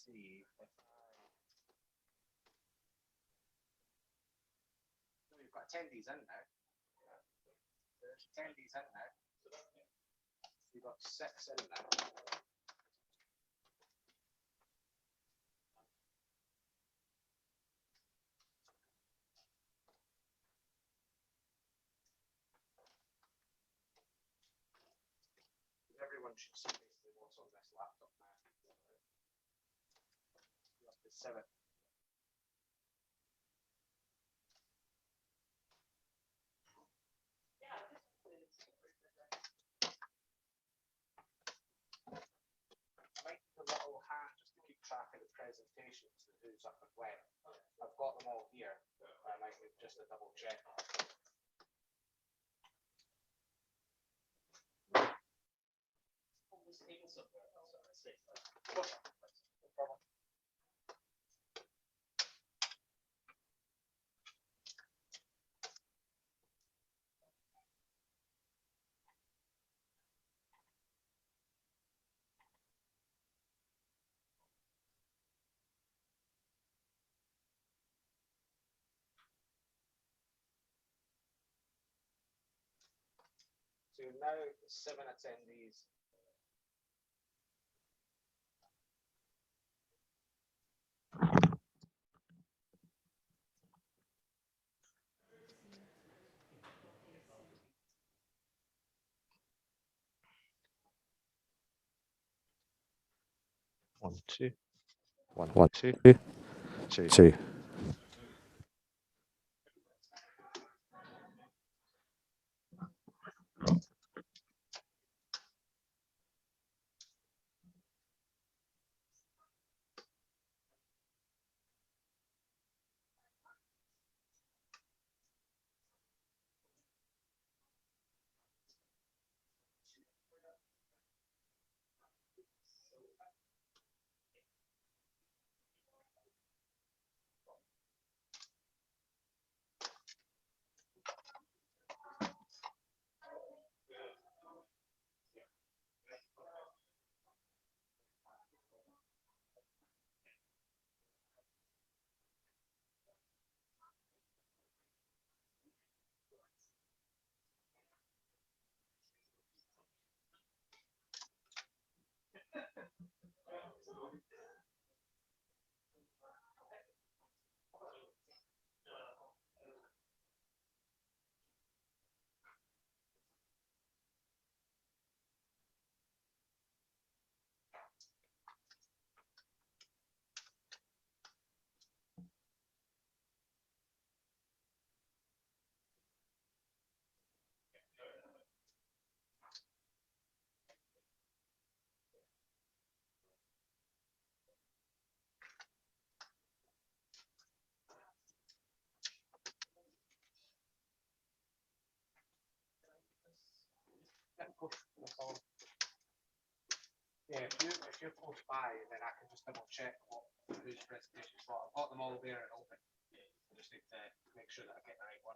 see if we've got attendees in now. There's attendees in now. We've got 6 in now. Everyone should see basically what's on this laptop now. That's the 7. Might need a little hand just to keep track of the presentations and who's up and when. I've got them all here. I might need just a double check. No problem. So now 7 attendees. One, two. One, One, two, two, two. two. Yeah, if you're close by, then I can just double check whose presentation's what. I've got them all there and open. I just need to make sure that I get the right one.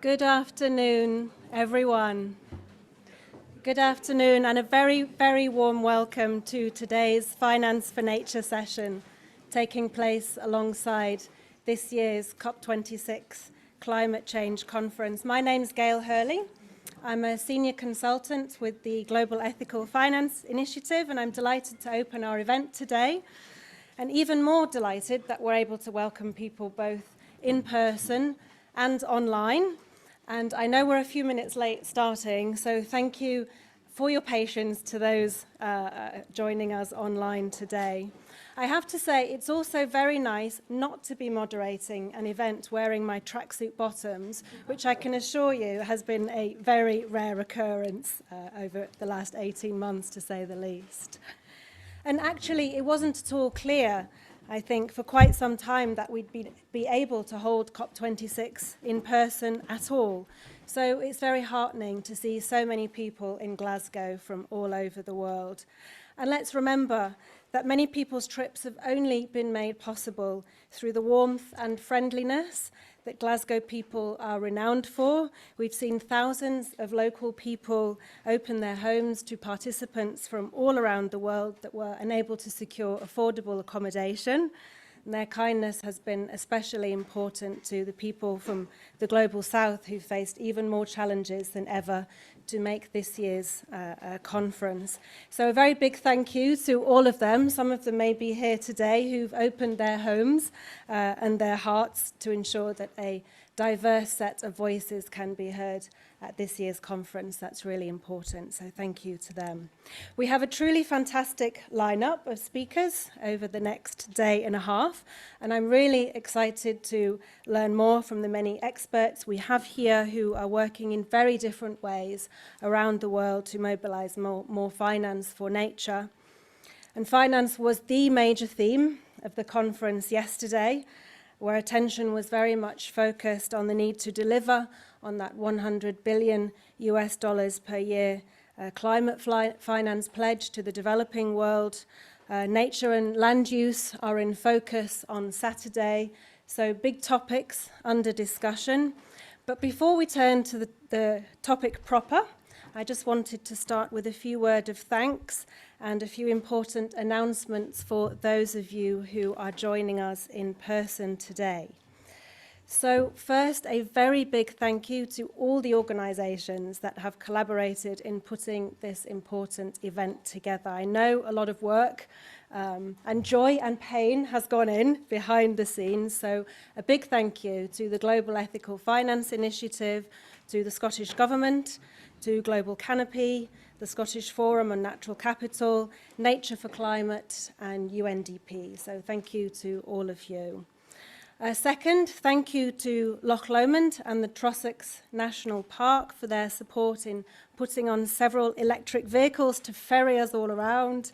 Good afternoon, everyone. Good afternoon, and a very, very warm welcome to today's Finance for Nature session, taking place alongside this year's COP26 Climate Change Conference. My name's Gail Hurley. I'm a senior consultant with the Global Ethical Finance Initiative, and I'm delighted to open our event today, and even more delighted that we're able to welcome people both in person and online. And I know we're a few minutes late starting, so thank you for your patience to those joining us online today. I have to say, it's also very nice not to be moderating an event wearing my tracksuit bottoms, which I can assure you has been a very rare occurrence over the last 18 months, to say the least. And actually, it wasn't at all clear, I think, for quite some time that we'd be able to hold COP26 in person at all. So it's very heartening to see so many people in Glasgow from all over the world. And let's remember that many people's trips have only been made possible through the warmth and friendliness that Glasgow people are renowned for. We've seen thousands of local people open their homes to participants from all around the world that were unable to secure affordable accommodation. And their kindness has been especially important to the people from the Global South who faced even more challenges than ever to make this year's conference. So a very big thank you to all of them. Some of them may be here today who've opened their homes and their hearts to ensure that a diverse set of voices can be heard at this year's conference. That's really important, so thank you to them. We have a truly fantastic lineup of speakers over the next day and a half, and I'm really excited to learn more from the many experts we have here who are working in very different ways around the world to mobilize more finance for nature. And finance was the major theme of the conference yesterday, where attention was very much focused on the need to deliver on that $100 billion per year climate finance pledge to the developing world. Nature and land use are in focus on Saturday, so big topics under discussion. But before we turn to the topic proper, I just wanted to start with a few words of thanks and a few important announcements for those of you who are joining us in person today. So first, a very big thank you to all the organisations that have collaborated in putting this important event together. I know a lot of work and joy and pain has gone in behind the scenes, so a big thank you to the Global Ethical Finance Initiative, to the Scottish Government, to Global Canopy, the Scottish Forum on Natural Capital, Nature for Climate and UNDP. So thank you to all of you. Second, thank you to Loch Lomond and the Trossachs National Park for their support in putting on several electric vehicles to ferry us all around.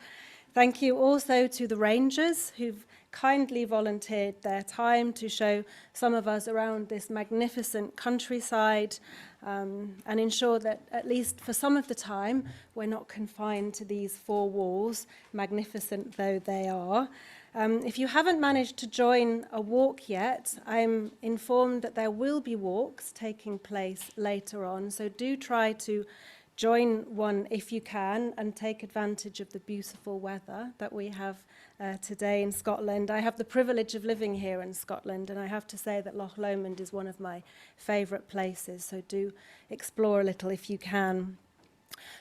Thank you also to the rangers who've kindly volunteered their time to show some of us around this magnificent countryside and ensure that at least for some of the time we're not confined to these four walls, magnificent though they are. If you haven't managed to join a walk yet, I'm informed that there will be walks taking place later on, so do try to join one if you can and take advantage of the beautiful weather that we have today in Scotland. I have the privilege of living here in Scotland, and I have to say that Loch Lomond is one of my favourite places, so do explore a little if you can.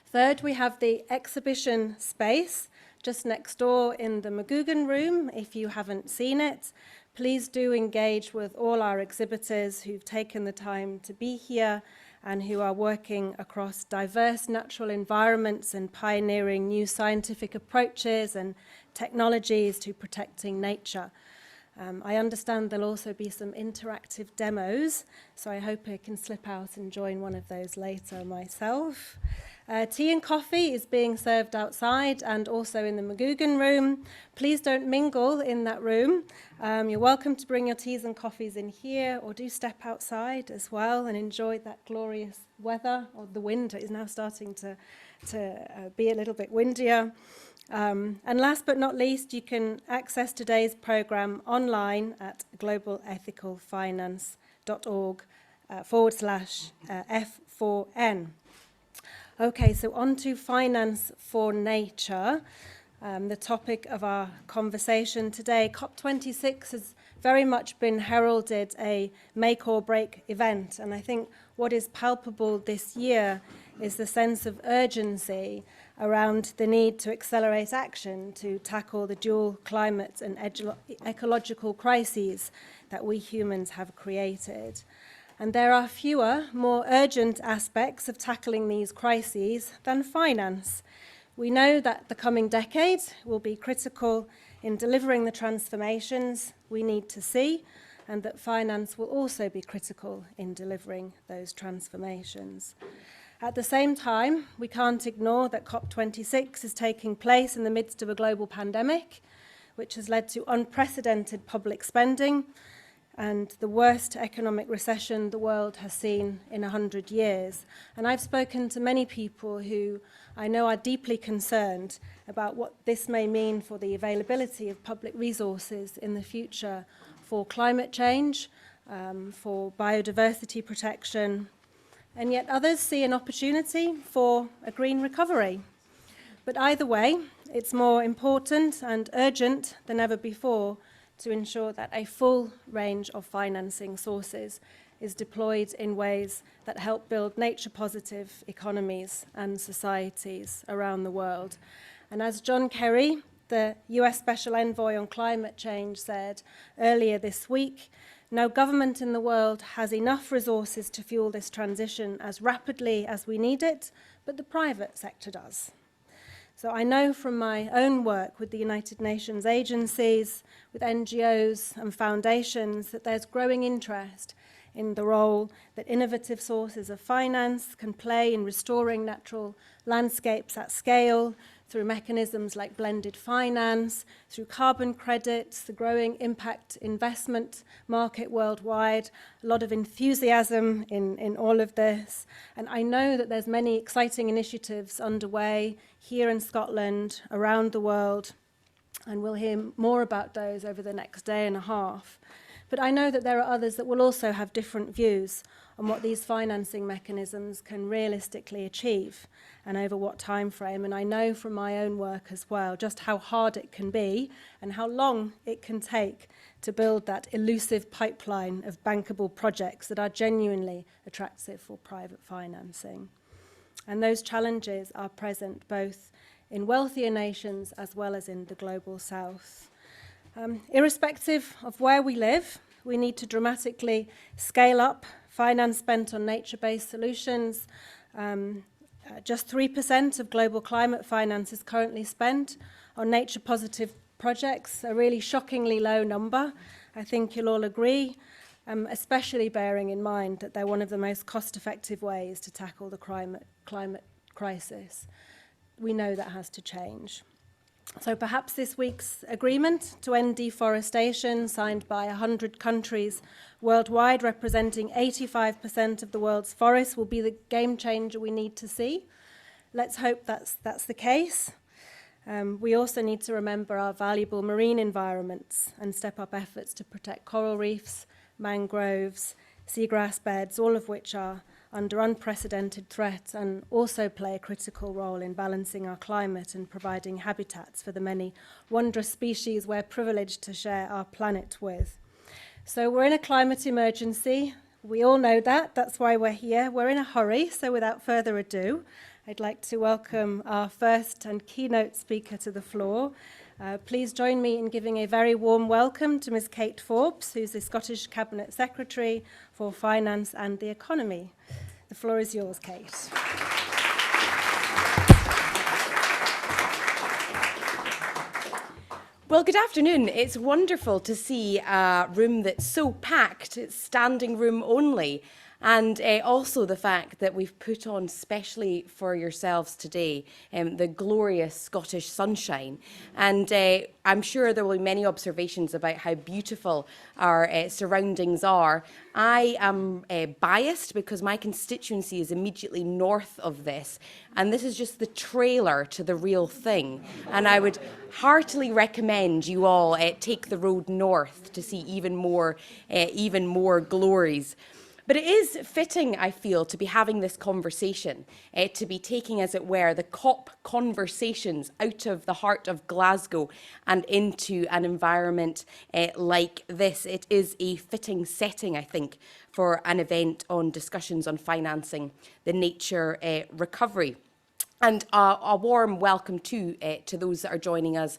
Third, we have the exhibition space just next door in the McGugan room. If you haven't seen it, please do engage with all our exhibitors who've taken the time to be here and who are working across diverse natural environments and pioneering new scientific approaches and technologies to protecting nature. I understand there'll also be some interactive demos, so I hope I can slip out and join one of those later myself. Tea and coffee is being served outside and also in the McGugan room. Please don't mingle in that room. You're welcome to bring your teas and coffees in here, or do step outside as well and enjoy that glorious weather. Or the wind is now starting to be a little bit windier. And last but not least, you can access today's programme online at globalethicalfinance.org /F4N. Okay, so on to finance for nature, the topic of our conversation today. COP26 has very much been heralded a make or break event, and I think what is palpable this year is the sense of urgency around the need to accelerate action to tackle the dual climate and ecological crises that we humans have created. And there are fewer, more urgent aspects of tackling these crises than finance. We know that the coming decade will be critical in delivering the transformations we need to see, and that finance will also be critical in delivering those transformations. At the same time, we can't ignore that COP26 is taking place in the midst of a global pandemic, which has led to unprecedented public spending and the worst economic recession the world has seen in 100 years. And I've spoken to many people who I know are deeply concerned about what this may mean for the availability of public resources in the future for climate change, for biodiversity protection, and yet others see an opportunity for a green recovery. But either way, it's more important and urgent than ever before to ensure that a full range of financing sources is deployed in ways that help build nature-positive economies and societies around the world. And as John Kerry, the US Special Envoy on Climate Change, said earlier this week, no government in the world has enough resources to fuel this transition as rapidly as we need it, but the private sector does. So I know from my own work with the United Nations agencies, with NGOs and foundations, that there's growing interest in the role that innovative sources of finance can play in restoring natural landscapes at scale, through mechanisms like blended finance, through carbon credits, the growing impact investment market worldwide, a lot of enthusiasm in all of this. And I know that there's many exciting initiatives underway here in Scotland, around the world, and we'll hear more about those over the next day and a half. But I know that there are others that will also have different views on what these financing mechanisms can realistically achieve and over what time frame. And I know from my own work as well just how hard it can be and how long it can take to build that elusive pipeline of bankable projects that are genuinely attractive for private financing. And those challenges are present both in wealthier nations as well as in the global south. Irrespective of where we live, we need to dramatically scale up finance spent on nature-based solutions. Just 3% of global climate finance is currently spent on nature-positive projects, a really shockingly low number. I think you'll all agree, especially bearing in mind that they're one of the most cost-effective ways to tackle the climate crisis. We know that has to change. So perhaps this week's agreement to end deforestation, signed by 100 countries worldwide, representing 85% of the world's forests, will be the game changer we need to see. Let's hope that's the case. We also need to remember our valuable marine environments and step up efforts to protect coral reefs, mangroves, seagrass beds, all of which are under unprecedented threat and also play a critical role in balancing our climate and providing habitats for the many wondrous species we're privileged to share our planet with. So we're in a climate emergency. We all know that. That's why we're here. We're in a hurry. So without further ado, I'd like to welcome our first and keynote speaker to the floor. Please join me in giving a very warm welcome to Ms. Kate Forbes, who's the Scottish Cabinet Secretary for Finance and the Economy. The floor is yours, Kate. Well, good afternoon. It's wonderful to see a room that's so packed. It's standing room only. And also the fact that we've put on specially for yourselves today the glorious Scottish sunshine. And I'm sure there will be many observations about how beautiful our surroundings are. I am biased because my constituency is immediately north of this. And this is just the trailer to the real thing. And I would heartily recommend you all take the road north to see even more glories. But it is fitting, I feel, to be having this conversation, to be taking, as it were, the COP conversations out of the heart of Glasgow and into an environment like this. It is a fitting setting, I think, for an event on discussions on financing the nature recovery. And a warm welcome to those that are joining us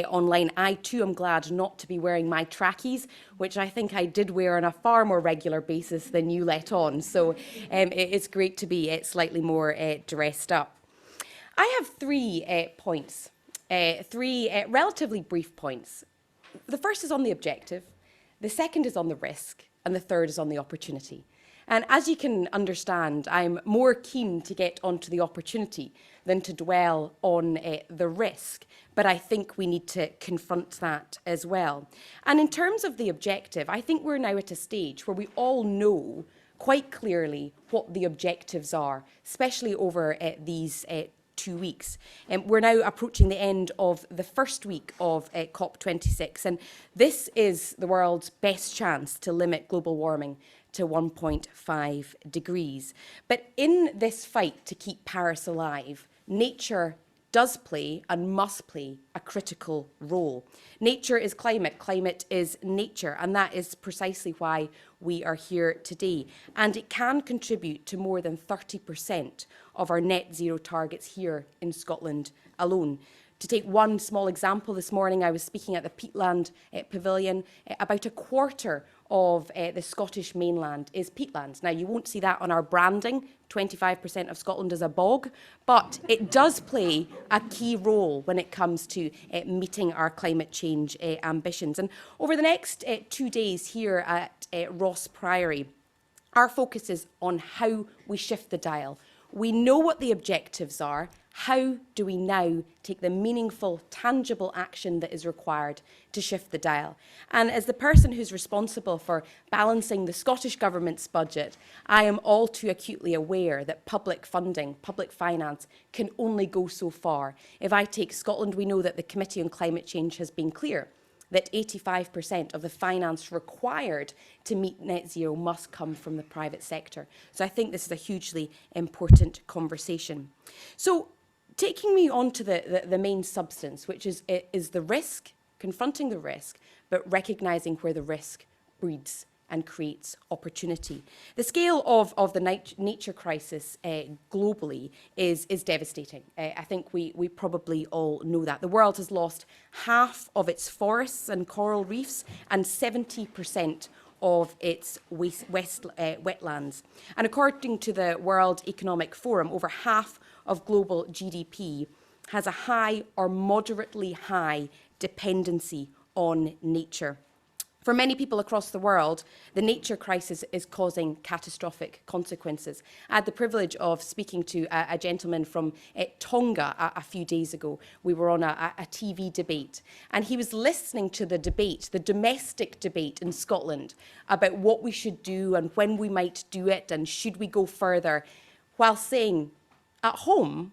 online. I too am glad not to be wearing my trackies, which I think I did wear on a far more regular basis than you let on. So it's great to be slightly more dressed up. I have 3 points, 3 relatively brief points. The first is on the objective, the second is on the risk, and the third is on the opportunity. And as you can understand, I'm more keen to get onto the opportunity than to dwell on the risk. But I think we need to confront that as well. And in terms of the objective, I think we're now at a stage where we all know quite clearly what the objectives are, especially over these 2 weeks. We're now approaching the end of the first week of COP26, and this is the world's best chance to limit global warming to 1.5 degrees. But in this fight to keep Paris alive, nature does play and must play a critical role. Nature is climate, climate is nature, and that is precisely why we are here today. And it can contribute to more than 30% of our net zero targets here in Scotland alone. To take one small example, this morning I was speaking at the Peatland Pavilion. About a quarter of the Scottish mainland is peatlands. Now, you won't see that on our branding. 25% of Scotland is a bog, but it does play a key role when it comes to meeting our climate change ambitions. And over the next 2 days here at Ross Priory, our focus is on how we shift the dial. We know what the objectives are. How do we now take the meaningful, tangible action that is required to shift the dial? And as the person who's responsible for balancing the Scottish Government's budget, I am all too acutely aware that public funding, public finance, can only go so far. If I take Scotland, we know that the Committee on Climate Change has been clear that 85% of the finance required to meet net zero must come from the private sector. So I think this is a hugely important conversation. So taking me on to the main substance, which is the risk, confronting the risk, but recognising where the risk breeds and creates opportunity. The scale of the nature crisis globally is devastating. I think we probably all know that. The world has lost half of its forests and coral reefs and 70% of its wetlands. And according to the World Economic Forum, over half of global GDP has a high or moderately high dependency on nature. For many people across the world, the nature crisis is causing catastrophic consequences. I had the privilege of speaking to a gentleman from Tonga a few days ago. We were on a TV debate, and he was listening to the debate, the domestic debate in Scotland, about what we should do and when we might do it and should we go further, while saying, at home,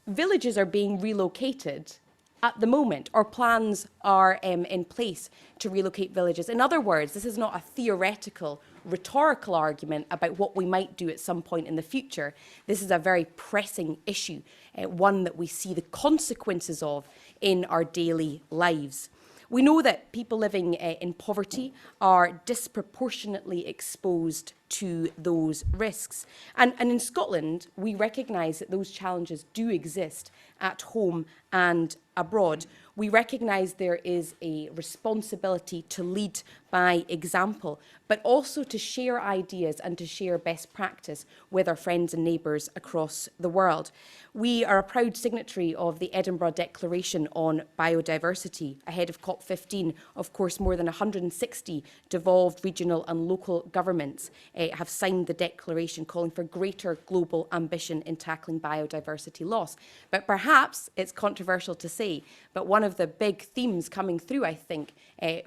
villages are being relocated at the moment, or plans are in place to relocate villages. In other words, this is not a theoretical, rhetorical argument about what we might do at some point in the future. This is a very pressing issue, one that we see the consequences of in our daily lives. We know that people living in poverty are disproportionately exposed to those risks. And in Scotland, we recognise that those challenges do exist at home and abroad. We recognise there is a responsibility to lead by example, but also to share ideas and to share best practice with our friends and neighbours across the world. We are a proud signatory of the Edinburgh Declaration on Biodiversity. Ahead of COP15, of course, more than 160 devolved regional and local governments have signed the declaration calling for greater global ambition in tackling biodiversity loss. But perhaps it's controversial to say, but one of the big themes coming through, I think,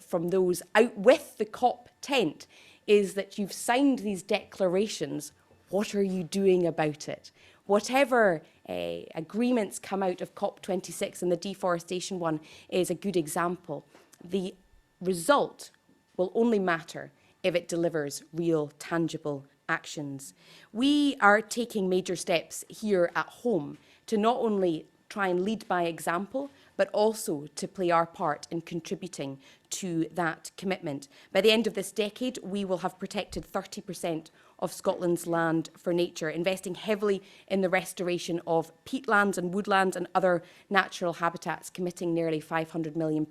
from those out with the COP tent is that you've signed these declarations. What are you doing about it? Whatever agreements come out of COP26, and the deforestation one is a good example, the result will only matter if it delivers real, tangible actions. We are taking major steps here at home to not only try and lead by example, but also to play our part in contributing to that commitment. By the end of this decade, we will have protected 30% of Scotland's land for nature, investing heavily in the restoration of peatlands and woodlands and other natural habitats, committing nearly £500 million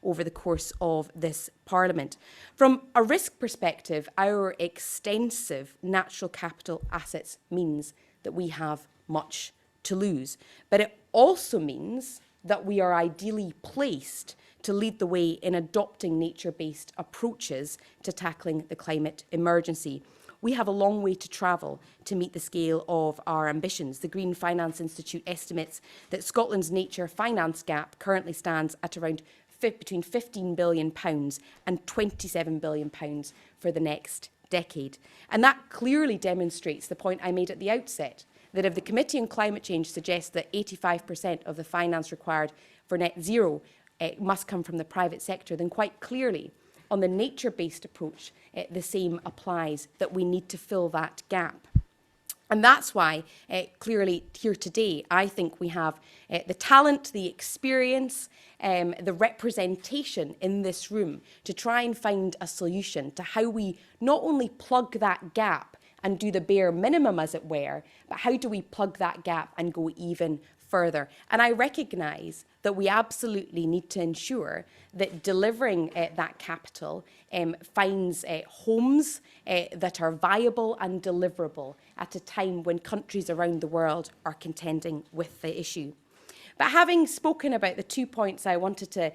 over the course of this Parliament. From a risk perspective, our extensive natural capital assets means that we have much to lose. But it also means that we are ideally placed to lead the way in adopting nature-based approaches to tackling the climate emergency. We have a long way to travel to meet the scale of our ambitions. The Green Finance Institute estimates that Scotland's nature finance gap currently stands at around between £15 billion and £27 billion for the next decade. And that clearly demonstrates the point I made at the outset, that if the Committee on Climate Change suggests that 85% of the finance required for net zero must come from the private sector, then quite clearly on the nature-based approach, the same applies, that we need to fill that gap. And that's why, clearly, here today, I think we have the talent, the experience, the representation in this room to try and find a solution to how we not only plug that gap and do the bare minimum, as it were, but how do we plug that gap and go even further? And I recognise that we absolutely need to ensure that delivering that capital finds homes that are viable and deliverable at a time when countries around the world are contending with the issue. But having spoken about the 2 points I wanted to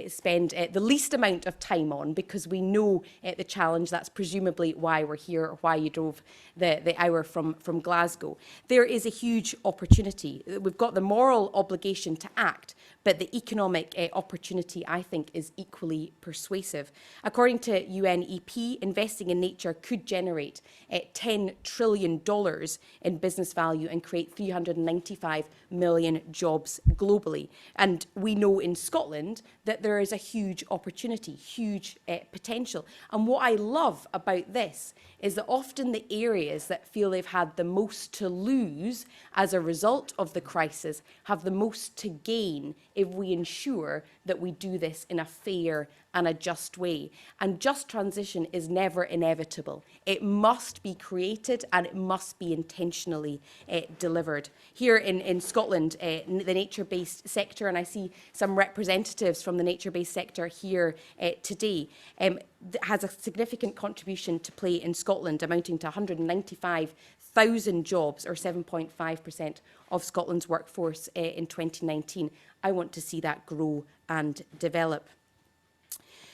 spend the least amount of time on, because we know the challenge, that's presumably why we're here, or why you drove the hour from Glasgow. There is a huge opportunity. We've got the moral obligation to act, but the economic opportunity, I think, is equally persuasive. According to UNEP, investing in nature could generate $10 trillion in business value and create 395 million jobs globally. And we know in Scotland that there is a huge opportunity, huge potential. And what I love about this is that often the areas that feel they've had the most to lose as a result of the crisis have the most to gain if we ensure that we do this in a fair and a just way. And just transition is never inevitable. It must be created and it must be intentionally delivered. Here in Scotland, the nature-based sector, and I see some representatives from the nature-based sector here today, has a significant contribution to play in Scotland, amounting to 195,000 jobs, or 7.5% of Scotland's workforce in 2019. I want to see that grow and develop.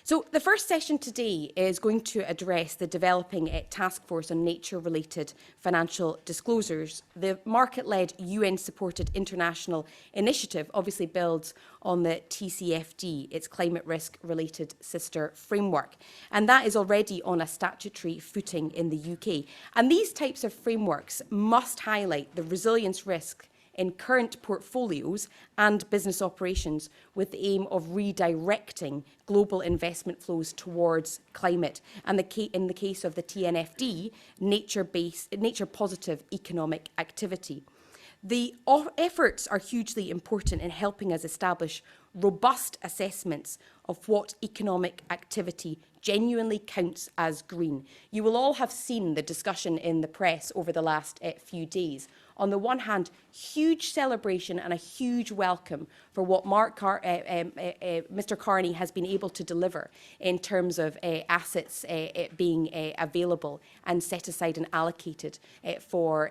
So the first session today is going to address the developing Taskforce on nature-related financial disclosures. The market-led UN-supported international initiative obviously builds on the TCFD, its climate risk-related sister framework. And that is already on a statutory footing in the UK. And these types of frameworks must highlight the resilience risk in current portfolios and business operations with the aim of redirecting global investment flows towards climate. And in the case of the TNFD, nature-positive economic activity. The efforts are hugely important in helping us establish robust assessments of what economic activity genuinely counts as green. You will all have seen the discussion in the press over the last few days. On the one hand, huge celebration and a huge welcome for what Mr. Carney has been able to deliver in terms of assets being available and set aside and allocated for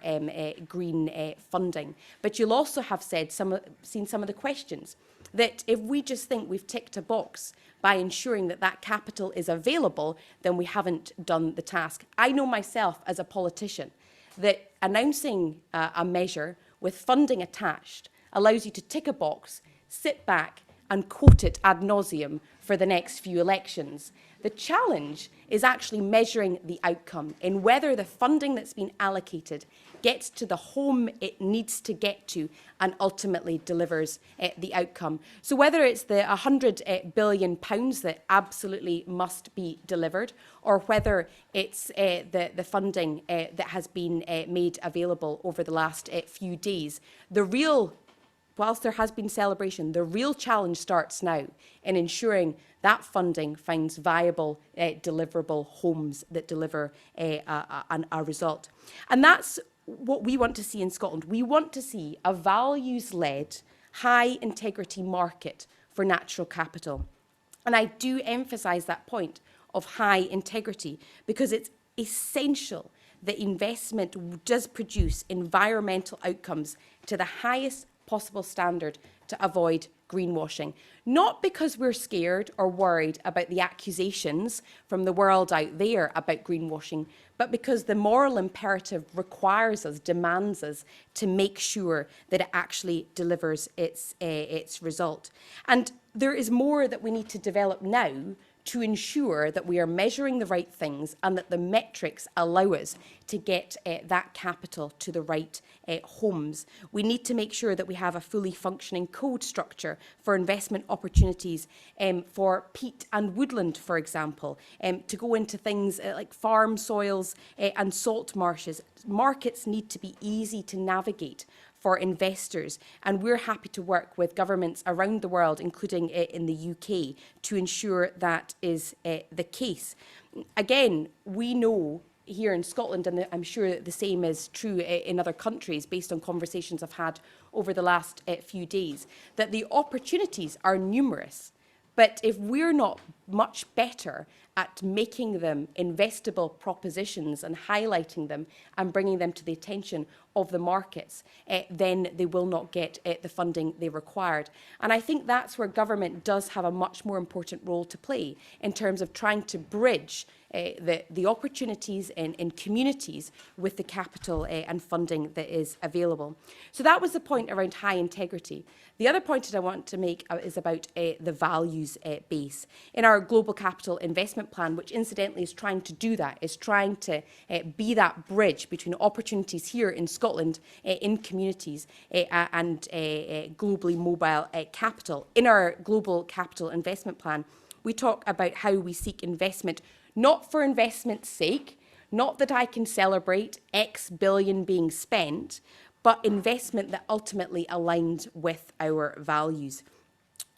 green funding. But you'll also have seen some of the questions that if we just think we've ticked a box by ensuring that that capital is available, then we haven't done the task. I know myself as a politician that announcing a measure with funding attached allows you to tick a box, sit back and quote it ad nauseum for the next few elections. The challenge is actually measuring the outcome in whether the funding that's been allocated gets to the home it needs to get to and ultimately delivers the outcome. So whether it's the £100 billion that absolutely must be delivered, or whether it's the funding that has been made available over the last few days, whilst there has been celebration, the real challenge starts now in ensuring that funding finds viable, deliverable homes that deliver a result. And that's what we want to see in Scotland. We want to see a values-led, high-integrity market for natural capital. And I do emphasise that point of high integrity because it's essential that investment does produce environmental outcomes to the highest possible standard to avoid greenwashing. Not because we're scared or worried about the accusations from the world out there about greenwashing, but because the moral imperative requires us, demands us to make sure that it actually delivers its result. And there is more that we need to develop now to ensure that we are measuring the right things and that the metrics allow us to get that capital to the right homes. We need to make sure that we have a fully functioning code structure for investment opportunities for peat and woodland, for example, to go into things like farm soils and salt marshes. Markets need to be easy to navigate for investors, and we're happy to work with governments around the world, including in the UK, to ensure that is the case. Again, we know here in Scotland, and I'm sure that the same is true in other countries based on conversations I've had over the last few days, that the opportunities are numerous. But if we're not much better at making them investable propositions and highlighting them and bringing them to the attention of the markets, then they will not get the funding they required. And I think that's where government does have a much more important role to play in terms of trying to bridge the opportunities in communities with the capital and funding that is available. So that was the point around high integrity. The other point that I want to make is about the values base. In our Global Capital Investment Plan, which incidentally is trying to do that, is trying to be that bridge between opportunities here in Scotland, in communities, and globally mobile capital. In our Global Capital Investment Plan, we talk about how we seek investment not for investment's sake, not that I can celebrate X billion being spent, but investment that ultimately aligns with our values.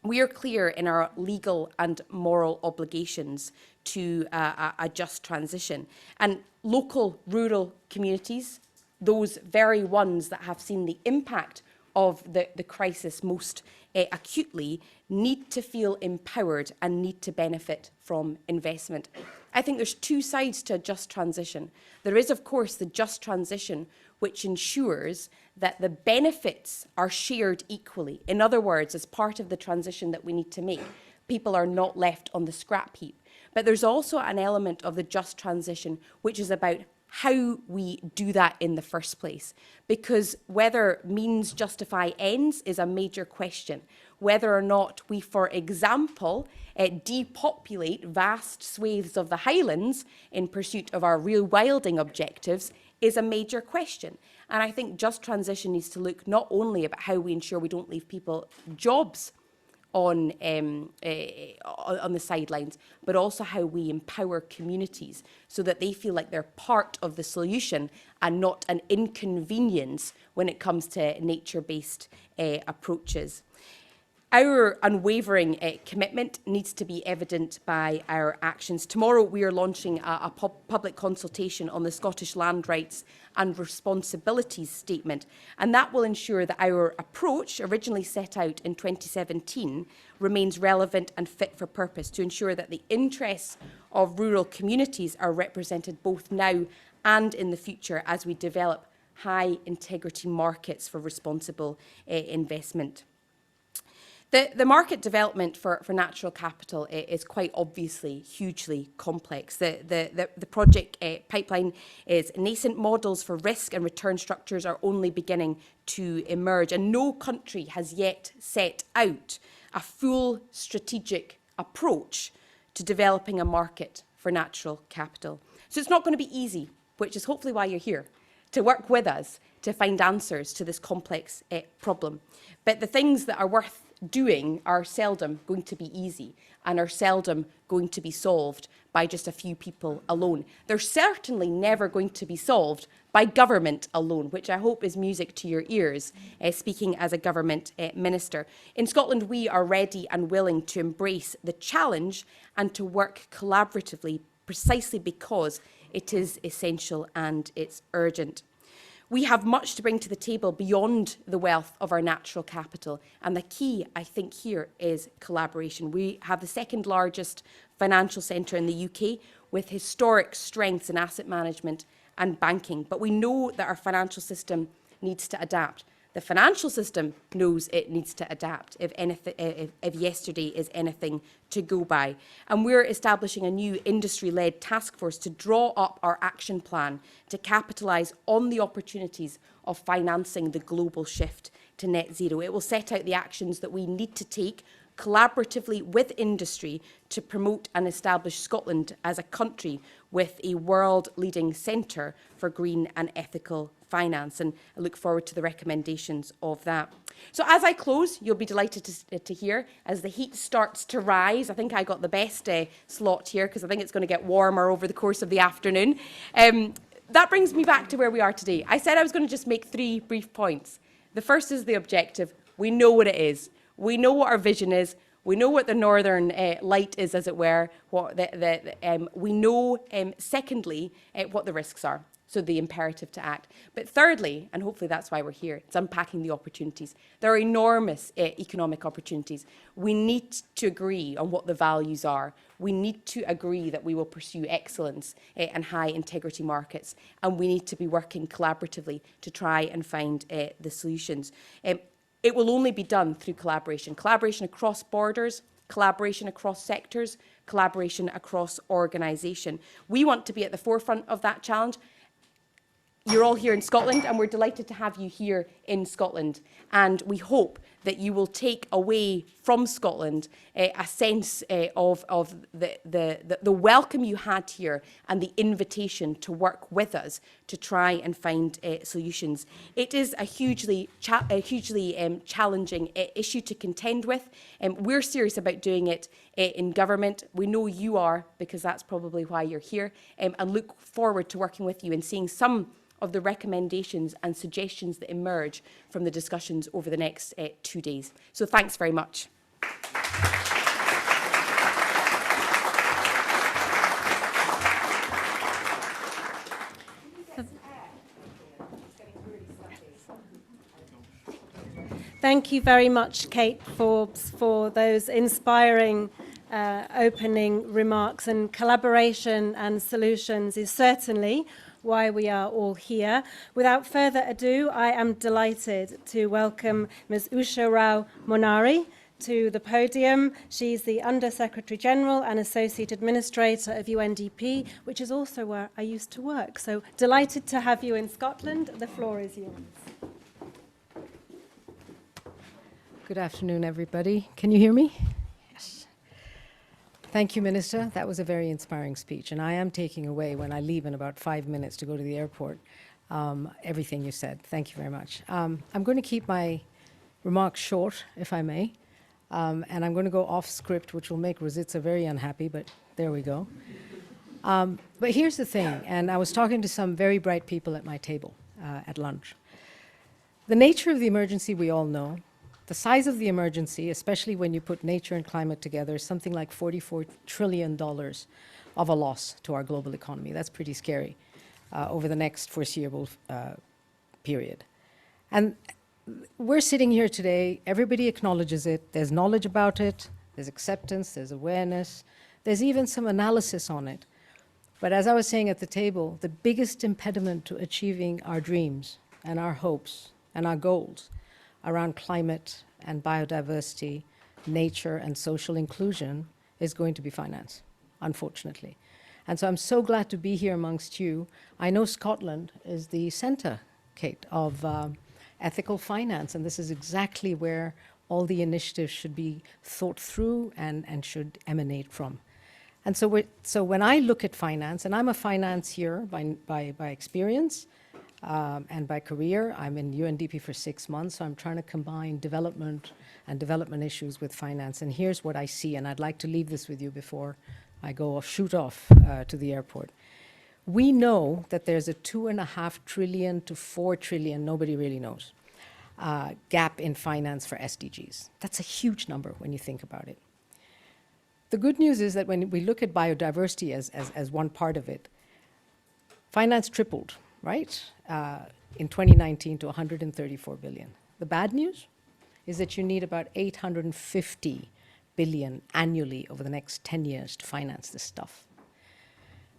We are clear in our legal and moral obligations to a just transition. And local rural communities, those very ones that have seen the impact of the crisis most acutely, need to feel empowered and need to benefit from investment. I think there's two sides to a just transition. There is, of course, the just transition, which ensures that the benefits are shared equally. In other words, as part of the transition that we need to make, people are not left on the scrap heap. But there's also an element of the just transition, which is about how we do that in the first place. Because whether means justify ends is a major question. Whether or not we, for example, depopulate vast swathes of the Highlands in pursuit of our rewilding objectives is a major question. And I think just transition needs to look not only about how we ensure we don't leave people jobs on the sidelines, but also how we empower communities so that they feel like they're part of the solution and not an inconvenience when it comes to nature-based approaches. Our unwavering commitment needs to be evident by our actions. Tomorrow we are launching a public consultation on the Scottish Land Rights and Responsibilities Statement, and that will ensure that our approach, originally set out in 2017, remains relevant and fit for purpose to ensure that the interests of rural communities are represented both now and in the future as we develop high integrity markets for responsible investment. The market development for natural capital is quite obviously hugely complex. The project pipeline is nascent. Models for risk and return structures are only beginning to emerge, and no country has yet set out a full strategic approach to developing a market for natural capital. So it's not going to be easy, which is hopefully why you're here, to work with us to find answers to this complex problem. But the things that are worth doing are seldom going to be easy and are seldom going to be solved by just a few people alone. They're certainly never going to be solved by government alone, which I hope is music to your ears, speaking as a government minister. In Scotland, we are ready and willing to embrace the challenge and to work collaboratively precisely because it is essential and it's urgent. We have much to bring to the table beyond the wealth of our natural capital. And the key, I think, here is collaboration. We have the second largest financial centre in the UK with historic strengths in asset management and banking. But we know that our financial system needs to adapt. The financial system knows it needs to adapt if yesterday is anything to go by. And we're establishing a new industry-led task force to draw up our action plan to capitalise on the opportunities of financing the global shift to net zero. It will set out the actions that we need to take collaboratively with industry to promote and establish Scotland as a country with a world-leading centre for green and ethical finance. And I look forward to the recommendations of that. So as I close, you'll be delighted to hear, as the heat starts to rise, I think I got the best slot here because I think it's going to get warmer over the course of the afternoon. That brings me back to where we are today. I said I was going to just make 3 brief points. The first is the objective. We know what it is. We know what our vision is. We know what the northern light is, as it were. We know, secondly, what the risks are, so the imperative to act. But thirdly, and hopefully that's why we're here, it's unpacking the opportunities. There are enormous economic opportunities. We need to agree on what the values are. We need to agree that we will pursue excellence and high integrity markets. And we need to be working collaboratively to try and find the solutions. It will only be done through collaboration. Collaboration across borders, collaboration across sectors, collaboration across organisation. We want to be at the forefront of that challenge. You're all here in Scotland, and we're delighted to have you here in Scotland. And we hope that you will take away from Scotland a sense of the welcome you had here and the invitation to work with us to try and find solutions. It is a hugely challenging issue to contend with. We're serious about doing it in government. We know you are, because that's probably why you're here, and look forward to working with you and seeing some of the recommendations and suggestions that emerge from the discussions over the next 2 days. So thanks very much. Thank you very much, Kate Forbes, for those inspiring opening remarks. And collaboration and solutions is certainly why we are all here. Without further ado, I am delighted to welcome Ms. Usha Rao-Monari to the podium. She's the Undersecretary General and Associate Administrator of UNDP, which is also where I used to work. So delighted to have you in Scotland. The floor is yours. Good afternoon, everybody. Can you hear me? Yes. Thank you, Minister. That was a very inspiring speech, and I am taking away, when I leave in about 5 minutes to go to the airport, everything you said. Thank you very much. I'm going to keep my remarks short, if I may, and I'm going to go off script, which will make Rositza very unhappy, but there we go. But here's the thing, and I was talking to some very bright people at my table at lunch. The nature of the emergency we all know. The size of the emergency, especially when you put nature and climate together, is something like $44 trillion of a loss to our global economy. That's pretty scary over the next foreseeable period. And we're sitting here today, everybody acknowledges it, there's knowledge about it, there's acceptance, there's awareness, there's even some analysis on it. But as I was saying at the table, the biggest impediment to achieving our dreams and our hopes and our goals around climate and biodiversity, nature and social inclusion is going to be finance, unfortunately. And so I'm so glad to be here amongst you. I know Scotland is the centre, Kate, of ethical finance, and this is exactly where all the initiatives should be thought through and should emanate from. And so when I look at finance, and I'm a financier by experience and by career, I'm in UNDP for 6 months, so I'm trying to combine development and development issues with finance. And here's what I see, and I'd like to leave this with you before I shoot off to the airport. We know that there's a 2.5 trillion to 4 trillion, nobody really knows, gap in finance for SDGs. That's a huge number when you think about it. The good news is that when we look at biodiversity as one part of it, finance tripled, right, in 2019 to 134 billion. The bad news is that you need about 850 billion annually over the next 10 years to finance this stuff.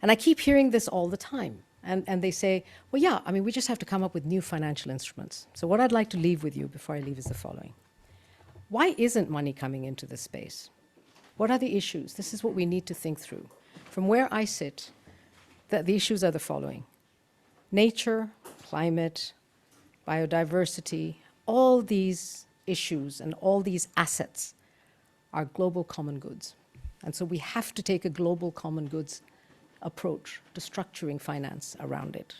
And I keep hearing this all the time. And they say, well, yeah, I mean, we just have to come up with new financial instruments. So what I'd like to leave with you before I leave is the following. Why isn't money coming into this space? What are the issues? This is what we need to think through. From where I sit, the issues are the following. Nature, climate, biodiversity, all these issues and all these assets are global common goods. And so we have to take a global common goods approach to structuring finance around it,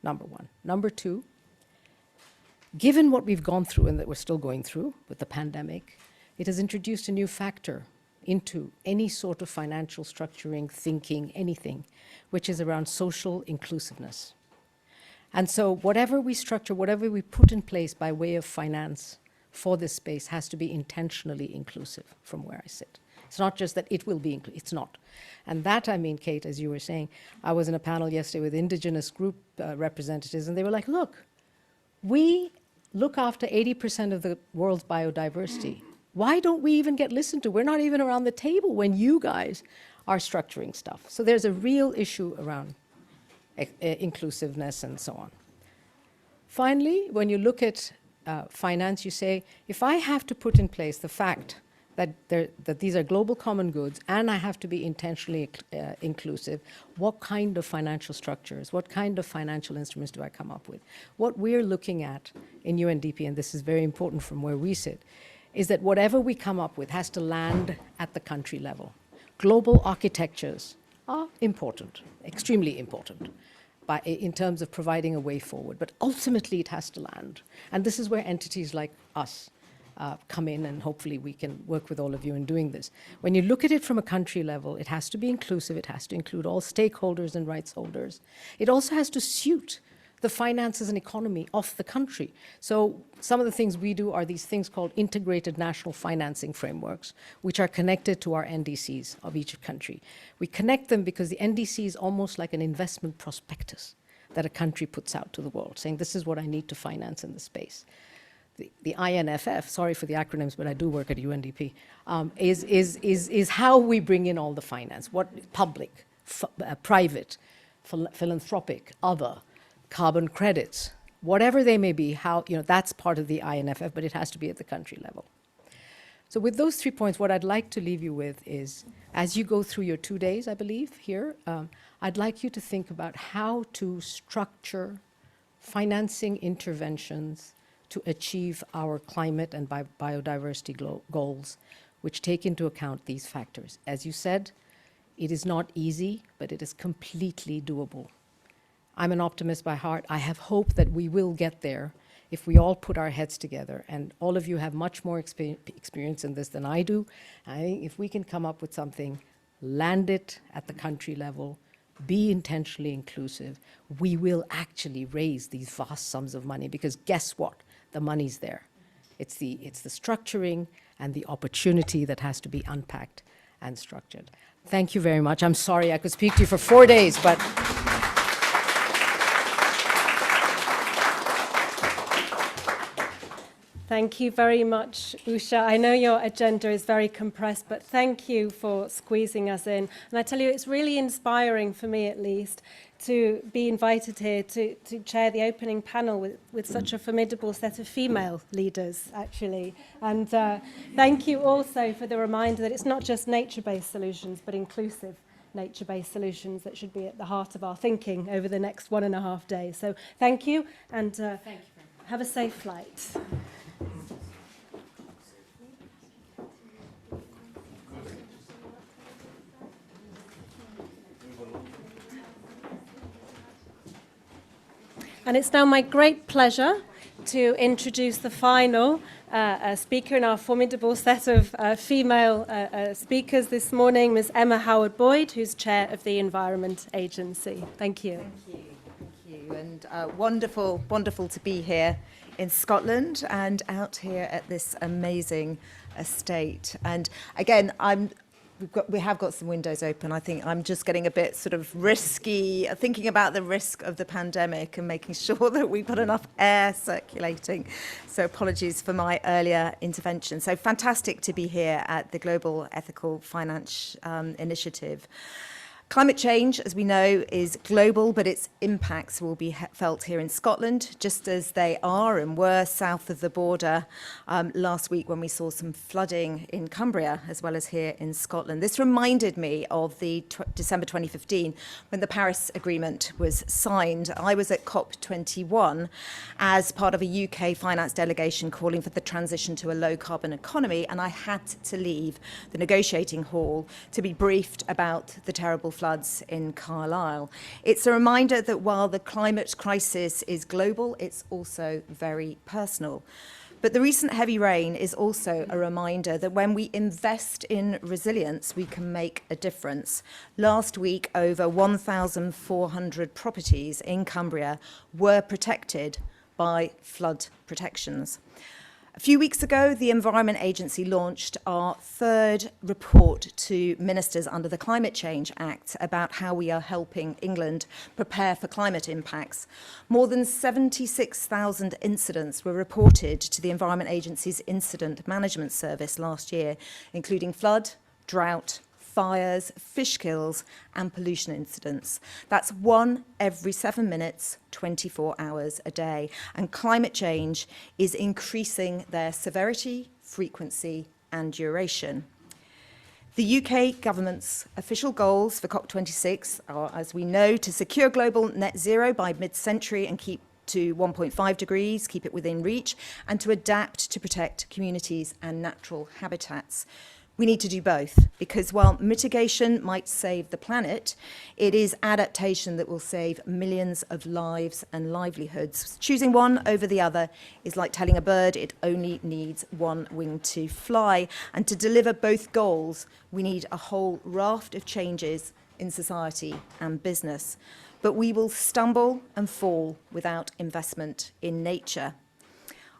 number one. Number two, given what we've gone through and that we're still going through with the pandemic, it has introduced a new factor into any sort of financial structuring, thinking, anything, which is around social inclusiveness. And so whatever we structure, whatever we put in place by way of finance for this space has to be intentionally inclusive from where I sit. It's not just that it will be inclusive, it's not. And that, I mean, Kate, as you were saying, I was in a panel yesterday with indigenous group representatives, and they were like, look, we look after 80% of the world's biodiversity. Why don't we even get listened to? We're not even around the table when you guys are structuring stuff. So there's a real issue around inclusiveness and so on. Finally, when you look at finance, you say, if I have to put in place the fact that these are global common goods and I have to be intentionally inclusive, what kind of financial structures, what kind of financial instruments do I come up with? What we're looking at in UNDP, and this is very important from where we sit, is that whatever we come up with has to land at the country level. Global architectures are important, extremely important, in terms of providing a way forward, but ultimately it has to land. And this is where entities like us come in, and hopefully we can work with all of you in doing this. When you look at it from a country level, it has to be inclusive, it has to include all stakeholders and rights holders. It also has to suit the finances and economy of the country. So some of the things we do are these things called integrated national financing frameworks, which are connected to our NDCs of each country. We connect them because the NDC is almost like an investment prospectus that a country puts out to the world, saying this is what I need to finance in the space. The INFF, sorry for the acronyms, but I do work at UNDP, is how we bring in all the finance, what public, private, philanthropic, other, carbon credits, whatever they may be, that's part of the INFF, but it has to be at the country level. So with those 3 points, what I'd like to leave you with is, as you go through your 2 days, I believe, here, I'd like you to think about how to structure financing interventions to achieve our climate and biodiversity goals, which take into account these factors. As you said, it is not easy, but it is completely doable. I'm an optimist by heart. I have hope that we will get there if we all put our heads together. And all of you have much more experience in this than I do. I think if we can come up with something, land it at the country level, be intentionally inclusive, we will actually raise these vast sums of money, because guess what? The money's there. It's the structuring and the opportunity that has to be unpacked and structured. Thank you very much. I'm sorry I could speak to you for 4 days, but Thank you very much, Usha. I know your agenda is very compressed, but thank you for squeezing us in. And I tell you, it's really inspiring for me, at least, to be invited here to chair the opening panel with such a formidable set of female leaders, actually. And thank you also for the reminder that it's not just nature-based solutions, but inclusive nature-based solutions that should be at the heart of our thinking over the next 1.5 days. So thank you, and have a safe flight. And it's now my great pleasure to introduce the final speaker in our formidable set of female speakers this morning, Ms. Emma Howard-Boyd, who's Chair of the Environment Agency. Thank you. Thank you, and wonderful to be here in Scotland and out here at this amazing estate. And again, we have got some windows open. I think I'm just getting a bit sort of risky, thinking about the risk of the pandemic and making sure that we've got enough air circulating. So apologies for my earlier intervention. So fantastic to be here at the Global Ethical Finance Initiative. Climate change, as we know, is global, but its impacts will be felt here in Scotland, just as they are and were south of the border last week when we saw some flooding in Cumbria, as well as here in Scotland. This reminded me of the December 2015, when the Paris Agreement was signed. I was at COP21 as part of a UK finance delegation calling for the transition to a low-carbon economy, and I had to leave the negotiating hall to be briefed about the terrible floods in Carlisle. It's a reminder that while the climate crisis is global, it's also very personal. But the recent heavy rain is also a reminder that when we invest in resilience, we can make a difference. Last week, over 1,400 properties in Cumbria were protected by flood protections. A few weeks ago, the Environment Agency launched our third report to ministers under the Climate Change Act about how we are helping England prepare for climate impacts. More than 76,000 incidents were reported to the Environment Agency's Incident Management Service last year, including flood, drought, fires, fish kills, and pollution incidents. That's 1 every 7 minutes, 24 hours a day. And climate change is increasing their severity, frequency, and duration. The UK government's official goals for COP26 are, as we know, to secure global net zero by mid-century and keep to 1.5 degrees, keep it within reach, and to adapt to protect communities and natural habitats. We need to do both, because while mitigation might save the planet, it is adaptation that will save millions of lives and livelihoods. Choosing one over the other is like telling a bird it only needs one wing to fly. And to deliver both goals, we need a whole raft of changes in society and business. But we will stumble and fall without investment in nature.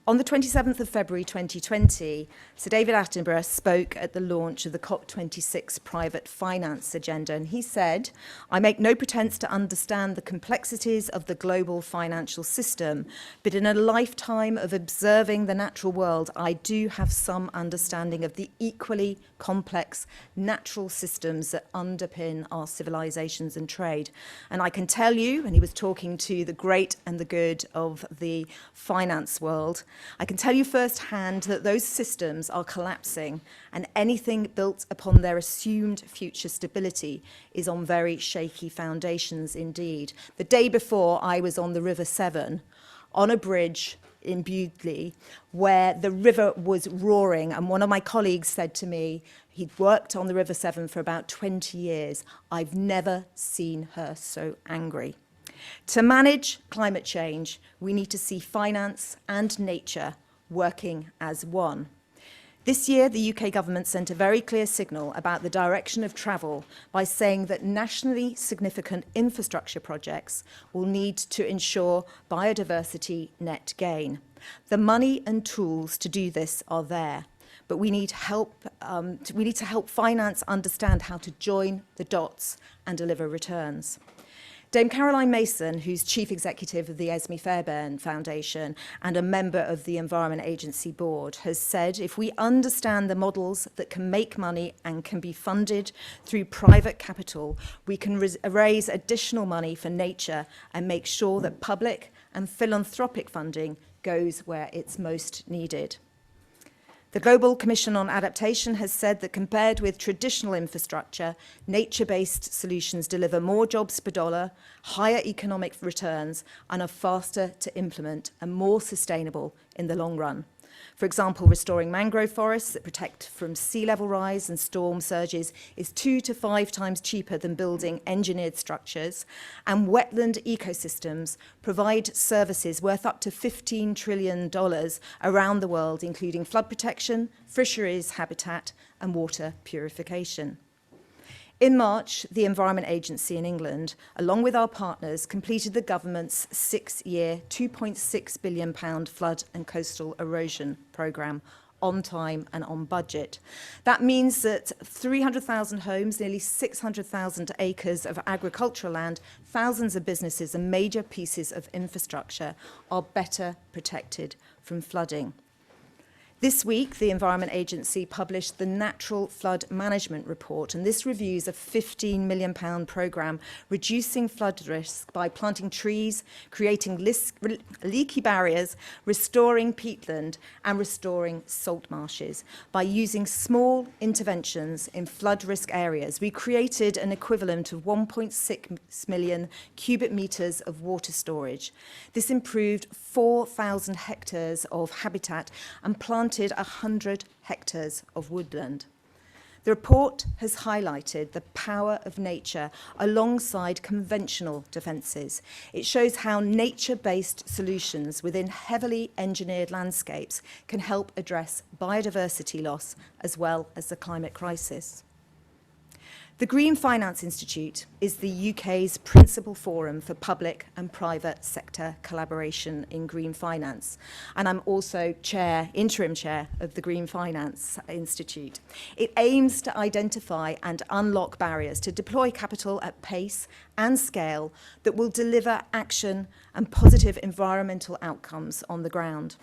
On the 27th of February 2020, Sir David Attenborough spoke at the launch of the COP26 Private Finance Agenda, and he said, "I make no pretence to understand the complexities of the global financial system, but in a lifetime of observing the natural world, I do have some understanding of the equally complex natural systems that underpin our civilizations and trade. And I can tell you," and he was talking to the great and the good of the finance world, "I can tell you firsthand that those systems are collapsing, and anything built upon their assumed future stability is on very shaky foundations indeed." The day before, I was on the River Severn, on a bridge in Bewdley, where the river was roaring, and one of my colleagues said to me, he'd worked on the River Severn for about 20 years, "I've never seen her so angry." To manage climate change, we need to see finance and nature working as one. This year, the UK government sent a very clear signal about the direction of travel by saying that nationally significant infrastructure projects will need to ensure biodiversity net gain. The money and tools to do this are there, but we need help. We need to help finance understand how to join the dots and deliver returns. Dame Caroline Mason, who's Chief Executive of the Esme Fairbairn Foundation and a member of the Environment Agency Board, has said if we understand the models that can make money and can be funded through private capital, we can raise additional money for nature and make sure that public and philanthropic funding goes where it's most needed. The Global Commission on Adaptation has said that compared with traditional infrastructure, nature-based solutions deliver more jobs per dollar, higher economic returns, and are faster to implement and more sustainable in the long run. For example, restoring mangrove forests that protect from sea level rise and storm surges is 2 to 5 times cheaper than building engineered structures, and wetland ecosystems provide services worth up to $15 trillion around the world, including flood protection, fisheries habitat, and water purification. In March, the Environment Agency in England, along with our partners, completed the government's 6-year, £2.6 billion flood and coastal erosion programme on time and on budget. That means that 300,000 homes, nearly 600,000 acres of agricultural land, thousands of businesses and major pieces of infrastructure are better protected from flooding. This week, the Environment Agency published the Natural Flood Management Report, and this reviews a £15 million programme reducing flood risk by planting trees, creating leaky barriers, restoring peatland, and restoring salt marshes. By using small interventions in flood risk areas, we created an equivalent of 1.6 million cubic metres of water storage. This improved 4,000 hectares of habitat and planted 100 hectares of woodland. The report has highlighted the power of nature alongside conventional defences. It shows how nature-based solutions within heavily engineered landscapes can help address biodiversity loss as well as the climate crisis. The Green Finance Institute is the UK's principal forum for public and private sector collaboration in green finance. And I'm also interim chair of the Green Finance Institute. It aims to identify and unlock barriers to deploy capital at pace and scale that will deliver action and positive environmental outcomes on the ground.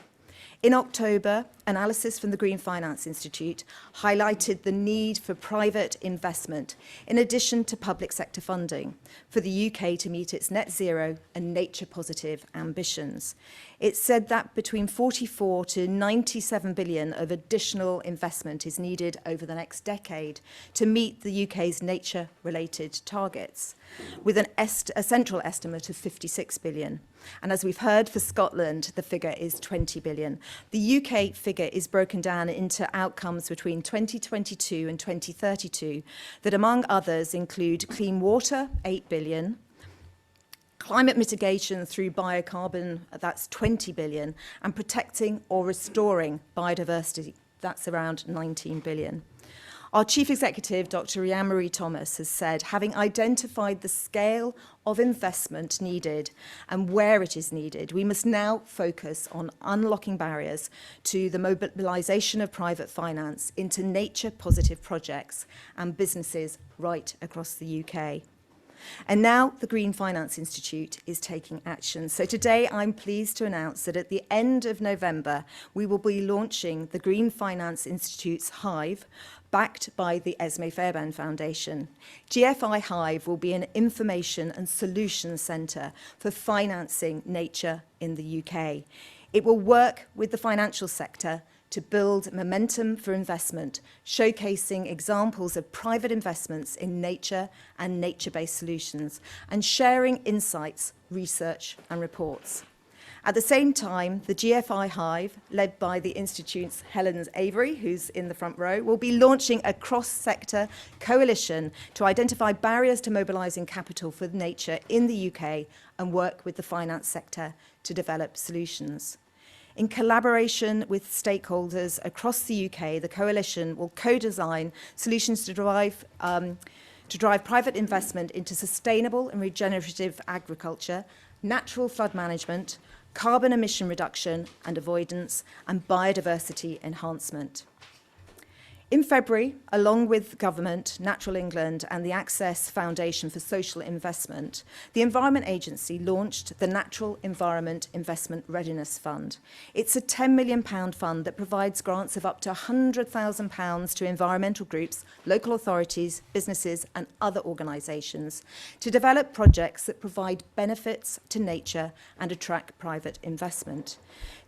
In October, analysis from the Green Finance Institute highlighted the need for private investment, in addition to public sector funding, for the UK to meet its net zero and nature-positive ambitions. It said that between 44 to 97 billion of additional investment is needed over the next decade to meet the UK's nature-related targets, with a central estimate of 56 billion. And as we've heard, for Scotland, the figure is 20 billion. The UK figure is broken down into outcomes between 2022 and 2032 that, among others, include clean water, 8 billion, climate mitigation through biocarbon, that's 20 billion, and protecting or restoring biodiversity, that's around 19 billion. Our Chief Executive, Dr. Anne-Marie Thomas, has said, having identified the scale of investment needed and where it is needed, we must now focus on unlocking barriers to the mobilisation of private finance into nature-positive projects and businesses right across the UK. And now the Green Finance Institute is taking action. So today I'm pleased to announce that at the end of November, we will be launching the Green Finance Institute's Hive, backed by the Esme Fairbairn Foundation. GFI Hive will be an information and solutions centre for financing nature in the UK. It will work with the financial sector to build momentum for investment, showcasing examples of private investments in nature and nature-based solutions, and sharing insights, research and reports. At the same time, the GFI Hive, led by the Institute's Helen Avery, who's in the front row, will be launching a cross-sector coalition to identify barriers to mobilising capital for nature in the UK and work with the finance sector to develop solutions. In collaboration with stakeholders across the UK, the coalition will co-design solutions to drive private investment into sustainable and regenerative agriculture, natural flood management, carbon emission reduction and avoidance, and biodiversity enhancement. In February, along with government, Natural England and the Access Foundation for Social Investment, the Environment Agency launched the Natural Environment Investment Readiness Fund. It's a £10 million fund that provides grants of up to £100,000 to environmental groups, local authorities, businesses and other organisations to develop projects that provide benefits to nature and attract private investment.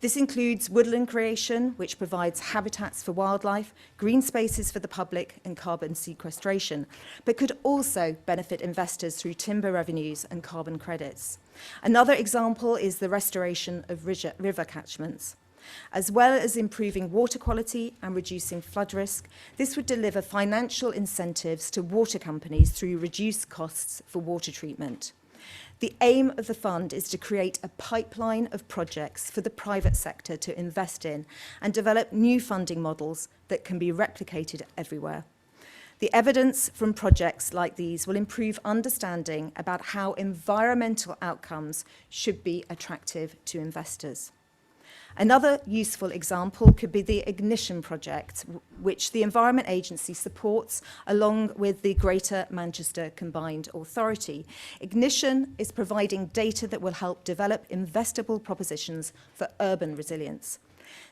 This includes woodland creation, which provides habitats for wildlife, green spaces for the public and carbon sequestration, but could also benefit investors through timber revenues and carbon credits. Another example is the restoration of river catchments. As well as improving water quality and reducing flood risk, this would deliver financial incentives to water companies through reduced costs for water treatment. The aim of the fund is to create a pipeline of projects for the private sector to invest in and develop new funding models that can be replicated everywhere. The evidence from projects like these will improve understanding about how environmental outcomes should be attractive to investors. Another useful example could be the Ignition project, which the Environment Agency supports along with the Greater Manchester Combined Authority. Ignition is providing data that will help develop investable propositions for urban resilience.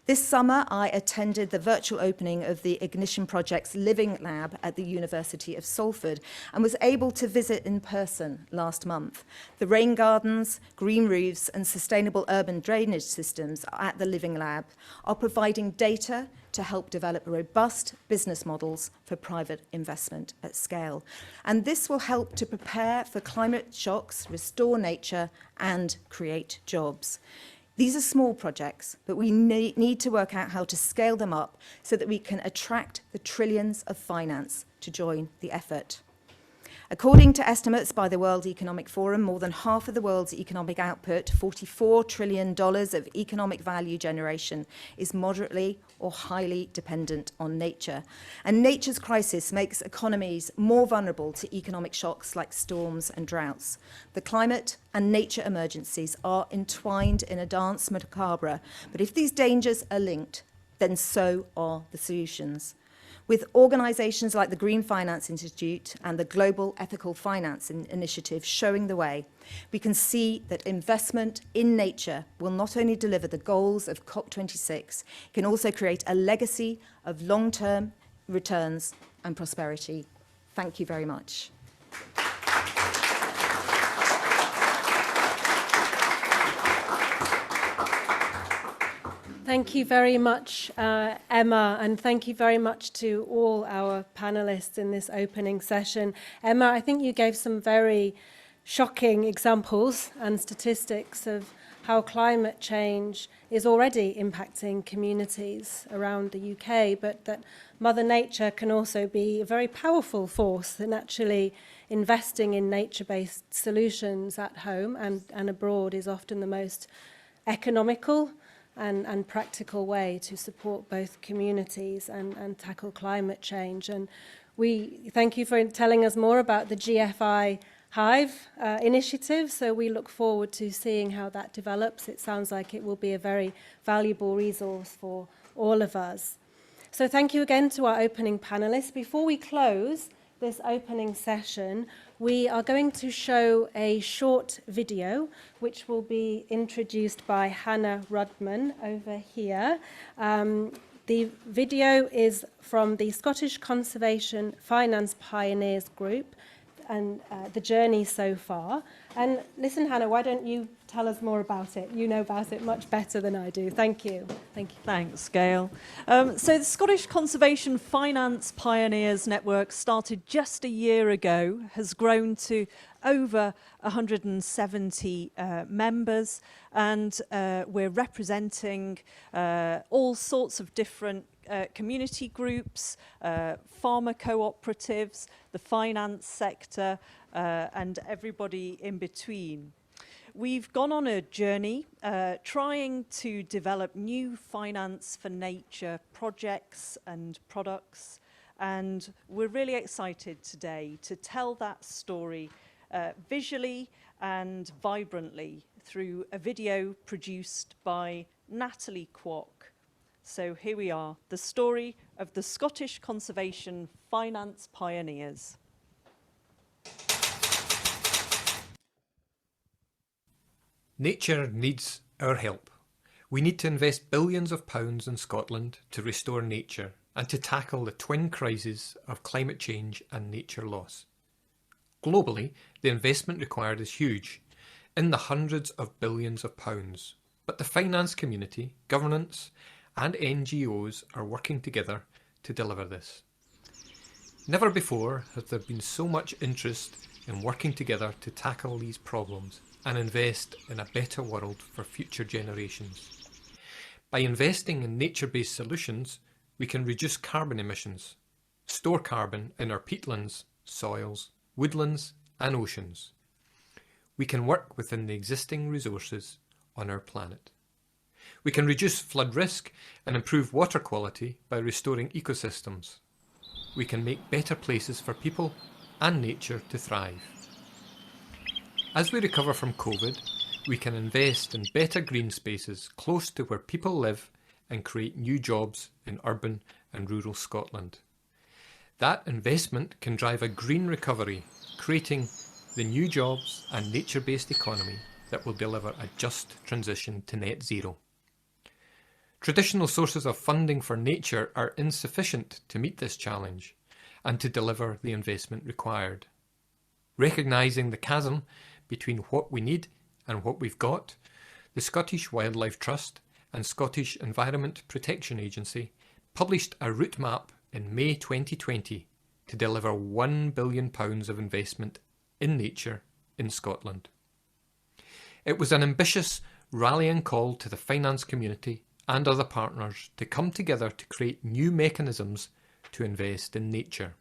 This summer, I attended the virtual opening of the Ignition Project's Living Lab at the University of Salford and was able to visit in person last month. The rain gardens, green roofs and sustainable urban drainage systems at the Living Lab are providing data to help develop robust business models for private investment at scale. And this will help to prepare for climate shocks, restore nature and create jobs. These are small projects, but we need to work out how to scale them up so that we can attract the trillions of finance to join the effort. According to estimates by the World Economic Forum, more than half of the world's economic output, $44 trillion of economic value generation, is moderately or highly dependent on nature. And nature's crisis makes economies more vulnerable to economic shocks like storms and droughts. The climate and nature emergencies are entwined in a dance macabre, but if these dangers are linked, then so are the solutions. With organisations like the Green Finance Institute and the Global Ethical Finance Initiative showing the way, we can see that investment in nature will not only deliver the goals of COP26, it can also create a legacy of long-term returns and prosperity. Thank you very much. Thank you very much, Emma, and thank you very much to all our panelists in this opening session. Emma, I think you gave some very shocking examples and statistics of how climate change is already impacting communities around the UK, but that Mother Nature can also be a very powerful force in actually investing in nature-based solutions at home and abroad is often the most economical and practical way to support both communities and tackle climate change. And we thank you for telling us more about the GEFI Hive initiative. So we look forward to seeing how that develops. It sounds like it will be a very valuable resource for all of us. So thank you again to our opening panelists. Before we close this opening session, we are going to show a short video which will be introduced by Hannah Rudman over here. The video is from the Scottish Conservation Finance Pioneers Group and the journey so far. And listen, Hannah, why don't you tell us more about it? You know about it much better than I do. Thank you. Thank you. Thanks, Gail. So the Scottish Conservation Finance Pioneers Network started just a year ago, has grown to over 170 members, and we're representing all sorts of different community groups, farmer cooperatives, the finance sector, and everybody in between. We've gone on a journey trying to develop new finance for nature projects and products, and we're really excited today to tell that story visually and vibrantly through a video produced by Nathalie Kwok. So here we are, the story of the Scottish Conservation Finance Pioneers. Nature needs our help. We need to invest billions of pounds in Scotland to restore nature and to tackle the twin crises of climate change and nature loss. Globally, the investment required is huge, in the hundreds of billions of pounds. But the finance community, governance, and NGOs are working together to deliver this. Never before has there been so much interest in working together to tackle these problems and invest in a better world for future generations. By investing in nature-based solutions, we can reduce carbon emissions, store carbon in our peatlands, soils, woodlands and oceans. We can work within the existing resources on our planet. We can reduce flood risk and improve water quality by restoring ecosystems. We can make better places for people and nature to thrive. As we recover from COVID, we can invest in better green spaces close to where people live and create new jobs in urban and rural Scotland. That investment can drive a green recovery, creating the new jobs and nature-based economy that will deliver a just transition to net zero. Traditional sources of funding for nature are insufficient to meet this challenge and to deliver the investment required. Recognising the chasm between what we need and what we've got, the Scottish Wildlife Trust and Scottish Environment Protection Agency published a route map in May 2020 to deliver £1 billion of investment in nature in Scotland. It was an ambitious rallying call to the finance community and other partners to come together to create new mechanisms to invest in nature.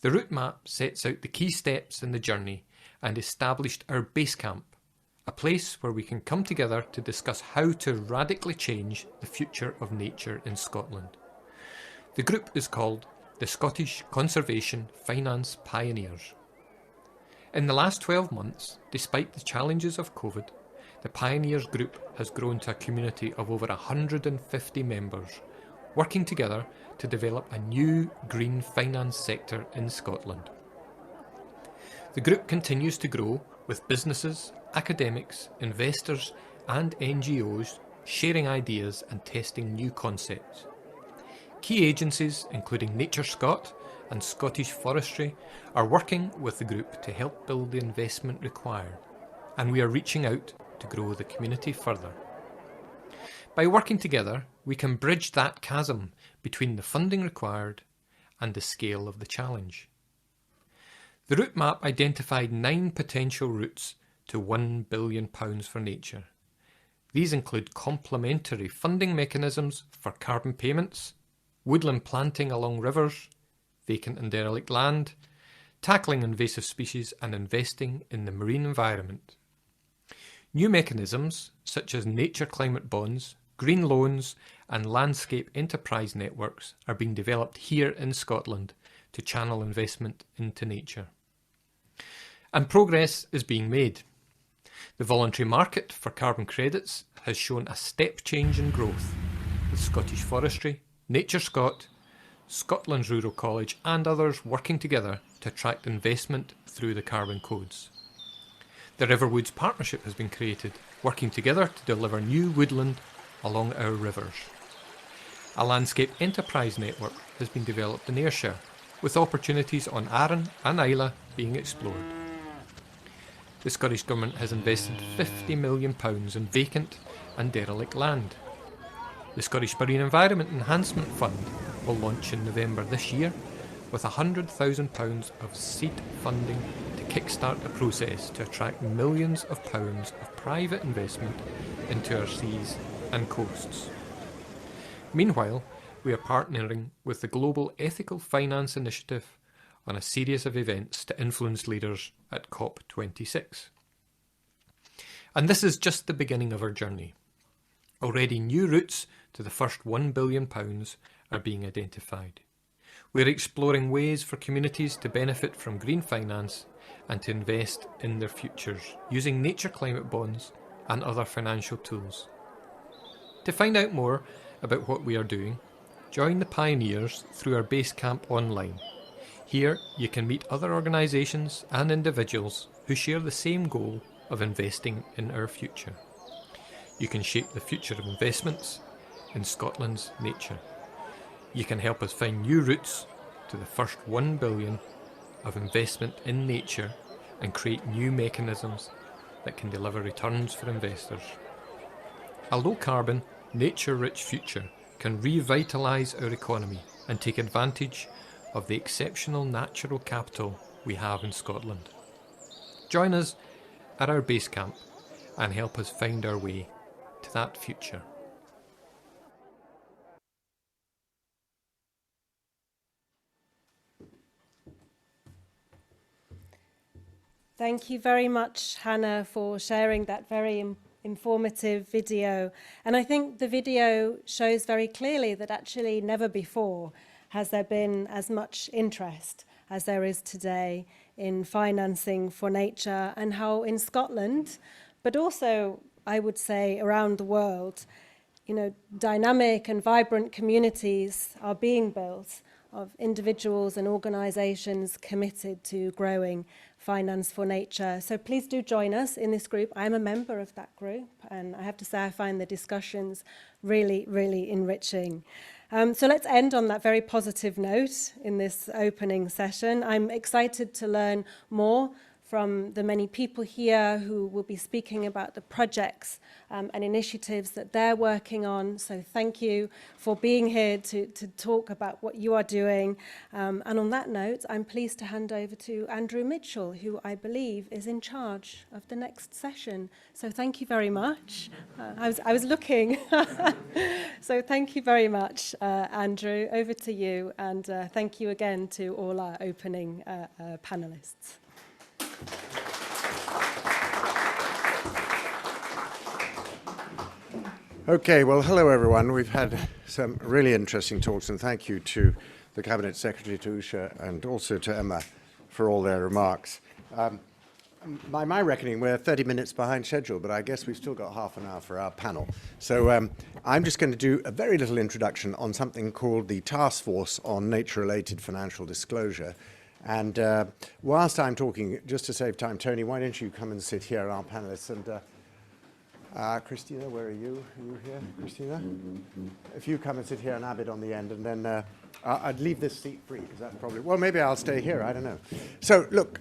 The route map sets out the key steps in the journey and established our base camp, a place where we can come together to discuss how to radically change the future of nature in Scotland. The group is called the Scottish Conservation Finance Pioneers. In the last 12 months, despite the challenges of COVID, the Pioneers group has grown to a community of over 150 members, working together to develop a new green finance sector in Scotland. The group continues to grow with businesses, academics, investors and NGOs sharing ideas and testing new concepts. Key agencies including NatureScot and Scottish Forestry are working with the group to help build the investment required, and we are reaching out to grow the community further. By working together, we can bridge that chasm between the funding required and the scale of the challenge. The route map identified 9 potential routes to £1 billion for nature. These include complementary funding mechanisms for carbon payments, woodland planting along rivers, vacant and derelict land, tackling invasive species and investing in the marine environment. New mechanisms such as nature climate bonds, green loans and landscape enterprise networks are being developed here in Scotland to channel investment into nature. And progress is being made. The voluntary market for carbon credits has shown a step change in growth, with Scottish Forestry, NatureScot, Scotland's Rural College and others working together to attract investment through the carbon codes. The Riverwoods Partnership has been created, working together to deliver new woodland along our rivers. A landscape enterprise network has been developed in Ayrshire, with opportunities on Arran and Islay being explored. The Scottish Government has invested £50 million in vacant and derelict land. The Scottish Marine Environment Enhancement Fund will launch in November this year with £100,000 of seed funding to kickstart a process to attract millions of pounds of private investment into our seas and coasts. Meanwhile, we are partnering with the Global Ethical Finance Initiative on a series of events to influence leaders at COP26. And this is just the beginning of our journey. Already new routes to the first £1 billion are being identified. We're exploring ways for communities to benefit from green finance and to invest in their futures using nature climate bonds and other financial tools. To find out more about what we are doing, join the Pioneers through our base camp online. Here you can meet other organisations and individuals who share the same goal of investing in our future. You can shape the future of investments in Scotland's nature. You can help us find new routes to the first £1 billion of investment in nature and create new mechanisms that can deliver returns for investors. A low-carbon, nature-rich future can revitalise our economy and take advantage of the exceptional natural capital we have in Scotland. Join us at our base camp and help us find our way to that future. Thank you very much, Hannah, for sharing that very informative video. And I think the video shows very clearly that actually never before has there been as much interest as there is today in financing for nature, and how in Scotland, but also I would say around the world, you know, dynamic and vibrant communities are being built of individuals and organisations committed to growing finance for nature. So please do join us in this group. I'm a member of that group, and I have to say I find the discussions really, really enriching. So let's end on that very positive note in this opening session. I'm excited to learn more from the many people here who will be speaking about the projects and initiatives that they're working on. So thank you for being here to talk about what you are doing. And on that note, I'm pleased to hand over to Andrew Mitchell, who I believe is in charge of the next session. So thank you very much. I was looking. So thank you very much, Andrew. Over to you. And thank you again to all our opening panelists. Okay, well, hello everyone. We've had some really interesting talks, and thank you to the Cabinet Secretary, to Usha, and also to Emma for all their remarks. By my reckoning, we're 30 minutes behind schedule, but I guess we've still got half an hour for our panel. So I'm just going to do a very little introduction on something called the Taskforce on Nature-Related Financial Disclosure. And whilst I'm talking, just to save time, Tony, why don't you come and sit here, our panelists, and Christina, where are you? Are you here, Christina? If you come and sit here and Abid on the end, and then I'd leave this seat free. Is that probably? Well, maybe I'll stay here. I don't know. So, look,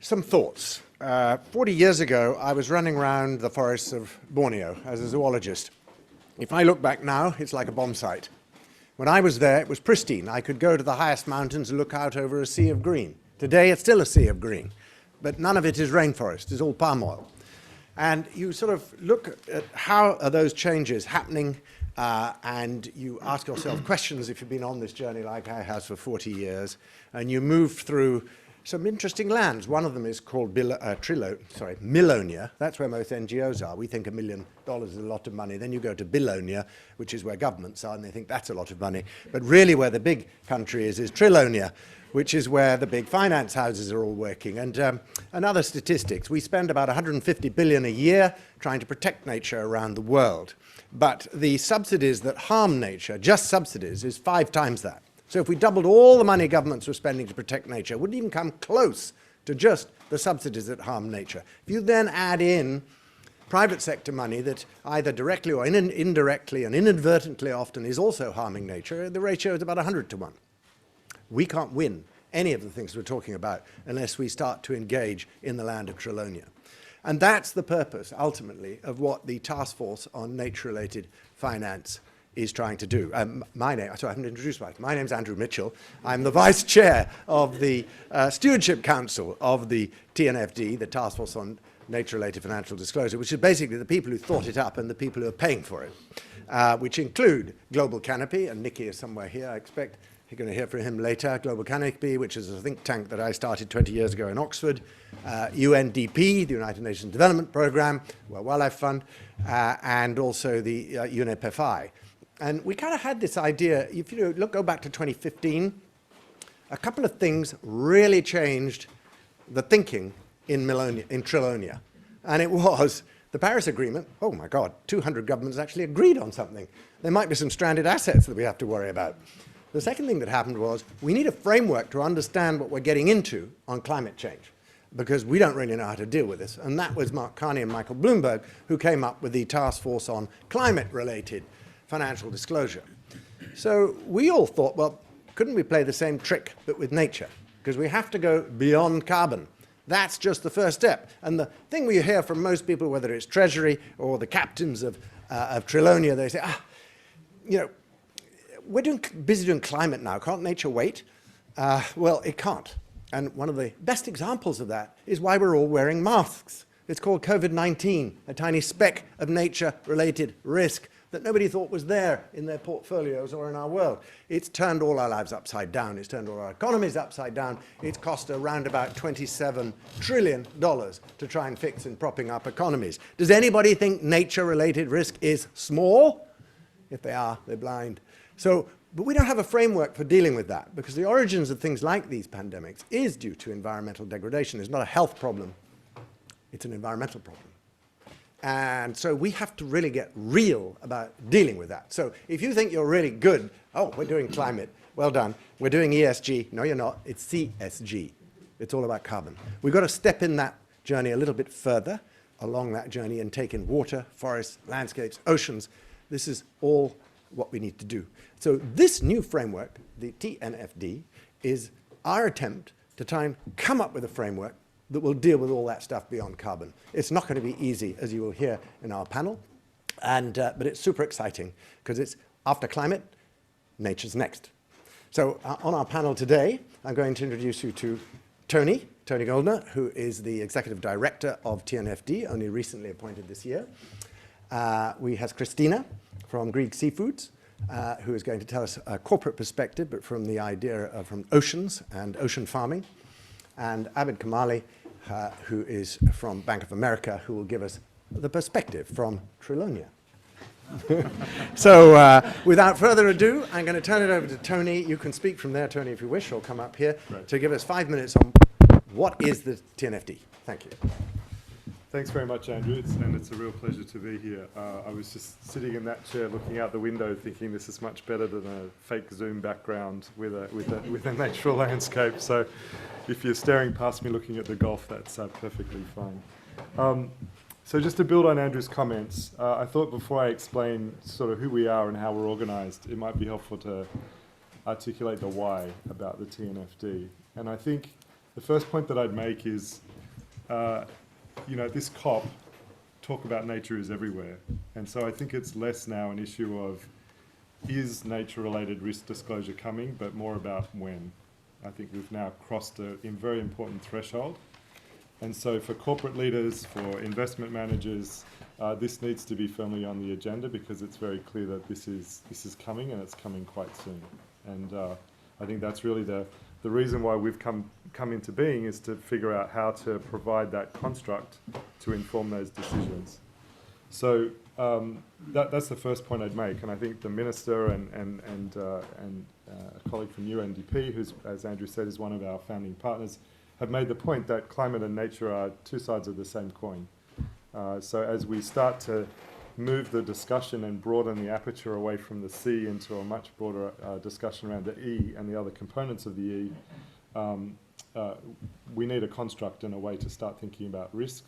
some thoughts. 40 years ago, I was running around the forests of Borneo as a zoologist. If I look back now, it's like a bomb site. When I was there, it was pristine. I could go to the highest mountains and look out over a sea of green. Today, it's still a sea of green, but none of it is rainforest. It's all palm oil. And you sort of look at how are those changes happening, and you ask yourself questions if you've been on this journey like I have for 40 years, and you move through some interesting lands. One of them is called Milonia. That's where most NGOs are. We think $1 million is a lot of money. Then you go to Bilonia, which is where governments are, and they think that's a lot of money. But really where the big country is Trilonia, which is where the big finance houses are all working. And other statistics, we spend about 150 billion a year trying to protect nature around the world. But the subsidies that harm nature, just subsidies, is 5 times that. So if we doubled all the money governments were spending to protect nature, it wouldn't even come close to just the subsidies that harm nature. If you then add in private sector money that either directly or indirectly and inadvertently often is also harming nature, the ratio is about 100 to 1. We can't win any of the things we're talking about unless we start to engage in the land of Trilonia. And that's the purpose, ultimately, of what the Taskforce on Nature-Related Finance is trying to do. I haven't introduced myself. My name's Andrew Mitchell. I'm the Vice Chair of the Stewardship Council of the TNFD, the Taskforce on Nature-Related Financial Disclosure, which is basically the people who thought it up and the people who are paying for it, which include Global Canopy, and Nicky is somewhere here, I expect. You're going to hear from him later. Global Canopy, which is a think tank that I started 20 years ago in Oxford. UNDP, the United Nations Development Programme, World Wildlife Fund, and also the UNDP. And we kind of had this idea, if you go back to 2015, a couple of things really changed the thinking in Trilonia. And it was the Paris Agreement. Oh my God, 200 governments actually agreed on something. There might be some stranded assets that we have to worry about. The second thing that happened was we need a framework to understand what we're getting into on climate change, because we don't really know how to deal with this. And that was Mark Carney and Michael Bloomberg who came up with the Task Force on Climate-Related Financial Disclosure. So we all thought, well, couldn't we play the same trick but with nature? Because we have to go beyond carbon. That's just the first step. And the thing we hear from most people, whether it's Treasury or the captains of Trilonia, they say, we're busy doing climate now. Can't nature wait? Well, it can't. And one of the best examples of that is why we're all wearing masks. It's called COVID-19, a tiny speck of nature-related risk that nobody thought was there in their portfolios or in our world. It's turned all our lives upside down. It's turned all our economies upside down. It's cost around about $27 trillion to try and fix and propping up economies. Does anybody think nature-related risk is small? If they are, they're blind. But we don't have a framework for dealing with that, because the origins of things like these pandemics is due to environmental degradation. It's not a health problem. It's an environmental problem. And so we have to really get real about dealing with that. So if you think you're really good, oh, we're doing climate, well done. We're doing ESG. No, you're not. It's CSG. It's all about carbon. We've got to step in that journey a little bit further along that journey and take in water, forests, landscapes, oceans. This is all what we need to do. So this new framework, the TNFD, is our attempt to try and come up with a framework that will deal with all that stuff beyond carbon. It's not going to be easy, as you will hear in our panel, but it's super exciting, because it's after climate, nature's next. So on our panel today, I'm going to introduce you to Tony Goldner, who is the Executive Director of TNFD, only recently appointed this year. We have Christina from Greek Seafoods, who is going to tell us a corporate perspective, but from the idea from oceans and ocean farming. And Abid Kamali, who is from Bank of America, who will give us the perspective from Trilonia. So without further ado, I'm going to turn it over to Tony. You can speak from there, Tony, if you wish, or come up here to give us 5 minutes on what is the TNFD. Thank you. Thanks very much, Andrew, and it's a real pleasure to be here. I was just sitting in that chair looking out the window thinking this is much better than a fake Zoom background with a natural landscape. So if you're staring past me looking at the Gulf, that's perfectly fine. So just to build on Andrew's comments, I thought before I explain sort of who we are and how we're organised, it might be helpful to articulate the why about the TNFD. And I think the first point that I'd make is this COP, talk about nature is everywhere. And so I think it's less now an issue of is nature-related risk disclosure coming, but more about when. I think we've now crossed a very important threshold. And so for corporate leaders, for investment managers, this needs to be firmly on the agenda, because it's very clear that this is coming, and it's coming quite soon. And I think that's really the reason why we've come into being, is to figure out how to provide that construct to inform those decisions. So that's the first point I'd make, and I think the Minister and a colleague from UNDP, who's, as Andrew said, is one of our founding partners, have made the point that climate and nature are two sides of the same coin. So as we start to move the discussion and broaden the aperture away from the C into a much broader discussion around the E and the other components of the E, we need a construct and a way to start thinking about risk,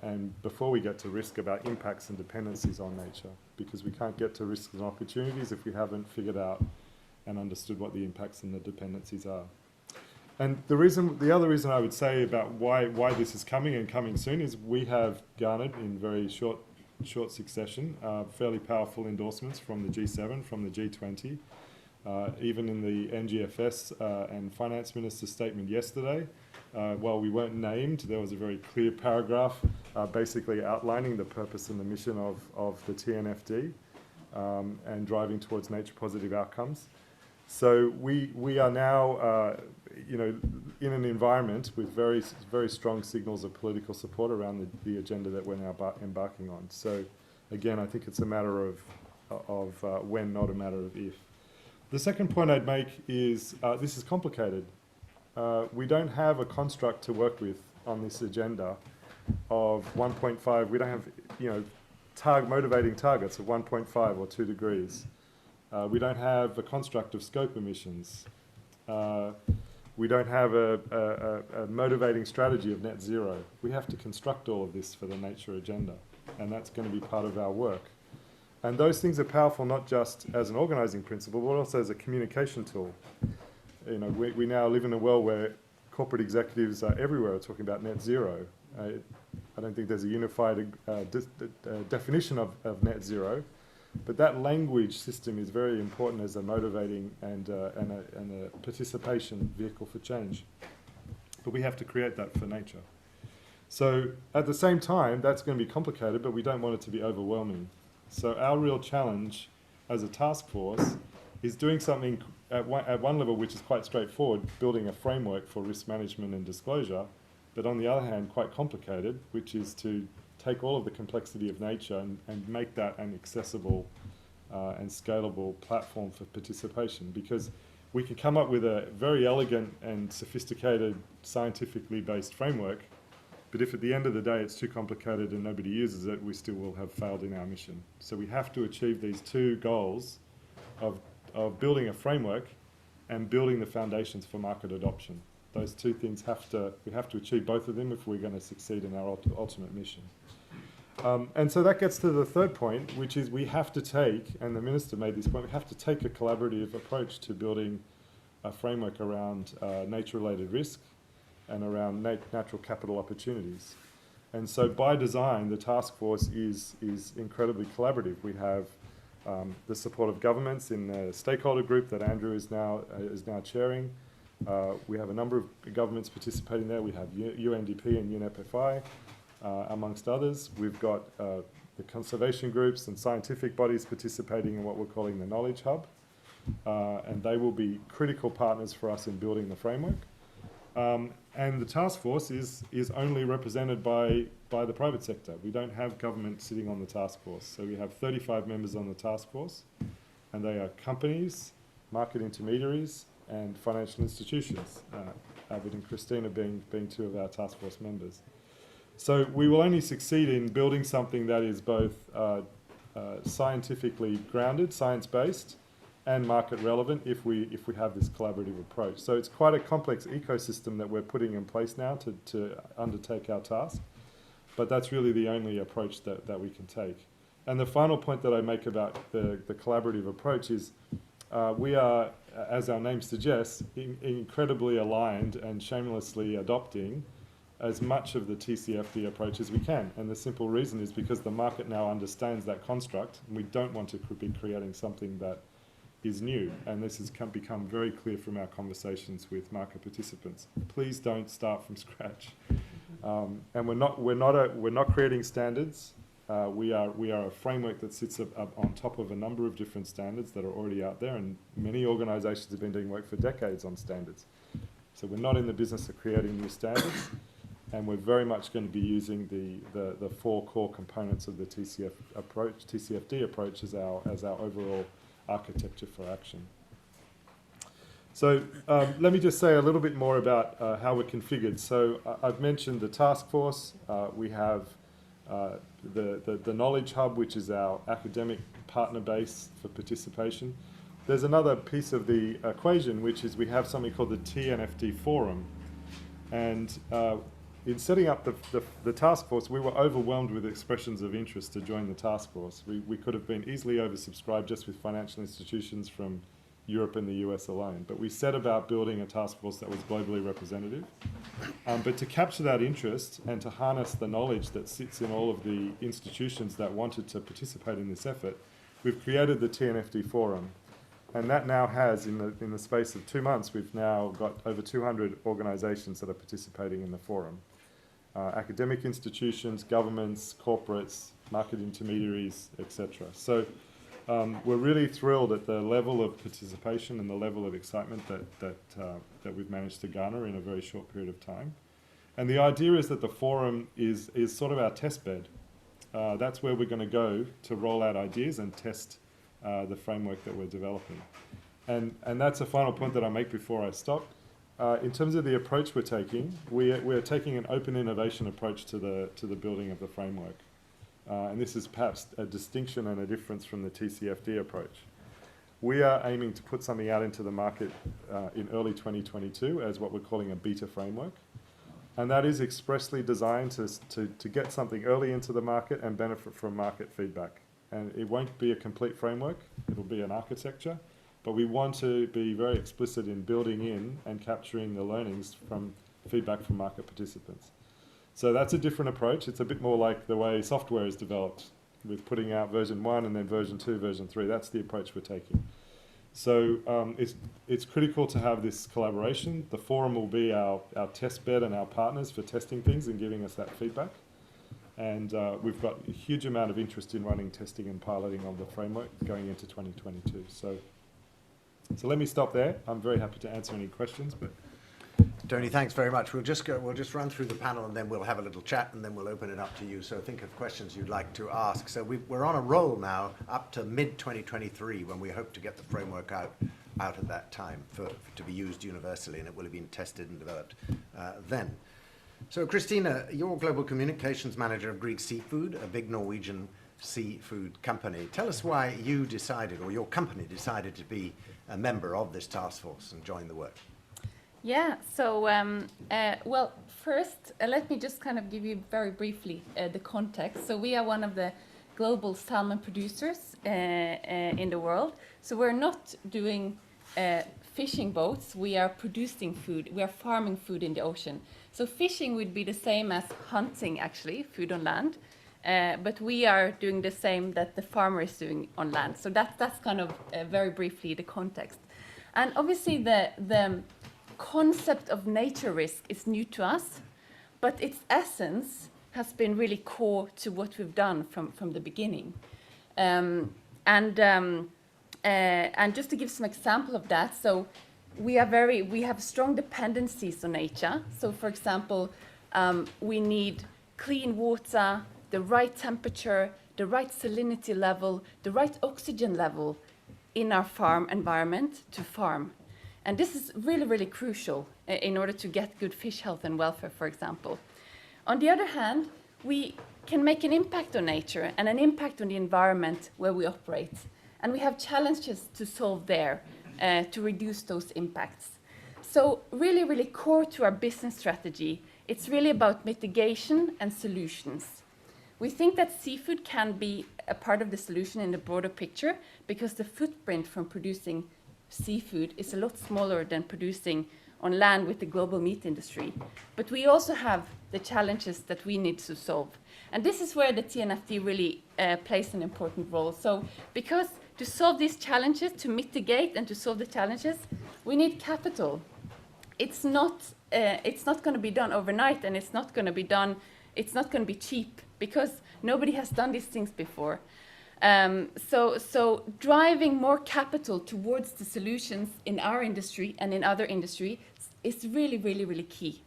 and before we get to risk, about impacts and dependencies on nature, because we can't get to risks and opportunities if we haven't figured out and understood what the impacts and the dependencies are. And the other reason I would say about why this is coming and coming soon is we have garnered in very short succession fairly powerful endorsements from the G7, from the G20, even in the NGFS and Finance Minister's statement yesterday. While we weren't named, there was a very clear paragraph basically outlining the purpose and the mission of the TNFD and driving towards nature-positive outcomes. So we are now in an environment with very, very strong signals of political support around the agenda that we're now embarking on. So again, I think it's a matter of when, not a matter of if. The second point I'd make is this is complicated. We don't have a construct to work with on this agenda of 1.5. We don't have motivating targets of 1.5 or 2 degrees. We don't have a construct of scope emissions. We don't have a motivating strategy of net zero. We have to construct all of this for the nature agenda, and that's going to be part of our work. And those things are powerful not just as an organising principle, but also as a communication tool. We now live in a world where corporate executives are everywhere talking about net zero. I don't think there's a unified definition of net zero, but that language system is very important as a motivating and a participation vehicle for change. But we have to create that for nature. So at the same time, that's going to be complicated, but we don't want it to be overwhelming. So our real challenge as a task force is doing something at one level which is quite straightforward, building a framework for risk management and disclosure, but on the other hand quite complicated, which is to take all of the complexity of nature and make that an accessible and scalable platform for participation, because we can come up with a very elegant and sophisticated scientifically based framework, but if at the end of the day it's too complicated and nobody uses it, we still will have failed in our mission. So we have to achieve these two goals of building a framework and building the foundations for market adoption. Those two things we have to achieve both of them if we're going to succeed in our ultimate mission. And so that gets to the third point, which is we have to take, and the Minister made this point, we have to take a collaborative approach to building a framework around nature-related risk and around natural capital opportunities. And so by design, the task force is incredibly collaborative. We have the support of governments in the stakeholder group that Andrew is now chairing. We have a number of governments participating there. We have UNDP and UNEP-FI, amongst others. We've got the conservation groups and scientific bodies participating in what we're calling the Knowledge Hub, and they will be critical partners for us in building the framework. And the task force is only represented by the private sector. We don't have government sitting on the task force. So we have 35 members on the task force, and they are companies, market intermediaries, and financial institutions, Albert and Christina being two of our task force members. So we will only succeed in building something that is both scientifically grounded, science-based, and market relevant if we have this collaborative approach. So it's quite a complex ecosystem that we're putting in place now to undertake our task, but that's really the only approach that we can take. And the final point that I make about the collaborative approach is we are, as our name suggests, incredibly aligned and shamelessly adopting as much of the TCFD approach as we can. And the simple reason is because the market now understands that construct, and we don't want to be creating something that is new, and this has become very clear from our conversations with market participants. Please don't start from scratch. And we're not creating standards. We are a framework that sits on top of a number of different standards that are already out there, and many organisations have been doing work for decades on standards. So we're not in the business of creating new standards, and we're very much going to be using the four core components of the TCFD approach as our overall architecture for action. So let me just say a little bit more about how we're configured. So I've mentioned the task force. We have the Knowledge Hub, which is our academic partner base for participation. There's another piece of the equation, which is we have something called the TNFD Forum. And in setting up the task force, we were overwhelmed with expressions of interest to join the task force. We could have been easily oversubscribed just with financial institutions from Europe and the US alone. But we set about building a task force that was globally representative. But to capture that interest and to harness the knowledge that sits in all of the institutions that wanted to participate in this effort, we've created the TNFD Forum. And that now has, in the space of 2 months, we've now got over 200 organisations that are participating in the forum. Academic institutions, governments, corporates, market intermediaries, etc. So we're really thrilled at the level of participation and the level of excitement that we've managed to garner in a very short period of time. And the idea is that the forum is sort of our test bed. That's where we're going to go to roll out ideas and test the framework that we're developing. And that's a final point that I make before I stop. In terms of the approach we're taking, we're taking an open innovation approach to the building of the framework. And this is perhaps a distinction and a difference from the TCFD approach. We are aiming to put something out into the market in early 2022 as what we're calling a beta framework. And that is expressly designed to get something early into the market and benefit from market feedback. And it won't be a complete framework, it'll be an architecture, but we want to be very explicit in building in and capturing the learnings from feedback from market participants. So that's a different approach. It's a bit more like the way software is developed, with putting out version 1 and then version 2, version 3. That's the approach we're taking. So it's critical to have this collaboration. The forum will be our test bed and our partners for testing things and giving us that feedback. And we've got a huge amount of interest in running testing and piloting on the framework going into 2022. So let me stop there. I'm very happy to answer any questions. But Tony, thanks very much. We'll just run through the panel and then we'll have a little chat and then we'll open it up to you. So think of questions you'd like to ask. So we're on a roll now up to mid-2023 when we hope to get the framework out at that time to be used universally, and it will have been tested and developed then. So Christina, you're Global Communications Manager of Grieg Seafood, a big Norwegian seafood company. Tell us why you decided, or your company decided, to be a member of this task force and join the work. Yeah, so, well, first, let me just kind of give you very briefly the context. So we are one of the global salmon producers in the world. So we're not doing fishing boats, we are producing food, we are farming food in the ocean. So fishing would be the same as hunting, actually, food on land. But we are doing the same that the farmer is doing on land. So that's kind of very briefly the context. And obviously the concept of nature risk is new to us, but its essence has been really core to what we've done from the beginning. And just to give some example of that, so we have strong dependencies on nature. So for example, we need clean water, the right temperature, the right salinity level, the right oxygen level in our farm environment to farm. And this is really, really crucial in order to get good fish health and welfare, for example. On the other hand, we can make an impact on nature and an impact on the environment where we operate. And we have challenges to solve there to reduce those impacts. So really, really core to our business strategy, it's really about mitigation and solutions. We think that seafood can be a part of the solution in the broader picture because the footprint from producing seafood is a lot smaller than producing on land with the global meat industry. But we also have the challenges that we need to solve. And this is where the TNFD really plays an important role. So because to solve these challenges, to mitigate and to solve the challenges, we need capital. It's not going to be done overnight, and it's not going to be cheap because nobody has done these things before. So driving more capital towards the solutions in our industry and in other industries is really, really, really key.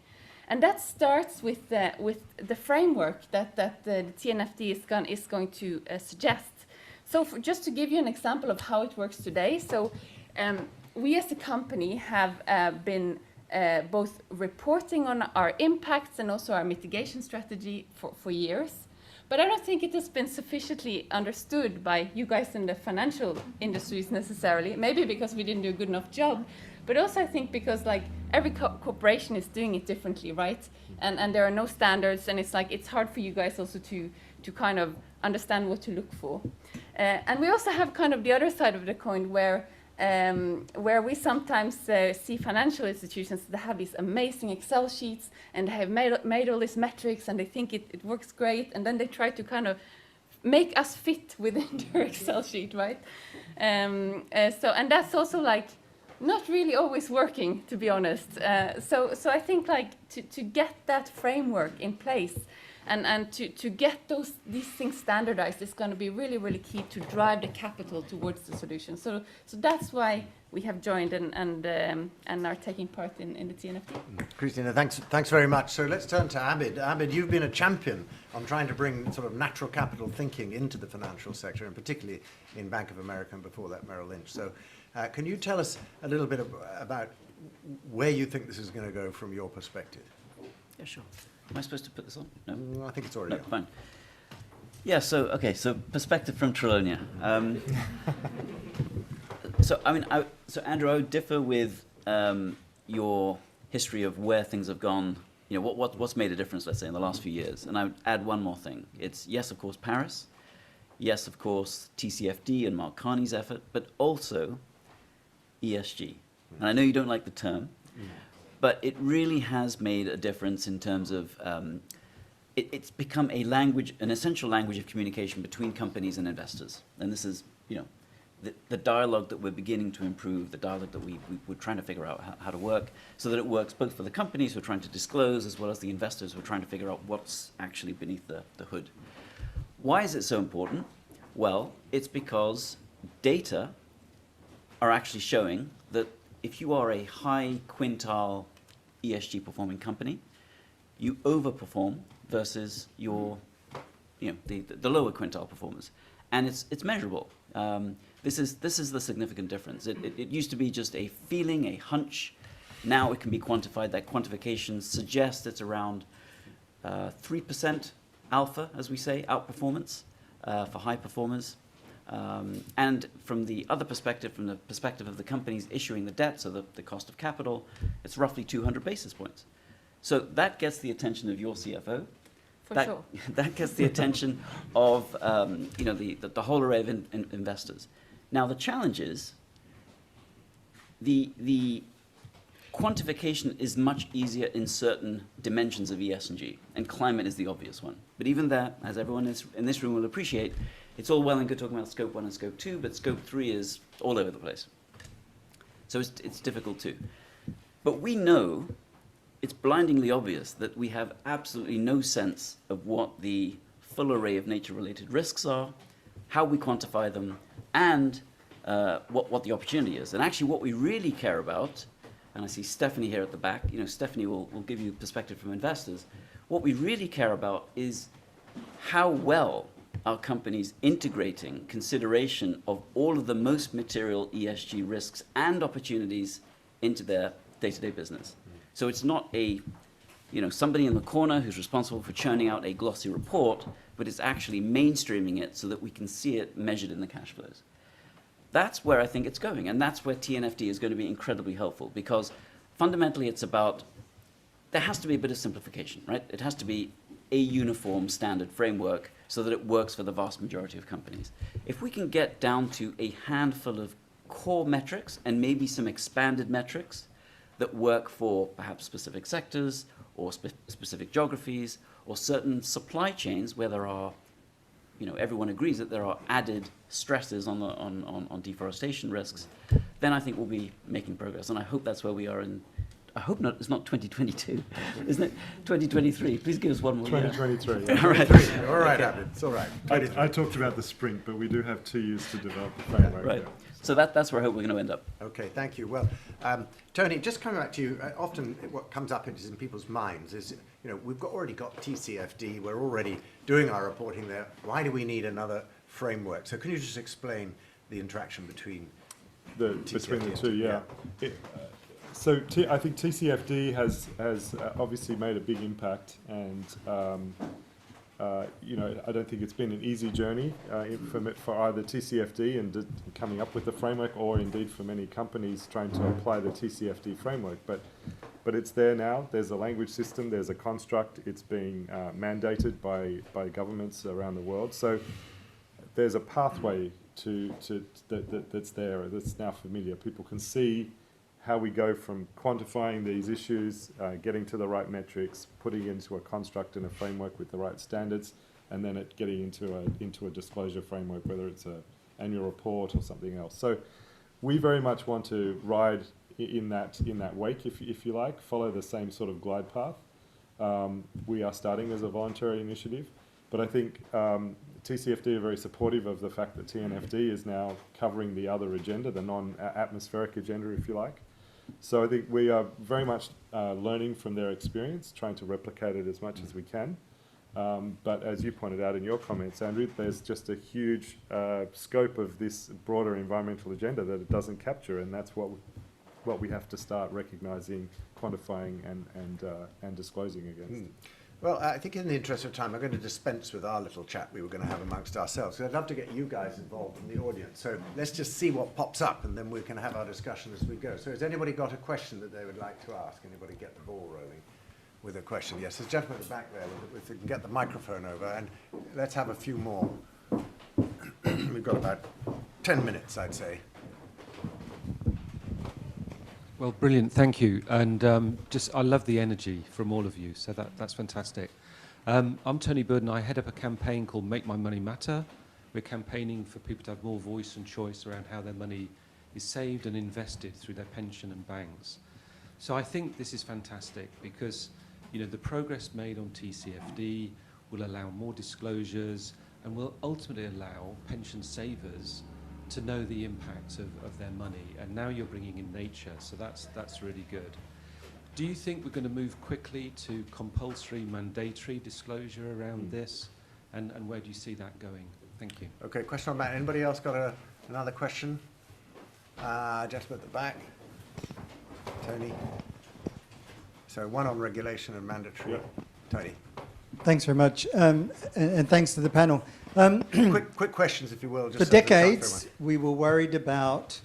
And that starts with the framework that the TNFD is going to suggest. So just to give you an example of how it works today, so we as a company have been both reporting on our impacts and also our mitigation strategy for years. But I don't think it has been sufficiently understood by you guys in the financial industries necessarily, maybe because we didn't do a good enough job, but also I think because like every corporation is doing it differently, right? And there are no standards, and it's hard for you guys also to kind of understand what to look for. And we also have kind of the other side of the coin where we sometimes see financial institutions that have these amazing Excel sheets and they have made all these metrics and they think it works great, and then they try to kind of make us fit within their Excel sheet, right? And that's also like not really always working, to be honest. So I think like to get that framework in place and to get these things standardized is going to be really, really key to drive the capital towards the solution. So that's why we have joined and are taking part in the TNFD. Christina, thanks very much. So let's turn to Abid. Abid, you've been a champion on trying to bring sort of natural capital thinking into the financial sector, and particularly in Bank of America and before that Merrill Lynch. So can you tell us a little bit about where you think this is going to go from your perspective? Yeah, sure. Am I supposed to put this on? No? I think it's already on. Fine. Yeah, so perspective from Trelawney. So Andrew, I would differ with your history of where things have gone, you know, what's made a difference, let's say, in the last few years. And I would add one more thing. It's, yes, of course, Paris. Yes, of course, TCFD and Mark Carney's effort, but also ESG. And I know you don't like the term, but it really has made a difference in terms of it's become a language, an essential language of communication between companies and investors. And this is, you know, the dialogue that we're beginning to improve, the dialogue that we're trying to figure out how to work, so that it works both for the companies who are trying to disclose as well as the investors who are trying to figure out what's actually beneath the hood. Why is it so important? Well, it's because data are actually showing that if you are a high quintile ESG performing company, you overperform versus your, the lower quintile performers, and it's measurable. This is the significant difference. It used to be just a feeling, a hunch. Now it can be quantified. That quantification suggests it's around 3% alpha, as we say, outperformance for high performers. And from the other perspective, from the perspective of the companies issuing the debt, so the cost of capital, it's roughly 200 basis points. So that gets the attention of your CFO. Sure. That gets the attention of the whole array of investors. Now the challenge is the quantification is much easier in certain dimensions of ESG, and climate is the obvious one. But even there, as everyone in this room will appreciate, it's all well and good talking about scope 1 and scope 2, but scope 3 is all over the place. So it's difficult too. But we know, it's blindingly obvious, that we have absolutely no sense of what the full array of nature-related risks are, how we quantify them, and what the opportunity is. And actually what we really care about, and I see Stephanie here at the back, Stephanie will give you perspective from investors. What we really care about is how well are companies integrating consideration of all of the most material ESG risks and opportunities into their day-to-day business. So it's not somebody in the corner who's responsible for churning out a glossy report, but it's actually mainstreaming it so that we can see it measured in the cash flows. That's where I think it's going, and that's where TNFD is going to be incredibly helpful, because fundamentally it's about, there has to be a bit of simplification, right? It has to be a uniform standard framework so that it works for the vast majority of companies. If we can get down to a handful of core metrics and maybe some expanded metrics that work for perhaps specific sectors or specific geographies or certain supply chains where there are, everyone agrees that there are added stresses on deforestation risks, then I think we'll be making progress. And I hope that's where we are in, I hope not, it's not 2022, isn't it? 2023. Please give us one more 2023. All right. All right, Abid, it's all right. I talked about the sprint, but we do have 2 years to develop the framework. Right. Yeah. So that's where I hope we're going to end up. Okay, thank you. Well, Tony, just coming back to you, often what comes up is in people's minds is, we've already got TCFD, we're already doing our reporting there. Why do we need another framework? So can you just explain the interaction between the two? Yeah. I think TCFD has obviously made a big impact, and I don't think it's been an easy journey for either TCFD and coming up with the framework, or indeed for many companies trying to apply the TCFD framework. But it's there now. There's a language system. There's a construct. It's being mandated by governments around the world. So there's a pathway that's there, that's now familiar. People can see how we go from quantifying these issues, getting to the right metrics, putting into a construct and a framework with the right standards, and then getting into a disclosure framework, whether it's an annual report or something else. So we very much want to ride in that wake, if you like, follow the same sort of glide path. We are starting as a voluntary initiative, but I think TCFD are very supportive of the fact that TNFD is now covering the other agenda, the non-atmospheric agenda, if you like. So I think we are very much learning from their experience, trying to replicate it as much as we can. But as you pointed out in your comments, Andrew, there's just a huge scope of this broader environmental agenda that it doesn't capture, and that's what we have to start recognising, quantifying, and disclosing against. Well, I think in the interest of time, I'm going to dispense with our little chat we were going to have amongst ourselves. I'd love to get you guys involved in the audience. So let's just see what pops up, and then we can have our discussion as we go. So has anybody got a question that they would like to ask? Anybody get the ball rolling with a question? Yes, there's a gentleman at the back there. If we can get the microphone over, and let's have a few more. We've got about 10 minutes, I'd say. Well, brilliant, thank you. And I love the energy from all of you, so that's fantastic. I'm Tony Boulding. I head up a campaign called Make My Money Matter, We're campaigning for people to have more voice and choice around how their money is saved and invested through their pension and banks. So I think this is fantastic because, you know, the progress made on TCFD will allow more disclosures and will ultimately allow pension savers to know the impact of their money. And now you're bringing in nature, so that's really good. Do you think we're going to move quickly to compulsory, mandatory disclosure around this? And where do you see that going? Thank you. Okay, question on that. Anybody else got another question? Gentleman at the back. Tony. So one on regulation and mandatory. Yep. Tony. Thanks very much, and thanks to the panel. Quick questions, if you will. For decades, we were worried about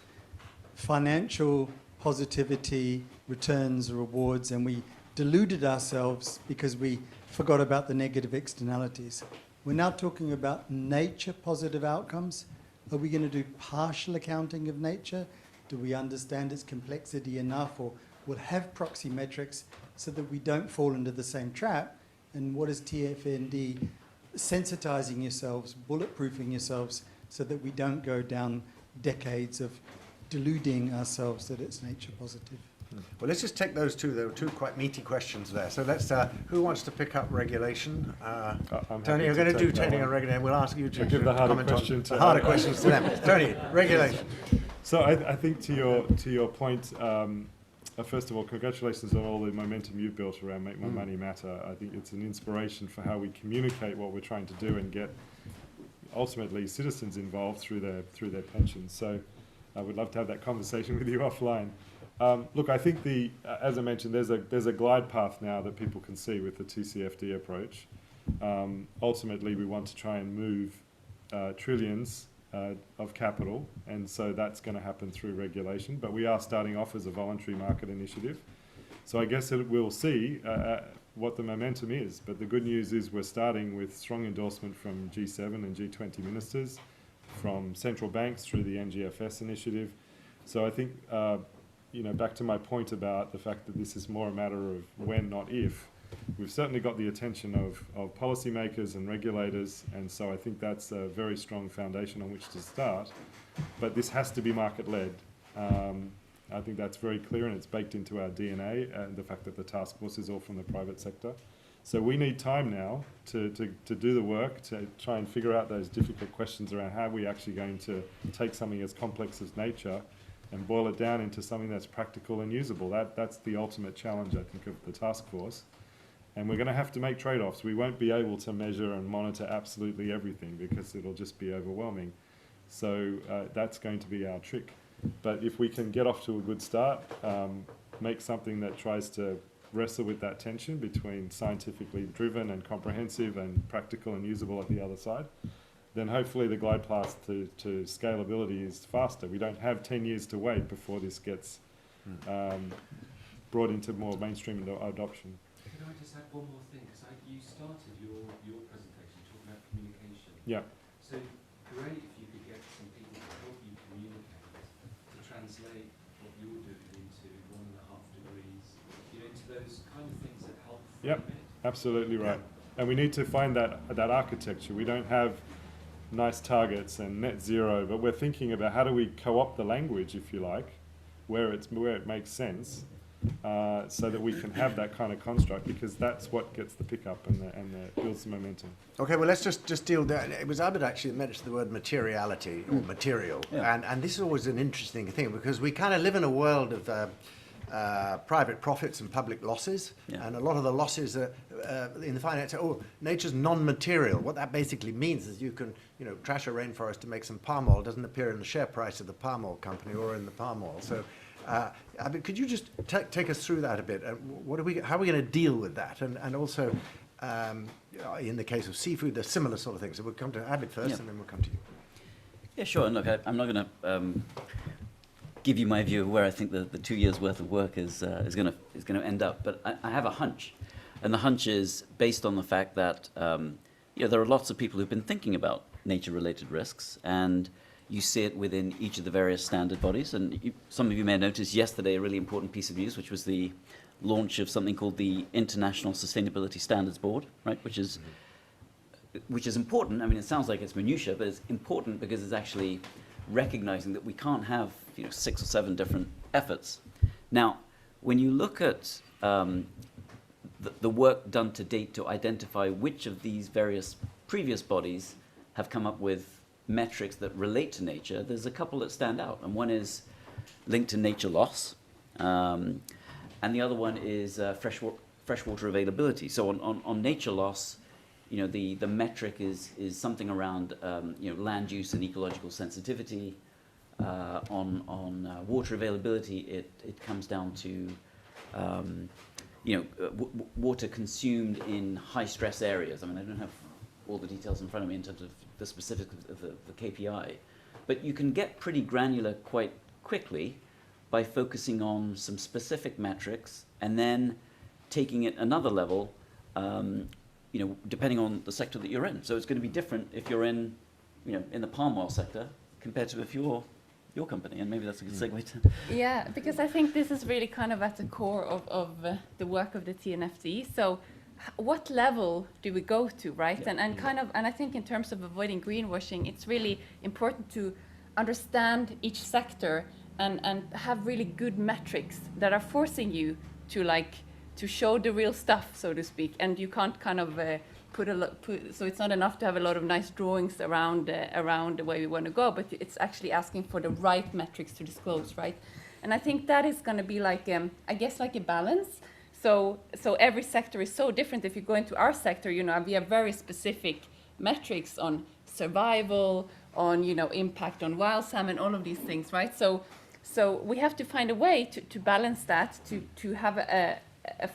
financial positivity, returns, rewards, and we deluded ourselves because we forgot about the negative externalities. We're now talking about nature positive outcomes. Are we going to do partial accounting of nature? Do we understand its complexity enough, or we'll have proxy metrics so that we don't fall into the same trap? And what is TNFD? Sensitizing yourselves, bulletproofing yourselves so that we don't go down decades of deluding ourselves that it's nature positive. Well, let's just take those two. There were two quite meaty questions there. So let's, who wants to pick up regulation? Tony, you're going to do Tony on regulation. We'll ask you to give the harder questions to them. Tony, regulation. So I think to your point, first of all, congratulations on all the momentum you've built around Make My Money Matter. I think it's an inspiration for how we communicate what we're trying to do and get ultimately citizens involved through their pensions. So I would love to have that conversation with you offline. Look, I think as I mentioned, there's a glide path now that people can see with the TCFD approach. Ultimately, we want to try and move trillions of capital, and so that's going to happen through regulation. But we are starting off as a voluntary market initiative. So I guess we'll see what the momentum is. But the good news is we're starting with strong endorsement from G7 and G20 ministers, from central banks through the NGFS initiative. So I think, back to my point about the fact that this is more a matter of when, not if, we've certainly got the attention of policymakers and regulators, and so I think that's a very strong foundation on which to start. But this has to be market-led. I think that's very clear, and it's baked into our DNA, and the fact that the Taskforce is all from the private sector. So we need time now to do the work, to try and figure out those difficult questions around how we're actually going to take something as complex as nature and boil it down into something that's practical and usable. That's the ultimate challenge, I think, of the Taskforce. And we're going to have to make trade-offs. We won't be able to measure and monitor absolutely everything because it'll just be overwhelming. So that's going to be our trick. But if we can get off to a good start, make something that tries to wrestle with that tension between scientifically driven and comprehensive and practical and usable at the other side, then hopefully the glide path to scalability is faster. We don't have 10 years to wait before this gets brought into more mainstream adoption. Can I just add one more thing? Because you started your presentation talking about communication. Yeah. So great if you could get some people to help you communicate, to translate what you're doing into 1.5 degrees, into those kind of things that help. Yep, absolutely right. And we need to find that architecture. We don't have nice targets and net zero, but we're thinking about how do we co-opt the language, if you like, where it makes sense, so that we can have that kind of construct, because that's what gets the pickup and builds the momentum. Okay, well, let's just deal there. It was Albert actually that mentioned the word materiality or material, and this is always an interesting thing because we kind of live in a world of private profits and public losses, and a lot of the losses in the finance. Nature's non-material. What that basically means is you can, trash a rainforest to make some palm oil. It doesn't appear in the share price of the palm oil company or in the palm oil. So, could you just take us through that a bit? How are we going to deal with that? And also, in the case of seafood, there's similar sort of things. So we'll come to Abid first, and then we'll come to you. Yeah, sure. And look, I'm not going to give you my view of where I think the 2 years' worth of work is going to end up. But I have a hunch, and the hunch is based on the fact that there are lots of people who've been thinking about nature-related risks, and you see it within each of the various standard bodies. And some of you may have noticed yesterday a really important piece of news, which was the launch of something called the International Sustainability Standards Board, right, which is which is important. I mean, it sounds like it's minutiae, but it's important because it's actually recognizing that we can't have 6 or 7 different efforts. Now, when you look at the work done to date to identify which of these various previous bodies have come up with metrics that relate to nature, there's a couple that stand out, and one is linked to nature loss, and the other one is freshwater availability. So on nature loss, the metric is something around land use and ecological sensitivity. On water availability, it comes down to water consumed in high stress areas. I mean, I don't have all the details in front of me in terms of the specifics of the KPI, but you can get pretty granular quite quickly by focusing on some specific metrics and then taking it another level, depending on the sector that you're in. So it's going to be different if you're in the palm oil sector compared to if you're your company, and maybe that's a good segue to... Yeah, because I think this is really kind of at the core of the work of the TNFD. So what level do we go to, right? Yeah. And I think in terms of avoiding greenwashing, it's really important to understand each sector and have really good metrics that are forcing you to show the real stuff, so to speak, and you can't kind of so it's not enough to have a lot of nice drawings around the way we want to go, but it's actually asking for the right metrics to disclose, right? And I think that is going to be like, I guess, like a balance. So every sector is so different. If you go into our sector, we have very specific metrics on survival, on impact on wild salmon, all of these things, right? So we have to find a way to balance that, to have a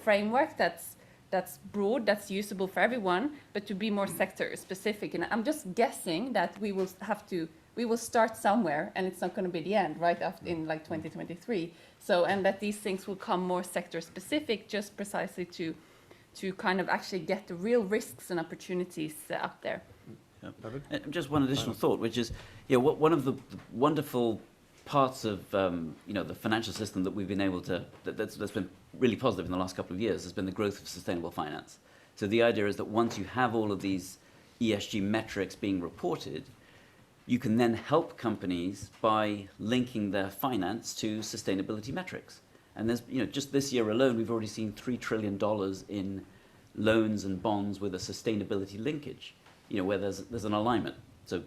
framework that's broad, that's usable for everyone, but to be more sector specific. And I'm just guessing that we will start somewhere, and it's not going to be the end, right, after in 2023. So, and that these things will come more sector specific, just precisely to kind of actually get the real risks and opportunities up there. Yeah. Just one additional thought, which is, one of the wonderful parts of the financial system that we've been able to that's been really positive in the last couple of years has been the growth of sustainable finance. So the idea is that once you have all of these ESG metrics being reported, you can then help companies by linking their finance to sustainability metrics. And there's just this year alone, we've already seen $3 trillion in loans and bonds with a sustainability linkage, where there's an alignment. So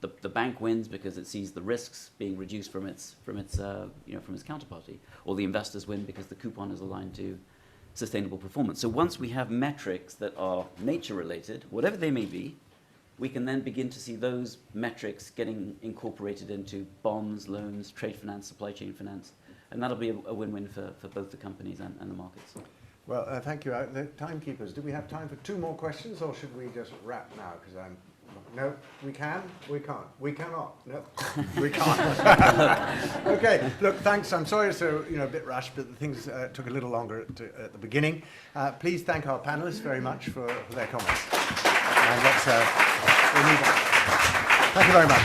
the bank wins because it sees the risks being reduced from its counterparty, or the investors win because the coupon is aligned to sustainable performance. So once we have metrics that are nature related, whatever they may be, we can then begin to see those metrics getting incorporated into bonds, loans, trade finance, supply chain finance, and that'll be a win-win for both the companies and the markets. Well, thank you. The timekeepers, do we have time for 2 more questions, or should we just wrap now? Because no, we can, we can't, we cannot, no, we can't. Okay, look, thanks. I'm sorry it's a bit rushed, but the things took a little longer at the beginning. Please thank our panelists very much for their comments. And let's, we'll move on. Thank you very much.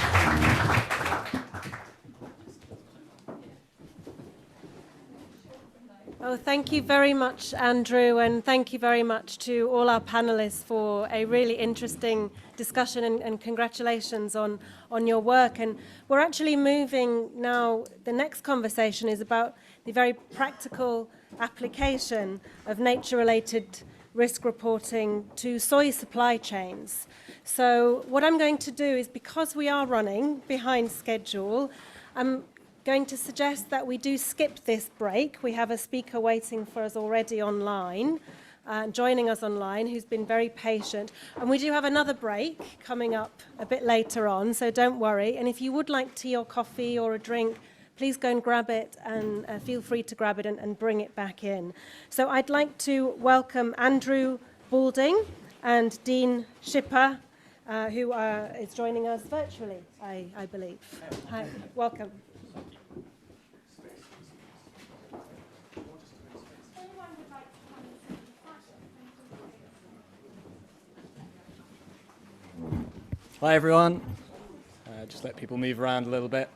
Oh, thank you very much, Andrew, and thank you very much to all our panelists for a really interesting discussion, and congratulations on your work. And we're actually moving now, the next conversation is about the very practical application of nature-related risk reporting to soy supply chains. So what I'm going to do is, because we are running behind schedule, I'm going to suggest that we do skip this break. We have a speaker waiting for us already online, joining us online, who's been very patient. And we do have another break coming up a bit later on, so don't worry. And if you would like tea or coffee or a drink, please go and grab it, and feel free to grab it and bring it back in. So I'd like to welcome Andrew Boulding and Dean Schipper, who is joining us virtually, I believe. Hi, welcome. Hi everyone. Just let people move around a little bit.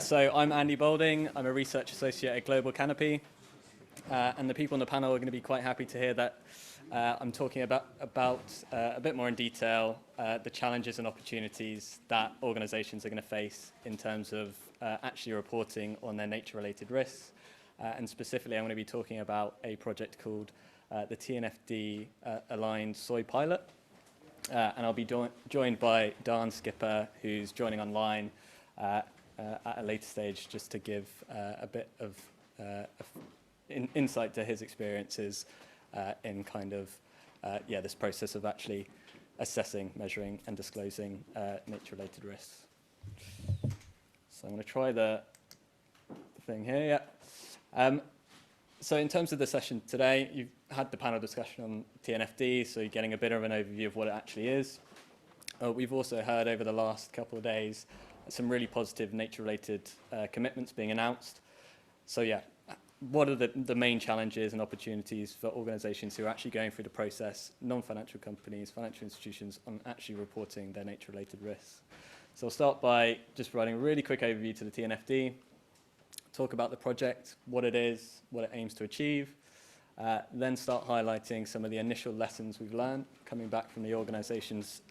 So I'm Andy Boulding. I'm a research associate at Global Canopy. and the people on the panel are going to be quite happy to hear that I'm talking about a bit more in detail the challenges and opportunities that organisations are going to face in terms of actually reporting on their nature-related risks. And specifically, I'm going to be talking about a project called the TNFD Aligned Soy Pilot. And I'll be joined by Daan, Schipper, who's joining online at a later stage, just to give a bit of insight to his experiences in kind of this process of actually assessing, measuring, and disclosing nature-related risks. So I'm going to try the thing here. Yeah. So in terms of the session today, you've had the panel discussion on TNFD, so you're getting a bit of an overview of what it actually is. We've also heard over the last couple of days some really positive nature-related commitments being announced. So yeah, what are the main challenges and opportunities for organisations who are actually going through the process, non-financial companies, financial institutions, on actually reporting their nature-related risks? So I'll start by just providing a really quick overview to the TNFD, talk about the project, what it is, what it aims to achieve, then start highlighting some of the initial lessons we've learned coming back from the organisations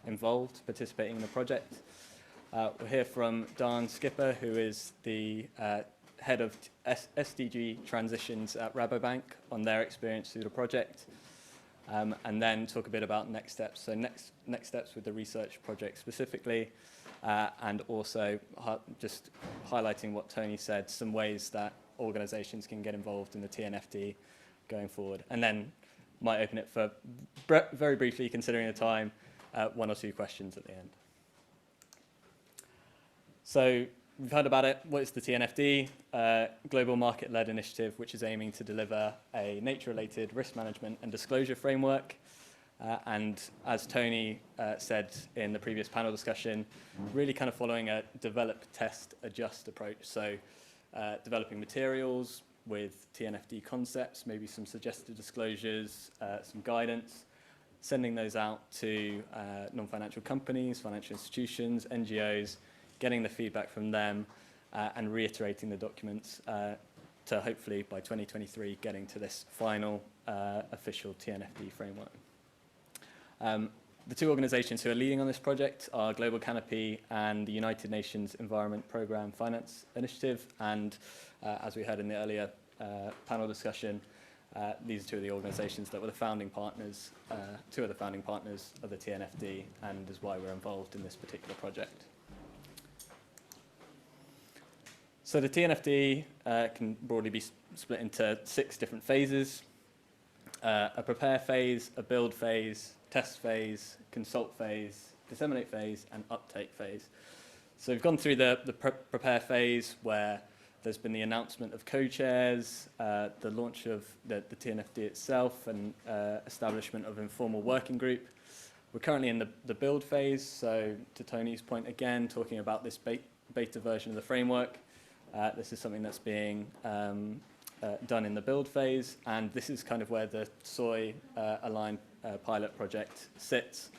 involved, participating in the project. We'll hear from Daan, Schipper, who is the head of SDG transitions at Rabobank, on their experience through the project, and then talk a bit about next steps. So next steps with the research project specifically, and also just highlighting what Tony said, some ways that organisations can get involved in the TNFD going forward. And then might open it for, very briefly, considering the time, 1 or 2 questions at the end. So we've heard about it. What is the TNFD? Global market-led initiative, which is aiming to deliver a nature-related risk management and disclosure framework. And as Tony said in the previous panel discussion, really kind of following a develop, test, adjust approach. So developing materials with TNFD concepts, maybe some suggested disclosures, some guidance, sending those out to non-financial companies, financial institutions, NGOs, getting the feedback from them, and reiterating the documents to hopefully by 2023 getting to this final official TNFD framework. The 2 organisations who are leading on this project are Global Canopy and the United Nations Environment Programme Finance Initiative. And as we heard in the earlier panel discussion, these are 2 of the organisations that were the founding partners, 2 of the founding partners of the TNFD, and is why we're involved in this particular project. So the TNFD can broadly be split into 6 different phases: a prepare phase, a build phase, test phase, consult phase, disseminate phase, and uptake phase. So we've gone through the prepare phase, where there's been the announcement of co-chairs, the launch of the TNFD itself, and establishment of an informal working group. We're currently in the build phase, so to Tony's point again, talking about this beta version of the framework. This is something that's being done in the build phase, and this is kind of where the soy aligned pilot project sits.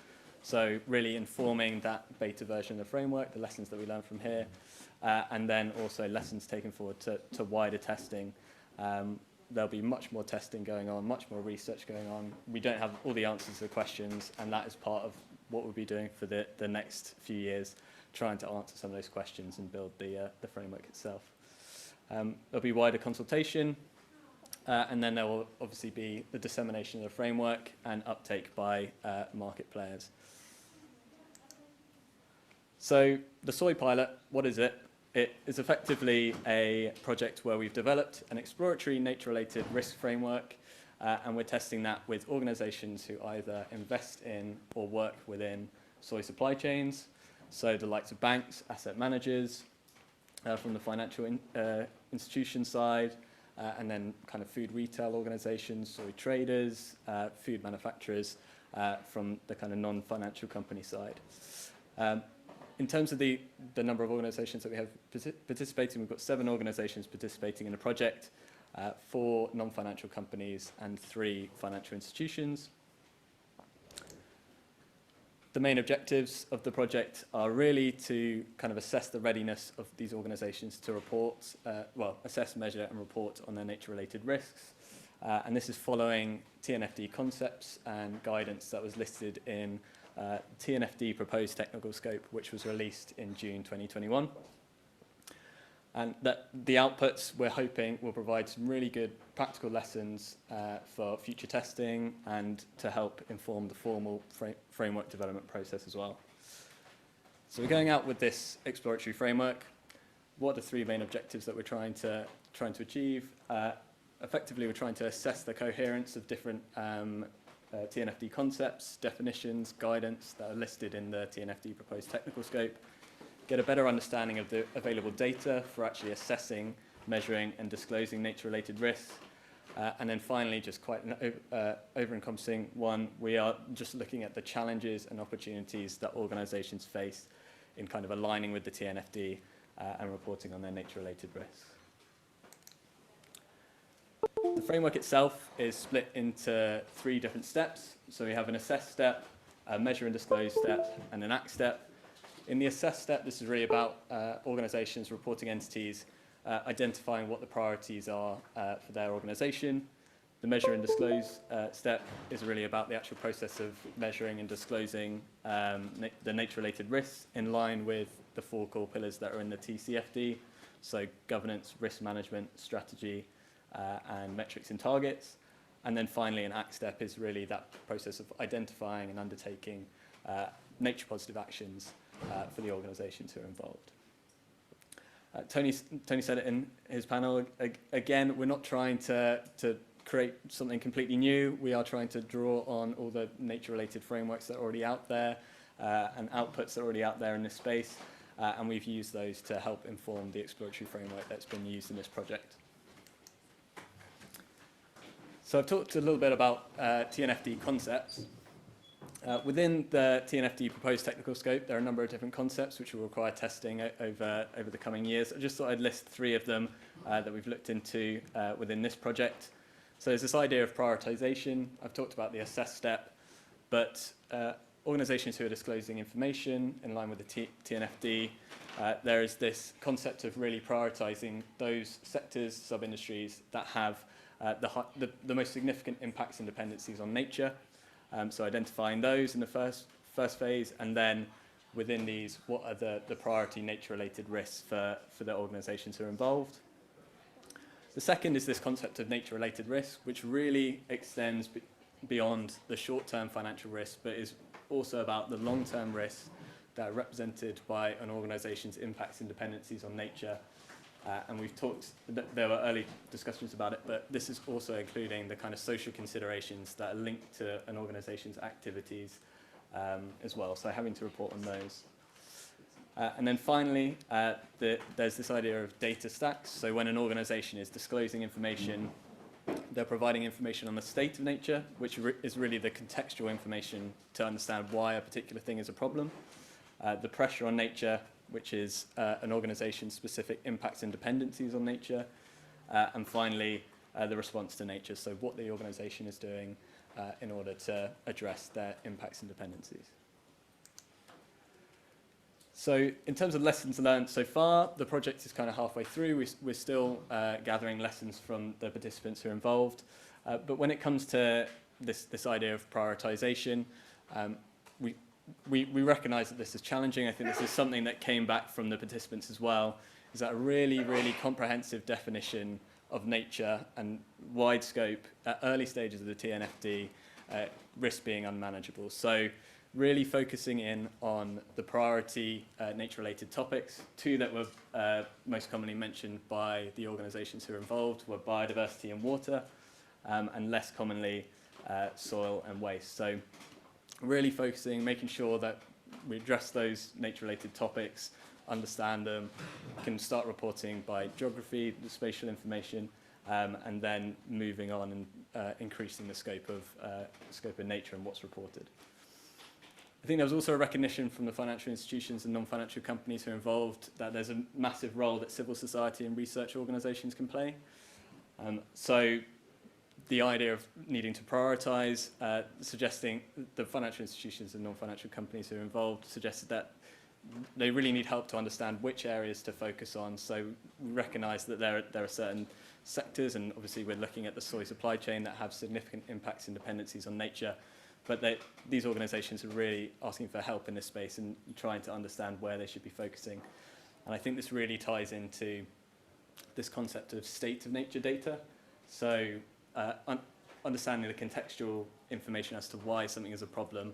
So really informing that beta version of the framework, the lessons that we learned from here, and then also lessons taken forward to wider testing. There'll be much more testing going on, much more research going on. We don't have all the answers to the questions, and that is part of what we'll be doing for the next few years, trying to answer some of those questions and build the framework itself. There'll be wider consultation, and then there will obviously be the dissemination of the framework and uptake by market players. So the soy pilot, what is it? It is effectively a project where we've developed an exploratory nature-related risk framework, and we're testing that with organisations who either invest in or work within soy supply chains, so the likes of banks, asset managers, from the financial institution side, and then kind of food retail organisations, soy traders, food manufacturers, from the kind of non-financial company side. In terms of the number of organisations that we have participating, we've got 7 organisations participating in the project, 4 non-financial companies and 3 financial institutions. the main objectives of the project are really to kind of assess the readiness of these organisations to report, assess, measure and report on their nature-related risks. And this is following TNFD concepts and guidance that was listed in TNFD proposed technical scope, which was released in June 2021. And that the outputs, we're hoping, will provide some really good practical lessons for future testing and to help inform the formal framework development process as well. So we're going out with this exploratory framework. What are the three main objectives that we're trying to achieve? Effectively, we're trying to assess the coherence of different TNFD concepts, definitions, guidance that are listed in the TNFD proposed technical scope, get a better understanding of the available data for actually assessing, measuring and disclosing nature-related risks. And then finally, just quite an over-encompassing one, we are just looking at the challenges and opportunities that organisations face in kind of aligning with the TNFD and reporting on their nature-related risks. The framework itself is split into 3 different steps. So we have an assess step, a measure and disclose step, and an act step. In the assess step, this is really about organisations, reporting entities, identifying what the priorities are for their organisation. The measure and disclose step is really about the actual process of measuring and disclosing the nature-related risks in line with the 4 core pillars that are in the TCFD, so governance, risk management, strategy, and metrics and targets. And then finally, an act step is really that process of identifying and undertaking nature-positive actions for the organisations who are involved. Tony said it in his panel. Again, we're not trying to create something completely new. We are trying to draw on all the nature-related frameworks that are already out there and outputs that are already out there in this space. And we've used those to help inform the exploratory framework that's been used in this project. So I've talked a little bit about TNFD concepts. Within the TNFD proposed technical scope, there are a number of different concepts which will require testing over the coming years. I just thought I'd list 3 of them that we've looked into within this project. So there's this idea of prioritisation. I've talked about the assess step, but organisations who are disclosing information in line with the TNFD, there is this concept of really prioritising those sectors, sub-industries that have the most significant impacts and dependencies on nature. So identifying those in the first phase, and then within these, what are the priority nature-related risks for the organisations who are involved. The second is this concept of nature-related risk, which really extends beyond the short-term financial risk, but is also about the long-term risks that are represented by an organisation's impacts and dependencies on nature. And we've talked, there were early discussions about it, but this is also including the kind of social considerations that are linked to an organisation's activities as well, so having to report on those. And then finally, there's this idea of data stacks. So when an organisation is disclosing information, they're providing information on the state of nature, which is really the contextual information to understand why a particular thing is a problem. The pressure on nature, which is an organisation's specific impacts and dependencies on nature. And finally, the response to nature, so what the organisation is doing in order to address their impacts and dependencies. So in terms of lessons learned so far, the project is kind of halfway through. We're still gathering lessons from the participants who are involved. But when it comes to this idea of prioritisation, we recognise that this is challenging. I think this is something that came back from the participants as well, is that a really, really comprehensive definition of nature and wide scope at early stages of the TNFD, risk being unmanageable. So really focusing in on the priority nature-related topics. 2 that were most commonly mentioned by the organisations who are involved were biodiversity and water, and less commonly soil and waste. So really focusing, making sure that we address those nature-related topics, understand them, can start reporting by geography, the spatial information, and then moving on and increasing the scope of nature and what's reported. I think there was also a recognition from the financial institutions and non-financial companies who are involved that there's a massive role that civil society and research organisations can play. So the idea of needing to prioritize, suggesting the financial institutions and non-financial companies who are involved suggested that they really need help to understand which areas to focus on. So we recognise that there are certain sectors, and obviously we're looking at the soy supply chain, that have significant impacts and dependencies on nature. But these organisations are really asking for help in this space and trying to understand where they should be focusing. And I think this really ties into this concept of state of nature data. So understanding the contextual information as to why something is a problem.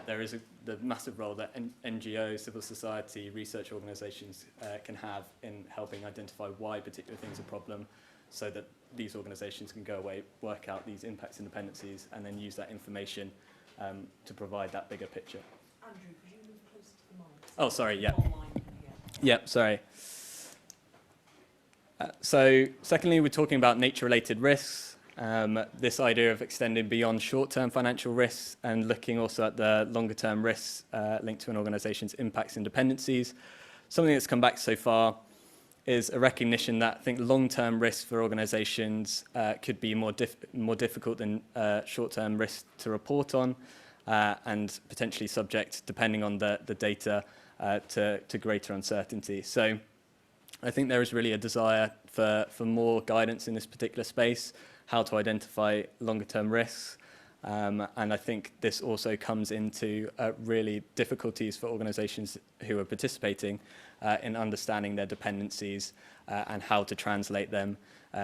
There is the massive role that NGOs, civil society, research organisations can have in helping identify why particular things are a problem, so that these organisations can go away, work out these impacts and dependencies, and then use that information to provide that bigger picture. Andrew, could you move closer to the mic? Oh, sorry, yeah. Yeah, sorry. So secondly, we're talking about nature-related risks. This idea of extending beyond short-term financial risks and looking also at the longer-term risks linked to an organisation's impacts and dependencies. Something that's come back so far is a recognition that I think long-term risks for organisations could be more difficult than short-term risks to report on, and potentially subject, depending on the data, to greater uncertainty. So I think there is really a desire for more guidance in this particular space, how to identify longer-term risks. And I think this also comes into really difficulties for organisations who are participating in understanding their dependencies and how to translate them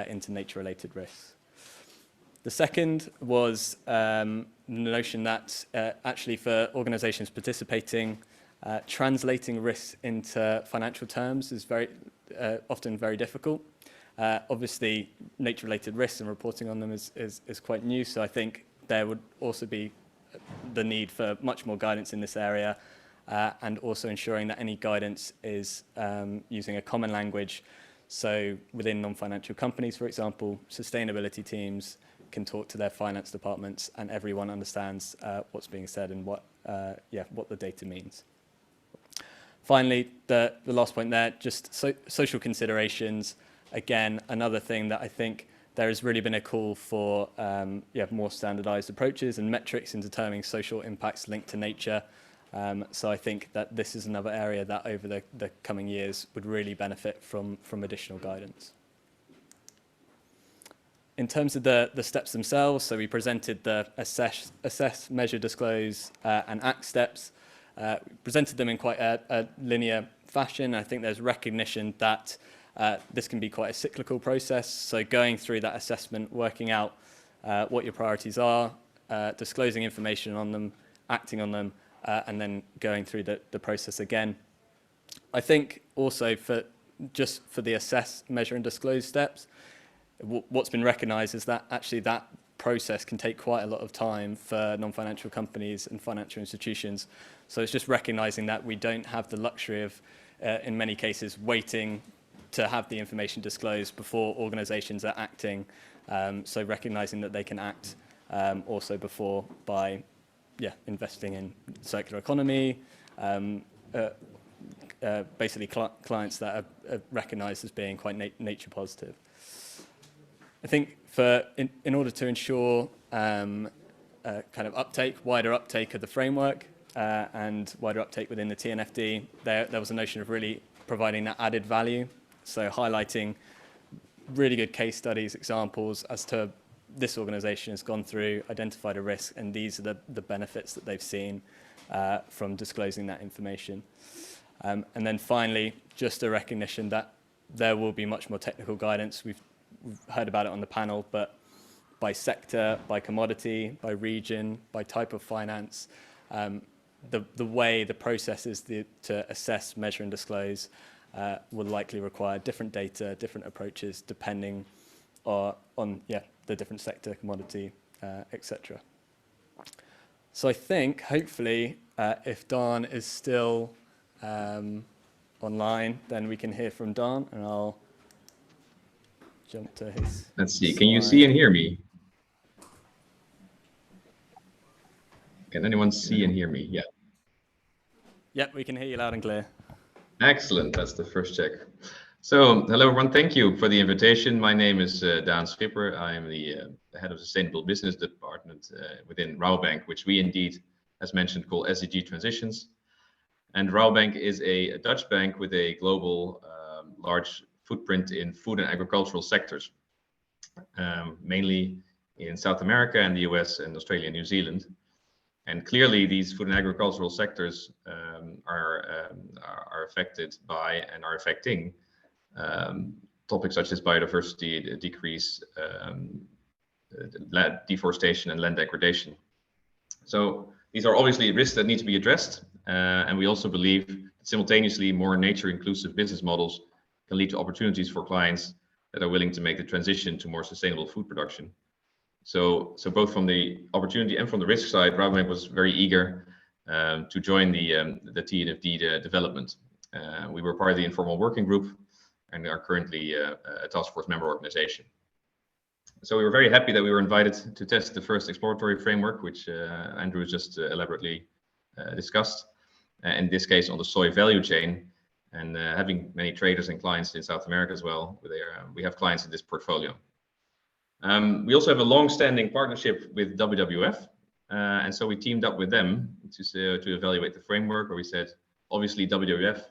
into nature-related risks. The second was the notion that actually for organisations participating, translating risks into financial terms is often very difficult. Obviously, nature-related risks and reporting on them is quite new, so I think there would also be the need for much more guidance in this area, and also ensuring that any guidance is using a common language. So within non-financial companies, for example, sustainability teams can talk to their finance departments and everyone understands what's being said and what the data means. Finally, the last point there, just social considerations. Again, another thing that I think there has really been a call for more standardized approaches and metrics in determining social impacts linked to nature. So I think that this is another area that over the coming years would really benefit from additional guidance. In terms of the steps themselves, so we presented the assess, measure, disclose, and act steps. Presented them in quite a linear fashion. I think there's recognition that this can be quite a cyclical process. So going through that assessment, working out what your priorities are, disclosing information on them, acting on them, and then going through the process again. I think also for the assess, measure, and disclose steps, what's been recognised is that actually that process can take quite a lot of time for non-financial companies and financial institutions. So it's just recognising that we don't have the luxury of, in many cases, waiting to have the information disclosed before organisations are acting. So recognising that they can act also before by investing in circular economy, basically clients that are recognised as being quite nature positive. I think in order to ensure kind of wider uptake of the framework and wider uptake within the TNFD, there was a notion of really providing that added value. So highlighting really good case studies, examples as to this organisation has gone through, identified a risk, and these are the benefits that they've seen from disclosing that information. And then finally, just a recognition that there will be much more technical guidance. We've heard about it on the panel, but by sector, by commodity, by region, by type of finance, the way the process is to assess, measure, and disclose will likely require different data, different approaches, depending on the different sector, commodity, etc. So I think, hopefully, if Daan is still online, then we can hear from Daan, and I'll jump to his Let's see, slide. can you see and hear me? Can anyone see and hear me? Yeah. Yep, we can hear you loud and clear. Excellent, that's the first check. So, hello everyone, thank you for the invitation. My name is Daan Schipper. I am the head of Sustainable Business Department within Rabobank, which we indeed, as mentioned, call SDG Transitions. And Rabobank is a Dutch bank with a global large footprint in food and agricultural sectors, mainly in South America and the US and Australia and New Zealand. And clearly these food and agricultural sectors are affected by and are affecting topics such as biodiversity decrease, land deforestation and land degradation. So these are obviously risks that need to be addressed. And we also believe that simultaneously more nature inclusive business models can lead to opportunities for clients that are willing to make the transition to more sustainable food production. So both from the opportunity and from the risk side, Rabobank was very eager to join the TNFD development. We were part of the informal working group and are currently a Taskforce member organization. So we were very happy that we were invited to test the first exploratory framework, which Andrew just elaborately discussed, in this case on the soy value chain, and having many traders and clients in South America as well. We have clients in this portfolio. We also have a long-standing partnership with WWF, and so we teamed up with them to evaluate the framework, where we said, obviously WWF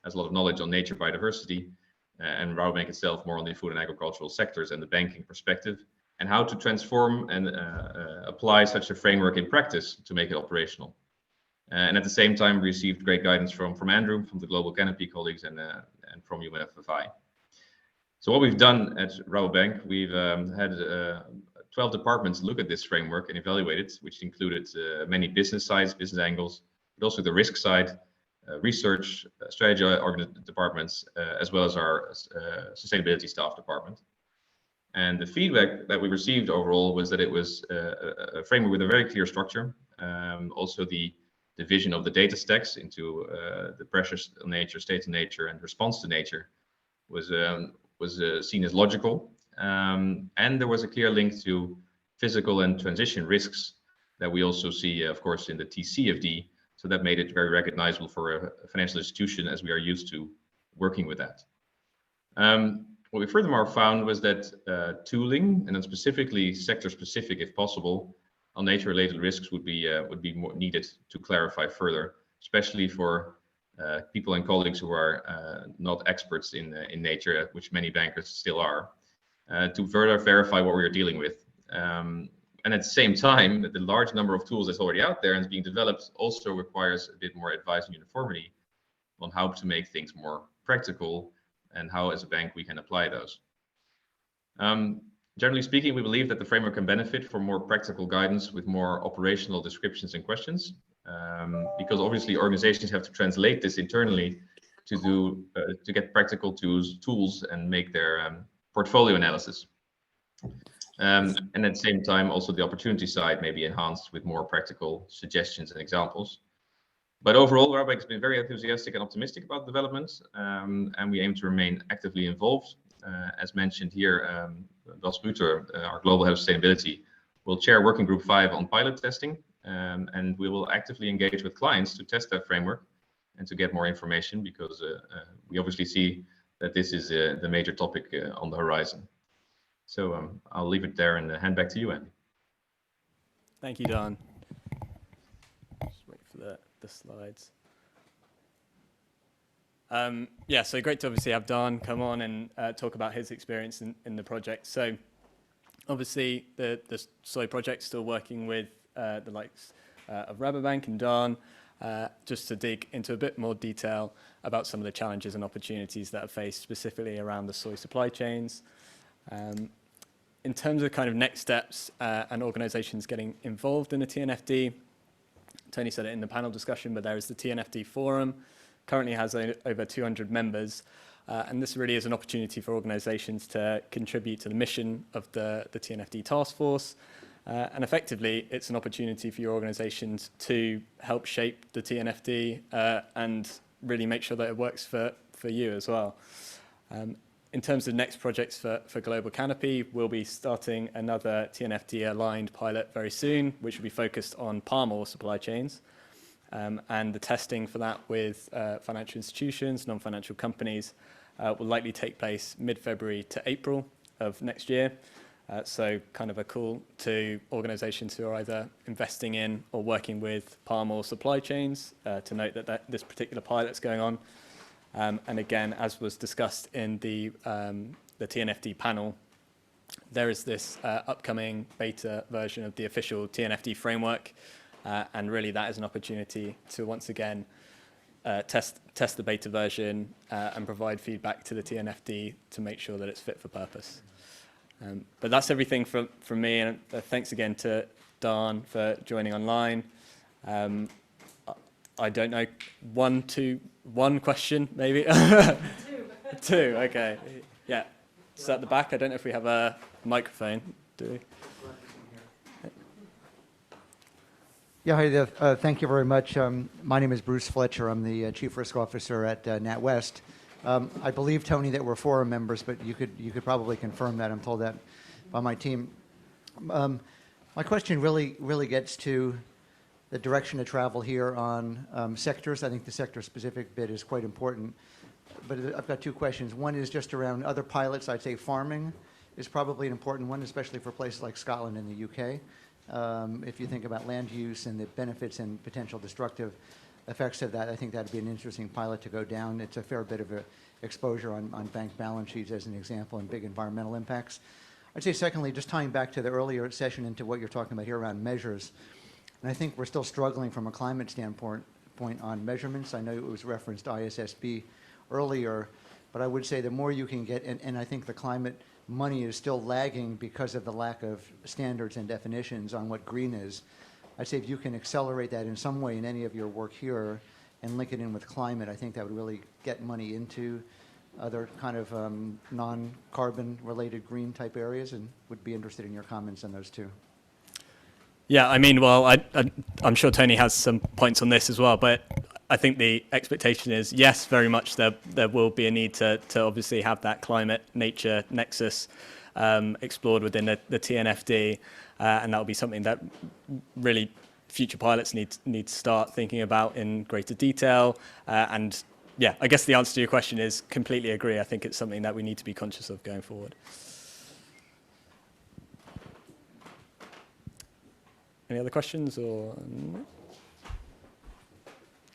has a lot of knowledge on nature biodiversity, and Rabobank itself more on the food and agricultural sectors and the banking perspective, and how to transform and apply such a framework in practice to make it operational. And at the same time, we received great guidance from Andrew, from the global Canopy colleagues, and from UNFFI. So what we've done at Rabobank, we've had 12 departments look at this framework and evaluate it, which included many business sides, business angles, but also the risk side, research, strategy departments, as well as our sustainability staff department. And the feedback that we received overall was that it was a framework with a very clear structure. Also the division of the data stacks into the pressures of nature, states of nature, and response to nature was seen as logical. And there was a clear link to physical and transition risks that we also see, of course, in the TCFD. So that made it very recognizable for a financial institution, as we are used to working with that. What we furthermore found was that tooling, and then specifically sector-specific, if possible, on nature-related risks would be more needed to clarify further, especially for people and colleagues who are not experts in nature, which many bankers still are, to further verify what we are dealing with. And at the same time, the large number of tools that's already out there and is being developed also requires a bit more advice and uniformity on how to make things more practical and how, as a bank, we can apply those. Generally speaking, we believe that the framework can benefit from more practical guidance with more operational descriptions and questions, because obviously organizations have to translate this internally to get practical tools and make their portfolio analysis. And at the same time, also the opportunity side may be enhanced with more practical suggestions and examples. But overall, Rabobank has been very enthusiastic and optimistic about developments, and we aim to remain actively involved. As mentioned here, Ross Priory, our Global Head of Sustainability, will chair Working Group 5 on pilot testing, and we will actively engage with clients to test that framework and to get more information, because we obviously see that this is the major topic on the horizon. So I'll leave it there and hand back to you, Andy. Thank you, Daan. Just wait for the slides. Yeah, so great to obviously have Daan come on and talk about his experience in the project. So obviously the soy project still working with the likes of Rabobank and Daan, just to dig into a bit more detail about some of the challenges and opportunities that are faced specifically around the soy supply chains. In terms of kind of next steps and organizations getting involved in the TNFD, Tony said it in the panel discussion, but there is the TNFD Forum, currently has over 200 members, and this really is an opportunity for organizations to contribute to the mission of the TNFD Taskforce, and effectively it's an opportunity for your organizations to help shape the TNFD and really make sure that it works for you as well. In terms of next projects for Global Canopy, we'll be starting another TNFD-aligned pilot very soon, which will be focused on palm oil supply chains, and the testing for that with financial institutions, non-financial companies, will likely take place mid-February to April of next year. So kind of a call to organisations who are either investing in or working with palm oil supply chains to note that this particular pilot's going on. And again, as was discussed in the TNFD panel, there is this upcoming beta version of the official TNFD framework, and really that is an opportunity to once again test the beta version and provide feedback to the TNFD to make sure that it's fit for purpose. But that's everything from me, and thanks again to Daan for joining online. I don't know, one question maybe? Two, okay. Yeah, so at the back, I don't know if we have a microphone, do we? Yeah, hi there. Thank you very much. My name is Bruce Fletcher. I'm the Chief Risk Officer at NatWest. I believe, Tony, that we're forum members, but you could probably confirm that. I'm told that by my team. My question really gets to the direction of travel here on sectors. I think the sector-specific bit is quite important. But I've got two questions. One is just around other pilots. I'd say farming is probably an important one, especially for places like Scotland and the UK. If you think about land use and the benefits and potential destructive effects of that, I think that'd be an interesting pilot to go down. It's a fair bit of exposure on bank balance sheets as an example and big environmental impacts. I'd say secondly, just tying back to the earlier session into what you're talking about here around measures, and I think we're still struggling from a climate standpoint on measurements. I know it was referenced ISSB earlier, but I would say the more you can get, and I think the climate money is still lagging because of the lack of standards and definitions on what green is. I'd say if you can accelerate that in some way in any of your work here and link it in with climate, I think that would really get money into other kind of non-carbon related green type areas, and would be interested in your comments on those two. Yeah, I mean, well, I'm sure Tony has some points on this as well, but I think the expectation is, yes, very much there will be a need to obviously have that climate-nature nexus explored within the TNFD, and that will be something that really future pilots need to start thinking about in greater detail. And yeah, I guess the answer to your question is completely agree. I think it's something that we need to be conscious of going forward. Any other questions or?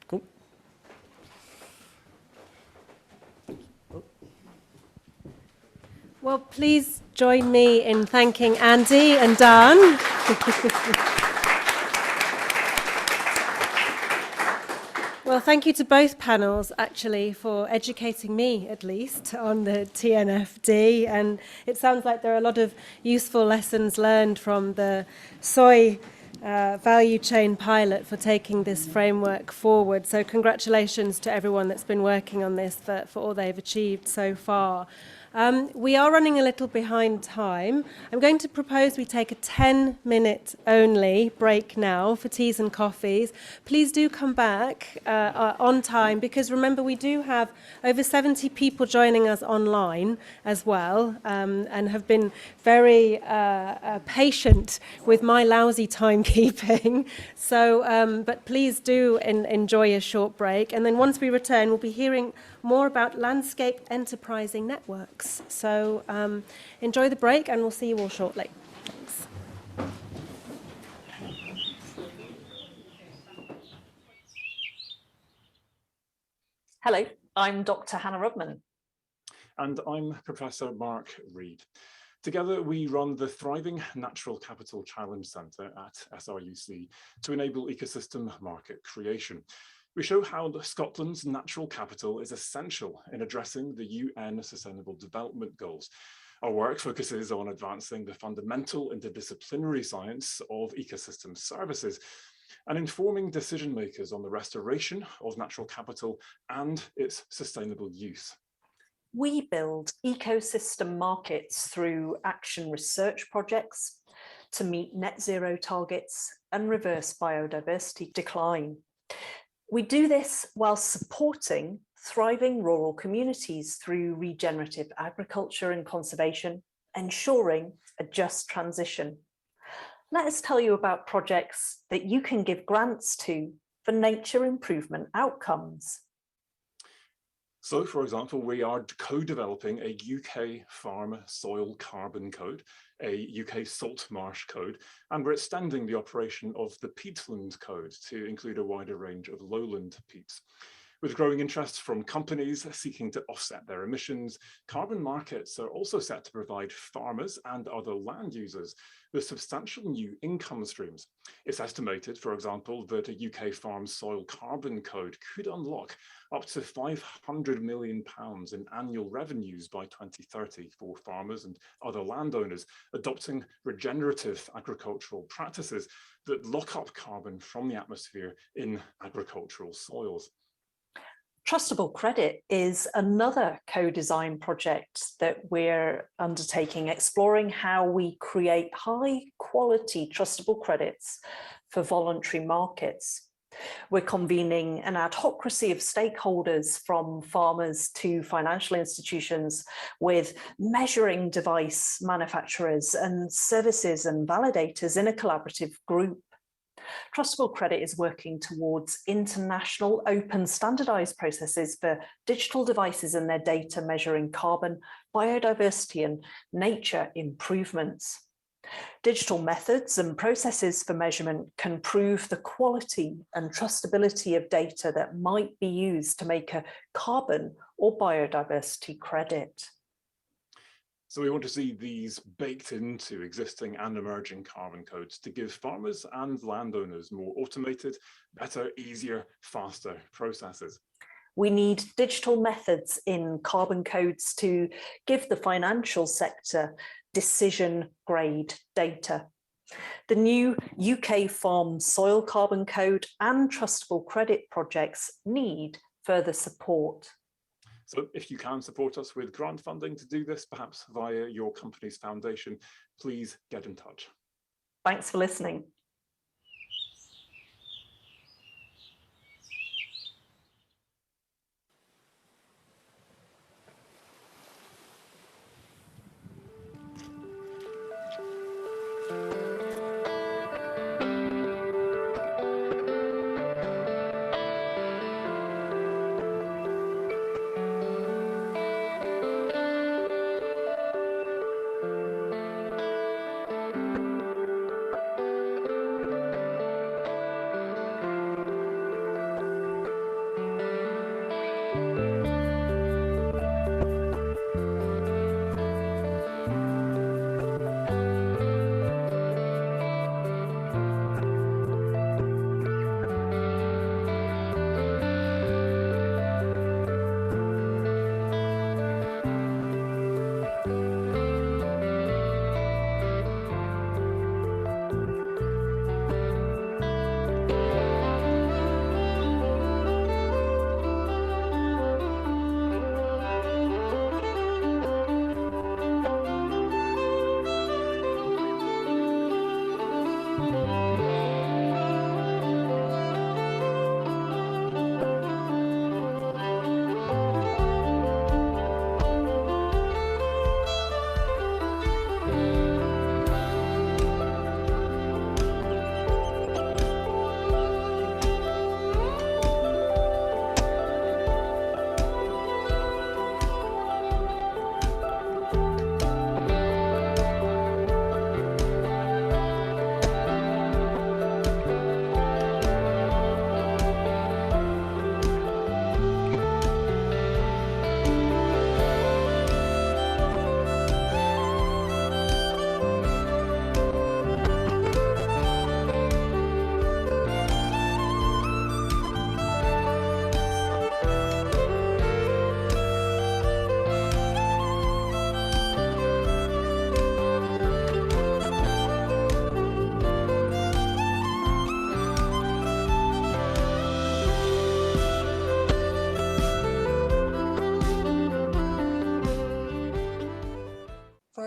Cool. Well, please join me in thanking Andy and Daan. Well, thank you to both panels, actually, for educating me, at least, on the TNFD. And it sounds like there are a lot of useful lessons learned from the soy value chain pilot for taking this framework forward. So congratulations to everyone that's been working on this for all they've achieved so far. We are running a little behind time. I'm going to propose we take a 10-minute only break now for teas and coffees. Please do come back on time, because remember, we do have over 70 people joining us online as well, and have been very patient with my lousy timekeeping. So, but please do enjoy a short break. And then once we return, we'll be hearing more about landscape enterprising networks. So enjoy the break, and we'll see you all shortly. Thanks. Hello, I'm Dr. Hannah Rudman. And I'm Professor Mark Reed. Together, we run the Thriving Natural Capital Challenge Centre at SRUC to enable ecosystem market creation. We show how Scotland's natural capital is essential in addressing the UN Sustainable Development Goals. Our work focuses on advancing the fundamental interdisciplinary science of ecosystem services and informing decision makers on the restoration of natural capital and its sustainable use. We build ecosystem markets through action research projects to meet net zero targets and reverse biodiversity decline. We do this while supporting thriving rural communities through regenerative agriculture and conservation, ensuring a just transition. Let us tell you about projects that you can give grants to for nature improvement outcomes. So, for example, we are co-developing a UK farm soil carbon code, a UK salt marsh code, and we're extending the operation of the peatland code to include a wider range of lowland peats. With growing interest from companies seeking to offset their emissions, carbon markets are also set to provide farmers and other land users with substantial new income streams. It's estimated, for example, that a UK farm soil carbon code could unlock up to £500 million in annual revenues by 2030 for farmers and other landowners adopting regenerative agricultural practices that lock up carbon from the atmosphere in agricultural soils. Trustable credit is another co-design project that we're undertaking, exploring how we create high quality trustable credits for voluntary markets. We're convening an adhocracy of stakeholders from farmers to financial institutions with measuring device manufacturers and services and validators in a collaborative group. Trustable Credit is working towards international open standardized processes for digital devices and their data measuring carbon, biodiversity and nature improvements. Digital methods and processes for measurement can prove the quality and trustability of data that might be used to make a carbon or biodiversity credit. So we want to see these baked into existing and emerging carbon codes to give farmers and landowners more automated, better, easier, faster processes. We need digital methods in carbon codes to give the financial sector decision grade data. The new UK Farm Soil Carbon Code and Trustable Credit projects need further support. So if you can support us with grant funding to do this, perhaps via your company's foundation, please get in touch. Thanks for listening.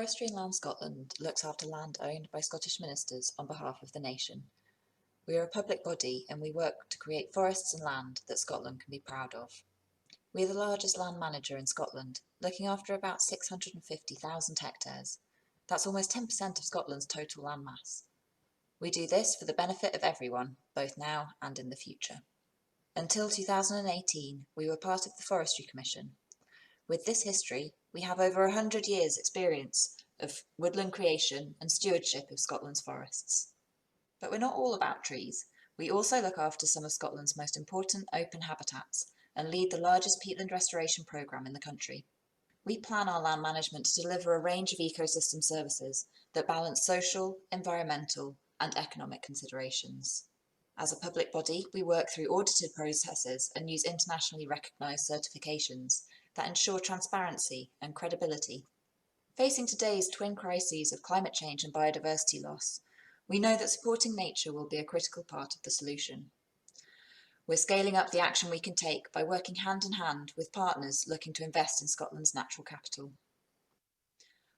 Forestry and Land Scotland looks after land owned by Scottish ministers on behalf of the nation. We are a public body and we work to create forests and land that Scotland can be proud of. We are the largest land manager in Scotland, looking after about 650,000 hectares. That's almost 10% of Scotland's total landmass. We do this for the benefit of everyone, both now and in the future. Until 2018, we were part of the Forestry Commission. With this history, we have over 100 years' experience of woodland creation and stewardship of Scotland's forests. But we're not all about trees. We also look after some of Scotland's most important open habitats and lead the largest peatland restoration programme in the country. We plan our land management to deliver a range of ecosystem services that balance social, environmental, and economic considerations. As a public body, we work through audited processes and use internationally recognised certifications that ensure transparency and credibility. Facing today's twin crises of climate change and biodiversity loss, we know that supporting nature will be a critical part of the solution. We're scaling up the action we can take by working hand in hand with partners looking to invest in Scotland's natural capital.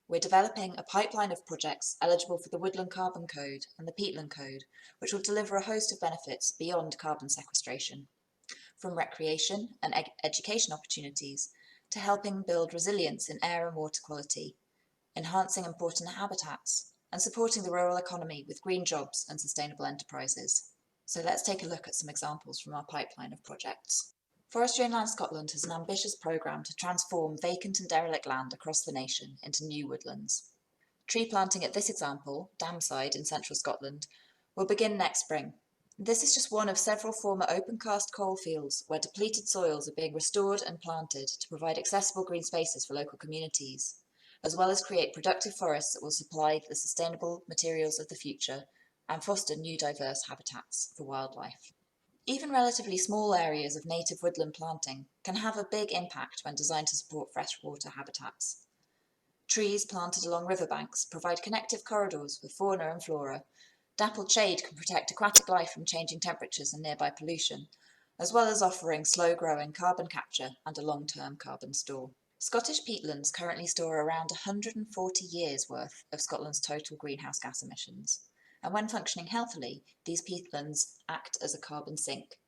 We're developing a pipeline of projects eligible for the Woodland Carbon Code and the Peatland Code, which will deliver a host of benefits beyond carbon sequestration, from recreation and education opportunities to helping build resilience in air and water quality, enhancing important habitats, and supporting the rural economy with green jobs and sustainable enterprises. So let's take a look at some examples from our pipeline of projects. Forestry and Land Scotland has an ambitious programme to transform vacant and derelict land across the nation into new woodlands. Tree planting at this example, Damside in central Scotland, will begin next spring. This is just one of several former open-cast coal fields where depleted soils are being restored and planted to provide accessible green spaces for local communities, as well as create productive forests that will supply the sustainable materials of the future and foster new diverse habitats for wildlife. Even relatively small areas of native woodland planting can have a big impact when designed to support freshwater habitats. Trees planted along riverbanks provide connective corridors for fauna and flora. Dappled shade can protect aquatic life from changing temperatures and nearby pollution, as well as offering slow-growing carbon capture and a long-term carbon store. Scottish peatlands currently store around 140 years' worth of Scotland's total greenhouse gas emissions. And when functioning healthily, these peatlands act as a carbon sink.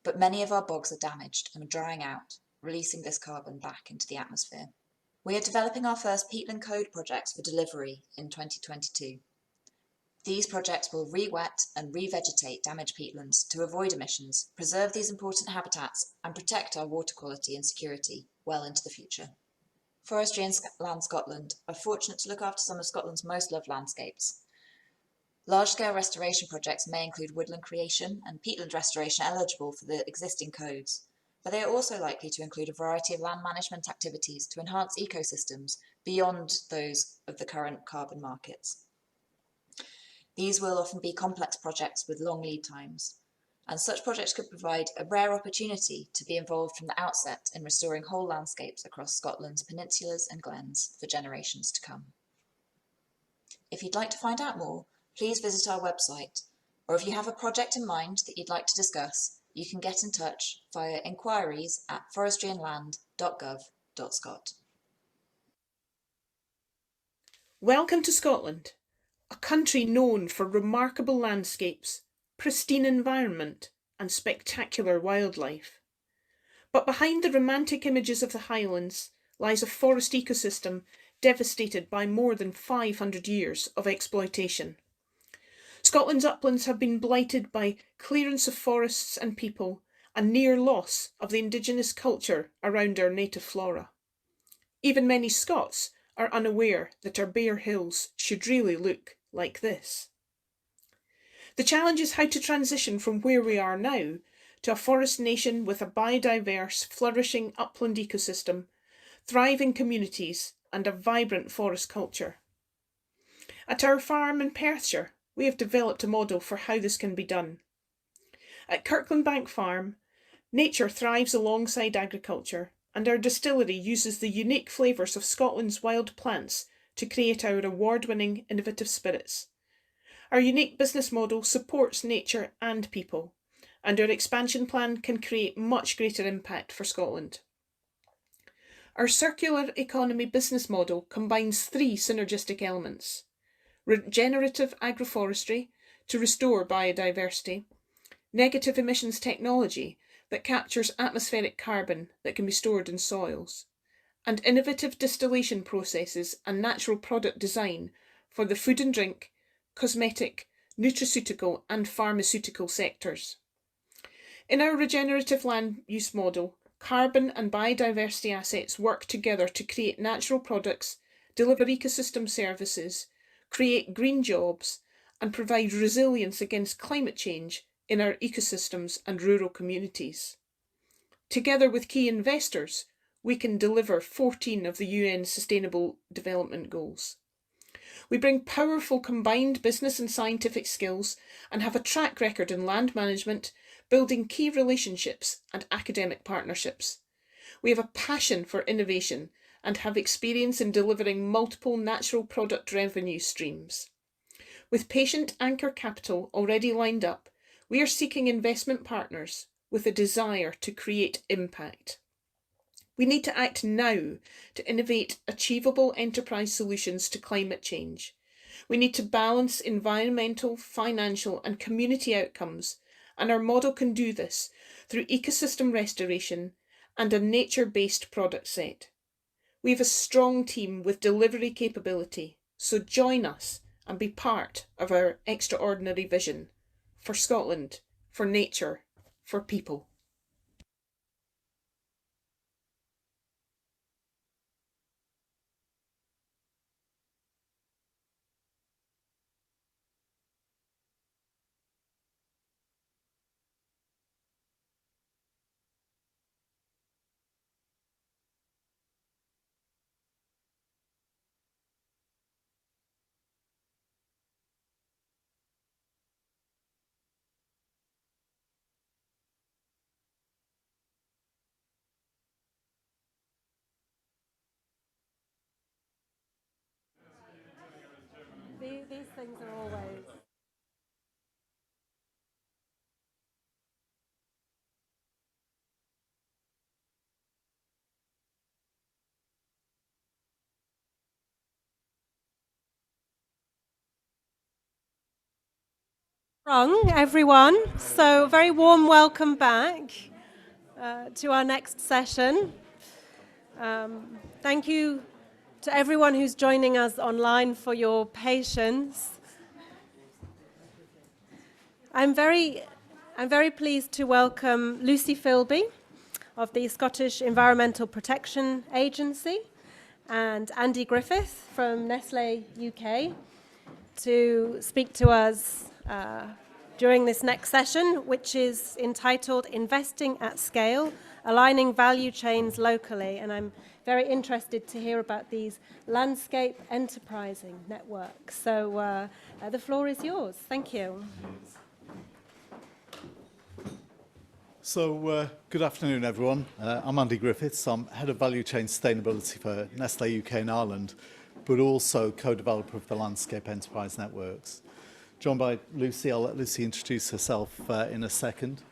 But many of our bogs are damaged and are drying out, releasing this carbon back into the atmosphere. We are developing our first peatland code projects for delivery in 2022. These projects will re-wet and re-vegetate damaged peatlands to avoid emissions, preserve these important habitats, and protect our water quality and security well into the future. Forestry and Land Scotland are fortunate to look after some of Scotland's most loved landscapes. Large-scale restoration projects may include woodland creation and peatland restoration eligible for the existing codes, but they are also likely to include a variety of land management activities to enhance ecosystems beyond those of the current carbon markets. These will often be complex projects with long lead times, and such projects could provide a rare opportunity to be involved from the outset in restoring whole landscapes across Scotland's peninsulas and glens for generations to come. If you'd like to find out more, please visit our website, or if you have a project in mind that you'd like to discuss, you can get in touch via inquiries@forestryandland.gov.scot. Welcome to Scotland, a country known for remarkable landscapes, pristine environment, and spectacular wildlife. But behind the romantic images of the Highlands lies a forest ecosystem devastated by more than 500 years of exploitation. Scotland's uplands have been blighted by clearance of forests and people and near loss of the indigenous culture around our native flora. Even many Scots are unaware that our bare hills should really look like this. The challenge is how to transition from where we are now to a forest nation with a biodiverse, flourishing upland ecosystem, thriving communities, and a vibrant forest culture. At our farm in Perthshire, we have developed a model for how this can be done. At Kirkland Bank Farm, nature thrives alongside agriculture, and our distillery uses the unique flavours of Scotland's wild plants to create our award-winning innovative spirits. Our unique business model supports nature and people, and our expansion plan can create much greater impact for Scotland. Our circular economy business model combines three synergistic elements: regenerative agroforestry to restore biodiversity, negative emissions technology that captures atmospheric carbon that can be stored in soils, and innovative distillation processes and natural product design for the food and drink, cosmetic, nutraceutical and pharmaceutical sectors. In our regenerative land use model, carbon and biodiversity assets work together to create natural products, deliver ecosystem services, create green jobs, and provide resilience against climate change in our ecosystems and rural communities. Together with key investors, we can deliver 14 of the UN Sustainable Development Goals. We bring powerful combined business and scientific skills and have a track record in land management, building key relationships and academic partnerships. We have a passion for innovation and have experience in delivering multiple natural product revenue streams. With patient anchor capital already lined up, we are seeking investment partners with a desire to create impact. We need to act now to innovate achievable enterprise solutions to climate change. We need to balance environmental, financial, and community outcomes, and our model can do this through ecosystem restoration and a nature-based product set. We have a strong team with delivery capability, so join us and be part of our extraordinary vision for Scotland, for nature, for people. These things are always. Everyone. So, very warm welcome back to our next session. Thank you to everyone who's joining us online for your patience. I'm very pleased to welcome Lucy Philby of the Scottish Environmental Protection Agency and Andy Griffith from Nestlé UK to speak to us during this next session, which is entitled Investing at Scale, Aligning Value Chains Locally. And I'm very interested to hear about these landscape enterprising networks. So the floor is yours. Thank you. So good afternoon, everyone. I'm Andy Griffiths. I'm Head of Value Chain Sustainability for Nestlé UK and Ireland, but also co-developer of the Landscape Enterprise Networks. Joined by Lucy. I'll let Lucy introduce herself in a second.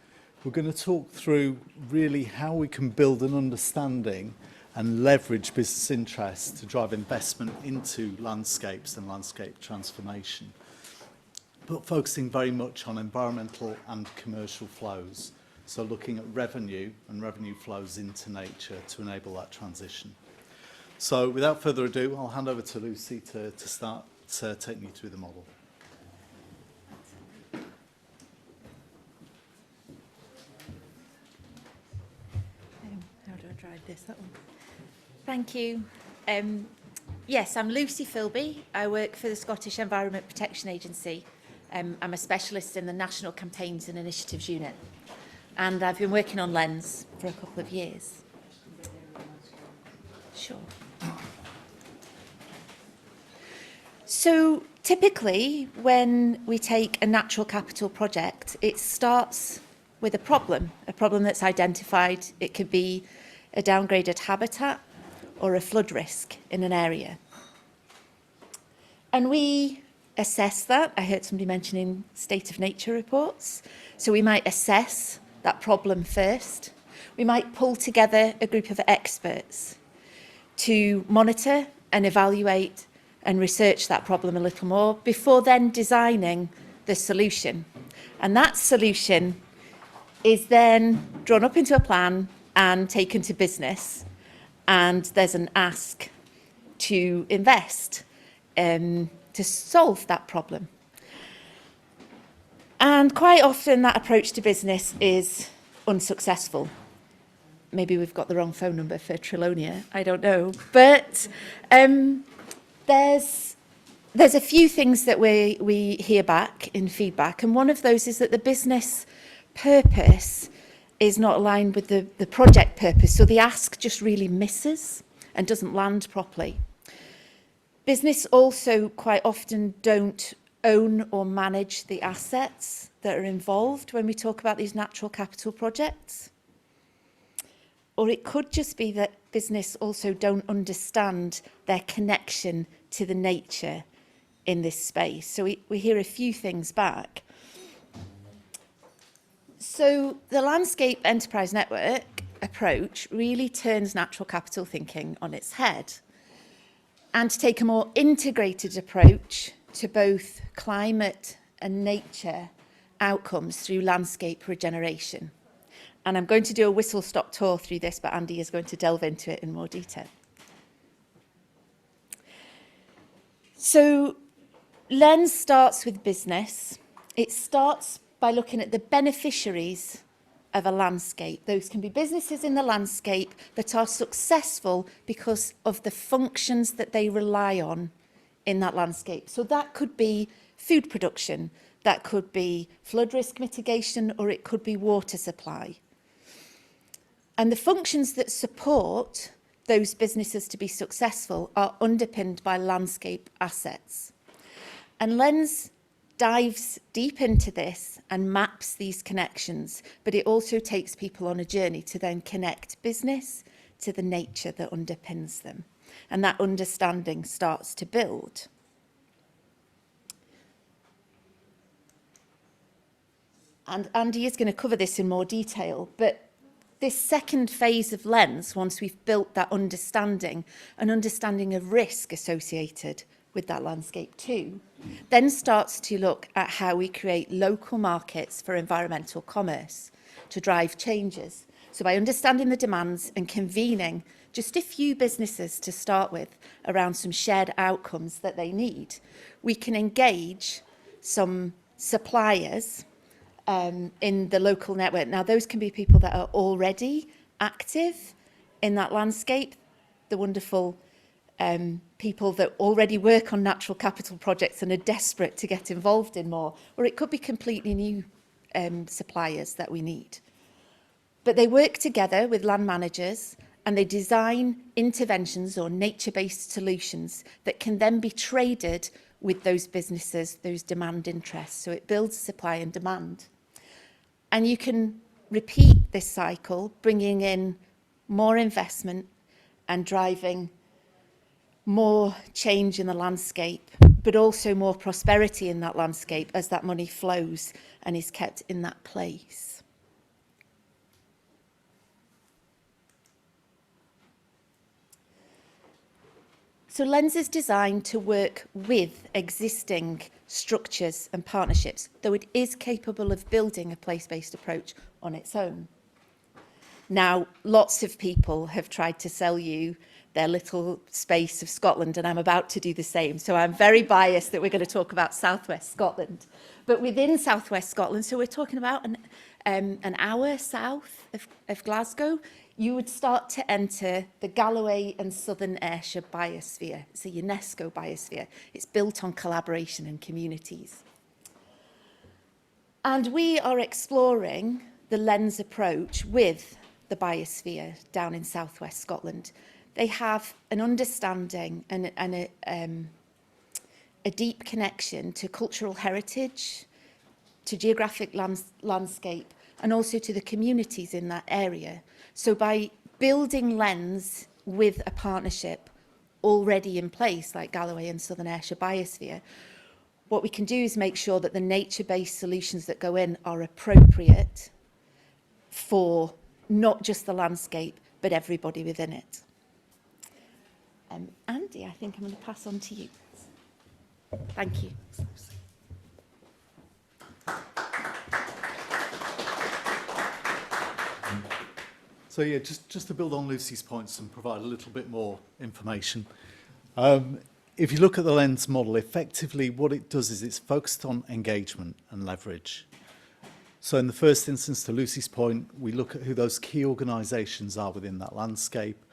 We're going to talk through really how we can build an understanding and leverage business interests to drive investment into landscapes and landscape transformation, but focusing very much on environmental and commercial flows. So looking at revenue and revenue flows into nature to enable that transition. So without further ado, I'll hand over to Lucy to start taking you through the model. How do I drive this? That one. Thank you. Yes, I'm Lucy Philby. I work for the Scottish Environment Protection Agency. I'm a specialist in the National Campaigns and Initiatives Unit. And I've been working on LENS for a couple of years. Sure. So typically, when we take a natural capital project, it starts with a problem that's identified. It could be a downgraded habitat or a flood risk in an area. And we assess that. I heard somebody mentioning state of nature reports. So we might assess that problem first. We might pull together a group of experts to monitor and evaluate and research that problem a little more before then designing the solution. And that solution is then drawn up into a plan and taken to business. And there's an ask to invest to solve that problem. And quite often that approach to business is unsuccessful. Maybe we've got the wrong phone number for Trilonia, I don't know. But there's a few things that we hear back in feedback, and one of those is that the business purpose is not aligned with the project purpose, so the ask just really misses and doesn't land properly. Business also quite often don't own or manage the assets that are involved when we talk about these natural capital projects. Or it could just be that business also don't understand their connection to the nature in this space. So we hear a few things back. So the Landscape Enterprise Network approach really turns natural capital thinking on its head, and to take a more integrated approach to both climate and nature outcomes through landscape regeneration. And I'm going to do a whistle-stop tour through this, but Andy is going to delve into it in more detail. So Lens starts with business. It starts by looking at the beneficiaries of a landscape. Those can be businesses in the landscape that are successful because of the functions that they rely on in that landscape. So that could be food production, that could be flood risk mitigation, or it could be water supply. And the functions that support those businesses to be successful are underpinned by landscape assets. And Lens dives deep into this and maps these connections, but it also takes people on a journey to then connect business to the nature that underpins them. And that understanding starts to build. And Andy is going to cover this in more detail, but this second phase of Lens, once we've built that understanding, an understanding of risk associated with that landscape too, then starts to look at how we create local markets for environmental commerce to drive changes. So by understanding the demands and convening just a few businesses to start with around some shared outcomes that they need, we can engage some suppliers in the local network. Now, those can be people that are already active in that landscape, the wonderful people that already work on natural capital projects and are desperate to get involved in more, or it could be completely new suppliers that we need. But they work together with land managers and they design interventions or nature-based solutions that can then be traded with those businesses, those demand interests. So it builds supply and demand. And you can repeat this cycle, bringing in more investment and driving more change in the landscape, but also more prosperity in that landscape as that money flows and is kept in that place. So Lens is designed to work with existing structures and partnerships, though it is capable of building a place-based approach on its own. Now, lots of people have tried to sell you their little space of Scotland, and I'm about to do the same. So I'm very biased that we're going to talk about Southwest Scotland. But within Southwest Scotland, so we're talking about an hour south of Glasgow, you would start to enter the Galloway and Southern Ayrshire biosphere. It's a UNESCO biosphere. It's built on collaboration and communities. And we are exploring the Lens approach with the biosphere down in Southwest Scotland. They have an understanding and a deep connection to cultural heritage, to geographic landscape, and also to the communities in that area. So by building Lens with a partnership already in place, like Galloway and Southern Ayrshire Biosphere, what we can do is make sure that the nature-based solutions that go in are appropriate for not just the landscape, but everybody within it. Andy, I think I'm going to pass on to you. Thank you. So yeah, just to build on Lucy's points and provide a little bit more information. If you look at the Lens model, effectively what it does is it's focused on engagement and leverage. So in the first instance, to Lucy's point, we look at who those key organisations are within that landscape,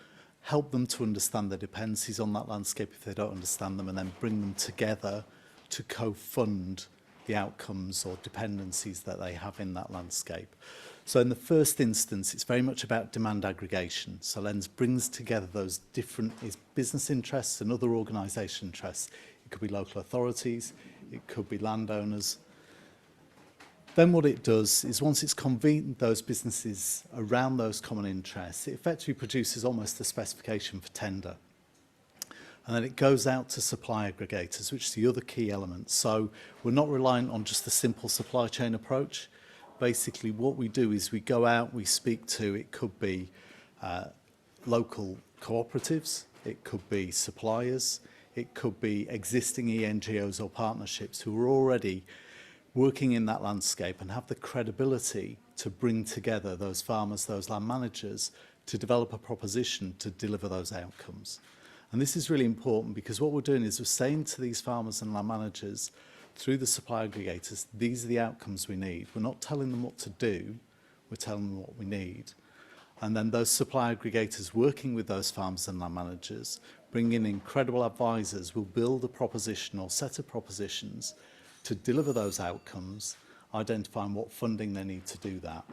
help them to understand the dependencies on that landscape if they don't understand them, and then bring them together to co-fund the outcomes or dependencies that they have in that landscape. So in the first instance, it's very much about demand aggregation. So Lens brings together those different business interests and other organisation interests. It could be local authorities, it could be landowners. Then what it does is once it's convened those businesses around those common interests, it effectively produces almost a specification for tender. And then it goes out to supply aggregators, which is the other key element. So we're not reliant on just the simple supply chain approach. Basically, what we do is we go out, we speak to, it could be local cooperatives, it could be suppliers, it could be existing NGOs or partnerships who are already working in that landscape and have the credibility to bring together those farmers, those land managers, to develop a proposition to deliver those outcomes. And this is really important because what we're doing is we're saying to these farmers and land managers, through the supply aggregators, these are the outcomes we need. We're not telling them what to do, we're telling them what we need. And then those supply aggregators working with those farmers and land managers, bring in incredible advisors, will build a proposition or set of propositions to deliver those outcomes, identifying what funding they need to do that.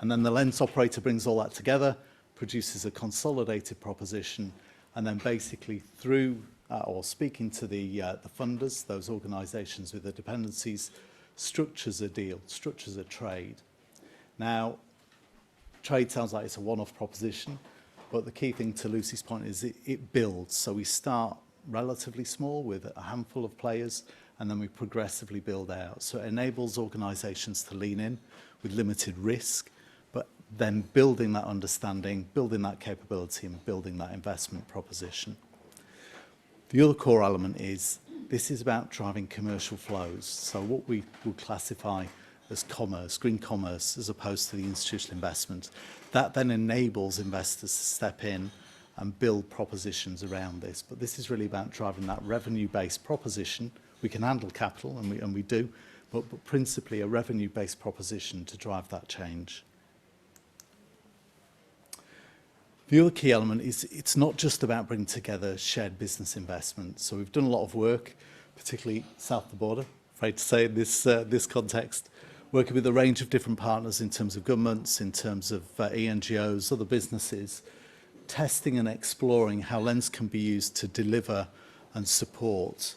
And then the Lens operator brings all that together, produces a consolidated proposition, and then basically through or speaking to the funders, those organisations with the dependencies, structures a deal, structures a trade. Now, trade sounds like it's a one-off proposition, but the key thing to Lucy's point is it builds. So we start relatively small with a handful of players, and then we progressively build out. So it enables organisations to lean in with limited risk, but then building that understanding, building that capability, and building that investment proposition. The other core element is this is about driving commercial flows. So what we would classify as commerce, green commerce, as opposed to the institutional investment. That then enables investors to step in and build propositions around this. But this is really about driving that revenue-based proposition. We can handle capital, and we do, but principally a revenue-based proposition to drive that change. The other key element is it's not just about bringing together shared business investment. So we've done a lot of work, particularly south of the border, afraid to say in this context, working with a range of different partners in terms of governments, in terms of NGOs, other businesses, testing and exploring how Lens can be used to deliver and support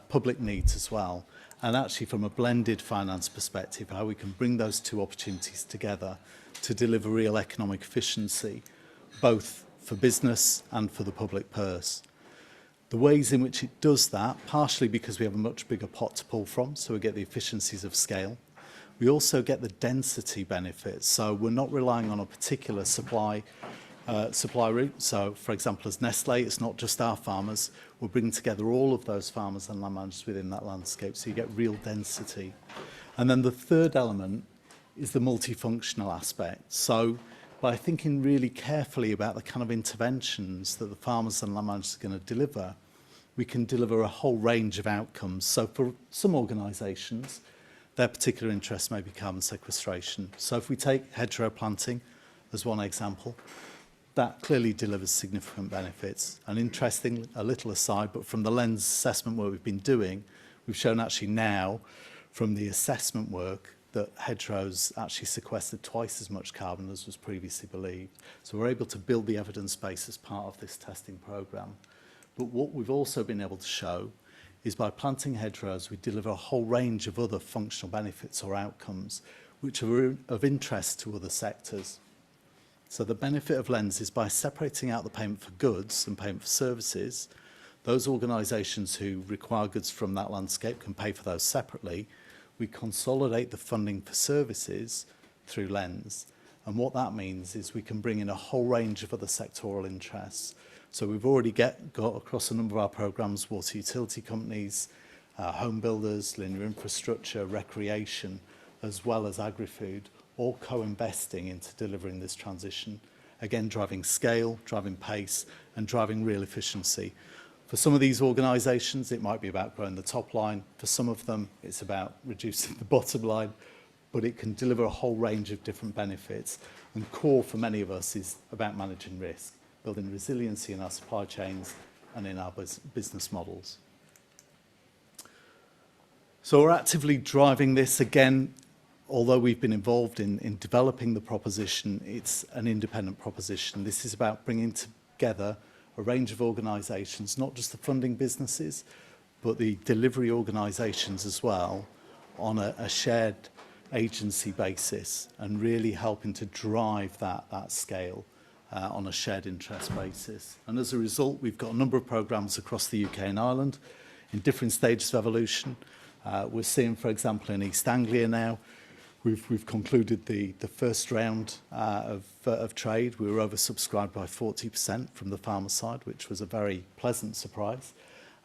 public needs as well. And actually from a blended finance perspective, how we can bring those two opportunities together to deliver real economic efficiency, both for business and for the public purse. The ways in which it does that, partially because we have a much bigger pot to pull from, so we get the efficiencies of scale. We also get the density benefits, so we're not relying on a particular supply route. So, for example, as Nestlé, it's not just our farmers. We're bringing together all of those farmers and land managers within that landscape, so you get real density. And then the third element is the multifunctional aspect. So by thinking really carefully about the kind of interventions that the farmers and land managers are going to deliver, we can deliver a whole range of outcomes. So for some organisations, their particular interest may be carbon sequestration. So if we take hedgerow planting as one example, that clearly delivers significant benefits. And interesting, a little aside, but from the Lens assessment work we've been doing, we've shown actually now from the assessment work that hedgerows actually sequestered twice as much carbon as was previously believed. So we're able to build the evidence base as part of this testing programme. But what we've also been able to show is by planting hedgerows, we deliver a whole range of other functional benefits or outcomes which are of interest to other sectors. So the benefit of Lens is by separating out the payment for goods and payment for services, those organisations who require goods from that landscape can pay for those separately. We consolidate the funding for services through Lens. And what that means is we can bring in a whole range of other sectoral interests. So we've already got across a number of our programmes, water utility companies, home builders, linear infrastructure, recreation, as well as agri-food, all co-investing into delivering this transition. Again, driving scale, driving pace, and driving real efficiency. For some of these organisations, it might be about growing the top line. For some of them, it's about reducing the bottom line. but it can deliver a whole range of different benefits. And core for many of us is about managing risk, building resiliency in our supply chains and in our business models. So we're actively driving this. Again, although we've been involved in developing the proposition, it's an independent proposition. This is about bringing together a range of organisations, not just the funding businesses, but the delivery organisations as well, on a shared agency basis, and really helping to drive that scale on a shared interest basis. And as a result, we've got a number of programmes across the UK and Ireland in different stages of evolution. We're seeing, for example, in East Anglia now, we've concluded the first round of trade. We were oversubscribed by 40% from the farmer side, which was a very pleasant surprise.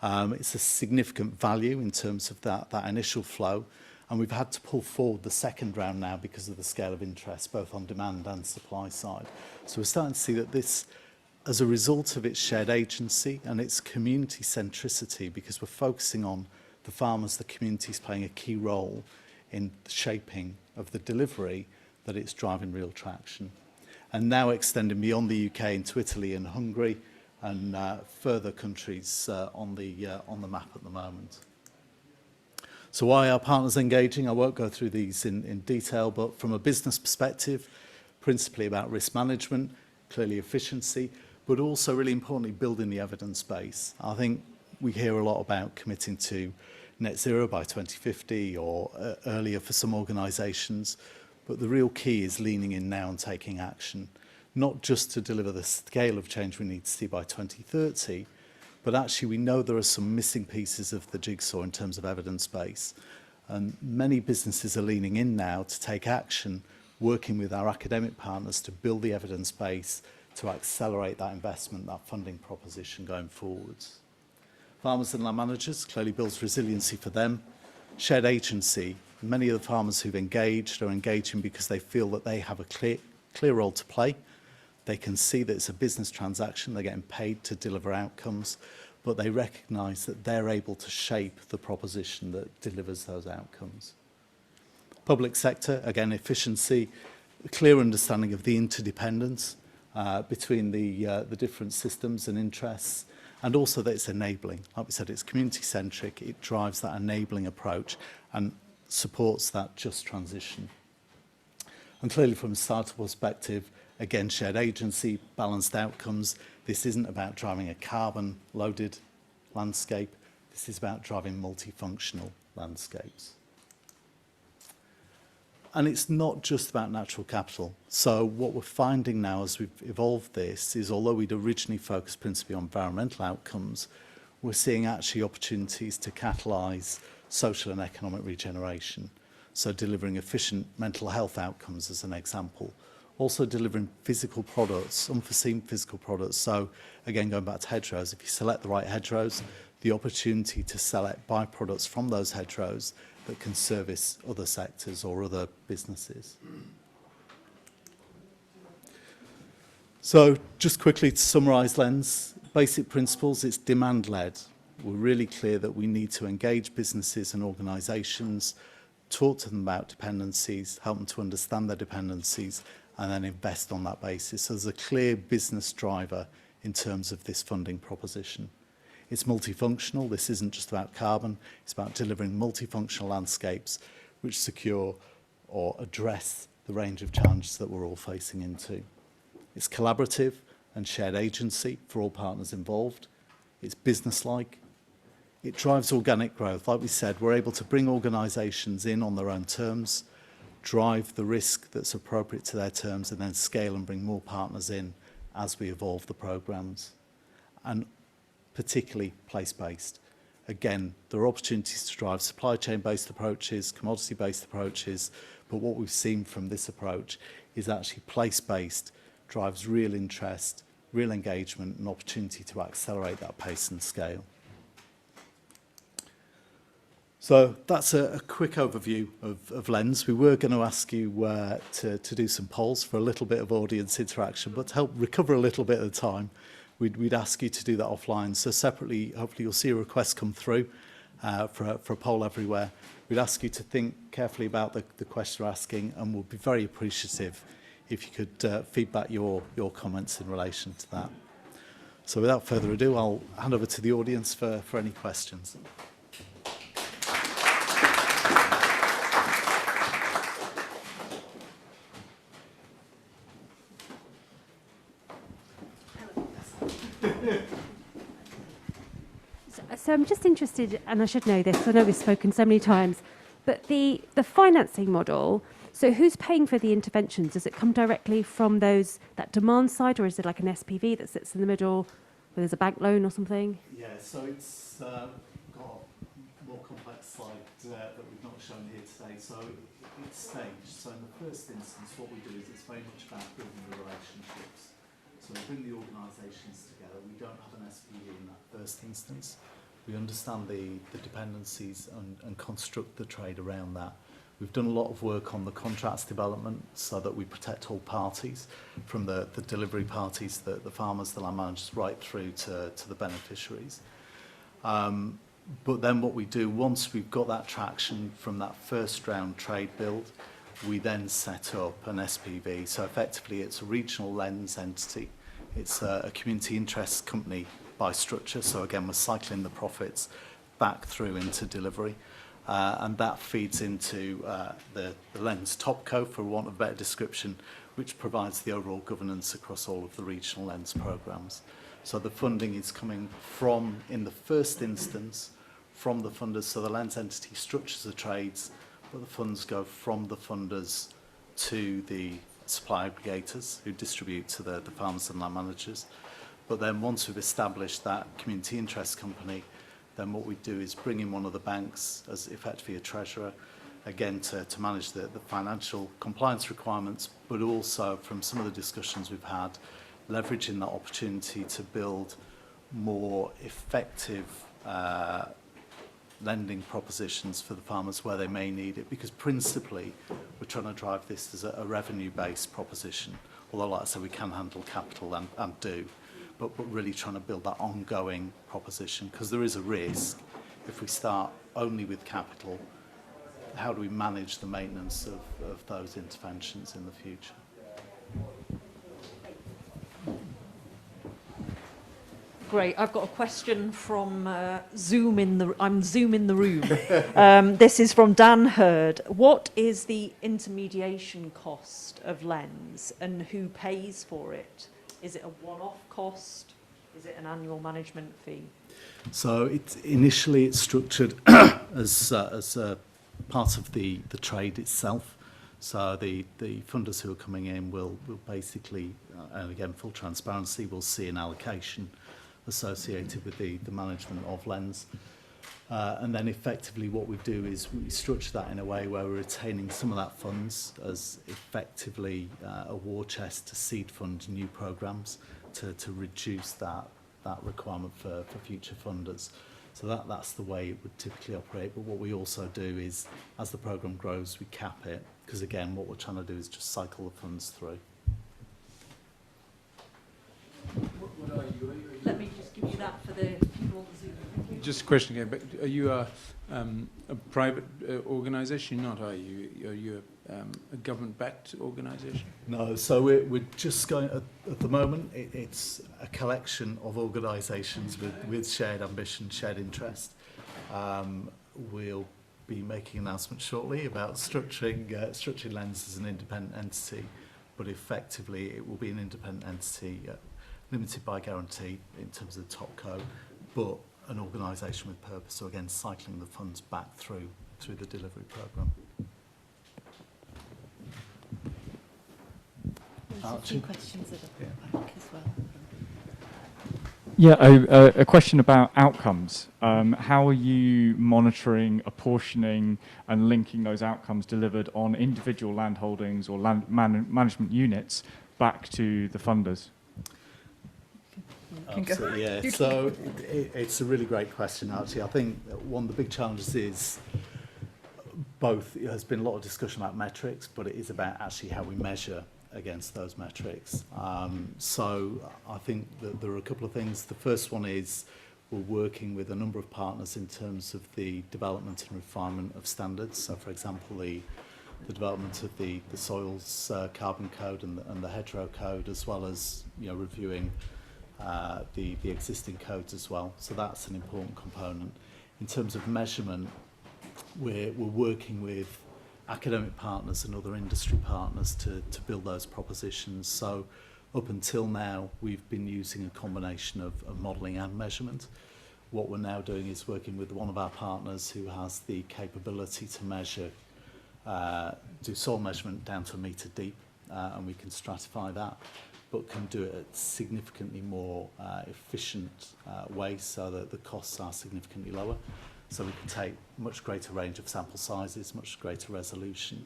It's a significant value in terms of that initial flow, and we've had to pull forward the second round now because of the scale of interest, both on demand and supply side. So we're starting to see that this, as a result of its shared agency and its community centricity, because we're focusing on the farmers, the communities playing a key role in the shaping of the delivery, that it's driving real traction. And now extending beyond the UK into Italy and Hungary and further countries on the map at the moment. So why are partners engaging? I won't go through these in detail, but from a business perspective, principally about risk management, clearly efficiency, but also really importantly building the evidence base. I think we hear a lot about committing to net zero by 2050 or earlier for some organisations, but the real key is leaning in now and taking action, not just to deliver the scale of change we need to see by 2030, but actually we know there are some missing pieces of the jigsaw in terms of evidence base. And many businesses are leaning in now to take action, working with our academic partners to build the evidence base to accelerate that investment, that funding proposition going forwards. Farmers and land managers clearly builds resiliency for them. Shared agency, many of the farmers who've engaged are engaging because they feel that they have a clear role to play. They can see that it's a business transaction, they're getting paid to deliver outcomes, but they recognise that they're able to shape the proposition that delivers those outcomes. Public sector, again, efficiency, a clear understanding of the interdependence between the different systems and interests, and also that it's enabling. Like we said, it's community-centric, it drives that enabling approach and supports that just transition. And clearly from a startup perspective, again, shared agency, balanced outcomes. This isn't about driving a carbon-loaded landscape. This is about driving multifunctional landscapes. And it's not just about natural capital. So what we're finding now as we've evolved this is, although we'd originally focused principally on environmental outcomes, we're seeing actually opportunities to catalyse social and economic regeneration. So delivering efficient mental health outcomes as an example. Also delivering physical products, unforeseen physical products. So again, going back to hedgerows, if you select the right hedgerows, the opportunity to select byproducts from those hedgerows that can service other sectors or other businesses. So just quickly to summarise Lens, basic principles, it's demand-led. We're really clear that we need to engage businesses and organisations, talk to them about dependencies, help them to understand their dependencies, and then invest on that basis. So there's a clear business driver in terms of this funding proposition. It's multifunctional. This isn't just about carbon. It's about delivering multifunctional landscapes which secure or address the range of challenges that we're all facing into. It's collaborative and shared agency for all partners involved. It's business-like. It drives organic growth. Like we said, we're able to bring organisations in on their own terms, drive the risk that's appropriate to their terms, and then scale and bring more partners in as we evolve the programmes. And particularly place-based. Again, there are opportunities to drive supply chain-based approaches, commodity-based approaches, but what we've seen from this approach is actually place-based drives real interest, real engagement, and opportunity to accelerate that pace and scale. So that's a quick overview of Lens. We were going to ask you to do some polls for a little bit of audience interaction, but to help recover a little bit of the time, we'd ask you to do that offline. So separately, hopefully you'll see a request come through, for a poll everywhere. We'd ask you to think carefully about the question we're asking, and we'll be very appreciative if you could feedback your comments in relation to that. So without further ado, I'll hand over to the audience for any questions. So I'm just interested, and I should know this, I know we've spoken so many times, but the financing model, so who's paying for the interventions? Does it come directly from that demand side, or is it like an SPV that sits in the middle where there's a bank loan or something? Yeah, so it's got a more complex slide that we've not shown here today. So it's staged. So in the first instance, what we do is it's very much about building the relationships. So we bring the organisations together. We don't have an SPV in that first instance. We understand the dependencies and construct the trade around that. We've done a lot of work on the contracts development so that we protect all parties, from the delivery parties, the farmers, the land managers, right through to the beneficiaries. But then what we do, once we've got that traction from that first round trade build, we then set up an SPV. So effectively it's a regional lens entity. It's a community interest company by structure. So again, we're cycling the profits back through into delivery. And that feeds into the lens topco, for want of a better description, which provides the overall governance across all of the regional lens programs. So the funding is coming from, in the first instance, from the funders. So the lens entity structures the trades, but the funds go from the funders to the supply aggregators who distribute to the farmers and land managers. But then once we've established that community interest company, then what we do is bring in one of the banks as effectively a treasurer, again to manage the financial compliance requirements, but also from some of the discussions we've had, leveraging that opportunity to build more effective lending propositions for the farmers where they may need it, because principally we're trying to drive this as a revenue-based proposition, although like I said, we can handle capital and do. But really trying to build that ongoing proposition, because there is a risk if we start only with capital. How do we manage the maintenance of those interventions in the future? Great. I've got a question from Zoom in the room. This is from Dan Hurd. What is the intermediation cost of lens, and who pays for it? Is it a one-off cost? Is it an annual management fee? So initially it's structured as a part of the trade itself. So the funders who are coming in will basically, and again full transparency, will see an allocation associated with the management of lens. And then effectively what we do is we structure that in a way where we're retaining some of that funds as effectively a war chest to seed fund new programs to reduce that requirement for future funders. So that's the way it would typically operate. But what we also do is, as the program grows, we cap it, because again, what we're trying to do is just cycle the funds through. What are you? Let me just give you that for the people on the Zoom. Just a question again, but are you a private organisation? Not, are you? Are you a government-backed organisation? No, so we're just going, at the moment, it's a collection of organisations with shared ambition, shared interest. We'll be making announcements shortly about structuring Lens as an independent entity, but effectively it will be an independent entity, limited by guarantee in terms of the topco, but an organisation with purpose. So again, cycling the funds back through the delivery programme. There's a few questions at the back as well. Yeah, a question about outcomes. How are you monitoring, apportioning and linking those outcomes delivered on individual land holdings or land management units back to the funders? Absolutely, yeah. So it's a really great question, actually. I think one of the big challenges is both, there's been a lot of discussion about metrics, but it is about actually how we measure against those metrics. So I think that there are a couple of things. The first one is we're working with a number of partners in terms of the development and refinement of standards. So, for example, the development of the soils carbon code and the hedgerow code, as well as reviewing the existing codes as well. So that's an important component. In terms of measurement, we're working with academic partners and other industry partners to build those propositions. So up until now, we've been using a combination of modelling and measurement. What we're now doing is working with one of our partners who has the capability to measure, do soil measurement down to a metre deep, and we can stratify that, but can do it at significantly more efficient ways so that the costs are significantly lower. So we can take much greater range of sample sizes, much greater resolution.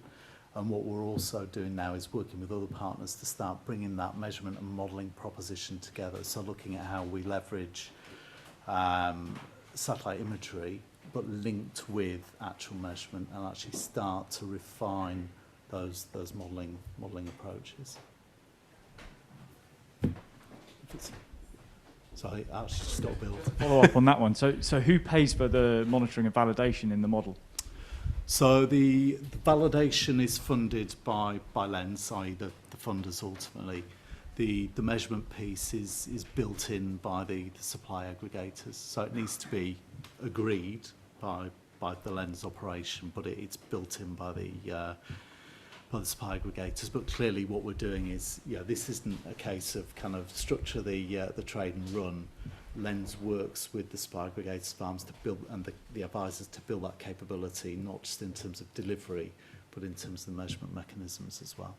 And what we're also doing now is working with other partners to start bringing that measurement and modelling proposition together. So looking at how we leverage satellite imagery, but linked with actual measurement, and actually start to refine those modelling approaches. So I actually just got to build. Follow up on that one. So who pays for the monitoring and validation in the model? So the validation is funded by Lens, i.e. the funders ultimately. The measurement piece is built in by the supply aggregators. So it needs to be agreed by the Lens operation, but it's built in by the supply aggregators. But clearly what we're doing is, this isn't a case of kind of structure the trade and run. Lens works with the supply aggregators, farms to build, and the advisors to build that capability, not just in terms of delivery, but in terms of the measurement mechanisms as well.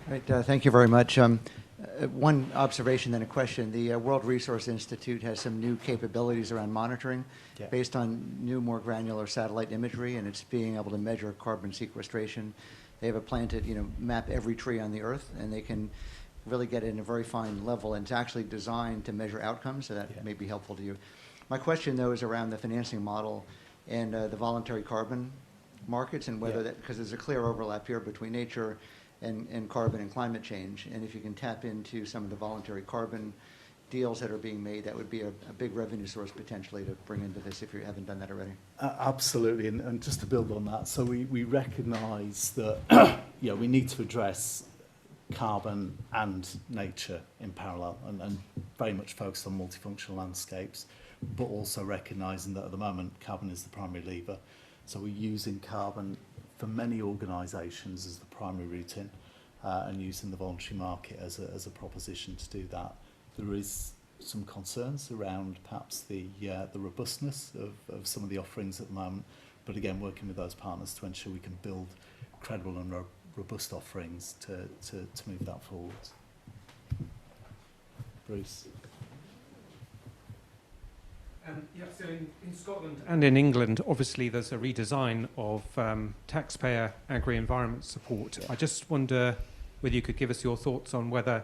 Right, thank you very much. One observation, then a question. The World Resource Institute has some new capabilities around monitoring based on new, more granular satellite imagery, and it's being able to measure carbon sequestration. They have a plan to map every tree on the Earth, and they can really get it in a very fine level, and it's actually designed to measure outcomes, so that may be helpful to you. My question, though, is around the financing model and the voluntary carbon markets, and whether that, because there's a clear overlap here between nature and carbon and climate change, and if you can tap into some of the voluntary carbon deals that are being made, that would be a big revenue source potentially to bring into this if you haven't done that already. Absolutely, and just to build on that, so we recognise that we need to address carbon and nature in parallel, and very much focused on multifunctional landscapes, but also recognising that at the moment carbon is the primary lever. So we're using carbon for many organisations as the primary route in, and using the voluntary market as a proposition to do that. There is some concerns around perhaps the robustness of some of the offerings at the moment, but again working with those partners to ensure we can build credible and robust offerings to move that forward. Bruce. So in Scotland and in England, obviously there's a redesign of taxpayer agri-environment support. I just wonder whether you could give us your thoughts on whether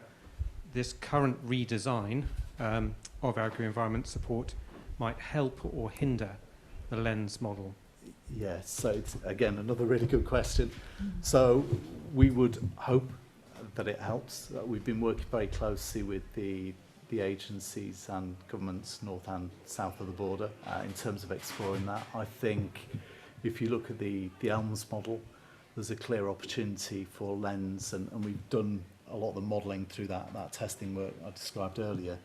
this current redesign of agri-environment support might help or hinder the Lens model. Yes, so it's, again, another really good question. So we would hope that it helps. We've been working very closely with the agencies and governments north and south of the border in terms of exploring that. I think if you look at the ELMS model, there's a clear opportunity for Lens, and we've done a lot of the modelling through that testing work I described earlier,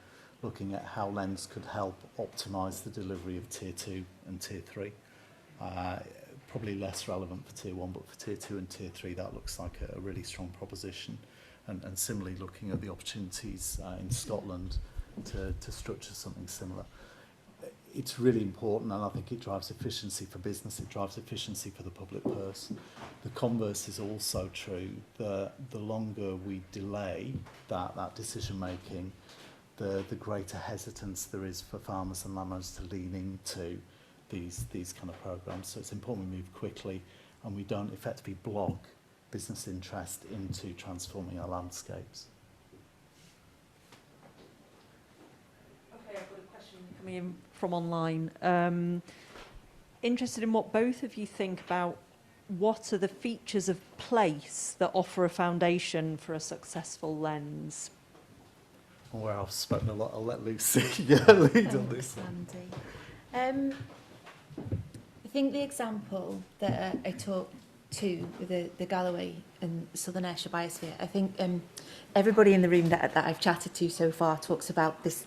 looking at how Lens could help optimise the delivery of Tier 2 and Tier 3. Probably less relevant for Tier 1, but for Tier 2 and Tier 3 that looks like a really strong proposition. And similarly looking at the opportunities in Scotland to structure something similar. It's really important, and I think it drives efficiency for business, it drives efficiency for the public purse. The converse is also true. The longer we delay that decision making, the greater hesitance there is for farmers and landowners to lean into these kind of programs. So it's important we move quickly and we don't effectively block business interest into transforming our landscapes. Okay, I've got a question coming in from online. Interested in what both of you think about what are the features of place that offer a foundation for a successful lens? Well, I've spoken a lot. I'll let Lucy lead on this one. Andy. I think the example that I talked to with the Galloway and Southern Ayrshire Biosphere, I think everybody in the room that I've chatted to so far talks about this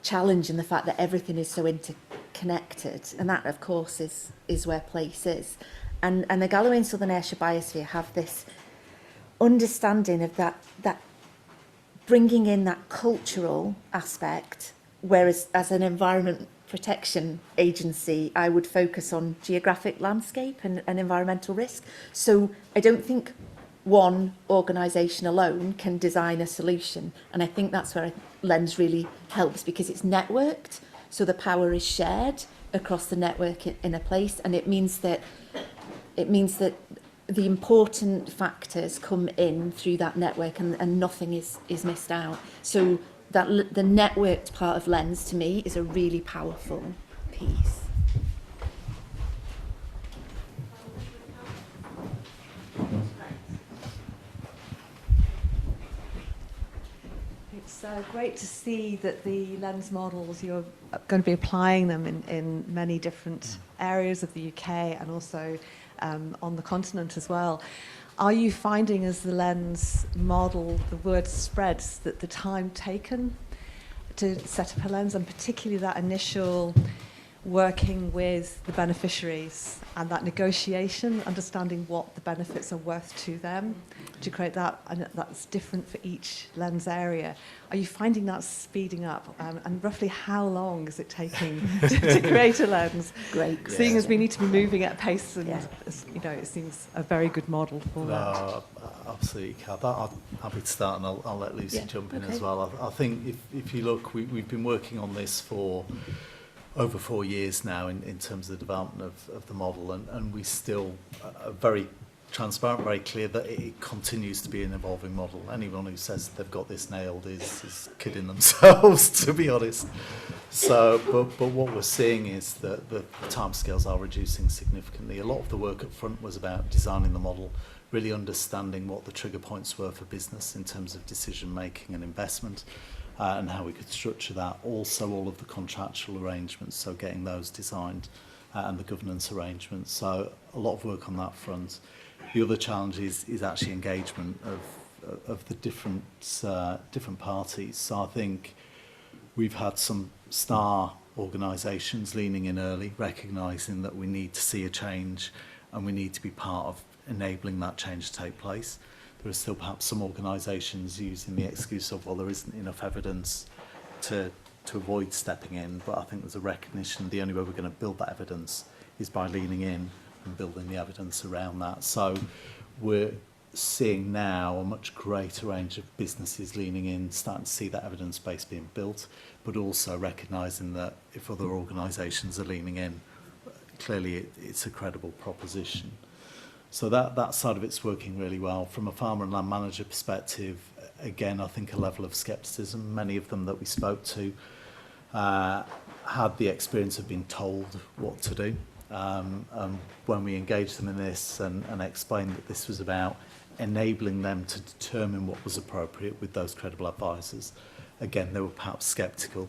challenge and the fact that everything is so interconnected, and that of course is where place is. And the Galloway and Southern Ayrshire Biosphere have this understanding of that bringing in that cultural aspect, whereas as an environment protection agency, I would focus on geographic landscape and environmental risk. So I don't think one organisation alone can design a solution. And I think that's where Lens really helps, because it's networked. So the power is shared across the network in a place. And it means that the important factors come in through that network, and nothing is missed out. So that the networked part of Lens, to me, is a really powerful piece. It's great to see that the Lens models, you're going to be applying them in many different areas of the UK and also on the continent as well. Are you finding, as the Lens model, the word spreads, that the time taken to set up a Lens, and particularly that initial working with the beneficiaries and that negotiation, understanding what the benefits are worth to them, to create that, and that's different for each Lens area. Are you finding that speeding up? And roughly how long is it taking to create a Lens? Great. Seeing as we need to be moving at pace, and it seems a very good model for that. No, absolutely, Kath. I'm happy to start, and I'll let Lucy jump in as well. I think if you look, we've been working on this for over 4 years now in terms of the development of the model, and we still are very transparent, very clear that it continues to be an evolving model. Anyone who says they've got this nailed is kidding themselves, to be honest. So, but what we're seeing is that the timescales are reducing significantly. A lot of the work up front was about designing the model, really understanding what the trigger points were for business in terms of decision making and investment, and how we could structure that. Also, all of the contractual arrangements, so getting those designed, and the governance arrangements. So a lot of work on that front. The other challenge is actually engagement of the different parties. So I think we've had some star organisations leaning in early, recognising that we need to see a change and we need to be part of enabling that change to take place. There are still perhaps some organisations using the excuse of, well, there isn't enough evidence to avoid stepping in, but I think there's a recognition the only way we're going to build that evidence is by leaning in and building the evidence around that. So we're seeing now a much greater range of businesses leaning in, starting to see that evidence base being built, but also recognising that if other organisations are leaning in, clearly it's a credible proposition. So that side of it's working really well. From a farmer and land manager perspective, again, I think a level of scepticism. Many of them that we spoke to had the experience of being told what to do. When we engaged them in this and explained that this was about enabling them to determine what was appropriate with those credible advisors, again, they were perhaps sceptical.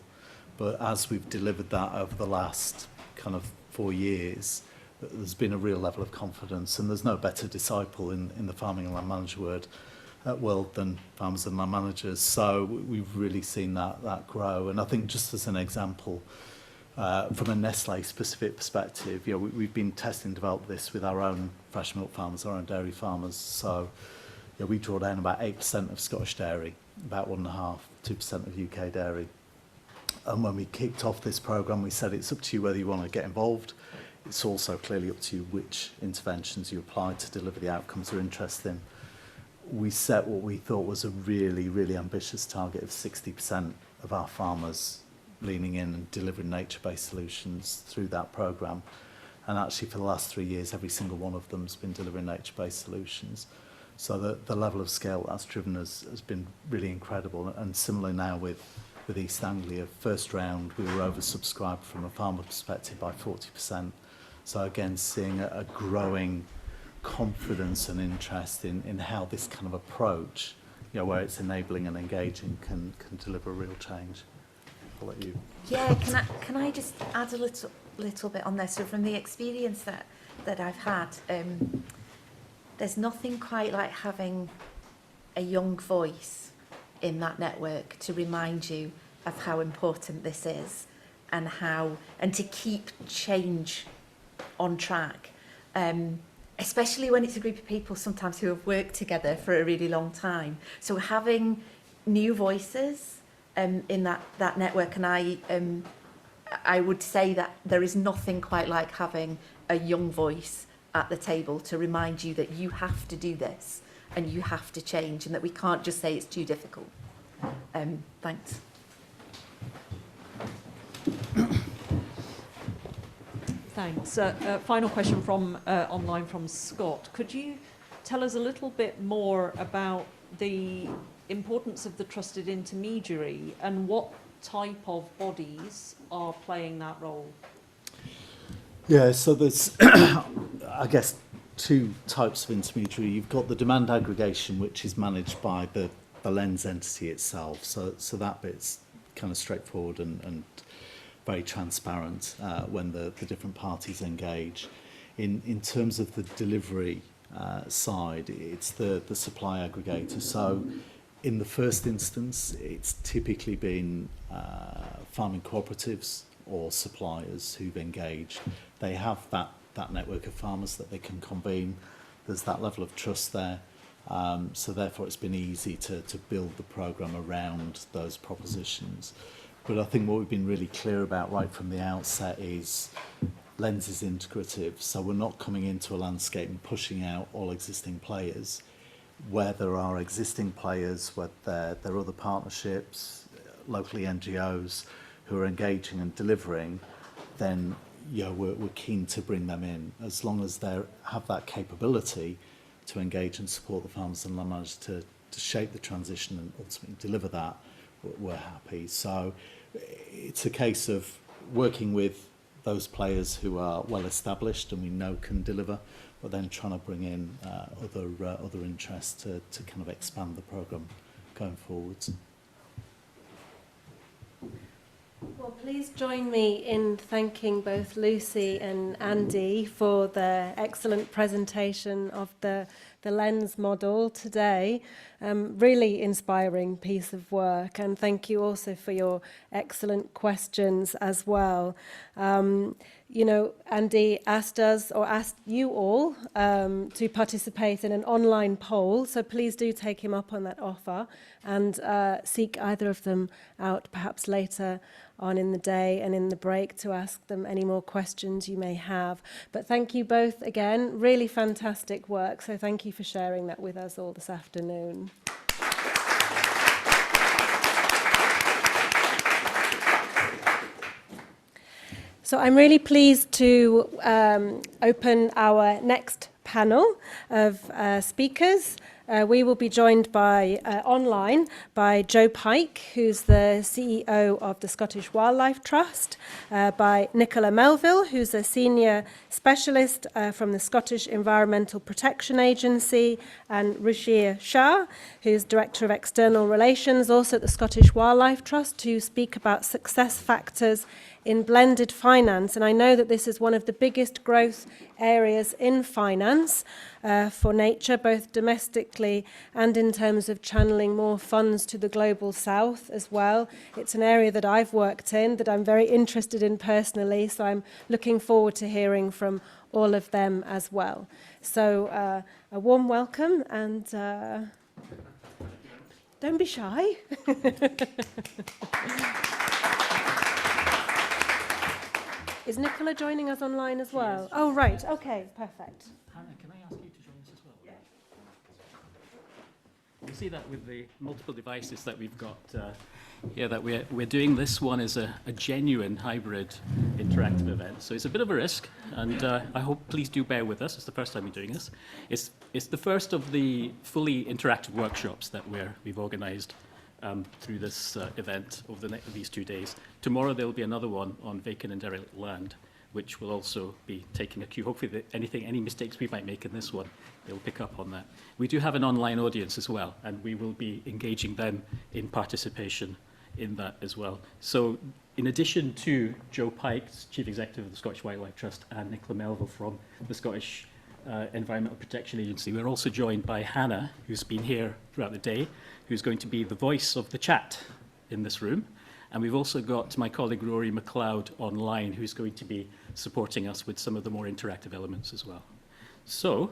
But as we've delivered that over the last kind of 4 years, there's been a real level of confidence, and there's no better disciple in the farming and land manager world than farmers and land managers. So we've really seen that grow. And I think, just as an example, from a Nestlé specific perspective, we've been testing and developed this with our own fresh milk farmers, our own dairy farmers. So we draw down about 8% of Scottish dairy, about 1.5%, 2% of UK dairy. And when we kicked off this programme, we said it's up to you whether you want to get involved. It's also clearly up to you which interventions you apply to deliver the outcomes you're interested in. We set what we thought was a really, really ambitious target of 60% of our farmers leaning in and delivering nature-based solutions through that programme. And actually, for the last 3 years, every single one of them has been delivering nature-based solutions. So the level of scale that's driven has been really incredible. And similarly now with East Anglia, first round, we were oversubscribed from a farmer perspective by 40%. So again, seeing a growing confidence and interest in how this kind of approach, you know, where it's enabling and engaging, can deliver real change. I'll let you. Yeah, can I just add a little bit on there? So from the experience that I've had, there's nothing quite like having a young voice in that network to remind you of how important this is and to keep change on track. Especially when it's a group of people sometimes who have worked together for a really long time. So having new voices in that network, and I would say that there is nothing quite like having a young voice at the table to remind you that you have to do this and you have to change, and that we can't just say it's too difficult. Thanks. Thanks. Final question from online from Scott. Could you tell us a little bit more about the importance of the trusted intermediary and what type of bodies are playing that role? Yeah, so there's, I guess, two types of intermediary. You've got the demand aggregation, which is managed by the lens entity itself. So that bit's kind of straightforward and very transparent when the different parties engage. In terms of the delivery side, it's the supply aggregator. So in the first instance, it's typically been farming cooperatives or suppliers who've engaged. They have that network of farmers that they can convene. There's that level of trust there. So therefore it's been easy to build the programme around those propositions. But I think what we've been really clear about right from the outset is lens is integrative. So we're not coming into a landscape and pushing out all existing players. Where there are existing players, where there are other partnerships, locally NGOs who are engaging and delivering, then we're keen to bring them in, as long as they have that capability to engage and support the farmers and land managers to shape the transition and ultimately deliver that. We're happy. So it's a case of working with those players who are well established and we know can deliver, but then trying to bring in other interests to kind of expand the programme going forwards. Well, please join me in thanking both Lucy and Andy for their excellent presentation of the lens model today. Really inspiring piece of work, and thank you also for your excellent questions as well. You know, Andy asked you all to participate in an online poll, so please do take him up on that offer and seek either of them out perhaps later on in the day and in the break to ask them any more questions you may have. But thank you both again, really fantastic work, so thank you for sharing that with us all this afternoon. So I'm really pleased to open our next panel of speakers. We will be joined by online by Joe Pike, who's the CEO of the Scottish Wildlife Trust, by Nicola Melville, who's a senior specialist from the Scottish Environmental Protection Agency, and Ruchir Shah, who's Director of External Relations, also at the Scottish Wildlife Trust, to speak about success factors in blended finance. And I know that this is one of the biggest growth areas in finance for nature, both domestically and in terms of channeling more funds to the global south as well. It's an area that I've worked in, that I'm very interested in personally, so I'm looking forward to hearing from all of them as well. So a warm welcome, and don't be shy. Is Nicola joining us online as well? Oh, right. Okay, perfect. Hannah, can I ask you to join us as well? Yeah. You see that with the multiple devices that we've got here, that we're doing this one as a genuine hybrid interactive event. So it's a bit of a risk, and I hope please do bear with us. It's the first time we're doing this. It's the first of the fully interactive workshops that we've organised through this event over these 2 days. Tomorrow there will be another one on vacant and derelict land, which will also be taking a cue. Hopefully, any mistakes we might make in this one, they'll pick up on that. We do have an online audience as well, and we will be engaging them in participation in that as well. So, in addition to Joe Pike, Chief Executive of the Scottish Wildlife Trust, and Nicola Melville from the Scottish Environmental Protection Agency, we're also joined by Hannah, who's been here throughout the day, who's going to be the voice of the chat in this room. And we've also got my colleague Rory McLeod online, who's going to be supporting us with some of the more interactive elements as well. So,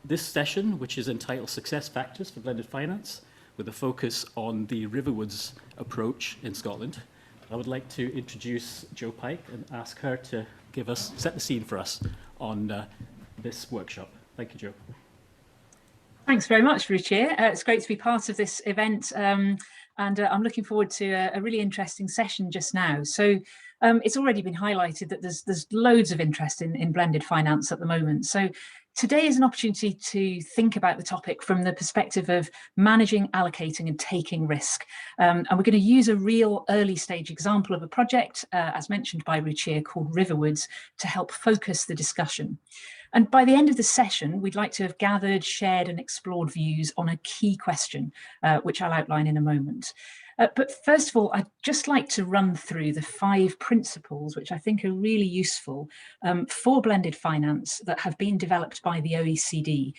this session, which is entitled Success Factors for Blended Finance, with a focus on the Riverwoods approach in Scotland, I would like to introduce Jo Pike and ask her to set the scene for us on this workshop. Thank you, Jo. Thanks very much, Ruchir. It's great to be part of this event, and I'm looking forward to a really interesting session just now. So it's already been highlighted that there's loads of interest in blended finance at the moment. So today is an opportunity to think about the topic from the perspective of managing, allocating and taking risk. And we're going to use a real early stage example of a project, as mentioned by Ruchir, called Riverwoods, to help focus the discussion. And by the end of the session, we'd like to have gathered, shared and explored views on a key question, which I'll outline in a moment. But first of all, I'd just like to run through the 5 principles, which I think are really useful for blended finance that have been developed by the OECD.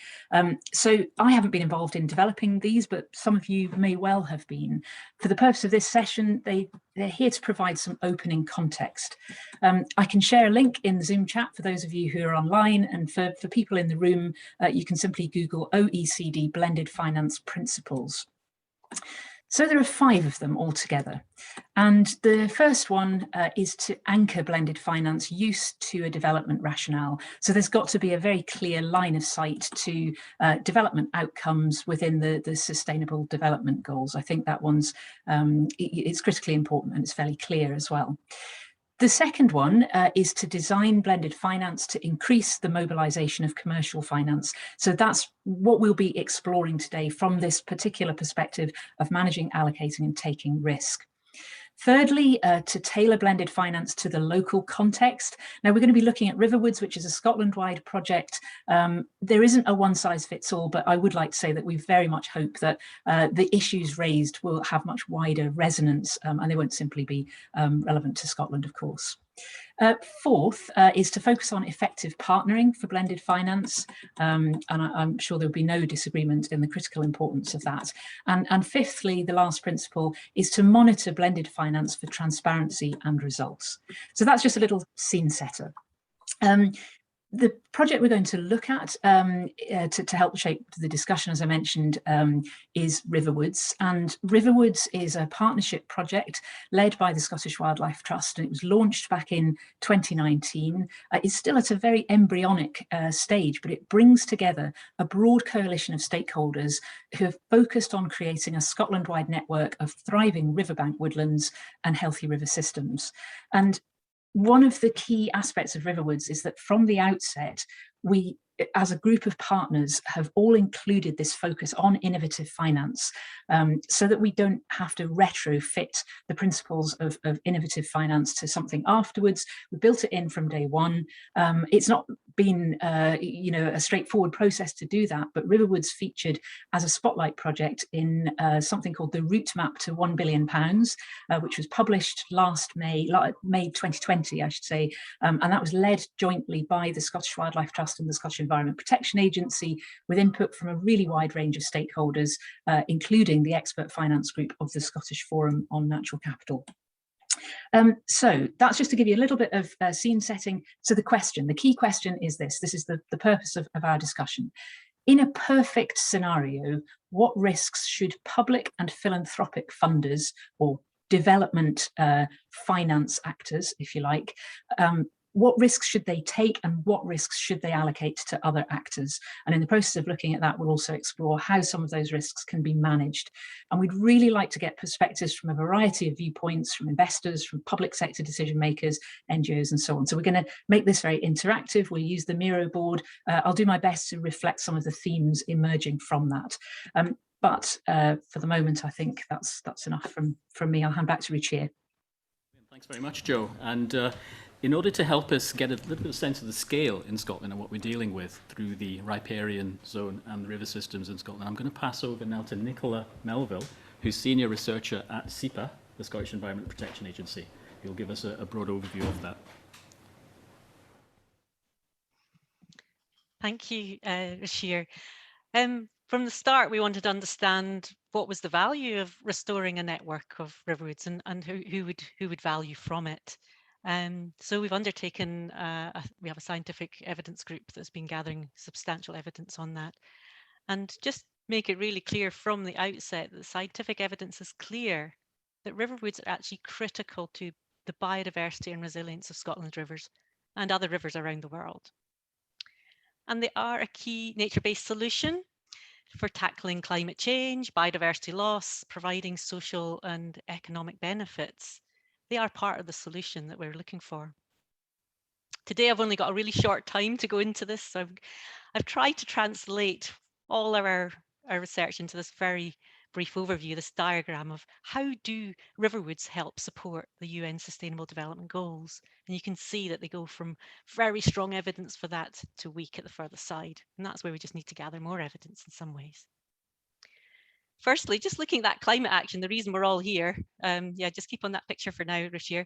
So I haven't been involved in developing these, but some of you may well have been. For the purpose of this session, they're here to provide some opening context. I can share a link in the Zoom chat for those of you who are online, and for people in the room, you can simply Google OECD Blended Finance Principles. So there are 5 of them altogether. And the first one is to anchor blended finance use to a development rationale. So there's got to be a very clear line of sight to development outcomes within the Sustainable Development Goals. I think that one's it's critically important and it's fairly clear as well. The second one is to design blended finance to increase the mobilisation of commercial finance. So that's what we'll be exploring today from this particular perspective of managing, allocating and taking risk. Thirdly, to tailor blended finance to the local context. Now, we're going to be looking at Riverwoods, which is a Scotland-wide project. There isn't a one-size-fits-all, but I would like to say that we very much hope that the issues raised will have much wider resonance, and they won't simply be relevant to Scotland, of course. Fourth is to focus on effective partnering for blended finance, and I'm sure there'll be no disagreement in the critical importance of that. And fifthly, the last principle is to monitor blended finance for transparency and results. So that's just a little scene setter. The project we're going to look at to help shape the discussion, as I mentioned, is Riverwoods. And Riverwoods is a partnership project led by the Scottish Wildlife Trust, and it was launched back in 2019. It's still at a very embryonic stage, but it brings together a broad coalition of stakeholders who have focused on creating a Scotland-wide network of thriving riverbank woodlands and healthy river systems. And one of the key aspects of Riverwoods is that from the outset, we, as a group of partners, have all included this focus on innovative finance so that we don't have to retrofit the principles of innovative finance to something afterwards. We built it in from day one. It's not been a straightforward process to do that, but Riverwoods featured as a spotlight project in something called the Route Map to £1 billion, which was published last May 2020, I should say, and that was led jointly by the Scottish Wildlife Trust and the Scottish Environment Protection Agency, with input from a really wide range of stakeholders, including the expert finance group of the Scottish Forum on Natural Capital. So that's just to give you a little bit of scene setting. So the key question is this is the purpose of our discussion. In a perfect scenario, what risks should public and philanthropic funders, or development finance actors, if you like, what risks should they take and what risks should they allocate to other actors? And in the process of looking at that, we'll also explore how some of those risks can be managed. And we'd really like to get perspectives from a variety of viewpoints, from investors, from public sector decision makers, NGOs, and so on. So we're going to make this very interactive. We'll use the Miro board. I'll do my best to reflect some of the themes emerging from that. But for the moment, I think that's enough from me. I'll hand back to Ruchir. Thanks very much, Jo. And in order to help us get a little bit of sense of the scale in Scotland and what we're dealing with through the riparian zone and the river systems in Scotland, I'm going to pass over now to Nicola Melville, who's Senior Researcher at SEPA, the Scottish Environment Protection Agency. He'll give us a broad overview of that. Thank you, Rashir. From the start, we wanted to understand what was the value of restoring a network of riverwoods and who would value from it. So we've undertaken, we have a scientific evidence group that's been gathering substantial evidence on that. And just make it really clear from the outset that the scientific evidence is clear that riverwoods are actually critical to the biodiversity and resilience of Scotland's rivers and other rivers around the world. And they are a key nature-based solution for tackling climate change, biodiversity loss, providing social and economic benefits. They are part of the solution that we're looking for. Today, I've only got a really short time to go into this, so I've tried to translate all of our research into this very brief overview, this diagram of how do riverwoods help support the UN Sustainable Development Goals. And you can see that they go from very strong evidence for that to weak at the further side. And that's where we just need to gather more evidence in some ways. Firstly, just looking at that climate action, the reason we're all here, yeah, just keep on that picture for now, Rashir.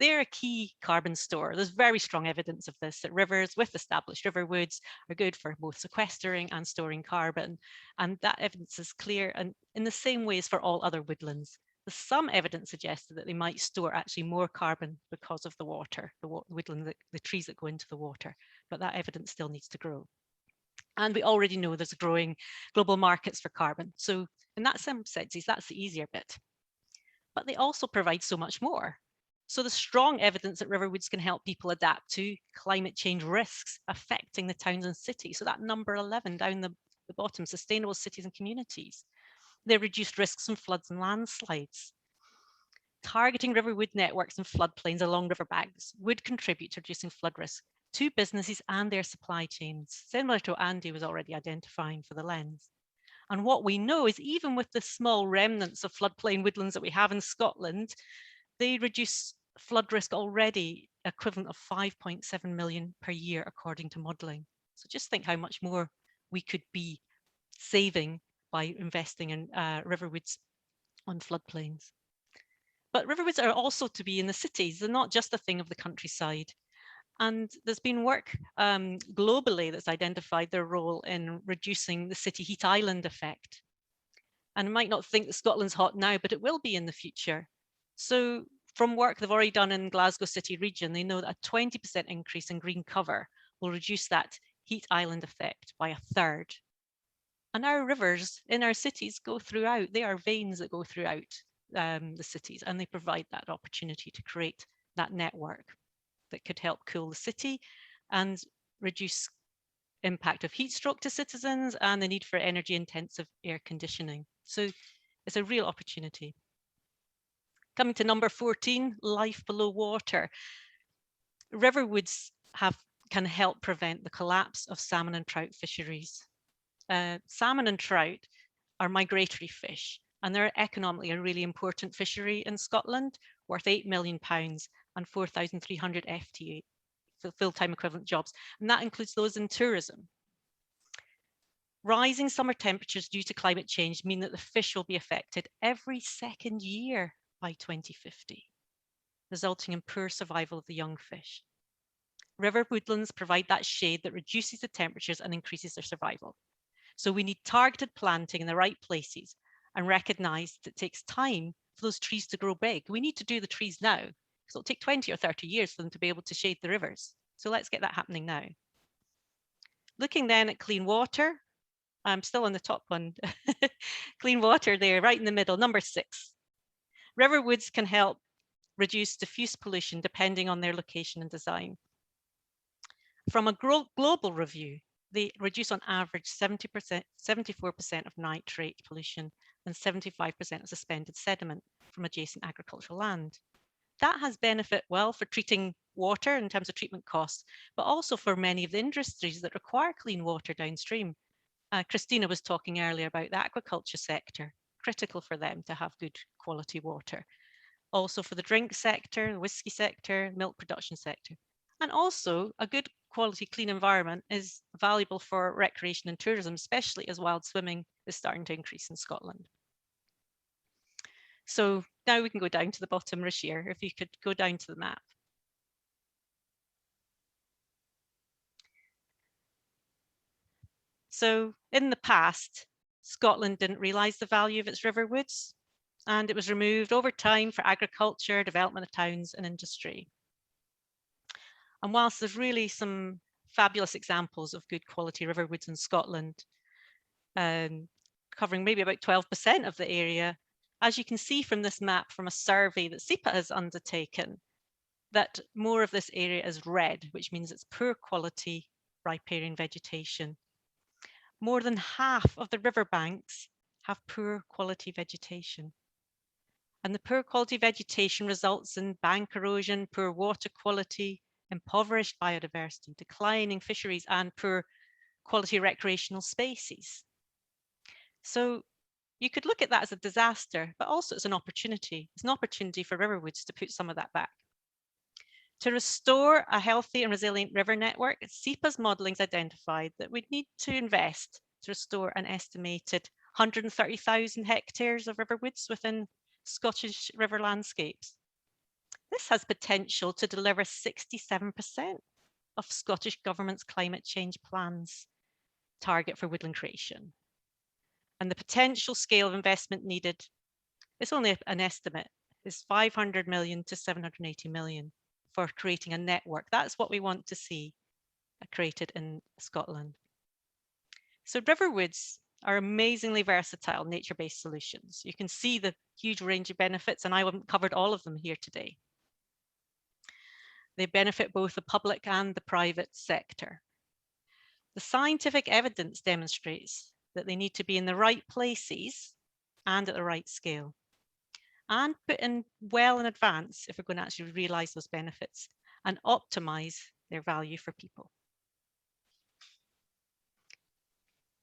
They're a key carbon store. There's very strong evidence of this, that rivers with established riverwoods are good for both sequestering and storing carbon. And that evidence is clear, and in the same way as for all other woodlands. There's some evidence suggested that they might store actually more carbon because of the water, the woodland, the trees that go into the water, but that evidence still needs to grow. And we already know there's growing global markets for carbon. So in that sense, that's the easier bit. But they also provide so much more. So there's strong evidence that riverwoods can help people adapt to climate change risks affecting the towns and cities. So that number 11 down the bottom, sustainable cities and communities. They reduce risks from floods and landslides. Targeting riverwood networks and floodplains along riverbanks would contribute to reducing flood risk to businesses and their supply chains, similar to what Andy was already identifying for the lens. And what we know is even with the small remnants of floodplain woodlands that we have in Scotland, they reduce flood risk already equivalent of 5.7 million per year, according to modelling. So just think how much more we could be saving by investing in riverwoods on floodplains. But riverwoods are also to be in the cities. They're not just a thing of the countryside. And there's been work globally that's identified their role in reducing the city heat island effect. And you might not think that Scotland's hot now, but it will be in the future. So from work they've already done in Glasgow city region, they know that a 20% increase in green cover will reduce that heat island effect by 1/3. And our rivers in our cities go throughout, they are veins that go throughout the cities, and they provide that opportunity to create that network that could help cool the city and reduce impact of heat stroke to citizens and the need for energy intensive air conditioning. So it's a real opportunity. Coming to number 14, life below water. Riverwoods can help prevent the collapse of salmon and trout fisheries. Salmon and trout are migratory fish, and they're economically a really important fishery in Scotland, worth £8 million and 4,300 FTE, full-time equivalent jobs, and that includes those in tourism. Rising summer temperatures due to climate change mean that the fish will be affected every second year by 2050, resulting in poor survival of the young fish. River woodlands provide that shade that reduces the temperatures and increases their survival. So we need targeted planting in the right places and recognise that it takes time for those trees to grow big. We need to do the trees now, because it'll take 20 or 30 years for them to be able to shade the rivers. So let's get that happening now. Looking then at clean water, I'm still on the top one. Clean water there, right in the middle, number 6. Riverwoods can help reduce diffuse pollution depending on their location and design. From a global review, they reduce on average 74% of nitrate pollution and 75% of suspended sediment from adjacent agricultural land. That has benefit, well, for treating water in terms of treatment costs, but also for many of the industries that require clean water downstream. Christina was talking earlier about the aquaculture sector, critical for them to have good quality water. also for the drink sector, the whisky sector, milk production sector. And also a good quality clean environment is valuable for recreation and tourism, especially as wild swimming is starting to increase in Scotland. So now we can go down to the bottom, Rashir, if you could go down to the map. So in the past, Scotland didn't realise the value of its riverwoods, and it was removed over time for agriculture, development of towns and industry. And whilst there's really some fabulous examples of good quality riverwoods in Scotland, covering maybe about 12% of the area, as you can see from this map from a survey that SEPA has undertaken, that more of this area is red, which means it's poor quality riparian vegetation. More than half of the riverbanks have poor quality vegetation. And the poor quality vegetation results in bank erosion, poor water quality, impoverished biodiversity, declining fisheries, and poor quality recreational spaces. So you could look at that as a disaster, but also it's an opportunity. It's an opportunity for Riverwoods to put some of that back. To restore a healthy and resilient river network, SEPA's modelling has identified that we'd need to invest to restore an estimated 130,000 hectares of riverwoods within Scottish river landscapes. This has potential to deliver 67% of Scottish Government's climate change plans target for woodland creation. And the potential scale of investment needed, it's only an estimate, is 500 million to 780 million for creating a network. That's what we want to see created in Scotland. So riverwoods are amazingly versatile nature-based solutions. You can see the huge range of benefits, and I haven't covered all of them here today. They benefit both the public and the private sector. The scientific evidence demonstrates that they need to be in the right places and at the right scale, and put in well in advance if we're going to actually realise those benefits and optimise their value for people.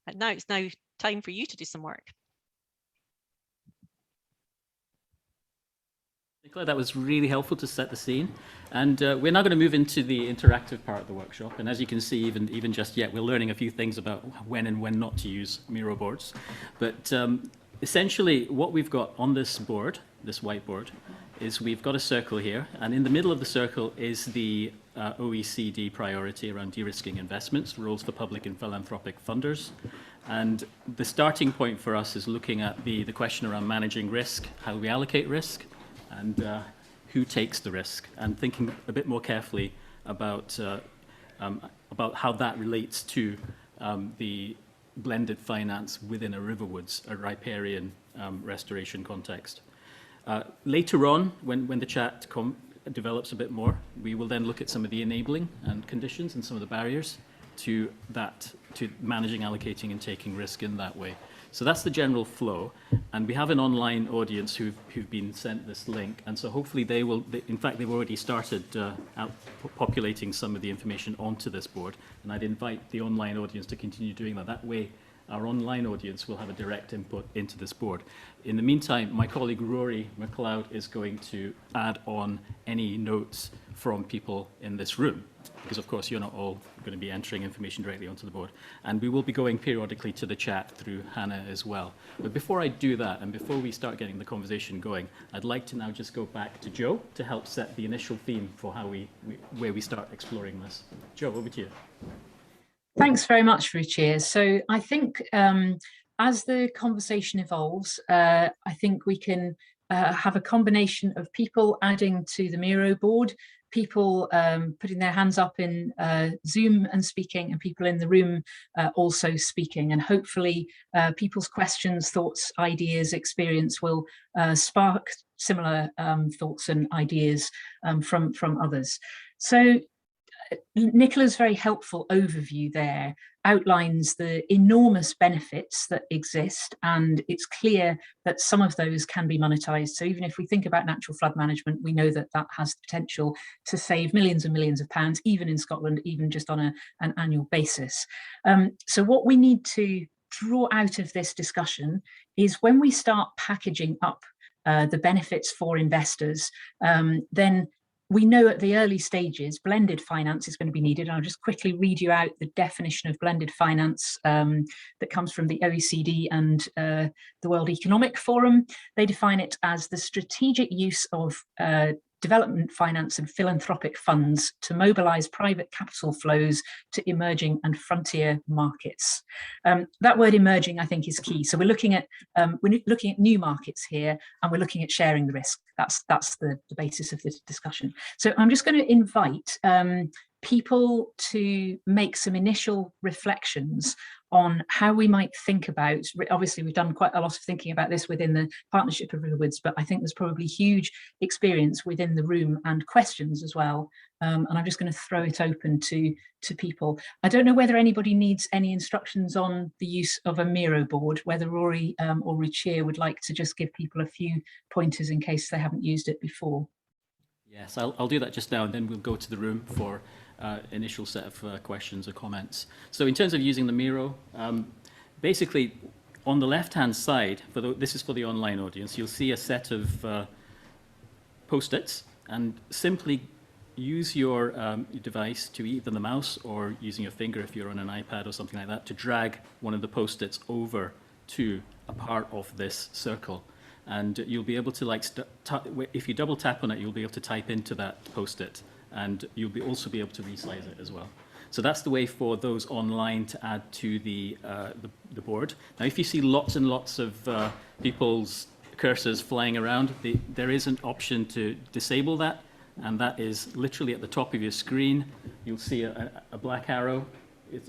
And now it's now time for you to do some work. Nicola, that was really helpful to set the scene. And we're now going to move into the interactive part of the workshop. And as you can see, even just yet, we're learning a few things about when and when not to use Miro boards. But essentially, what we've got on this board, this whiteboard, is we've got a circle here. And in the middle of the circle is the OECD priority around de-risking investments, rules for public and philanthropic funders. And the starting point for us is looking at the question around managing risk, how we allocate risk, and who takes the risk, and thinking a bit more carefully about how that relates to the blended finance within a Riverwoods, a riparian restoration context. Later on, when the chat develops a bit more, we will then look at some of the enabling and conditions and some of the barriers to managing, allocating, and taking risk in that way. So that's the general flow, and we have an online audience who've been sent this link, and so hopefully in fact they've already started populating some of the information onto this board, and I'd invite the online audience to continue doing that. That way our online audience will have a direct input into this board. In the meantime, my colleague Rory McLeod is going to add on any notes from people in this room, because of course you're not all going to be entering information directly onto the board. And we will be going periodically to the chat through Hannah as well. But before I do that, and before we start getting the conversation going, I'd like to now just go back to Joe to help set the initial theme for how where we start exploring this. Joe, over to you. Thanks very much, Ruchir. So I think as the conversation evolves, I think we can have a combination of people adding to the Miro board, people putting their hands up in Zoom and speaking, and people in the room also speaking. And hopefully people's questions, thoughts, ideas, experience will spark similar thoughts and ideas from others. So Nicola's very helpful overview there outlines the enormous benefits that exist, and it's clear that some of those can be monetized. So even if we think about natural flood management, we know that that has the potential to save millions and millions of pounds, even in Scotland, even just on an annual basis. So what we need to draw out of this discussion is when we start packaging up the benefits for investors, then we know at the early stages, blended finance is going to be needed. I'll just quickly read you out the definition of blended finance that comes from the OECD and the World Economic Forum. They define it as the strategic use of development finance and philanthropic funds to mobilize private capital flows to emerging and frontier markets. That word emerging, I think, is key. So we're looking at new markets here, and we're looking at sharing the risk. That's the basis of this discussion. So I'm just going to invite people to make some initial reflections on how we might think about, obviously we've done quite a lot of thinking about this within the partnership of Riverwoods, but I think there's probably huge experience within the room and questions as well. And I'm just going to throw it open to people. I don't know whether anybody needs any instructions on the use of a Miro board, whether Rory or Ruchir would like to just give people a few pointers in case they haven't used it before. Yes, I'll do that just now, and then we'll go to the room for initial set of questions or comments. So in terms of using the Miro, basically on the left-hand side, this is for the online audience, you'll see a set of post-its, and simply use your device to either the mouse or using your finger if you're on an iPad or something like that to drag one of the post-its over to a part of this circle. And you'll be able to, if you double tap on it, you'll be able to type into that post-it, and you'll also be able to resize it as well. So that's the way for those online to add to the board. Now, if you see lots and lots of people's cursors flying around, there is an option to disable that, and that is literally at the top of your screen. You'll see a black arrow.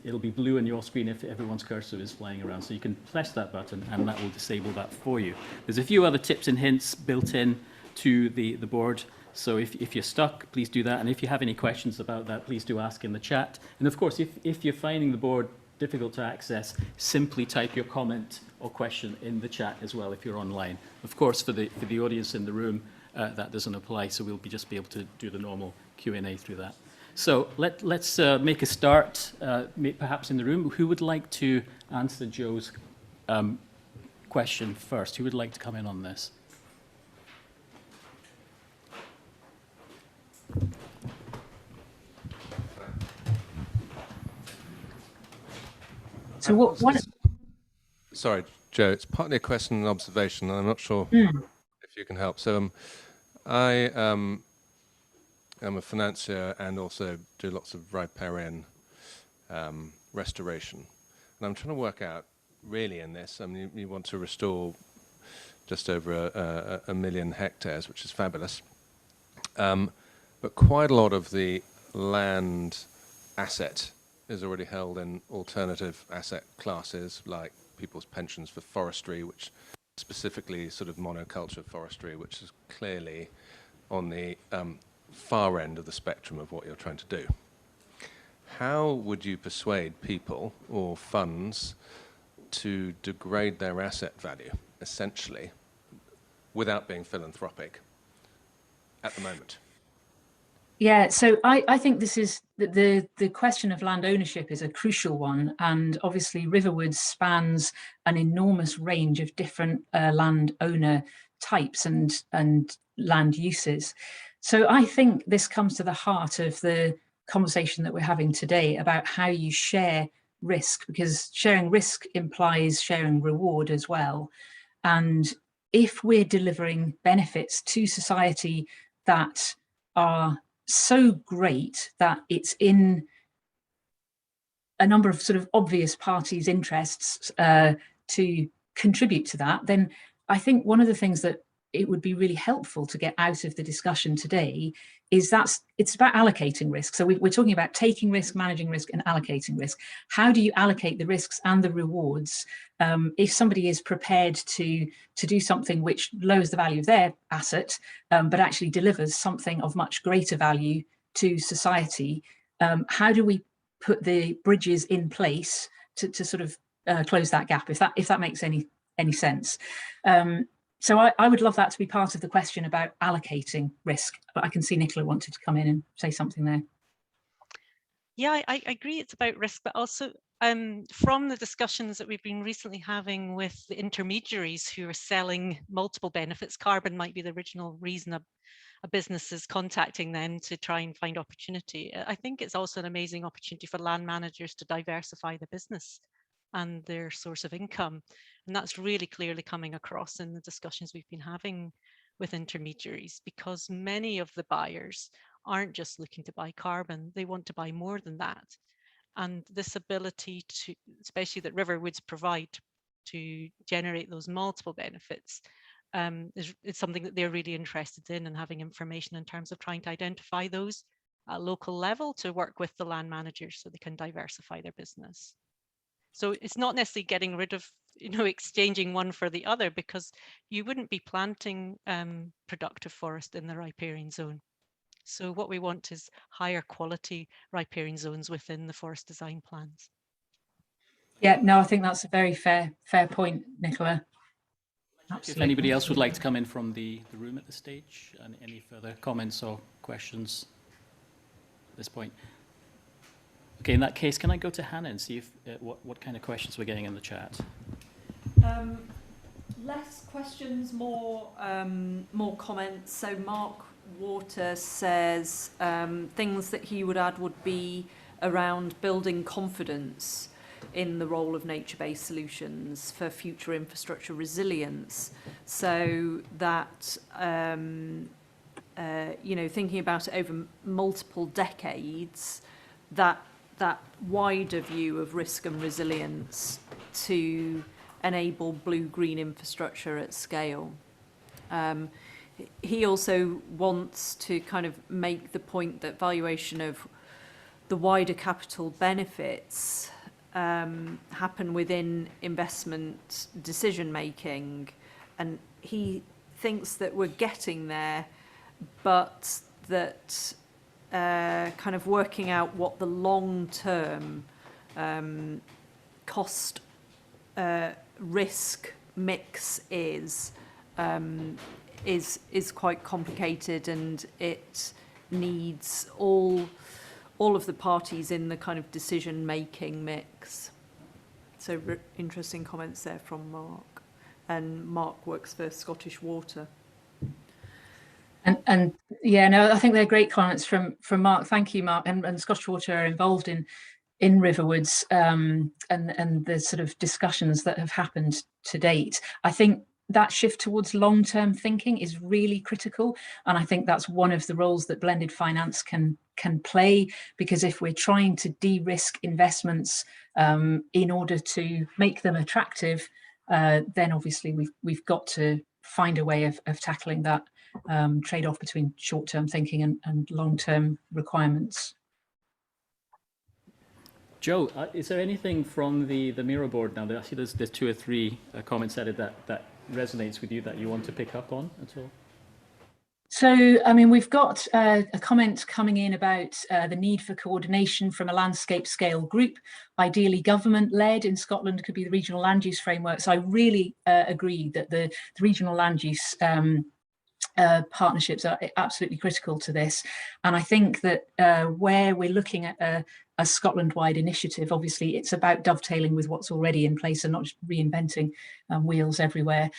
It'll be blue on your screen if everyone's cursor is flying around. So you can press that button and that will disable that for you. There's a few other tips and hints built in to the board. So if you're stuck, please do that. And if you have any questions about that, please do ask in the chat. And of course, if you're finding the board difficult to access, simply type your comment or question in the chat as well if you're online. Of course, for the audience in the room, that doesn't apply. So we'll just be able to do the normal Q&A through that. So let's make a start, perhaps in the room. Who would like to answer Joe's question first? Who would like to come in on this? So what? Sorry, Joe, it's partly a question and observation, and I'm not sure if you can help. So I I'm a financier and also do lots of riparian restoration. And I'm trying to work out, really, in this, I mean, you want to restore just over a million hectares, which is fabulous. But quite a lot of the land asset is already held in alternative asset classes, like people's pensions for forestry, which specifically sort of monoculture forestry, which is clearly on the far end of the spectrum of what you're trying to do. How would you persuade people or funds to degrade their asset value, essentially, without being philanthropic at the moment? Yeah, so I think this is the question of land ownership is a crucial one, and obviously Riverwoods spans an enormous range of different land owner types and land uses. So I think this comes to the heart of the conversation that we're having today about how you share risk, because sharing risk implies sharing reward as well. And if we're delivering benefits to society that are so great that it's in a number of sort of obvious parties' interests to contribute to that, then I think one of the things that it would be really helpful to get out of the discussion today is that it's about allocating risk. So we're talking about taking risk, managing risk, and allocating risk. How do you allocate the risks and the rewards if somebody is prepared to do something which lowers the value of their asset, but actually delivers something of much greater value to society? How do we put the bridges in place to sort of close that gap, if that makes any sense? So I would love that to be part of the question about allocating risk, but I can see Nicola wanted to come in and say something there. Yeah, I agree it's about risk, but also from the discussions that we've been recently having with the intermediaries who are selling multiple benefits, carbon might be the original reason a business is contacting them to try and find opportunity. I think it's also an amazing opportunity for land managers to diversify the business and their source of income. And that's really clearly coming across in the discussions we've been having with intermediaries, because many of the buyers aren't just looking to buy carbon, they want to buy more than that. And this ability to, especially that Riverwoods provide to generate those multiple benefits, is something that they're really interested in, and having information in terms of trying to identify those at local level to work with the land managers so they can diversify their business. So it's not necessarily getting rid of, exchanging one for the other, because you wouldn't be planting productive forest in the riparian zone. So what we want is higher quality riparian zones within the forest design plans. Yeah, no, I think that's a very fair point, Nicola. If anybody else would like to come in from the room at this stage, and any further comments or questions at this point. Okay, in that case, can I go to Hannah and see if what kind of questions we're getting in the chat? Less questions, more comments. So Mark Water says things that he would add would be around building confidence in the role of nature-based solutions for future infrastructure resilience, so that thinking about it over multiple decades, that wider view of risk and resilience to enable blue-green infrastructure at scale. He also wants to kind of make the point that valuation of the wider capital benefits happen within investment decision making, and he thinks that we're getting there, but that kind of working out what the long-term cost risk mix is quite complicated, and it needs all of the parties in the kind of decision-making mix. So interesting comments there from Mark. And Mark works for Scottish Water. And yeah, no, I think they're great comments from Mark. Thank you, Mark. And Scottish Water are involved in Riverwoods and the sort of discussions that have happened to date. I think that shift towards long-term thinking is really critical, and I think that's one of the roles that blended finance can play, because if we're trying to de-risk investments in order to make them attractive, then obviously we've got to find a way of tackling that trade-off between short-term thinking and long-term requirements. Joe, is there anything from the Miro board now? I see there's 2 or 3 comments added that resonates with you that you want to pick up on at all? So, I mean, we've got a comment coming in about the need for coordination from a landscape scale group, ideally government-led. In Scotland could be the regional land use framework. So I really agree that the regional land use partnerships are absolutely critical to this. And I think that where we're looking at a Scotland-wide initiative, obviously it's about dovetailing with what's already in place and not just reinventing wheels everywhere.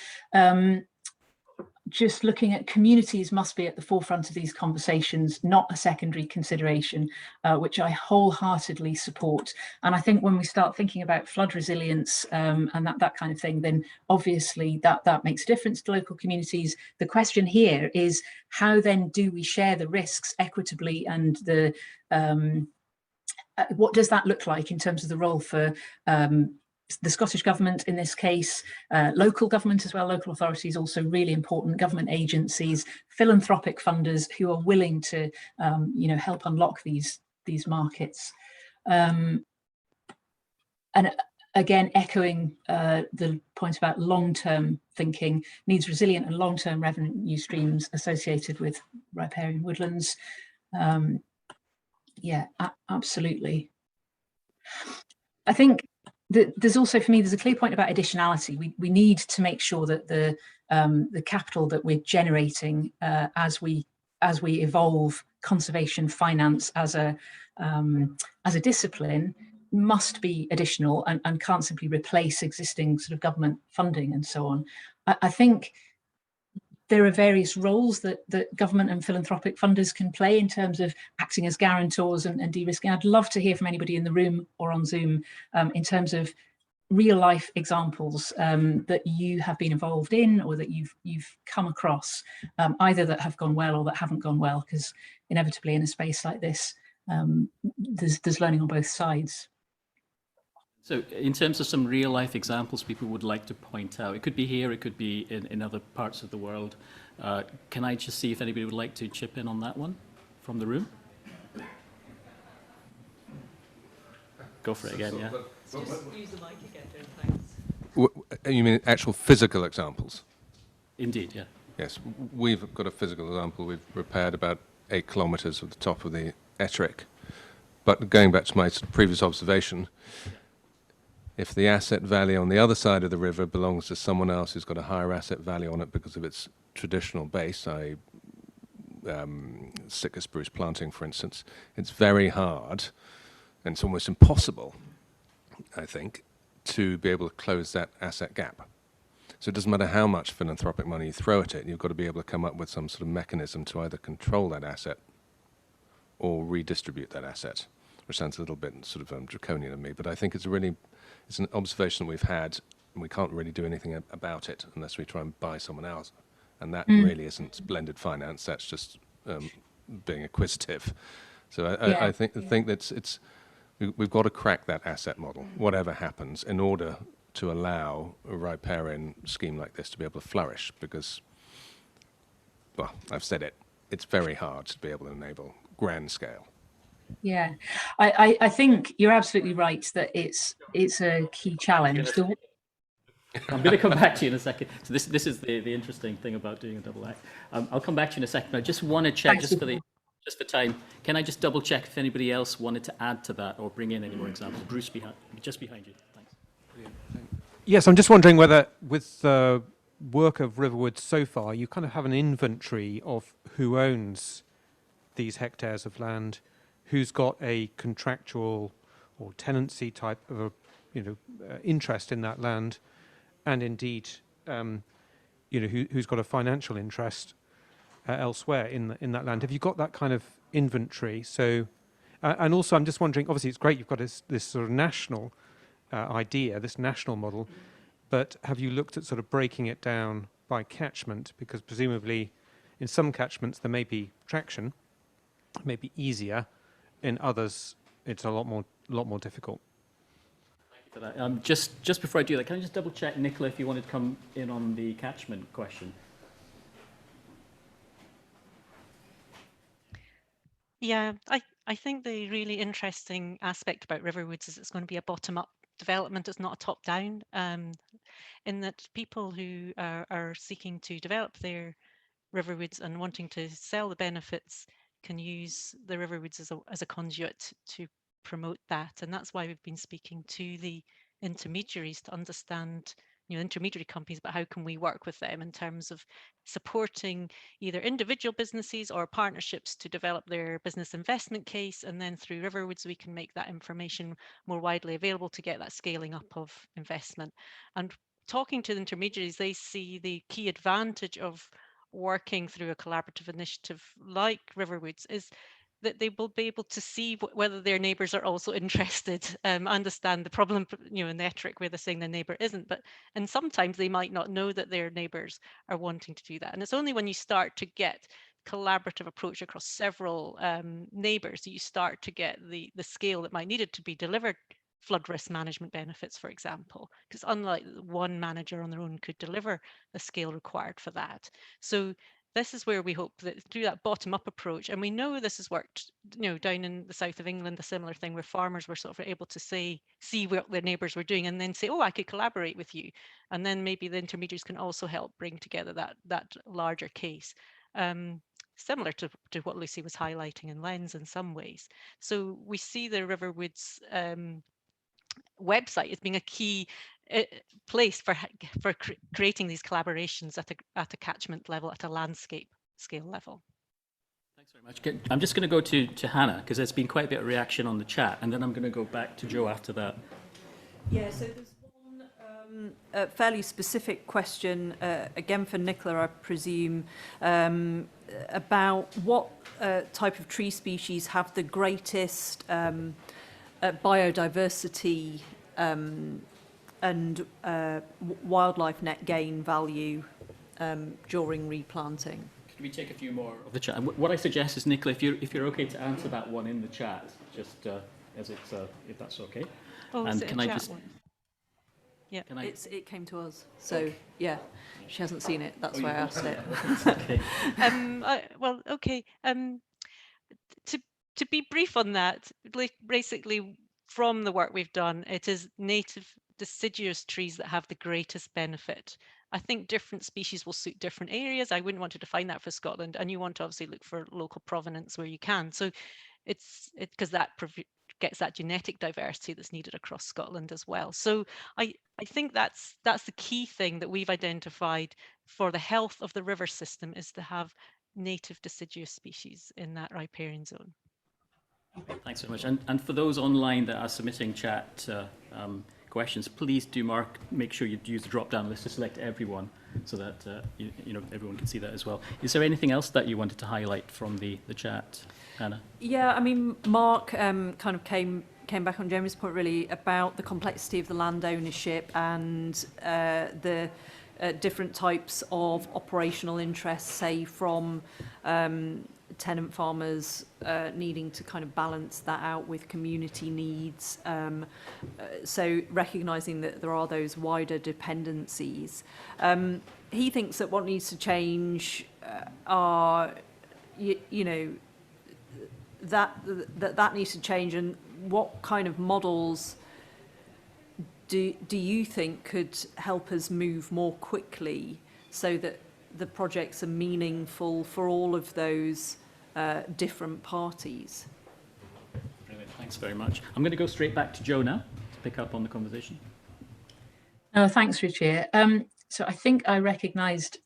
Just looking at communities must be at the forefront of these conversations, not a secondary consideration, which I wholeheartedly support. And I think when we start thinking about flood resilience and that kind of thing, then obviously that makes a difference to local communities. The question here is, how then do we share the risks equitably, and what does that look like in terms of the role for the Scottish Government in this case, local government as well, local authorities also really important, government agencies, philanthropic funders who are willing to help unlock these markets. And again, echoing the point about long-term thinking, needs resilient and long-term revenue streams associated with riparian woodlands. Yeah, absolutely. I think there's also, for me, there's a clear point about additionality. We need to make sure that the capital that we're generating as we evolve conservation finance as a discipline, must be additional and can't simply replace existing sort of government funding and so on. I think there are various roles that government and philanthropic funders can play in terms of acting as guarantors and de-risking. I'd love to hear from anybody in the room or on Zoom in terms of real life examples that you have been involved in or that you've come across, either that have gone well or that haven't gone well, because inevitably in a space like this, there's learning on both sides. So in terms of some real life examples people would like to point out, it could be here, it could be in other parts of the world. Can I just see if anybody would like to chip in on that one from the room? Go for it again, yeah. Just use the mic again, thanks. You mean actual physical examples? Indeed, yeah. Yes, we've got a physical example. We've repaired about 8 kilometres of the top of the Ettrick. But going back to my previous observation, if the asset value on the other side of the river belongs to someone else who's got a higher asset value on it because of its traditional base, i.e. Sitka spruce planting, for instance, it's very hard, and it's almost impossible, I think, to be able to close that asset gap. So it doesn't matter how much philanthropic money you throw at it, you've got to be able to come up with some sort of mechanism to either control that asset or redistribute that asset, which sounds a little bit sort of draconian of me, but I think it's an observation that we've had, and we can't really do anything about it unless we try and buy someone else. And that really isn't blended finance, that's just being acquisitive. So I think that we've got to crack that asset model, whatever happens, in order to allow a riparian scheme like this to be able to flourish, because, well, I've said it, it's very hard to be able to enable grand scale. Yeah, I think you're absolutely right that it's a key challenge. I'm going to come back to you in a second. So this is the interesting thing about doing a double act. I'll come back to you in a second. I just want to check, just for time, can I just double check if anybody else wanted to add to that or bring in any more examples? Bruce, just behind you. Thanks. Yes, I'm just wondering whether with the work of Riverwoods so far, you kind of have an inventory of who owns these hectares of land, who's got a contractual or tenancy type of interest in that land, and indeed, who's got a financial interest elsewhere in that land. Have you got that kind of inventory? So, and also, I'm just wondering. Obviously, it's great you've got this sort of national idea, this national model, but have you looked at sort of breaking it down by catchment? Because presumably, in some catchments there may be traction, it may be easier. In others, it's a lot more difficult. Thank you for that. Just before I do that, can I just double check, Nicola, if you wanted to come in on the catchment question? Yeah, I think the really interesting aspect about Riverwoods is it's going to be a bottom-up development. It's not a top-down, in that people who are seeking to develop their Riverwoods and wanting to sell the benefits can use the Riverwoods as a conduit to promote that. And that's why we've been speaking to the intermediaries to understand, intermediary companies, but how can we work with them in terms of supporting either individual businesses or partnerships to develop their business investment case. And then through Riverwoods, we can make that information more widely available to get that scaling up of investment. And talking to the intermediaries, they see the key advantage of working through a collaborative initiative like Riverwoods is that they will be able to see whether their neighbours are also interested, understand the problem, in the Ettrick where they're saying their neighbour isn't, and sometimes they might not know that their neighbours are wanting to do that. And it's only when you start to get collaborative approach across several neighbours that you start to get the scale that might needed to be delivered flood risk management benefits, for example, because unlike one manager on their own could deliver the scale required for that. So this is where we hope that through that bottom-up approach, and we know this has worked, down in the south of England, a similar thing where farmers were sort of able to see what their neighbours were doing and then say, oh, I could collaborate with you. And then maybe the intermediaries can also help bring together that larger case. Similar to what Lucy was highlighting in Lens in some ways. So we see the Riverwoods website as being a key place for creating these collaborations at a catchment level, at a landscape scale level. very much. I'm just going to go to Hannah, because there's been quite a bit of reaction on the chat, and then I'm going to go back to Joe after that. Yeah, so there's one fairly specific question, again for Nicola, I presume, about what type of tree species have the greatest biodiversity and wildlife net gain value during replanting. Can we take a few more of the chat? And what I suggest is, Nicola, if you're okay to answer that one in the chat, just as it's if that's okay. Oh, and is it can a I chat just? one? Yeah, it came to us, so yeah, she hasn't seen it. That's Oh, why I you- asked it. Okay. well, okay. To be brief on that, basically from the work we've done, it is native deciduous trees that have the greatest benefit. I think different species will suit different areas. I wouldn't want to define that for Scotland, and you want to obviously look for local provenance where you can. So it's because that gets that genetic diversity that's needed across Scotland as well. So I think that's the key thing that we've identified for the health of the river system, is to have native deciduous species in that riparian zone. Thanks so much. And for those online that are submitting chat questions, please do make sure you use the drop-down list to select everyone, so that everyone can see that as well. Is there anything else that you wanted to highlight from the chat, Hannah? Yeah, I mean, Mark kind of came back on Jamie's point really about the complexity of the land ownership and the different types of operational interests, say from tenant farmers needing to kind of balance that out with community needs. So recognising that there are those wider dependencies. He thinks that what needs to change are, that needs to change, and what kind of models do you think could help us move more quickly so that the projects are meaningful for all of those different parties? Brilliant. Thanks very much. I'm going to go straight back to Joe now to pick up on the conversation. Oh, thanks, Richard. So I think I recognised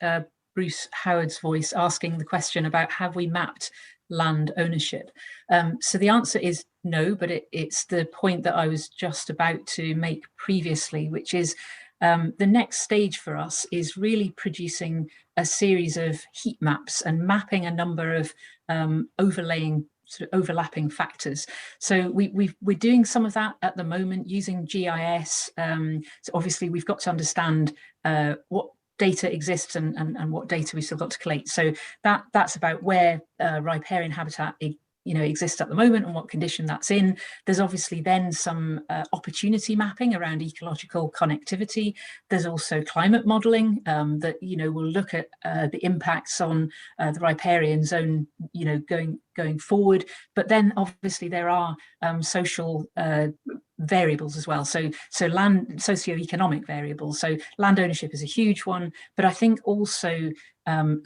Bruce Howard's voice asking the question about have we mapped land ownership. So the answer is no, but it's the point that I was just about to make previously, which is the next stage for us is really producing a series of heat maps and mapping a number of overlapping factors. So we're doing some of that at the moment using GIS. So obviously we've got to understand what data exists and what data we still got to collate. So that's about where riparian habitat exists at the moment and what condition that's in. There's obviously then some opportunity mapping around ecological connectivity. There's also climate modelling that will look at the impacts on the riparian zone going forward. But then obviously there are social variables as well. So land socioeconomic variables. So land ownership is a huge one, but I think also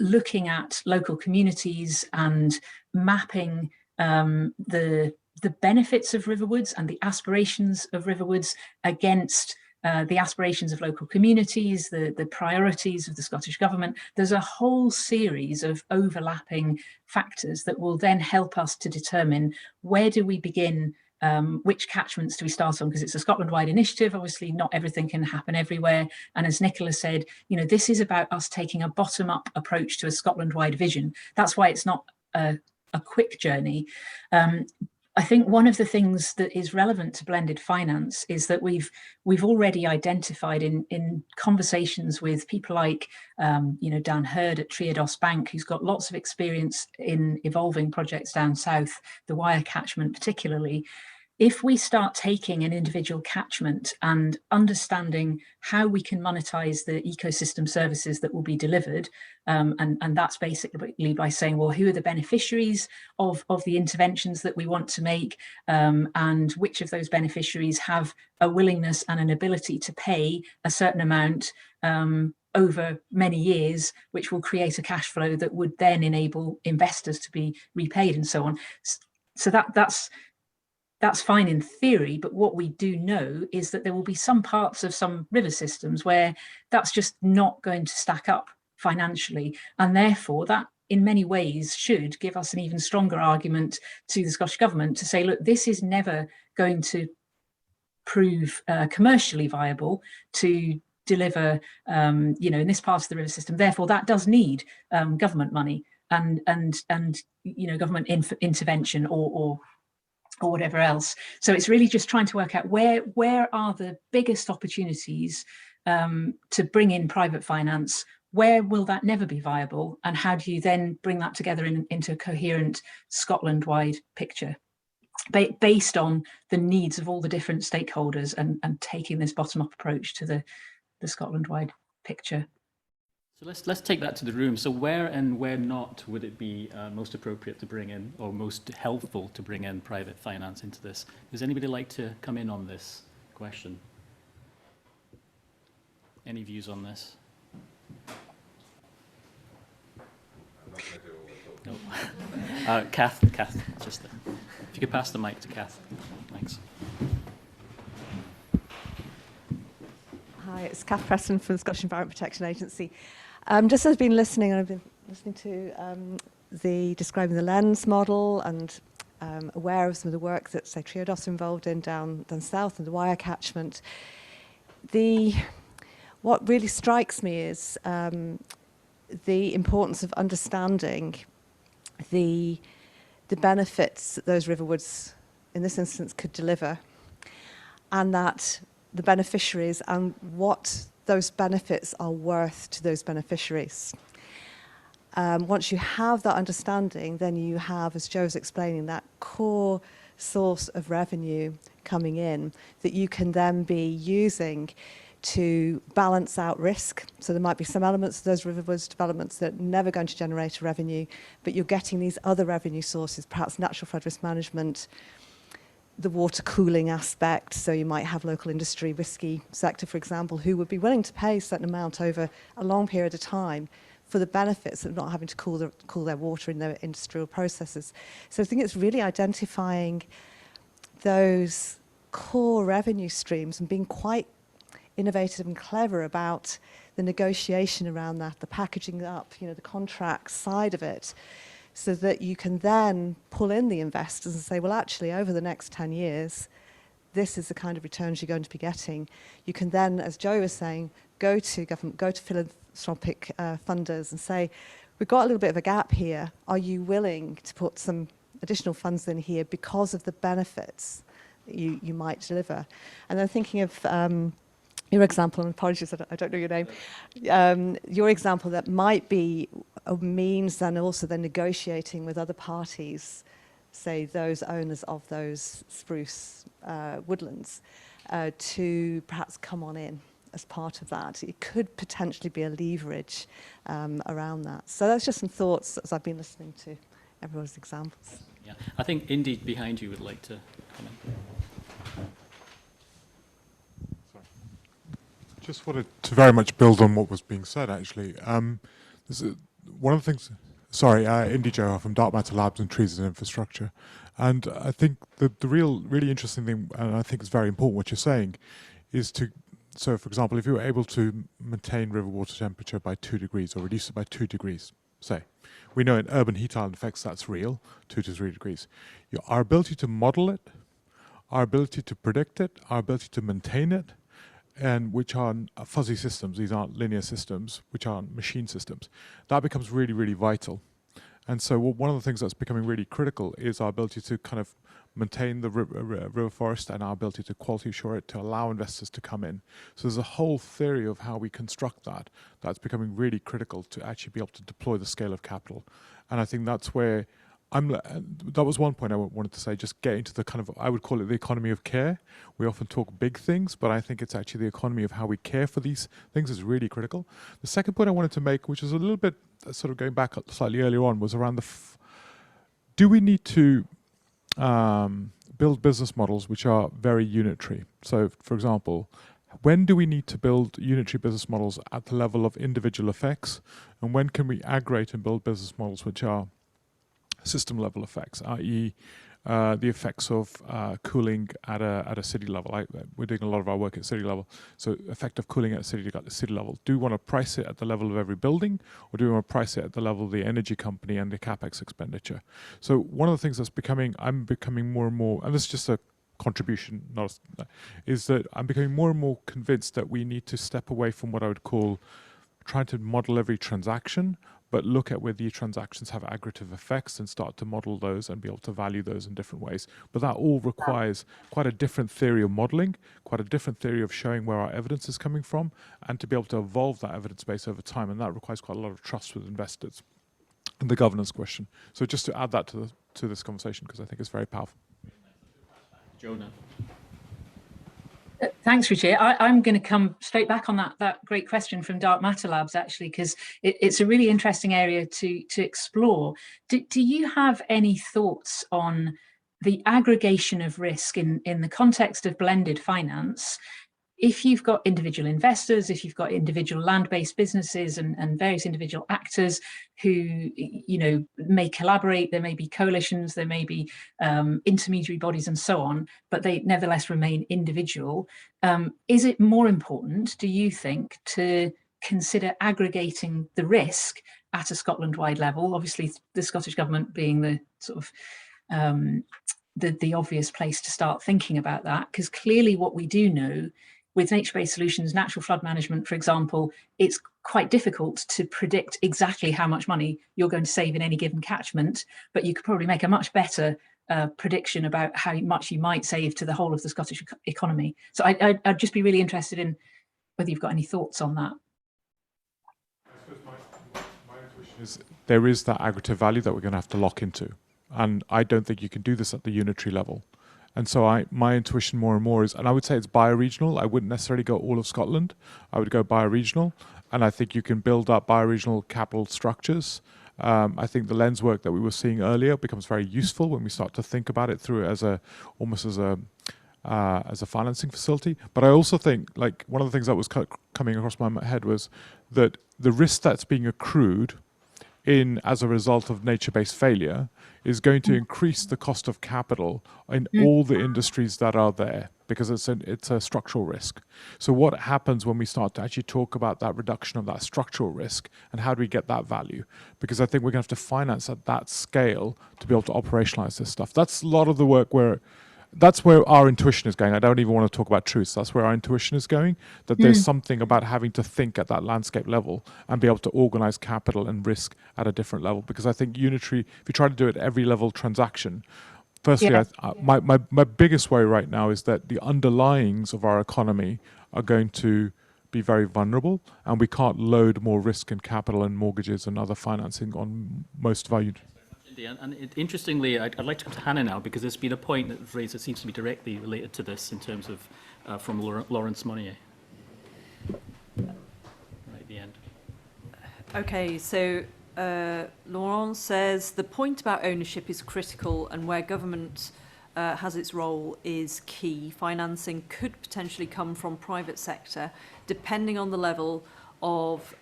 looking at local communities and mapping the benefits of Riverwoods and the aspirations of Riverwoods against the aspirations of local communities, the priorities of the Scottish Government. There's a whole series of overlapping factors that will then help us to determine where do we begin, which catchments do we start on, because it's a Scotland-wide initiative. Obviously, not everything can happen everywhere. And as Nicola said, this is about us taking a bottom-up approach to a Scotland-wide vision. That's why it's not a quick journey. I think one of the things that is relevant to blended finance is that we've already identified in conversations with people like Dan Hurd at Triodos Bank, who's got lots of experience in evolving projects down south, the Wyre catchment particularly. If we start taking an individual catchment and understanding how we can monetize the ecosystem services that will be delivered, and that's basically by saying, well, who are the beneficiaries of the interventions that we want to make, and which of those beneficiaries have a willingness and an ability to pay a certain amount over many years, which will create a cash flow that would then enable investors to be repaid and so on. So that's fine in theory, but what we do know is that there will be some parts of some river systems where that's just not going to stack up financially. And therefore that in many ways should give us an even stronger argument to the Scottish Government to say, look, this is never going to prove commercially viable to deliver, in this part of the river system. Therefore, that does need government money and government intervention or whatever else. So it's really just trying to work out where are the biggest opportunities to bring in private finance. Where will that never be viable, and how do you then bring that together into a coherent Scotland-wide picture based on the needs of all the different stakeholders and taking this bottom-up approach to the Scotland-wide picture? So let's take that to the room. So where and where not would it be most appropriate to bring in, or most helpful to bring in private finance into this? Does anybody like to come in on this question? Any views on this? No. Kath, just there. If you could pass the mic to Kath. Thanks. Hi, it's Kath Preston from the Scottish Environment Protection Agency. Just as I've been listening, I've been listening to the describing the lens model and aware of some of the work that, say, Triodos are involved in down south and the wire catchment. What really strikes me is the importance of understanding the benefits that those riverwoods, in this instance, could deliver, and that the beneficiaries and what those benefits are worth to those beneficiaries. Once you have that understanding, then you have, as Joe was explaining, that core source of revenue coming in that you can then be using to balance out risk. So there might be some elements of those riverwoods developments that are never going to generate a revenue, but you're getting these other revenue sources, perhaps natural flood risk management, the water cooling aspect. So you might have local industry, whiskey sector, for example, who would be willing to pay a certain amount over a long period of time for the benefits of not having to cool their water in their industrial processes. So I think it's really identifying those core revenue streams and being quite innovative and clever about the negotiation around that, the packaging up, the contract side of it, so that you can then pull in the investors and say, well, actually, over the next 10 years, this is the kind of returns you're going to be getting. You can then, as Joe was saying, go to government, go to philanthropic funders and say, we've got a little bit of a gap here. Are you willing to put some additional funds in here because of the benefits that you might deliver? And then thinking of your example, and apologies, I don't know your name, your example that might be a means then also then negotiating with other parties, say those owners of those spruce woodlands, to perhaps come on in as part of that. It could potentially be a leverage around that. So that's just some thoughts as I've been listening to everyone's examples. Yeah, I think Indy behind you would like to comment. Just wanted to very much build on what was being said, actually. One of the things, Indy Johar from Dark Matter Labs and Trees and Infrastructure. And I think the really interesting thing, and I think it's very important what you're saying, is so for example, if you were able to maintain river water temperature by 2 degrees or reduce it by 2 degrees, say, we know in urban heat island effects that's real, 2 to 3 degrees. Our ability to model it, our ability to predict it, our ability to maintain it, and which are fuzzy systems, these aren't linear systems, which are machine systems, that becomes really, really vital. And so one of the things that's becoming really critical is our ability to kind of maintain the river forest and our ability to quality assure it, to allow investors to come in. So there's a whole theory of how we construct that's becoming really critical to actually be able to deploy the scale of capital. And I think that's where that was one point I wanted to say, just getting to the kind of, I would call it the economy of care. We often talk big things, but I think it's actually the economy of how we care for these things is really critical. The second point I wanted to make, which is a little bit sort of going back slightly earlier on, was around do we need to build business models which are very unitary? So, for example, when do we need to build unitary business models at the level of individual effects? And when can we aggregate and build business models which are system level effects, i.e. the effects of cooling at a city level. We're doing a lot of our work at city level. So effect of cooling at city level. Do we want to price it at the level of every building, or do we want to price it at the level of the energy company and the capex expenditure? So one of the things I'm becoming more and more, and this is just a contribution, is that I'm becoming more and more convinced that we need to step away from what I would call trying to model every transaction, but look at where the transactions have aggregative effects and start to model those and be able to value those in different ways. But that all requires quite a different theory of modeling, quite a different theory of showing where our evidence is coming from, and to be able to evolve that evidence base over time. And that requires quite a lot of trust with investors. And the governance question. So just to add that to this conversation, because I think it's very powerful. Jonah. Thanks, Richie. I'm going to come straight back on that great question from Dark Matter Labs, actually, because it's a really interesting area to explore. Do you have any thoughts on the aggregation of risk in the context of blended finance? If you've got individual investors, if you've got individual land-based businesses and various individual actors who, may collaborate, there may be coalitions, there may be intermediary bodies and so on, but they nevertheless remain individual. Is it more important, do you think, to consider aggregating the risk at a Scotland-wide level? Obviously, the Scottish Government being the sort of the obvious place to start thinking about that, because clearly what we do know with nature-based solutions, natural flood management, for example, it's quite difficult to predict exactly how much money you're going to save in any given catchment, but you could probably make a much better prediction about how much you might save to the whole of the Scottish economy. So I'd just be really interested in whether you've got any thoughts on that. I suppose my intuition is there is that aggregate value that we're going to have to lock into. And I don't think you can do this at the unitary level. And so my intuition more and more is, and I would say it's bioregional. I wouldn't necessarily go all of Scotland. I would go bioregional. And I think you can build up bioregional capital structures. I think the lens work that we were seeing earlier becomes very useful when we start to think about it through almost as a financing facility. But I also think, like, one of the things that was coming across my head was that the risk that's being accrued as a result of nature-based failure is going to increase the cost of capital in all the industries that are there, because it's a structural risk. So what happens when we start to actually talk about that reduction of that structural risk, and how do we get that value? Because I think we're going to have to finance at that scale to be able to operationalize this stuff. That's a lot of the work that's where our intuition is going. I don't even want to talk about truths. That's where our intuition is going, that there's something about having to think at that landscape level and be able to organize capital and risk at a different level. Because I think unitary, if you try to do it at every level transaction, firstly, my biggest worry right now is that the underlyings of our economy are going to be very vulnerable, and we can't load more risk and capital and mortgages and other financing on most of our units. And interestingly, I'd like to come to Hannah now, because there's been a point that's raised that seems to be directly related to this in terms of from Lawrence Monnier. Right at the end. Okay, so Laurent says the point about ownership is critical, and where government has its role is key. Financing could potentially come from private sector, depending on the level of,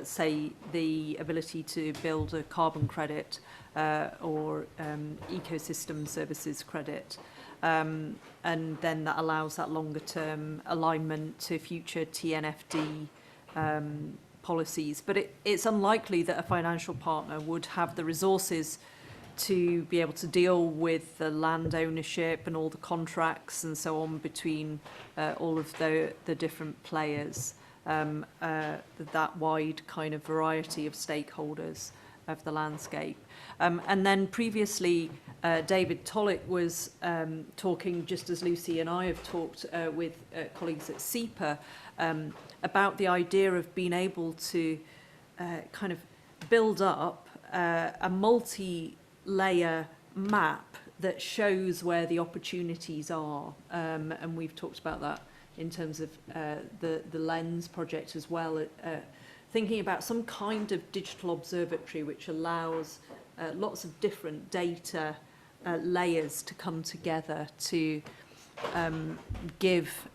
say, the ability to build a carbon credit or ecosystem services credit. And then that allows that longer term alignment to future TNFD policies. But it's unlikely that a financial partner would have the resources to be able to deal with the land ownership and all the contracts and so on between all of the different players, that wide kind of variety of stakeholders of the landscape. And then previously, David Tollick was talking, just as Lucy and I have talked with colleagues at SEPA, about the idea of being able to kind of build up a multi-layer map that shows where the opportunities are. And we've talked about that in terms of the Lens project as well, thinking about some kind of digital observatory which allows lots of different data layers to come together to give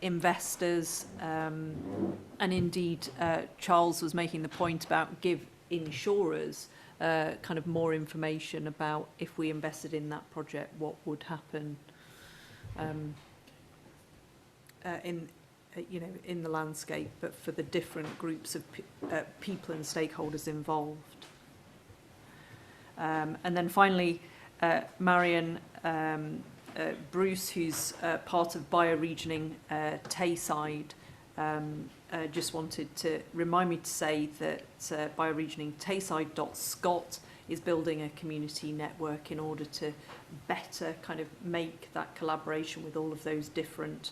investors, and indeed Charles was making the point about give insurers kind of more information about if we invested in that project, what would happen in the landscape, but for the different groups of people and stakeholders involved. And then finally, Marion Bruce, who's part of bioregioning Tayside, just wanted to remind me to say that bioregioning Tayside.Scot is building a community network in order to better kind of make that collaboration with all of those different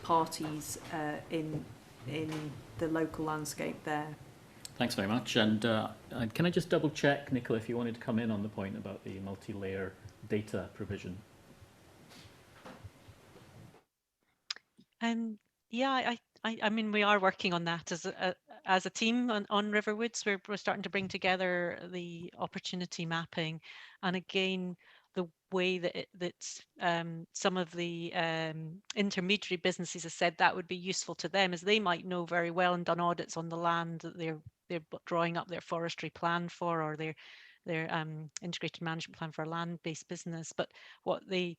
parties in the local landscape there. Thanks very much. And can I just double check, Nicola, if you wanted to come in on the point about the multi-layer data provision? Yeah, I mean, we are working on that as a team on Riverwoods. We're starting to bring together the opportunity mapping, and again, the way that some of the intermediary businesses have said that would be useful to them, is they might know very well and done audits on the land that they're drawing up their forestry plan for, or their integrated management plan for a land-based business. But what the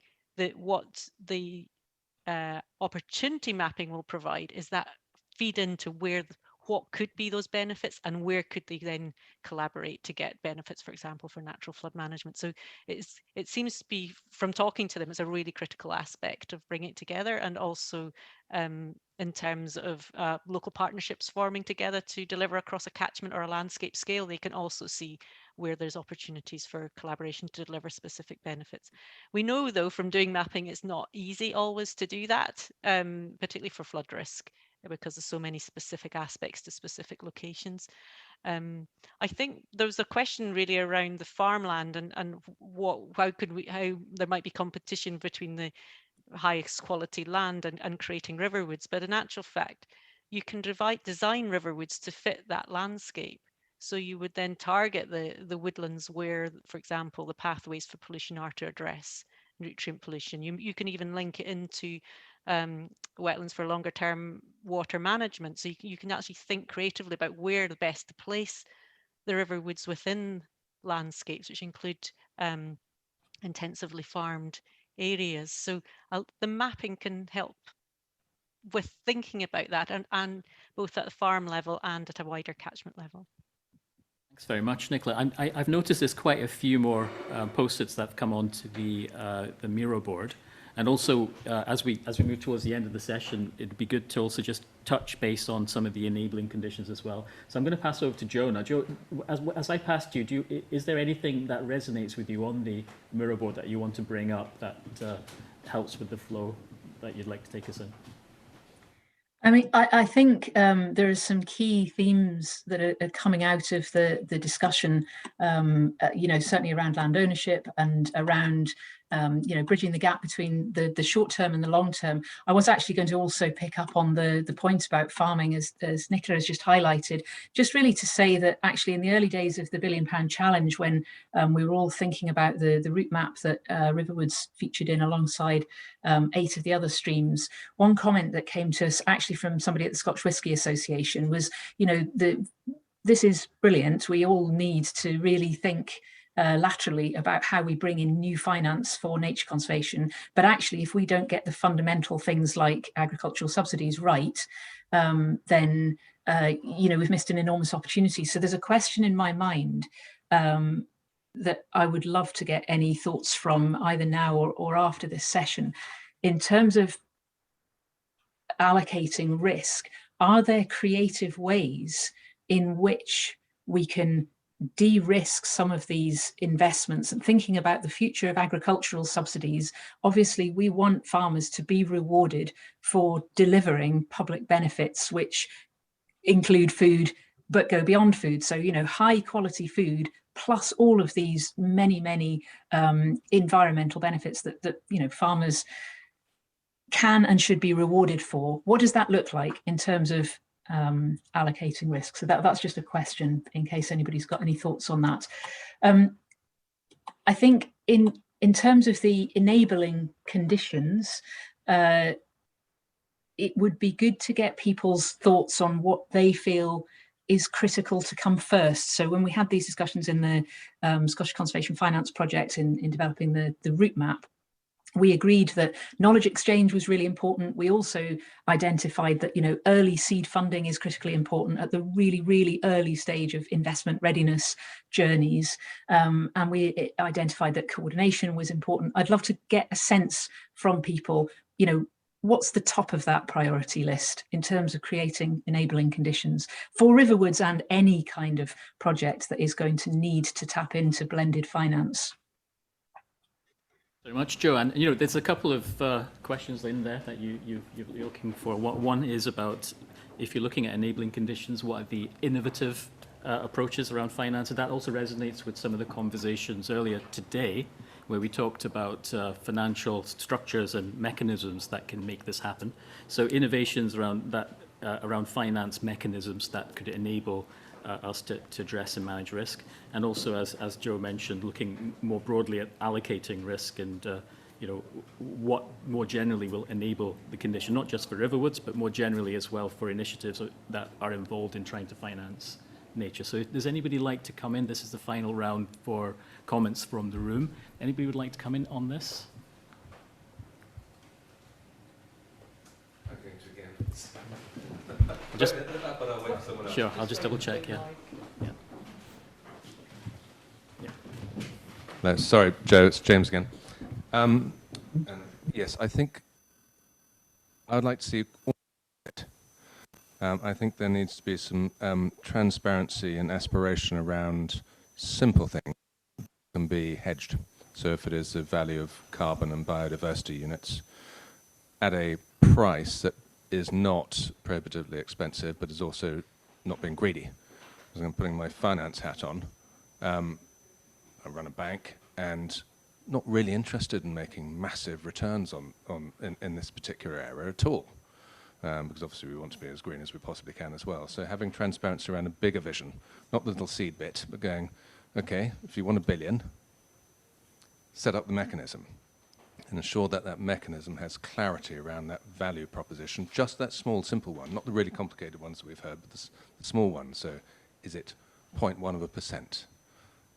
opportunity mapping will provide is that feed into what could be those benefits and where could they then collaborate to get benefits, for example, for natural flood management. So it seems to be, from talking to them, it's a really critical aspect of bringing it together, and also in terms of local partnerships forming together to deliver across a catchment or a landscape scale, they can also see where there's opportunities for collaboration to deliver specific benefits. We know, though, from doing mapping, it's not easy always to do that, particularly for flood risk, because there's so many specific aspects to specific locations. I think there was a question really around the farmland and how there might be competition between the highest quality land and creating riverwoods. But in actual fact, you can design riverwoods to fit that landscape. So you would then target the woodlands where, for example, the pathways for pollution are to address nutrient pollution. You can even link it into wetlands for longer term water management. So you can actually think creatively about where the best to place the riverwoods within landscapes, which include intensively farmed areas. So the mapping can help with thinking about that, and both at the farm level and at a wider catchment level. Thanks very much, Nicola. I've noticed there's quite a few more post-its that have come onto the Miro board. And also, as we move towards the end of the session, it'd be good to also just touch base on some of the enabling conditions as well. So I'm going to pass over to Jo now. Jo, as I passed you, is there anything that resonates with you on the Miro board that you want to bring up that helps with the flow that you'd like to take us in? I mean, I think there are some key themes that are coming out of the discussion, certainly around land ownership and around, bridging the gap between the short term and the long term. I was actually going to also pick up on the point about farming, as Nicola has just highlighted, just really to say that actually in the early days of the £1 Billion Challenge, when we were all thinking about the route map that Riverwoods featured in alongside 8 of the other streams, one comment that came to us actually from somebody at the Scotch Whisky Association was, this is brilliant. We all need to really think laterally about how we bring in new finance for nature conservation. But actually, if we don't get the fundamental things like agricultural subsidies right, then we've missed an enormous opportunity. So there's a question in my mind that I would love to get any thoughts from either now or after this session. In terms of allocating risk, are there creative ways in which we can de-risk some of these investments? And thinking about the future of agricultural subsidies, obviously we want farmers to be rewarded for delivering public benefits which include food but go beyond food. So, high quality food plus all of these many environmental benefits that farmers can and should be rewarded for. What does that look like in terms of allocating risk? So that's just a question in case anybody's got any thoughts on that. I think in terms of the enabling conditions, it would be good to get people's thoughts on what they feel is critical to come first. So when we had these discussions in the Scottish Conservation Finance Project in developing the route map, we agreed that knowledge exchange was really important. We also identified that, early seed funding is critically important at the really, really early stage of investment readiness journeys. And we identified that coordination was important. I'd love to get a sense from people, what's the top of that priority list in terms of creating enabling conditions for Riverwoods and any kind of project that is going to need to tap into blended finance. Very much, Joe. And there's a couple of questions in there that you're looking for. One is about, if you're looking at enabling conditions, what are the innovative approaches around finance? And that also resonates with some of the conversations earlier today, where we talked about financial structures and mechanisms that can make this happen. So innovations around that, around finance mechanisms that could enable us to address and manage risk, and also, as Joe mentioned, looking more broadly at allocating risk and what more generally will enable the condition, not just for Riverwoods, but more generally as well for initiatives that are involved in trying to finance nature. So does anybody like to come in? This is the final round for comments from the room. Anybody would like to come in on this? Just, sure, I'll just double check, yeah. No, sorry, Joe, it's James again. And yes, I think I would like to see it. I think there needs to be some transparency and aspiration around simple things that can be hedged. So if it is the value of carbon and biodiversity units at a price that is not prohibitively expensive, but is also not being greedy. As I'm putting my finance hat on, I run a bank and not really interested in making massive returns in this particular area at all, because obviously we want to be as green as we possibly can as well. So having transparency around a bigger vision, not the little seed bit, but going, okay, if you want $1 billion, set up the mechanism and ensure that that mechanism has clarity around that value proposition, just that small, simple one, not the really complicated ones that we've heard, but the small one. So is it 0.1%?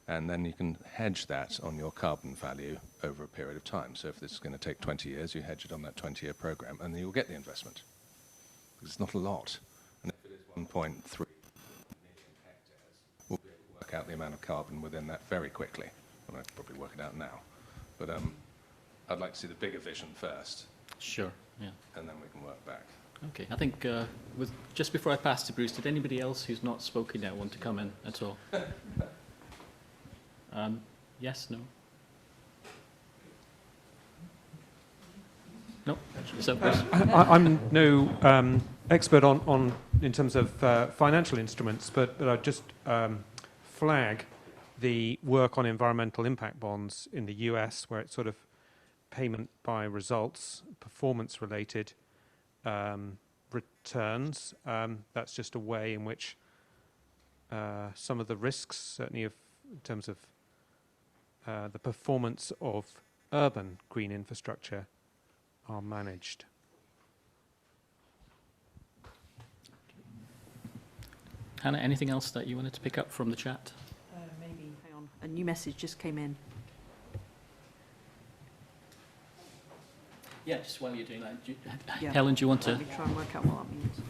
And then you can hedge that on your carbon value over a period of time. So if this is going to take 20 years, you hedge it on that 20-year program, and then you'll get the investment. Because it's not a lot. And if it is 1.3 million hectares, we'll be able to work out the amount of carbon within that very quickly. Well, I can probably work it out now. But I'd like to see the bigger vision first. Sure, yeah. And then we can work back. Okay, I think just before I pass to Bruce, did anybody else who's not spoken yet want to come in at all? Yes, no? No? So, Bruce? I'm no expert on in terms of financial instruments, but I'd just flag the work on environmental impact bonds in the US, where it's sort of payment by results, performance-related returns. That's just a way in which some of the risks, certainly in terms of the performance of urban green infrastructure, are managed. Hannah, anything else that you wanted to pick up from the chat? Maybe, hang on, a new message just came in. Yeah, just while you're doing that, Yeah. Helen, do you want to? Let me try and work out what that means.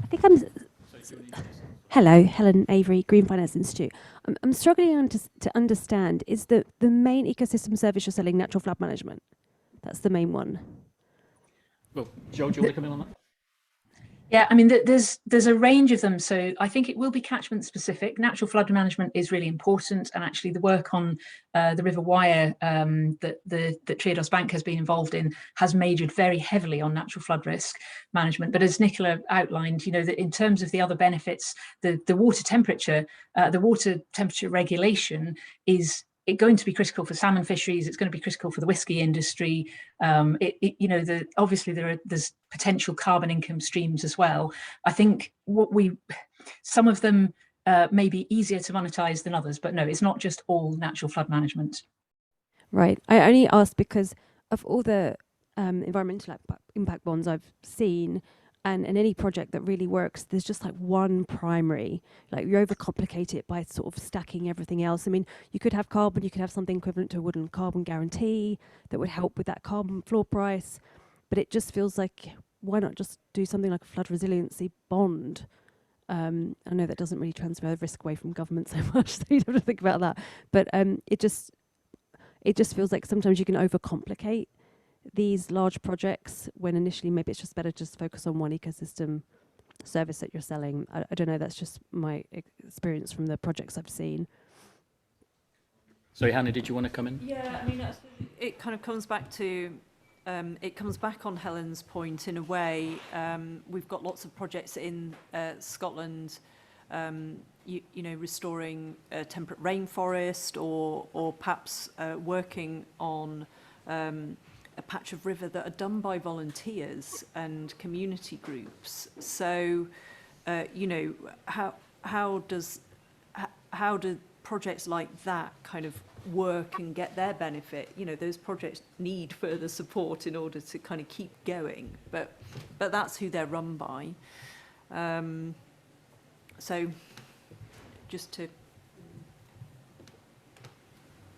I think Hello, Helen Avery, Green Finance Institute. I'm struggling to understand, is the main ecosystem service you're selling natural flood management? That's the main one. Well, Joe, do you want to come in on that? Yeah, I mean, there's a range of them. So I think it will be catchment specific. Natural flood management is really important. And actually the work on the River Wyre that Triodos Bank has been involved in has majored very heavily on natural flood risk management. But as Nicola outlined, that in terms of the other benefits, the water temperature regulation is going to be critical for salmon fisheries. It's going to be critical for the whiskey industry. Obviously there's potential carbon income streams as well. I think some of them may be easier to monetize than others, but no, it's not just all natural flood management. Right. I only asked because of all the environmental impact bonds I've seen, And in any project that really works, there's just like one primary. Like you overcomplicate it by sort of stacking everything else. I mean, you could have carbon, you could have something equivalent to a wooden carbon guarantee that would help with that carbon floor price. But it just feels like, why not just do something like a flood resiliency bond? I know that doesn't really transfer risk away from government so much, so you don't have to think about that. But it just feels like sometimes you can overcomplicate these large projects when initially maybe it's just better to just focus on one ecosystem service that you're selling. I don't know, that's just my experience from the projects I've seen. Sorry, Hannah, did you want to come in? Yeah, I mean, it kind of comes back to, it comes back on Helen's point in a way. We've got lots of projects in Scotland, you know, restoring a temperate rainforest or perhaps working on a patch of river that are done by volunteers and community groups. So, you know, how do projects like that kind of work and get their benefit? You know, those projects need further support in order to kind of keep going, but that's who they're run by. So just to...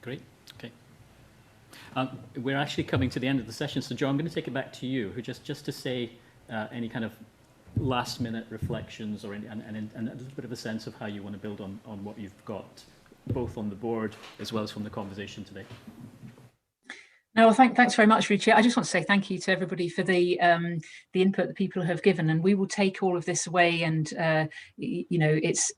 Great, okay. We're actually coming to the end of the session, so Joe, I'm going to take it back to you, who just to say any kind of last-minute reflections or and a little bit of a sense of how you want to build on what you've got, both on the board as well as from the conversation today. No, well, thanks very much, Ruchi. I just want to say thank you to everybody for the input that people have given, and we will take all of this away. And you know, it's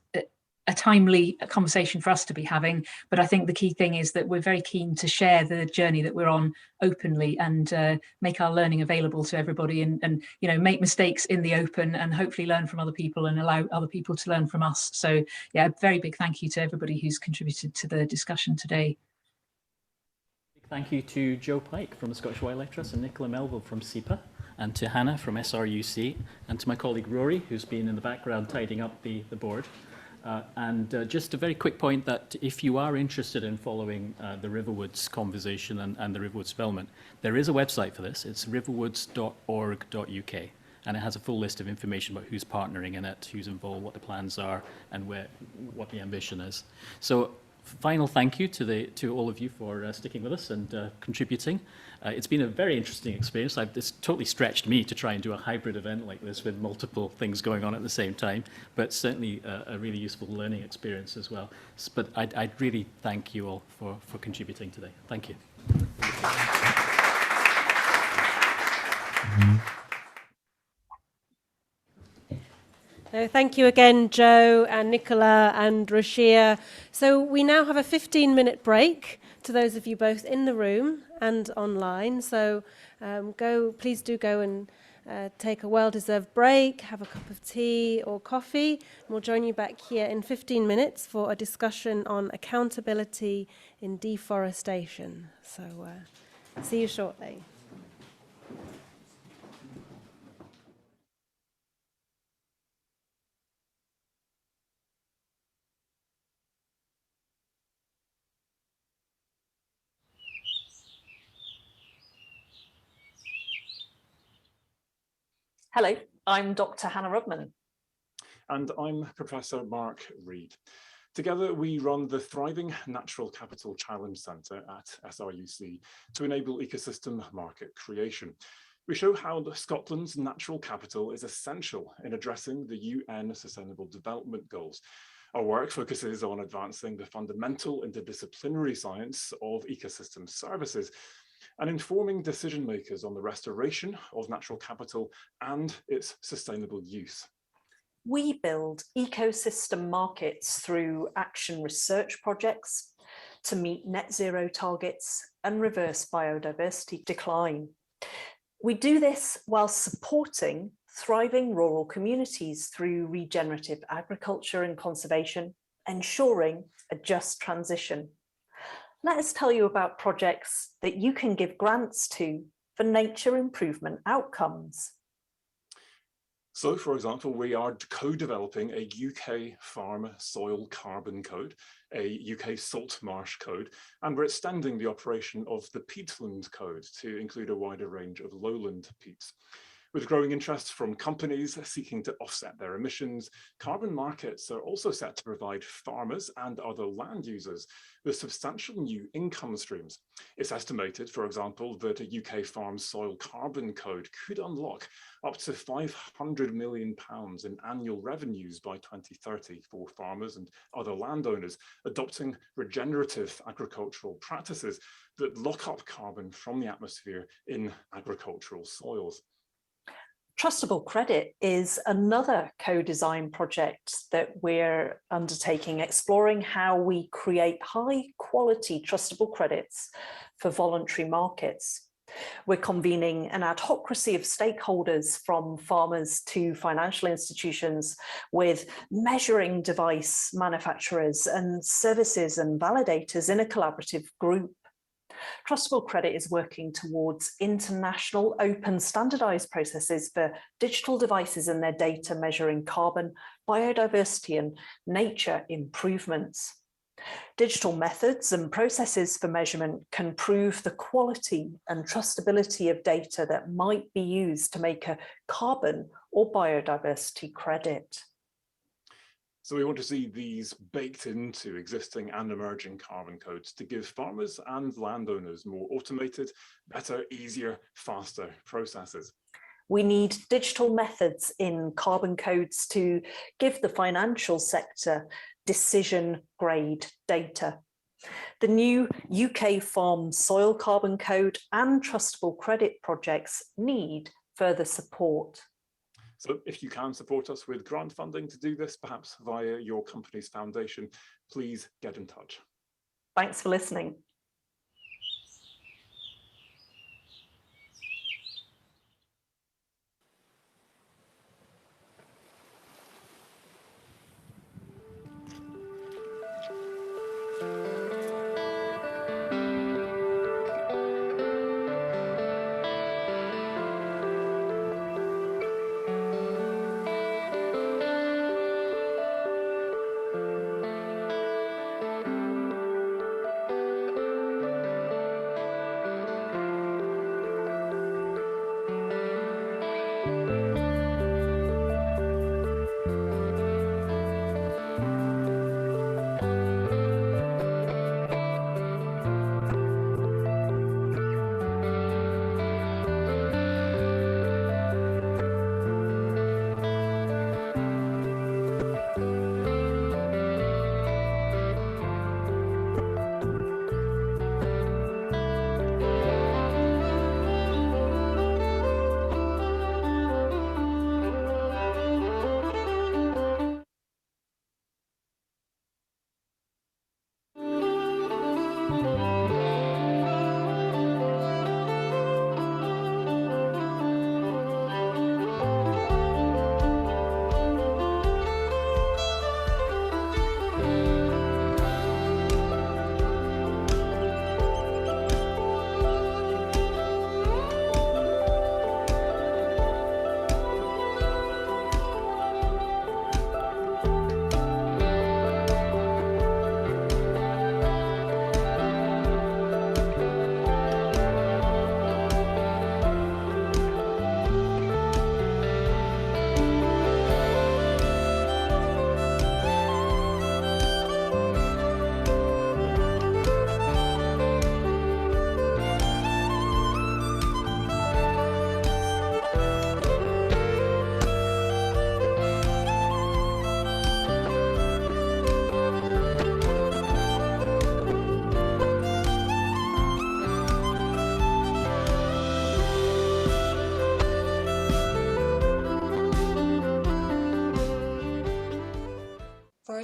a timely conversation for us to be having. But I think the key thing is that we're very keen to share the journey that we're on openly and make our learning available to everybody, and you know, make mistakes in the open and hopefully learn from other people and allow other people to learn from us. So yeah, a very big thank you to everybody who's contributed to the discussion today. Thank you to Joe Pike from the Scottish Wildlife Trust and Nicola Melville from SEPA, and to Hannah from SRUC, and to my colleague Rory, who's been in the background tidying up the board. Just a very quick point that if you are interested in following the Riverwoods conversation and the Riverwoods development, there is a website for this. It's riverwoods.org.uk, and it has a full list of information about who's partnering in it, who's involved, what the plans are, and what the ambition is. So, final thank you to all of you for sticking with us and contributing. It's been a very interesting experience. It's totally stretched me to try and do a hybrid event like this with multiple things going on at the same time, but certainly a really useful learning experience as well. But I'd really thank you all for contributing today. Thank you. So thank you again, Joe and Nicola and Rashia. So we now have a 15-minute break to those of you both in the room and online. So please do go and take a well-deserved break, have a cup of tea or coffee, and we'll join you back here in 15 minutes for a discussion on accountability in deforestation. So see you shortly. Hello, I'm Dr. Hannah Rudman. And I'm Professor Mark Reed. Together, we run the Thriving Natural Capital Challenge Centre at SRUC to enable ecosystem market creation. We show how Scotland's natural capital is essential in addressing the UN Sustainable Development Goals. Our work focuses on advancing the fundamental interdisciplinary science of ecosystem services and informing decision makers on the restoration of natural capital and its sustainable use. We build ecosystem markets through action research projects to meet net zero targets and reverse biodiversity decline. We do this while supporting thriving rural communities through regenerative agriculture and conservation, ensuring a just transition. Let us tell you about projects that you can give grants to for nature improvement outcomes. So, for example, we are co-developing a UK farm soil carbon code, a UK salt marsh code, and we're extending the operation of the peatland code to include a wider range of lowland peats. With growing interest from companies seeking to offset their emissions, carbon markets are also set to provide farmers and other land users with substantial new income streams. It's estimated, for example, that a UK farm soil carbon code could unlock up to £500 million in annual revenues by 2030 for farmers and other landowners adopting regenerative agricultural practices that lock up carbon from the atmosphere in agricultural soils. Trustable credit is another co-design project that we're undertaking, exploring how we create high quality trustable credits for voluntary markets. We're convening an adhocracy of stakeholders from farmers to financial institutions with measuring device manufacturers and services and validators in a collaborative group. Trustable Credit is working towards international open standardized processes for digital devices and their data measuring carbon, biodiversity and nature improvements. Digital methods and processes for measurement can prove the quality and trustability of data that might be used to make a carbon or biodiversity credit. So we want to see these baked into existing and emerging carbon codes to give farmers and landowners more automated, better, easier, faster processes. We need digital methods in carbon codes to give the financial sector decision grade data. The new UK Farm Soil Carbon Code and Trustable Credit projects need further support. So if you can support us with grant funding to do this, perhaps via your company's foundation, please get in touch. Thanks for listening.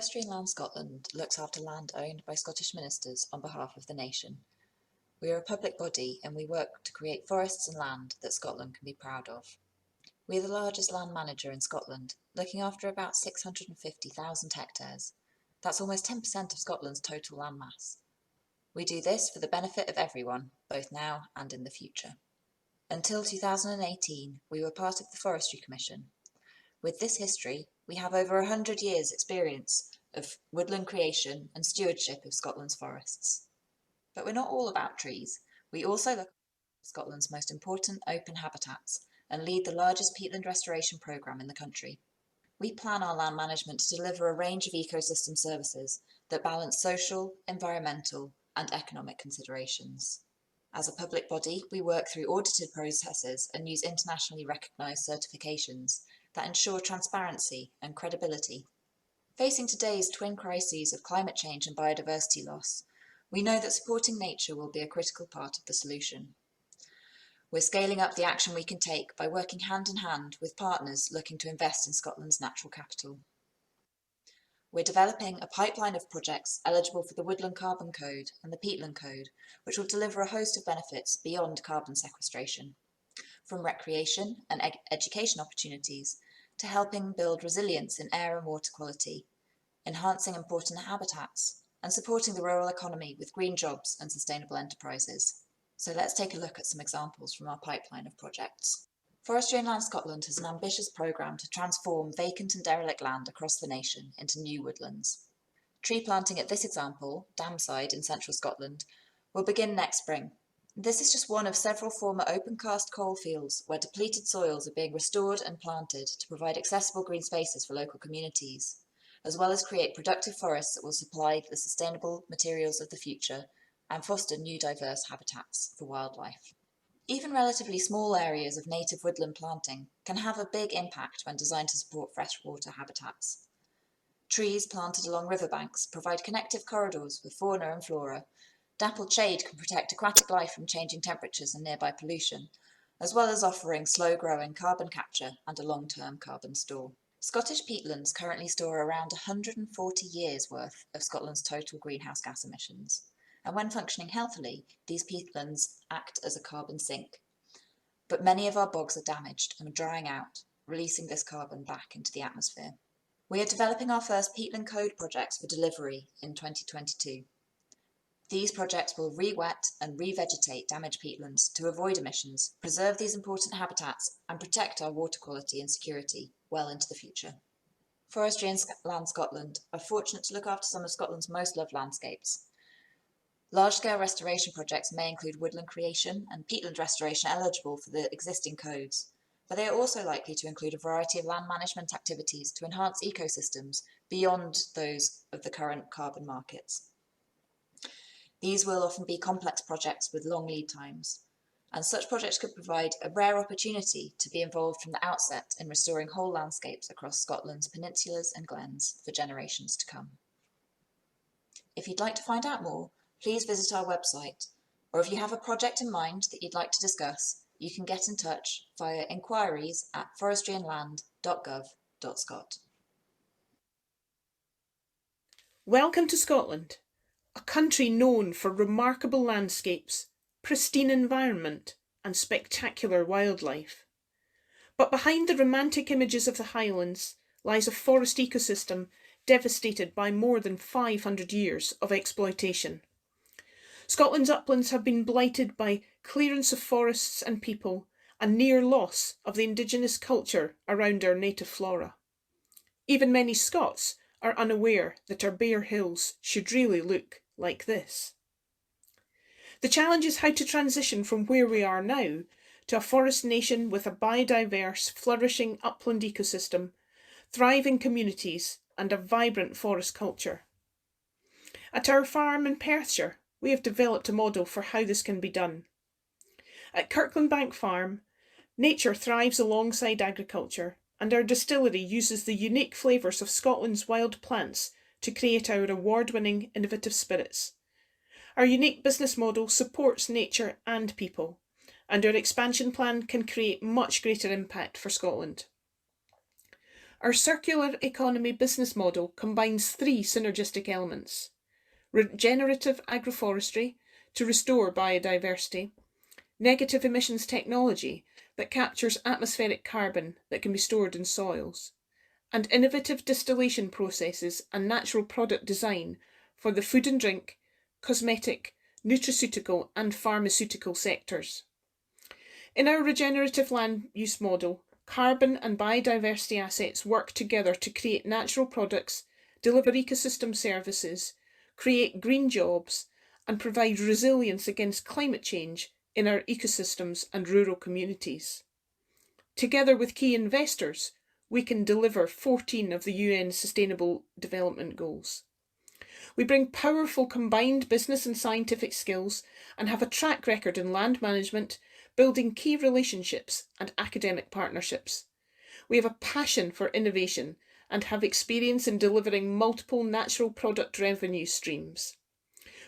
Forestry and Land Scotland looks after land owned by Scottish ministers on behalf of the nation. We are a public body and we work to create forests and land that Scotland can be proud of. We are the largest land manager in Scotland, looking after about 650,000 hectares. That's almost 10% of Scotland's total landmass. We do this for the benefit of everyone, both now and in the future. Until 2018, we were part of the Forestry Commission. With this history, we have over 100 years' experience of woodland creation and stewardship of Scotland's forests. But we're not all about trees. We also look at Scotland's most important open habitats and lead the largest peatland restoration programme in the country. We plan our land management to deliver a range of ecosystem services that balance social, environmental and economic considerations. As a public body, we work through audited processes and use internationally recognised certifications that ensure transparency and credibility. Facing today's twin crises of climate change and biodiversity loss, we know that supporting nature will be a critical part of the solution. We're scaling up the action we can take by working hand in hand with partners looking to invest in Scotland's natural capital. We're developing a pipeline of projects eligible for the Woodland Carbon Code and the Peatland Code, which will deliver a host of benefits beyond carbon sequestration, from recreation and education opportunities to helping build resilience in air and water quality, enhancing important habitats, and supporting the rural economy with green jobs and sustainable enterprises. So let's take a look at some examples from our pipeline of projects. Forestry and Land Scotland has an ambitious programme to transform vacant and derelict land across the nation into new woodlands. Tree planting at this example, Damside in central Scotland, will begin next spring. This is just one of several former open-cast coal fields where depleted soils are being restored and planted to provide accessible green spaces for local communities, as well as create productive forests that will supply the sustainable materials of the future and foster new diverse habitats for wildlife. Even relatively small areas of native woodland planting can have a big impact when designed to support freshwater habitats. Trees planted along riverbanks provide connective corridors for fauna and flora. Dappled shade can protect aquatic life from changing temperatures and nearby pollution, as well as offering slow-growing carbon capture and a long-term carbon store. Scottish peatlands currently store around 140 years' worth of Scotland's total greenhouse gas emissions. And when functioning healthily, these peatlands act as a carbon sink. But many of our bogs are damaged and are drying out, releasing this carbon back into the atmosphere. We are developing our first peatland code projects for delivery in 2022. These projects will re-wet and revegetate damaged peatlands to avoid emissions, preserve these important habitats, and protect our water quality and security well into the future. Forestry and Land Scotland are fortunate to look after some of Scotland's most loved landscapes. Large-scale restoration projects may include woodland creation and peatland restoration eligible for the existing codes, but they are also likely to include a variety of land management activities to enhance ecosystems beyond those of the current carbon markets. These will often be complex projects with long lead times, and such projects could provide a rare opportunity to be involved from the outset in restoring whole landscapes across Scotland's peninsulas and glens for generations to come. If you'd like to find out more, please visit our website, or if you have a project in mind that you'd like to discuss, you can get in touch via inquiries@forestryandland.gov.scot. Welcome to Scotland, a country known for remarkable landscapes, pristine environment and spectacular wildlife. But behind the romantic images of the Highlands lies a forest ecosystem devastated by more than 500 years of exploitation. Scotland's uplands have been blighted by clearance of forests and people and near loss of the indigenous culture around our native flora. Even many Scots are unaware that our bare hills should really look like this. The challenge is how to transition from where we are now to a forest nation with a biodiverse, flourishing upland ecosystem, thriving communities and a vibrant forest culture. At our farm in Perthshire, we have developed a model for how this can be done. At Kirklandbank Farm, nature thrives alongside agriculture, and our distillery uses the unique flavours of Scotland's wild plants to create our award-winning innovative spirits. Our unique business model supports nature and people, and our expansion plan can create much greater impact for Scotland. Our circular economy business model combines three synergistic elements: regenerative agroforestry to restore biodiversity, negative emissions technology that captures atmospheric carbon that can be stored in soils, and innovative distillation processes and natural product design for the food and drink, cosmetic, nutraceutical and pharmaceutical sectors. In our regenerative land use model, carbon and biodiversity assets work together to create natural products, deliver ecosystem services, create green jobs, and provide resilience against climate change in our ecosystems and rural communities. Together with key investors, we can deliver 14 of the UN Sustainable Development Goals. We bring powerful combined business and scientific skills and have a track record in land management, building key relationships and academic partnerships. We have a passion for innovation and have experience in delivering multiple natural product revenue streams.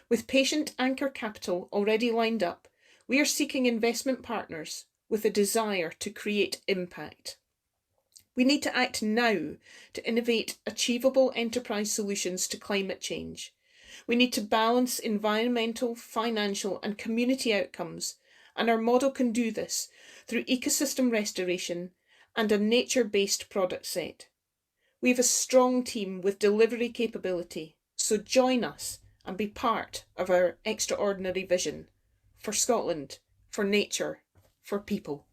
With patient anchor capital already lined up, we are seeking investment partners with a desire to create impact. We need to act now to innovate achievable enterprise solutions to climate change. We need to balance environmental, financial and community outcomes, and our model can do this through ecosystem restoration and a nature-based product set. We have a strong team with delivery capability, so join us and be part of our extraordinary vision for Scotland, for nature, for people.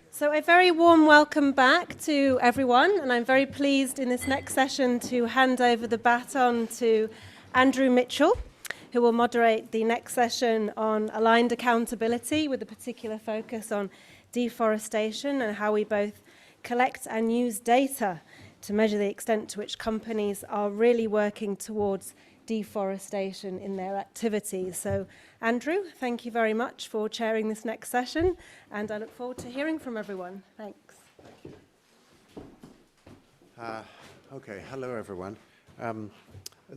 So a very warm welcome back to everyone, and I'm very pleased in this next session to hand over the baton to Andrew Mitchell, who will moderate the next session on aligned accountability with a particular focus on deforestation and how we both collect and use data to measure the extent to which companies are really working towards deforestation in their activities. So Andrew, thank you very much for chairing this next session, and I look forward to hearing from everyone. Thanks. Thank you. Okay, hello everyone.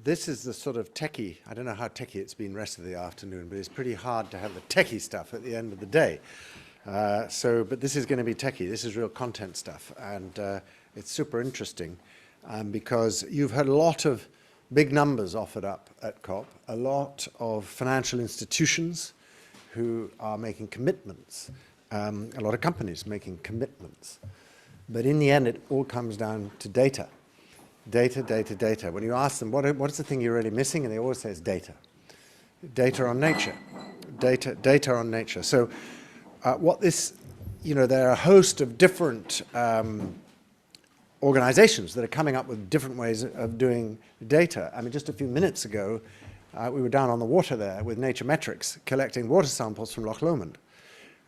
This is the sort of techie, I don't know how techie it's been the rest of the afternoon, but it's pretty hard to have the techie stuff at the end of the day. But this is going to be techie, this is real content stuff, and it's super interesting because you've heard a lot of big numbers offered up at COP, a lot of financial institutions who are making commitments, a lot of companies making commitments. But in the end, it all comes down to data. Data, data, data. When you ask them, what's the thing you're really missing? And they always say it's data. Data on nature. Data on nature. So what this, there are a host of different organizations that are coming up with different ways of doing data. I mean, just a few minutes ago, we were down on the water there with NatureMetrics collecting water samples from Loch Lomond.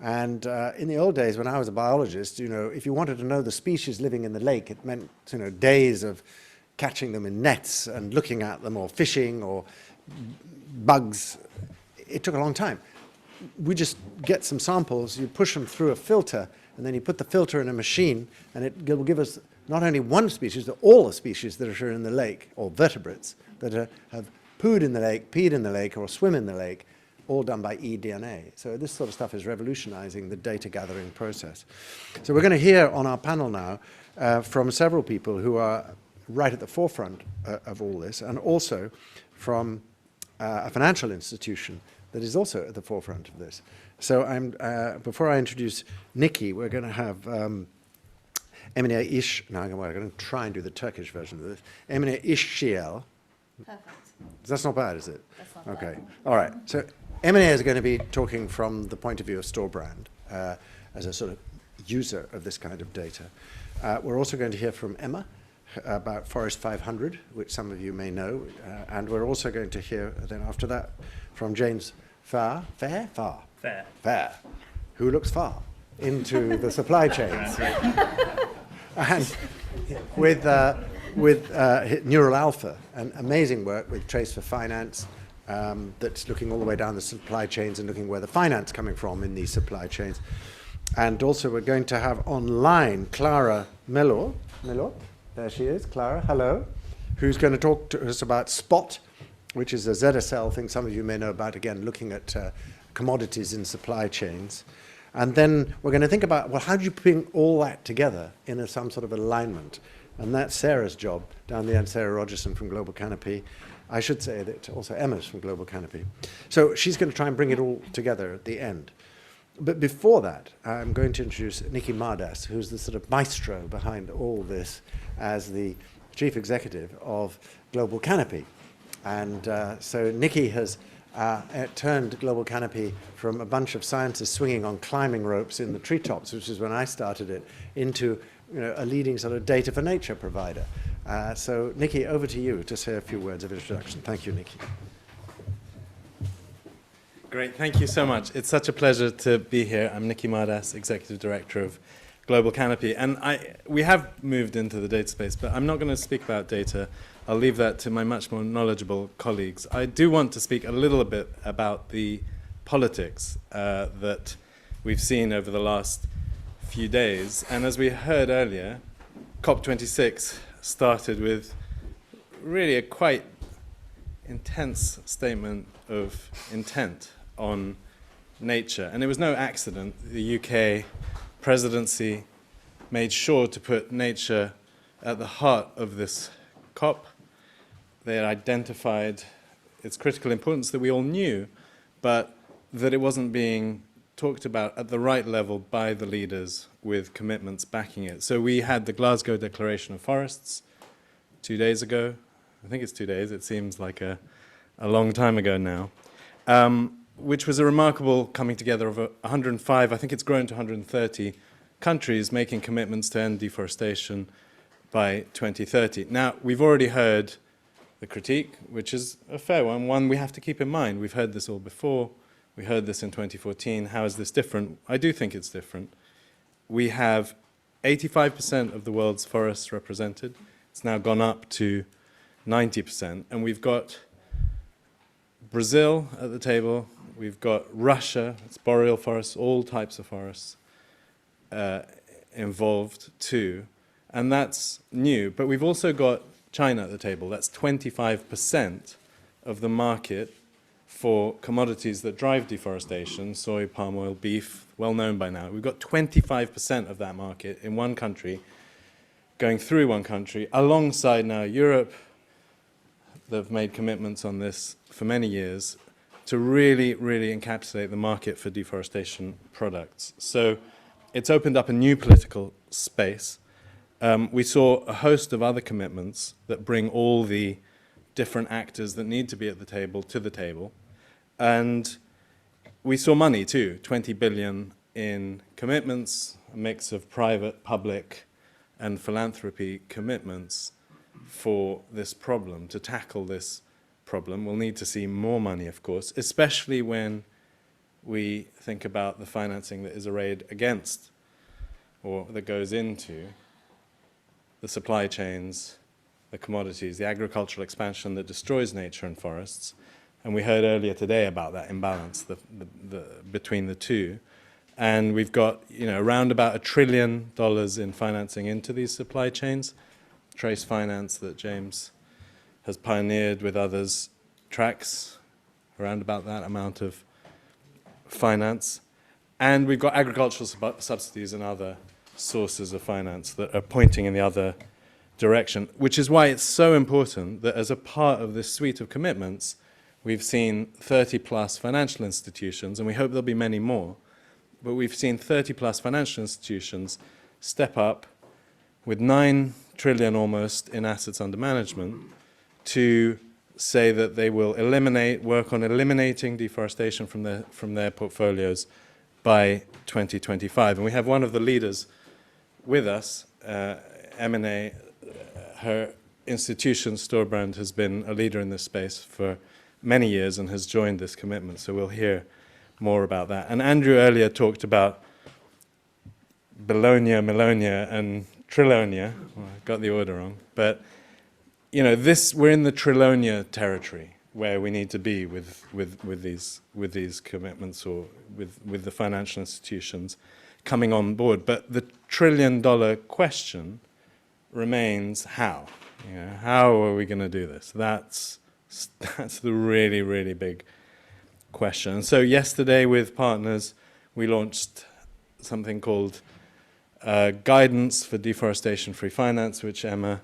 And in the old days, when I was a biologist, if you wanted to know the species living in the lake, it meant, days of catching them in nets and looking at them, or fishing, or bugs. It took a long time. We just get some samples, you push them through a filter, and then you put the filter in a machine, and it will give us not only one species, but all the species that are in the lake, or vertebrates, that have pooed in the lake, peed in the lake, or swim in the lake, all done by eDNA. So this sort of stuff is revolutionizing the data gathering process. So we're going to hear on our panel now from several people who are right at the forefront of all this, and also from a financial institution that is also at the forefront of this. So before I introduce Nikki, we're going to have Emine Ish, now I'm going to try and do the Turkish version of this. Emine Işşiel. Perfect. That's not bad, is it? That's not okay. bad. All right. So Emine is going to be talking from the point of view of store brand as a sort of user of this kind of data. We're also going to hear from Emma about Forest 500, which some of you may know. And we're also going to hear then after that from James Fair, who looks far into the supply chains. And with Neural Alpha, an amazing work with Trace for Finance that's looking all the way down the supply chains and looking where the finance coming from in these supply chains. And also we're going to have online Clara Melo, there she is, Clara, hello, who's going to talk to us about SPOT, which is a ZSL thing some of you may know about, again, looking at commodities in supply chains. And then we're going to think about, well, how do you bring all that together in some sort of alignment? And that's Sarah's job down the end, Sarah Rogerson from Global Canopy. I should say that also Emma's from Global Canopy. So she's going to try and bring it all together at the end. But before that, I'm going to introduce Nikki Mardas, who's the sort of maestro behind all this as the chief executive of Global Canopy. And so Nikki has it turned Global Canopy from a bunch of scientists swinging on climbing ropes in the treetops, which is when I started it, into a leading sort of data for nature provider. So, Nikki, over to you to say a few words of introduction. Thank you, Nikki. Great, thank you so much. It's such a pleasure to be here. I'm Nikki Mardas, Executive Director of Global Canopy. And we have moved into the data space, but I'm not going to speak about data. I'll leave that to my much more knowledgeable colleagues. I do want to speak a little bit about the politics that we've seen over the last few days. And as we heard earlier, COP26 started with really a quite intense statement of intent on nature. And it was no accident. The UK presidency made sure to put nature at the heart of this COP. They had identified its critical importance that we all knew, but that it wasn't being talked about at the right level by the leaders with commitments backing it. So we had the Glasgow Declaration of Forests 2 days ago. I think it's 2 days. It seems like a long time ago now, which was a remarkable coming together of 105, I think it's grown to 130 countries making commitments to end deforestation by 2030. Now, we've already heard the critique, which is a fair one we have to keep in mind. We've heard this all before. We heard this in 2014. How is this different? I do think it's different. We have 85% of the world's forests represented. It's now gone up to 90%. And we've got Brazil at the table. We've got Russia, it's boreal forests, all types of forests involved too. And that's new. But we've also got China at the table. That's 25% of the market for commodities that drive deforestation, soy, palm oil, beef, well known by now. We've got 25% of that market in one country, going through one country, alongside now Europe. They've made commitments on this for many years to really, really encapsulate the market for deforestation products. So it's opened up a new political space. We saw a host of other commitments that bring all the different actors that need to be at the table to the table. And we saw money too, 20 billion in commitments, a mix of private, public, and philanthropy commitments for this problem, to tackle this problem. We'll need to see more money, of course, especially when we think about the financing that is arrayed against or that goes into the supply chains, the commodities, the agricultural expansion that destroys nature and forests. And we heard earlier today about that imbalance between the two. And we've got around about $1 trillion in financing into these supply chains. Trace finance that James has pioneered with others tracks around about that amount of finance. And we've got agricultural subsidies and other sources of finance that are pointing in the other direction, which is why it's so important that as a part of this suite of commitments, we've seen 30+ financial institutions, and we hope there'll be many more, but we've seen 30+ financial institutions step up with 9 trillion almost in assets under management to say that they will work on eliminating deforestation from their portfolios by 2025. And we have one of the leaders with us, M&A. Her institution, Storebrand, has been a leader in this space for many years and has joined this commitment. So we'll hear more about that. And Andrew earlier talked about Bologna, Melonia, and Trilonia. Well, I got the order wrong. But, we're in the Trilonia territory where we need to be with these commitments or with the financial institutions coming on board. But the $1 trillion question remains how. How are we going to do this? That's the really, really big question. And so yesterday with partners, we launched something called Guidance for Deforestation-Free Finance, which Emma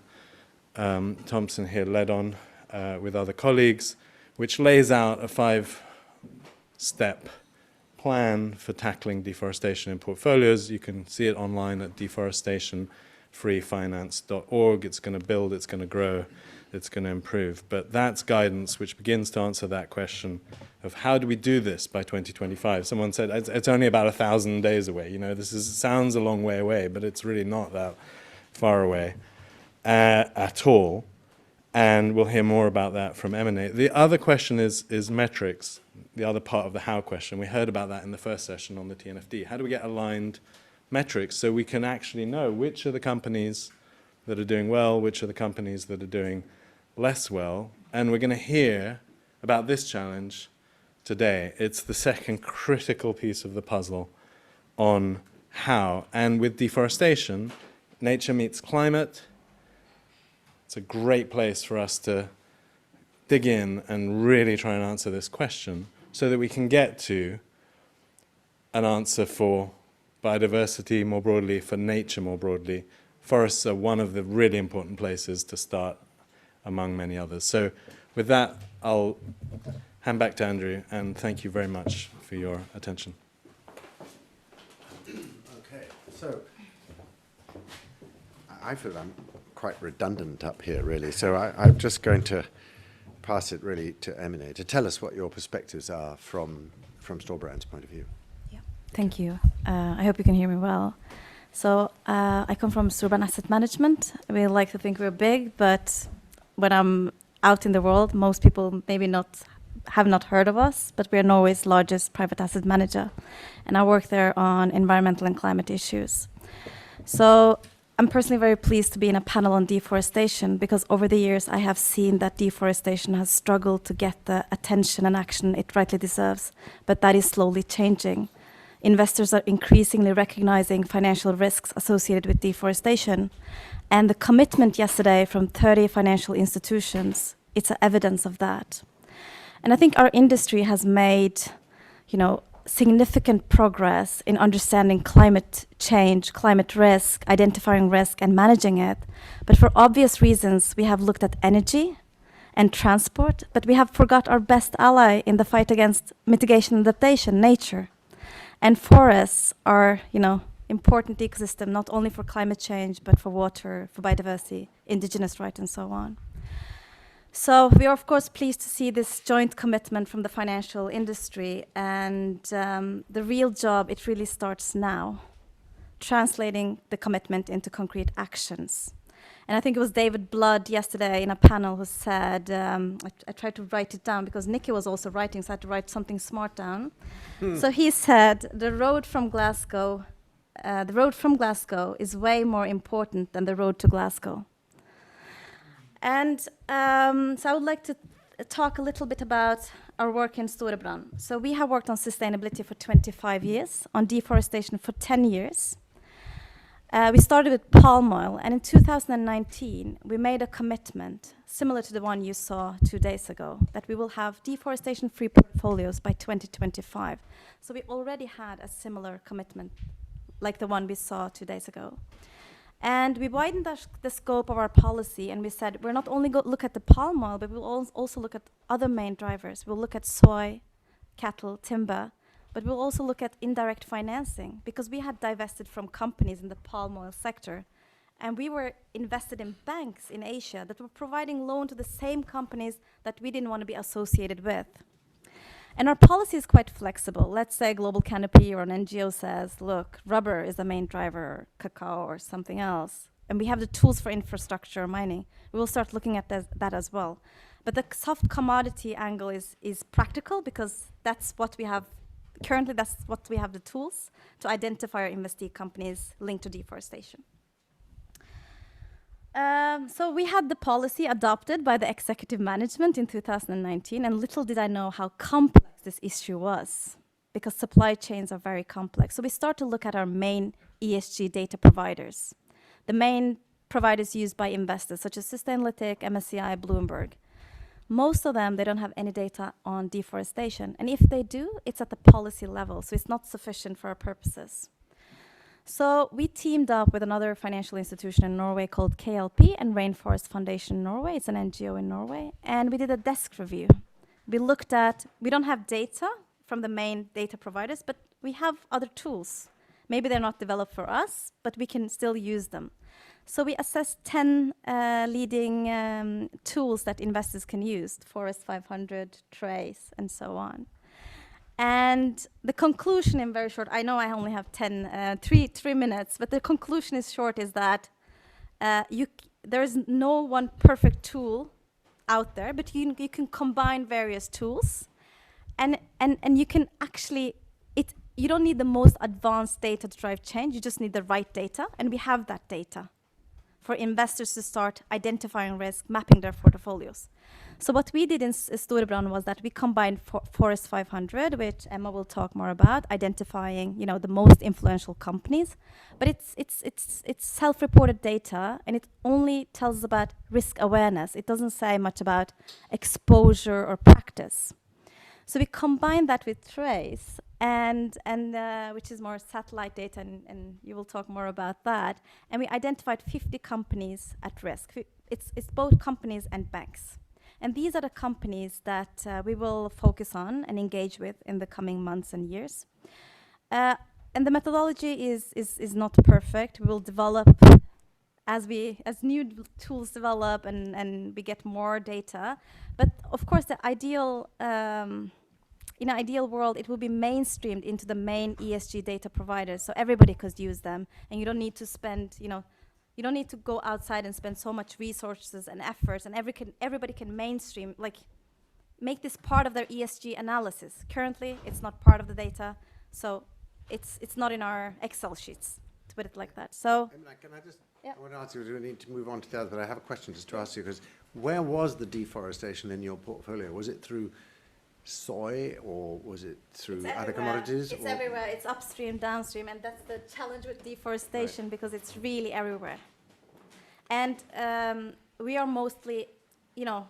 Thompson here led on with other colleagues, which lays out a 5-step plan for tackling deforestation in portfolios. You can see it online at deforestationfreefinance.org. It's going to build, it's going to grow, it's going to improve. But that's guidance which begins to answer that question of how do we do this by 2025? Someone said it's only about 1,000 days away. You know, sounds a long way away, but it's really not that far away at all. And we'll hear more about that from Emanate. The other question is metrics, the other part of the how question. We heard about that in the first session on the TNFD. How do we get aligned metrics so we can actually know which are the companies that are doing well, which are the companies that are doing less well? And we're going to hear about this challenge today. It's the second critical piece of the puzzle on how. And with deforestation, nature meets climate. It's a great place for us to dig in and really try and answer this question so that we can get to an answer for biodiversity more broadly, for nature more broadly. Forests are one of the really important places to start among many others. So with that, I'll hand back to Andrew, and thank you very much for your attention. Okay, so I feel I'm quite redundant up here, really. So I'm just going to pass it really to Emily to tell us what your perspectives are from Storebrand's point of view. Yeah, thank you. I hope you can hear me well. So I come from Storebrand Asset Management. We like to think we're big, but when I'm out in the world, most people maybe have not heard of us, but we're Norway's largest private asset manager. And I work there on environmental and climate issues. So I'm personally very pleased to be in a panel on deforestation because over the years I have seen that deforestation has struggled to get the attention and action it rightly deserves, but that is slowly changing. Investors are increasingly recognizing financial risks associated with deforestation, and the commitment yesterday from 30 financial institutions, it's evidence of that. And I think our industry has made, significant progress in understanding climate change, climate risk, identifying risk and managing it. But for obvious reasons, we have looked at energy and transport, but we have forgot our best ally in the fight against mitigation and adaptation, nature. And forests are, important ecosystem, not only for climate change, but for water, for biodiversity, indigenous rights, and so on. So we are, of course, pleased to see this joint commitment from the financial industry, and the real job, it really starts now, translating the commitment into concrete actions. And I think it was David Blood yesterday in a panel who said, I tried to write it down because Nikki was also writing, so I had to write something smart down. So he said, the road from Glasgow is way more important than the road to Glasgow. And so I would like to talk a little bit about our work in Storebrand. So we have worked on sustainability for 25 years, on deforestation for 10 years. We started with palm oil, and in 2019, we made a commitment, similar to the one you saw 2 days ago, that we will have deforestation-free portfolios by 2025. So we already had a similar commitment, like the one we saw 2 days ago. And we widened the scope of our policy, and we said we're not only going to look at the palm oil, but we'll also look at other main drivers. We'll look at soy, cattle, timber, but we'll also look at indirect financing, because we had divested from companies in the palm oil sector, and we were invested in banks in Asia that were providing loan to the same companies that we didn't want to be associated with. And our policy is quite flexible. Let's say Global Canopy or an NGO says, look, rubber is the main driver, or cacao or something else, and we have the tools for infrastructure mining. We will start looking at that as well. But the soft commodity angle is practical, because that's what we have. Currently, that's what we have the tools to identify our investee companies linked to deforestation. So we had the policy adopted by the executive management in 2019, and little did I know how complex this issue was, because supply chains are very complex. So we start to look at our main ESG data providers, the main providers used by investors, such as Sustainalytics, MSCI, Bloomberg. Most of them, they don't have any data on deforestation. And if they do, it's at the policy level, so it's not sufficient for our purposes. So we teamed up with another financial institution in Norway called KLP and Rainforest Foundation in Norway. It's an NGO in Norway. And we did a desk review. We looked at, we don't have data from the main data providers, but we have other tools. Maybe they're not developed for us, but we can still use them. So we assessed 10 leading tools that investors can use, Forest 500, Trace, and so on. And the conclusion in very short, I know I only have 3 minutes, but the conclusion is short, is that there is no one perfect tool out there, but you can combine various tools, and you can actually, you don't need the most advanced data to drive change, you just need the right data, and we have that data for investors to start identifying risk, mapping their portfolios. So what we did in Storebrand was that we combined Forest 500, which Emma will talk more about, identifying, you know, the most influential companies. But it's self-reported data, and it only tells us about risk awareness. It doesn't say much about exposure or practice. So we combined that with Trace, and which is more satellite data, and you will talk more about that. And we identified 50 companies at risk. It's both companies and banks. And these are the companies that we will focus on and engage with in the coming months and years. And the methodology is not perfect. We will develop as new tools develop and we get more data. But of course, the ideal in an ideal world, it will be mainstreamed into the main ESG data providers, so everybody could use them, and you don't need to spend, you don't need to go outside and spend so much resources and efforts, and everybody can mainstream, like, make this part of their ESG analysis. Currently, it's not part of the data, so it's not in our Excel sheets, to put it like that. So, can I just, I want to ask you, we need to move on to the other, but I have a question just to ask you, because where was the deforestation in your portfolio? Was it through soy, or was it through other commodities? It's everywhere. It's upstream, downstream, and that's the challenge with deforestation, because it's really everywhere. And we are mostly, you know,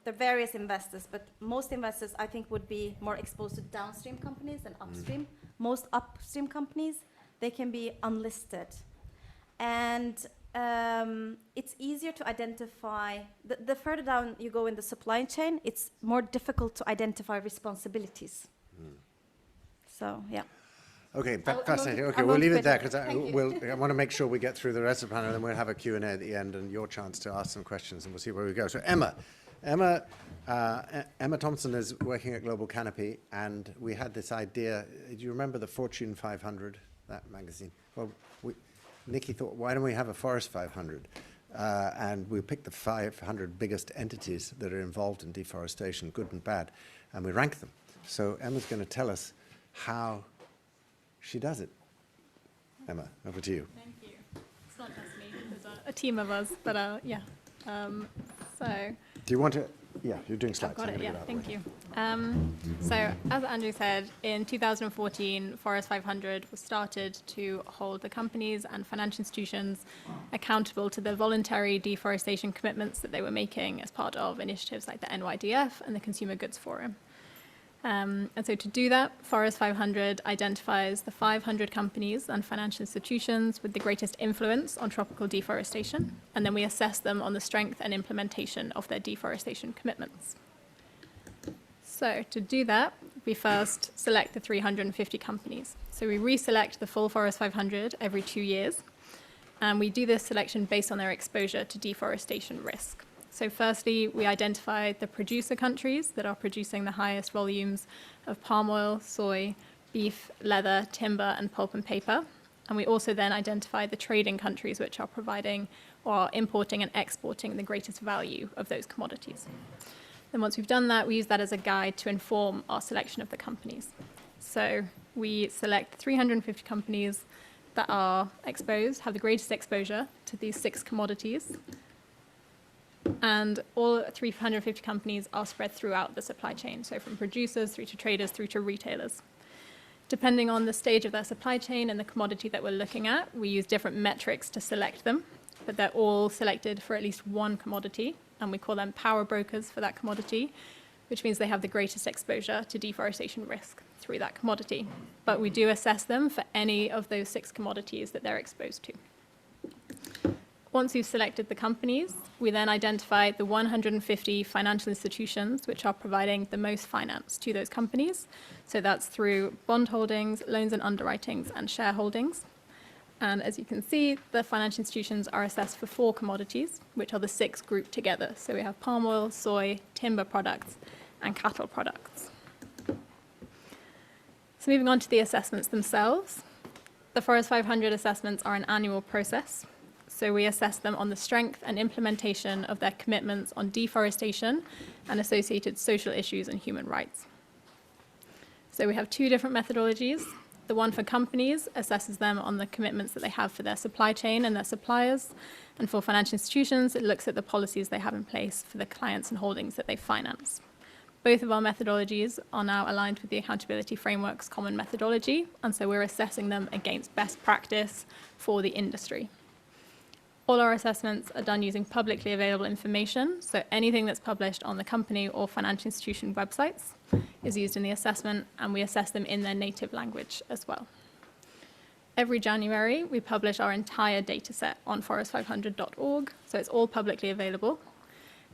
the various investors, but most investors, I think, would be more exposed to downstream companies than upstream. Most upstream companies, they can be unlisted. And it's easier to identify, the further down you go in the supply chain, it's more difficult to identify responsibilities. So, yeah. Okay, fascinating. Okay, we'll leave it there, because I want to make sure we get through the rest of the panel, and then we'll have a Q&A at the end, and your chance to ask some questions, and we'll see where we go. So Emma Thompson is working at Global Canopy, and we had this idea. Do you remember the Fortune 500, that magazine? Well, Nikki thought, why don't we have a Forest 500? And we picked the 500 biggest entities that are involved in deforestation, good and bad, and we rank them. So Emma's going to tell us how she does it. Emma, over to you. Thank you. It's not just me, there's a team of us, but yeah. So. Do you want to? Yeah, you're doing slides. I've got it, yeah, thank you. So, as Andrew said, in 2014, Forest 500 was started to hold the companies and financial institutions accountable to the voluntary deforestation commitments that they were making as part of initiatives like the NYDF and the Consumer Goods Forum. And so to do that, Forest 500 identifies the 500 companies and financial institutions with the greatest influence on tropical deforestation, and then we assess them on the strength and implementation of their deforestation commitments. So to do that, we first select the 350 companies. So we reselect the full Forest 500 every 2 years, and we do this selection based on their exposure to deforestation risk. So firstly, we identify the producer countries that are producing the highest volumes of palm oil, soy, beef, leather, timber, and pulp and paper. And we also then identify the trading countries which are providing or are importing and exporting the greatest value of those commodities. Then once we've done that, we use that as a guide to inform our selection of the companies. So we select 350 companies that are exposed, have the greatest exposure to these 6 commodities. And all 350 companies are spread throughout the supply chain, so from producers through to traders through to retailers. Depending on the stage of their supply chain and the commodity that we're looking at, we use different metrics to select them, but they're all selected for at least one commodity, and we call them power brokers for that commodity, which means they have the greatest exposure to deforestation risk through that commodity. But we do assess them for any of those 6 commodities that they're exposed to. Once we've selected the companies, we then identify the 150 financial institutions which are providing the most finance to those companies. So that's through bond holdings, loans and underwritings, and shareholdings. And as you can see, the financial institutions are assessed for 4 commodities, which are the 6 grouped together. So we have palm oil, soy, timber products, and cattle products. So moving on to the assessments themselves. The Forest 500 assessments are an annual process. So we assess them on the strength and implementation of their commitments on deforestation and associated social issues and human rights. So we have 2 different methodologies. The one for companies assesses them on the commitments that they have for their supply chain and their suppliers. And for financial institutions, it looks at the policies they have in place for the clients and holdings that they finance. Both of our methodologies are now aligned with the Accountability Framework's common methodology, and so we're assessing them against best practice for the industry. All our assessments are done using publicly available information, so anything that's published on the company or financial institution websites is used in the assessment, and we assess them in their native language as well. Every January, we publish our entire data set on forest500.org, so it's all publicly available,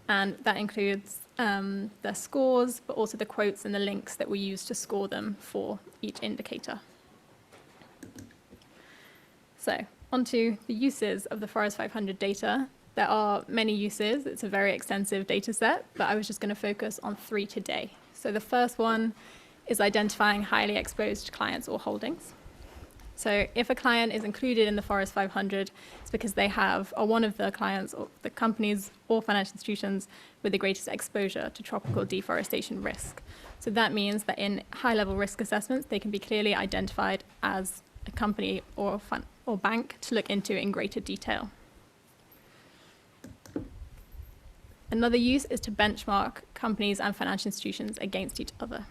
and that includes their scores, but also the quotes and the links that we use to score them for each indicator. So, onto the uses of the Forest 500 data. There are many uses. It's a very extensive data set, but I was just going to focus on 3 today. So the first one is identifying highly exposed clients or holdings. So if a client is included in the Forest 500, it's because they are one of the clients or the companies or financial institutions with the greatest exposure to tropical deforestation risk. So that means that in high-level risk assessments, they can be clearly identified as a company or bank to look into in greater detail. Another use is to benchmark companies and financial institutions against each other.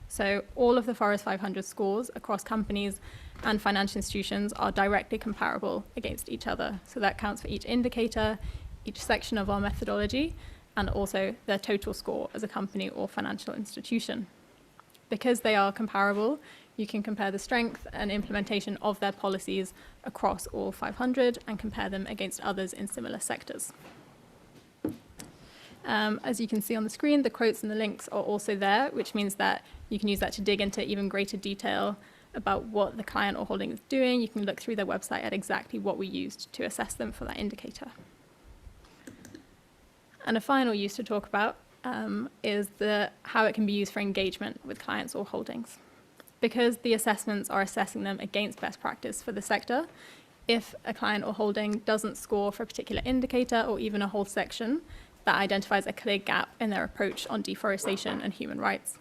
So all of the Forest 500 scores across companies and financial institutions are directly comparable against each other. So that counts for each indicator, each section of our methodology, and also their total score as a company or financial institution. Because they are comparable, you can compare the strength and implementation of their policies across all 500 and compare them against others in similar sectors. As you can see on the screen, the quotes and the links are also there, which means that you can use that to dig into even greater detail about what the client or holding is doing. You can look through their website at exactly what we used to assess them for that indicator. And a final use to talk about is how it can be used for engagement with clients or holdings. Because the assessments are assessing them against best practice for the sector, if a client or holding doesn't score for a particular indicator or even a whole section, that identifies a clear gap in their approach on deforestation and human rights.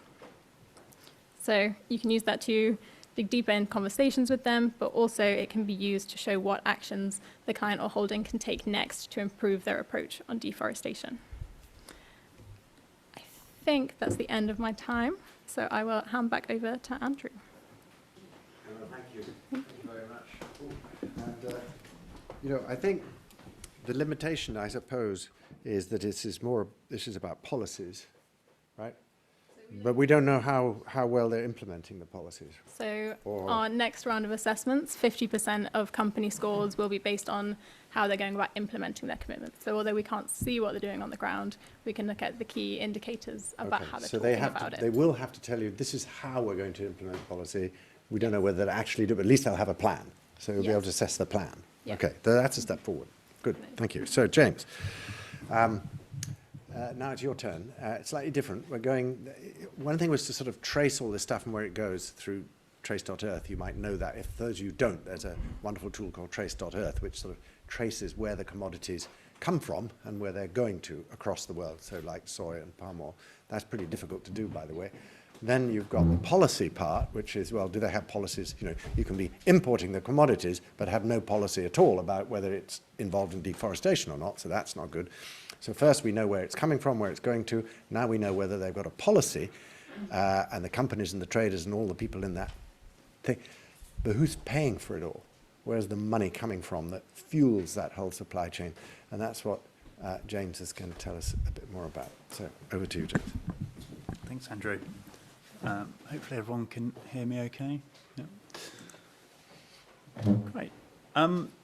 So you can use that to dig deeper in conversations with them, but also it can be used to show what actions the client or holding can take next to improve their approach on deforestation. I think that's the end of my time, so I will hand back over to Andrew. Thank you. Thank you very much. And, I think the limitation, I suppose, is that this is about policies, right? But we don't know how well they're implementing the policies. So our next round of assessments, 50% of company scores will be based on how they're going about implementing their commitments. So although we can't see what they're doing on the ground, we can look at the key indicators about how they're talking about it. They will have to tell you, this is how we're going to implement policy. We don't know whether they'll actually do it, but at least they'll have a plan. So you'll be able to assess the plan. Yeah. Okay, that's a step forward. Good, thank you. So James. Now it's your turn. It's slightly different. One thing was to sort of trace all this stuff and where it goes through trace.earth. You might know that. If those of you don't, there's a wonderful tool called trace.earth, which sort of traces where the commodities come from and where they're going to across the world. So like soy and palm oil. That's pretty difficult to do, by the way. Then you've got the policy part, which is, well, do they have policies? You can be importing the commodities, but have no policy at all about whether it's involved in deforestation or not, so that's not good. So first we know where it's coming from, where it's going to. Now we know whether they've got a policy, and the companies and the traders and all the people in that thing. But who's paying for it all? Where's the money coming from that fuels that whole supply chain? And that's what James is going to tell us a bit more about. So over to you, James. Thanks, Andrew. Hopefully everyone can hear me okay. Yeah. Great.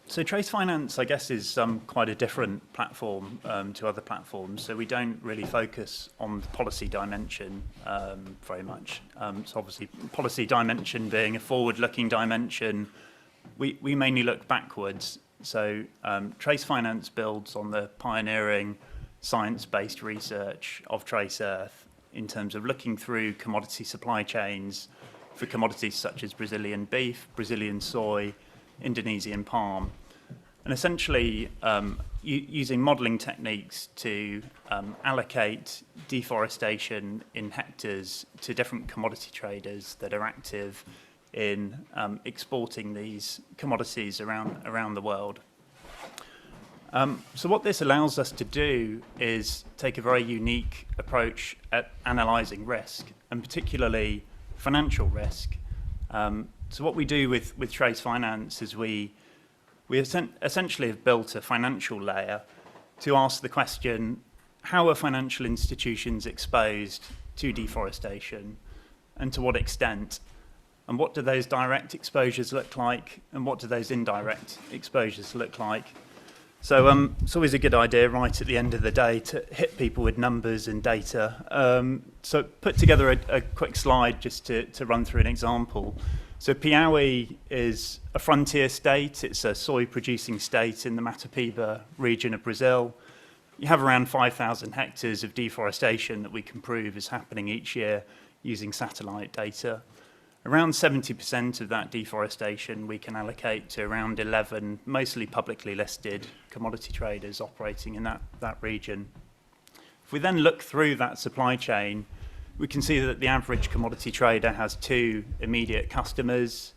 So Trace Finance, I guess, is quite a different platform to other platforms. So we don't really focus on the policy dimension very much. So obviously, policy dimension being a forward-looking dimension, we mainly look backwards. So Trace Finance builds on the pioneering science-based research of Trace Earth in terms of looking through commodity supply chains for commodities such as Brazilian beef, Brazilian soy, Indonesian palm, and essentially using modelling techniques to allocate deforestation in hectares to different commodity traders that are active in exporting these commodities around the world. So what this allows us to do is take a very unique approach at analysing risk, and particularly financial risk. So what we do with Trace Finance is we essentially have built a financial layer to ask the question, how are financial institutions exposed to deforestation, and to what extent? And what do those direct exposures look like, and what do those indirect exposures look like? So it's always a good idea right at the end of the day to hit people with numbers and data. So put together a quick slide just to run through an example. So Piauí is a frontier state. It's a soy-producing state in the Mata Piba region of Brazil. You have around 5,000 hectares of deforestation that we can prove is happening each year using satellite data. Around 70% of that deforestation we can allocate to around 11 mostly publicly listed commodity traders operating in that region. If we then look through that supply chain, we can see that the average commodity trader has 2 immediate customers.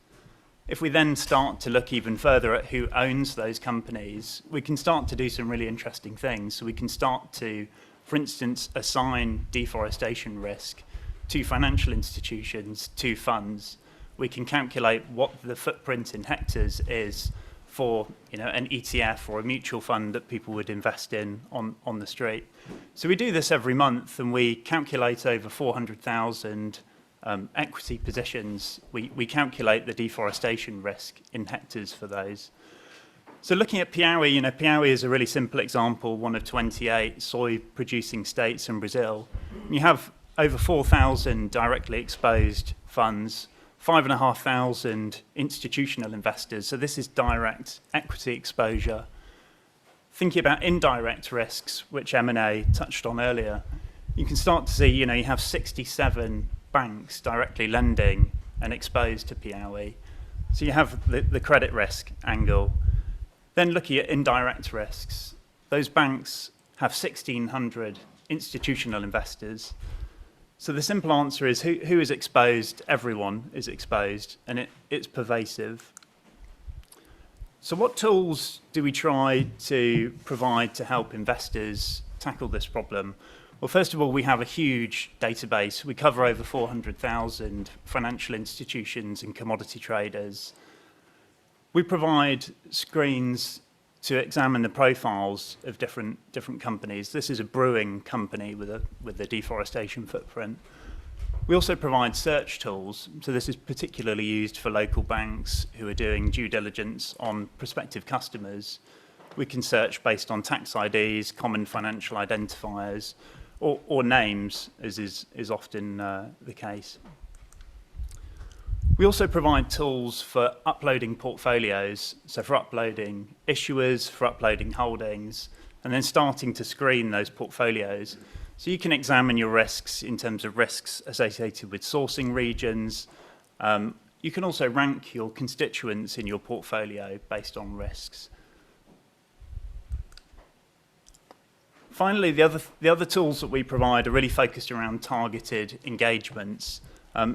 If we then start to look even further at who owns those companies, we can start to do some really interesting things. So we can start to, for instance, assign deforestation risk to financial institutions, to funds. We can calculate what the footprint in hectares is for an ETF or a mutual fund that people would invest in on the street. So we do this every month, and we calculate over 400,000 equity positions. We calculate the deforestation risk in hectares for those. So looking at Piauí, Piauí is a really simple example, one of 28 soy-producing states in Brazil. You have over 4,000 directly exposed funds, 5,500 institutional investors. So this is direct equity exposure. Thinking about indirect risks, which M&A touched on earlier, you can start to see, you have 67 banks directly lending and exposed to Piauí. So you have the credit risk angle. Then looking at indirect risks, those banks have 1,600 institutional investors. So the simple answer is who is exposed? Everyone is exposed, and it's pervasive. So what tools do we try to provide to help investors tackle this problem? Well, first of all, we have a huge database. We cover over 400,000 financial institutions and commodity traders. We provide screens to examine the profiles of different companies. This is a brewing company with a deforestation footprint. We also provide search tools. So this is particularly used for local banks who are doing due diligence on prospective customers. We can search based on tax IDs, common financial identifiers, or names, as is often the case. We also provide tools for uploading portfolios, so for uploading issuers, for uploading holdings, and then starting to screen those portfolios. So you can examine your risks in terms of risks associated with sourcing regions. You can also rank your constituents in your portfolio based on risks. Finally, the other tools that we provide are really focused around targeted engagements.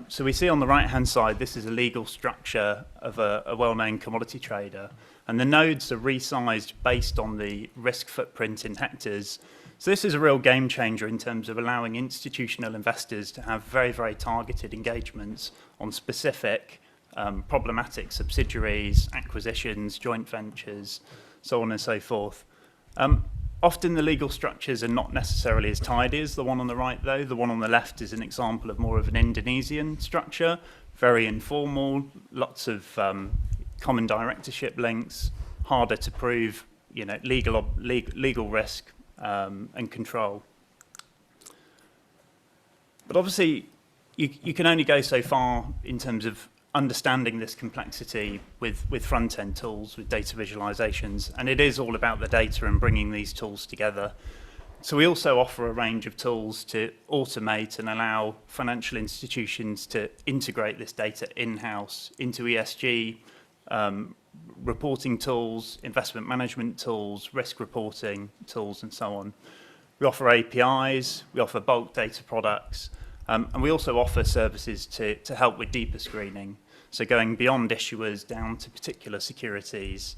So we see on the right-hand side, this is a legal structure of a well-known commodity trader. And the nodes are resized based on the risk footprint in hectares. So this is a real game changer in terms of allowing institutional investors to have very, very targeted engagements on specific problematic subsidiaries, acquisitions, joint ventures, so on and so forth. Often the legal structures are not necessarily as tidy as the one on the right, though. The one on the left is an example of more of an Indonesian structure, very informal, lots of common directorship links, harder to prove, legal risk and control. But obviously, you can only go so far in terms of understanding this complexity with front-end tools, with data visualizations, and it is all about the data and bringing these tools together. So we also offer a range of tools to automate and allow financial institutions to integrate this data in-house into ESG reporting tools, investment management tools, risk reporting tools, and so on. We offer APIs, we offer bulk data products, and we also offer services to help with deeper screening. So going beyond issuers down to particular securities,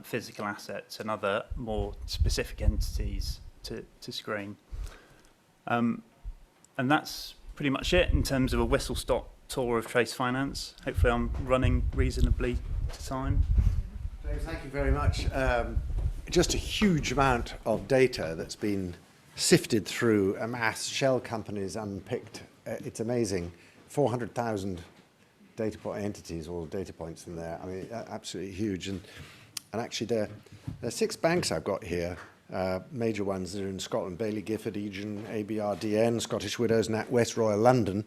physical assets, and other more specific entities to screen. And that's pretty much it in terms of a whistle-stop tour of Trace Finance. Hopefully I'm running reasonably to time. James, thank you very much. Just a huge amount of data that's been sifted through, amassed, shell companies unpicked. It's amazing. 400,000 data point entities or data points in there. I mean, absolutely huge. And actually, there are 6 banks I've got here. Major ones that are in Scotland: Bailey Gifford, Egen, ABRDN, Scottish Widows, NatWest, Royal London.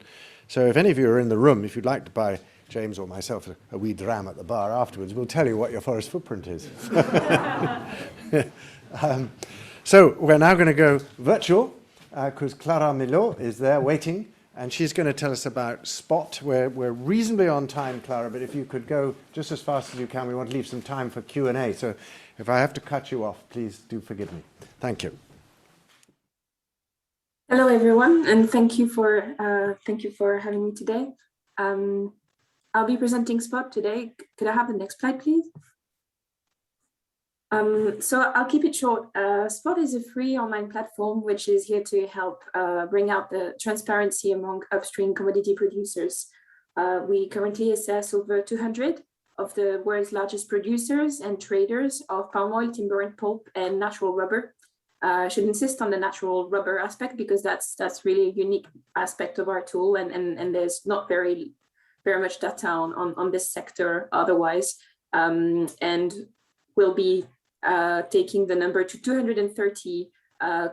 So if any of you are in the room, if you'd like to buy James or myself a wee dram at the bar afterwards, we'll tell you what your forest footprint is. So we're now going to go virtual because Clara Milot is there waiting, and she's going to tell us about Spot. We're reasonably on time, Clara, but if you could go just as fast as you can, we want to leave some time for Q&A. So if I have to cut you off, please do forgive me. Thank you. Hello, everyone, and thank you for having me today. I'll be presenting Spot today. Could I have the next slide, please? So I'll keep it short. Spot is a free online platform which is here to help bring out the transparency among upstream commodity producers. We currently assess over 200 of the world's largest producers and traders of palm oil, timber and pulp, and natural rubber. I should insist on the natural rubber aspect because that's really a unique aspect of our tool, and there's not very much data on this sector otherwise. And we'll be taking the number to 230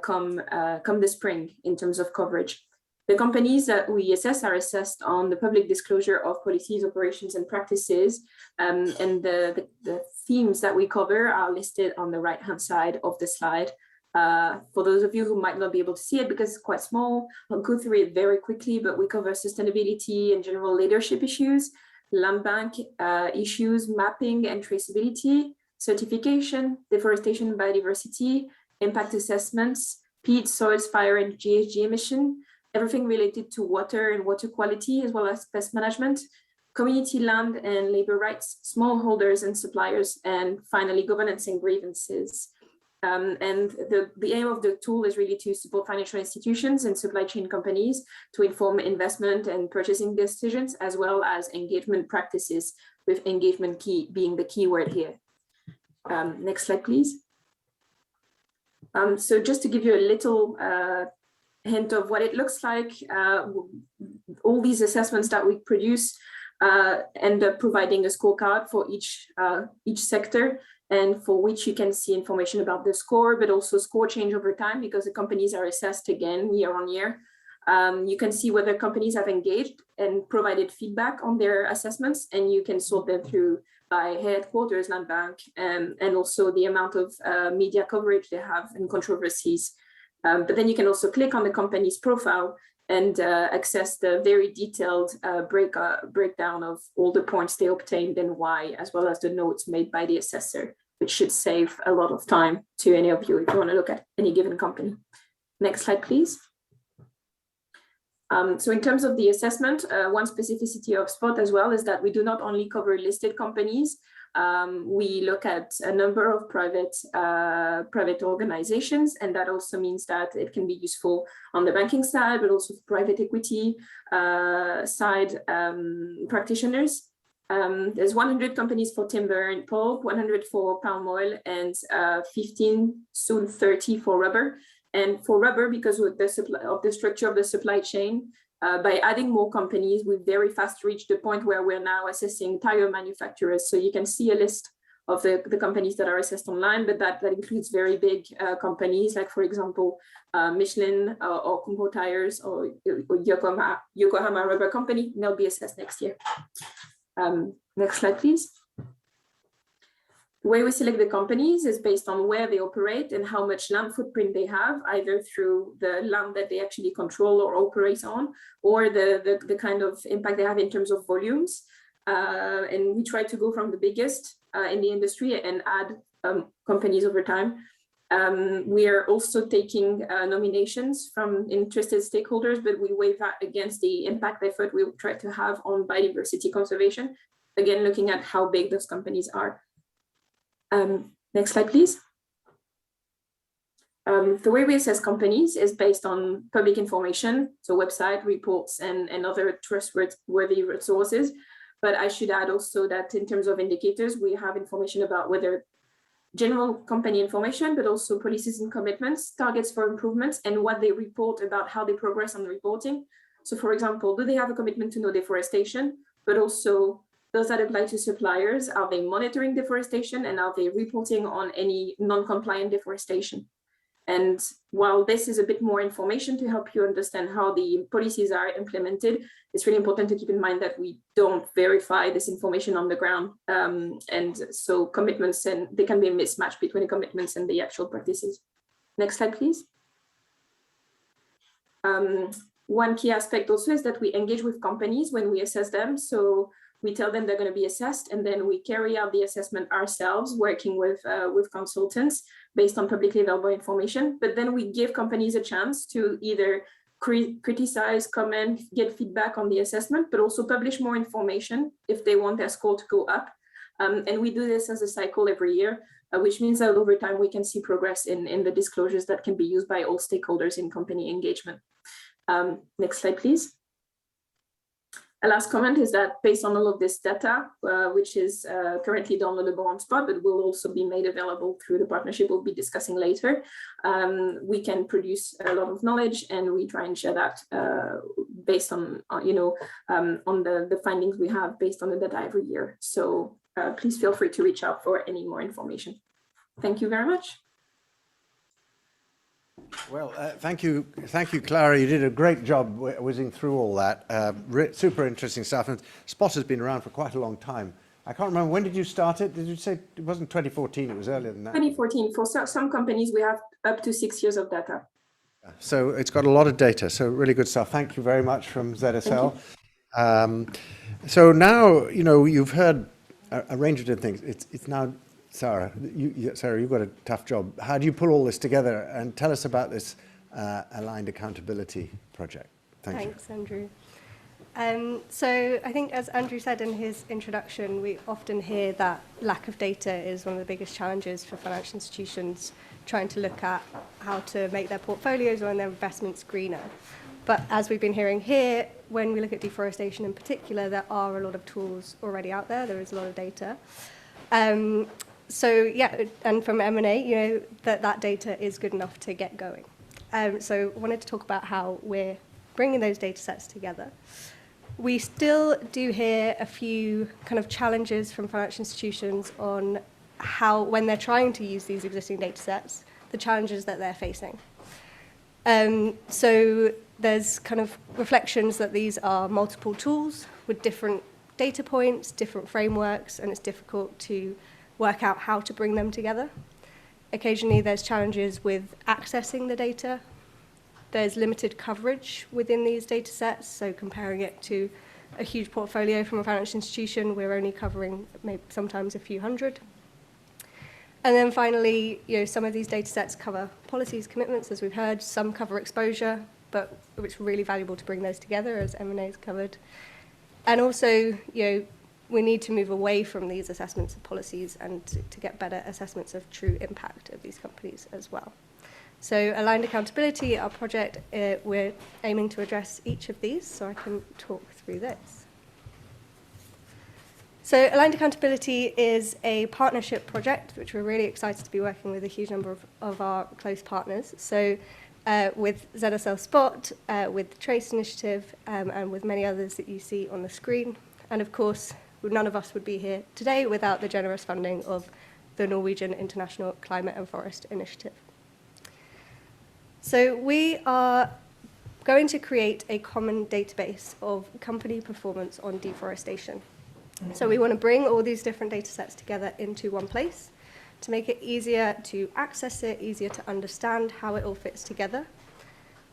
come the spring in terms of coverage. The companies that we assess are assessed on the public disclosure of policies, operations, and practices, and the themes that we cover are listed on the right-hand side of the slide. For those of you who might not be able to see it because it's quite small, I'll go through it very quickly, but we cover sustainability and general leadership issues, land bank issues, mapping and traceability, certification, deforestation and biodiversity, impact assessments, peat, soils, fire, and GHG emission, everything related to water and water quality, as well as pest management, community land and labor rights, smallholders and suppliers, and finally, governance and grievances. And the aim of the tool is really to support financial institutions and supply chain companies to inform investment and purchasing decisions, as well as engagement practices, with engagement key being the key word here. Next slide, please. So just to give you a little hint of what it looks like, all these assessments that we produce end up providing a scorecard for each sector, and for which you can see information about the score, but also score change over time because the companies are assessed again year on year. You can see whether companies have engaged and provided feedback on their assessments, and you can sort them through by headquarters, land bank, and also the amount of media coverage they have and controversies. But then you can also click on the company's profile and access the very detailed breakdown of all the points they obtained and why, as well as the notes made by the assessor, which should save a lot of time to any of you if you want to look at any given company. Next slide, please. So in terms of the assessment, one specificity of Spot as well is that we do not only cover listed companies. We look at a number of private organizations, and that also means that it can be useful on the banking side, but also private equity side practitioners. There's 100 companies for timber and pulp, 100 for palm oil, and 15, soon 30 for rubber. And for rubber, because of the structure of the supply chain, By adding more companies, we very fast reached the point where we're now assessing tire manufacturers. So you can see a list of the companies that are assessed online, but that includes very big companies, like, for example, Michelin or Kumho Tires or Yokohama Rubber Company, and they'll be assessed next year. Next slide, please. The way we select the companies is based on where they operate and how much land footprint they have, either through the land that they actually control or operate on, or the kind of impact they have in terms of volumes. And we try to go from the biggest in the industry and add companies over time. We are also taking nominations from interested stakeholders, but we weigh that against the impact effort we try to have on biodiversity conservation. Again, looking at how big those companies are. Next slide, please. The way we assess companies is based on public information, so website, reports, and other trustworthy sources. But I should add also that in terms of indicators, we have information about whether general company information, but also policies and commitments, targets for improvements, and what they report about how they progress on reporting. So for example, do they have a commitment to no deforestation, but also does that apply to suppliers? Are they monitoring deforestation, and are they reporting on any non-compliant deforestation? And while this is a bit more information to help you understand how the policies are implemented, it's really important to keep in mind that we don't verify this information on the ground. And so commitments, and there can be a mismatch between the commitments and the actual practices. Next slide, please. One key aspect also is that we engage with companies when we assess them. So we tell them they're going to be assessed, and then we carry out the assessment ourselves, working with consultants based on publicly available information. But then we give companies a chance to either criticize, comment, get feedback on the assessment, but also publish more information if they want their score to go up. And we do this as a cycle every year, which means that over time we can see progress in the disclosures that can be used by all stakeholders in company engagement. Next slide, please. A last comment is that based on all of this data, which is currently downloadable on Spot, but will also be made available through the partnership we'll be discussing later, we can produce a lot of knowledge, and we try and share that based on, on the findings we have based on the data every year. So please feel free to reach out for any more information. Thank you very much. Well, thank you, Clara. You did a great job whizzing through all that. Super interesting stuff. And Spot has been around for quite a long time. I can't remember, when did you start it? Did you say it wasn't 2014? It was earlier than that. 2014. For some companies, we have up to 6 years of data. So it's got a lot of data. So really good stuff. Thank you very much from ZSL. So now, you've heard a range of different things. It's now, Sarah, Sarah, you've got a tough job. How do you pull all this together? And tell us about this aligned accountability project. Thanks, Andrew. So I think, as Andrew said in his introduction, we often hear that lack of data is one of the biggest challenges for financial institutions trying to look at how to make their portfolios or their investments greener. But as we've been hearing here, when we look at deforestation in particular, there are a lot of tools already out there. There is a lot of data. So yeah, and from M&A, that data is good enough to get going. So I wanted to talk about how we're bringing those data sets together. We still do hear a few kind of challenges from financial institutions on how, when they're trying to use these existing data sets, the challenges that they're facing. So there's kind of reflections that these are multiple tools with different data points, different frameworks, and it's difficult to work out how to bring them together. Occasionally there's challenges with accessing the data. There's limited coverage within these data sets, so comparing it to a huge portfolio from a financial institution, we're only covering maybe sometimes a few hundred. And then finally, some of these data sets cover policies, commitments, as we've heard. Some cover exposure, but it's really valuable to bring those together, as M&A's covered. And also, we need to move away from these assessments of policies and to get better assessments of true impact of these companies as well. So aligned accountability, our project, we're aiming to address each of these, so I can talk through this. So aligned accountability is a partnership project, which we're really excited to be working with a huge number of our close partners. So with ZSL Spot, with the Trace Initiative, and with many others that you see on the screen. And of course, none of us would be here today without the generous funding of the Norwegian International Climate and Forest Initiative. So we are going to create a common database of company performance on deforestation. So we want to bring all these different data sets together into one place to make it easier to access it, easier to understand how it all fits together.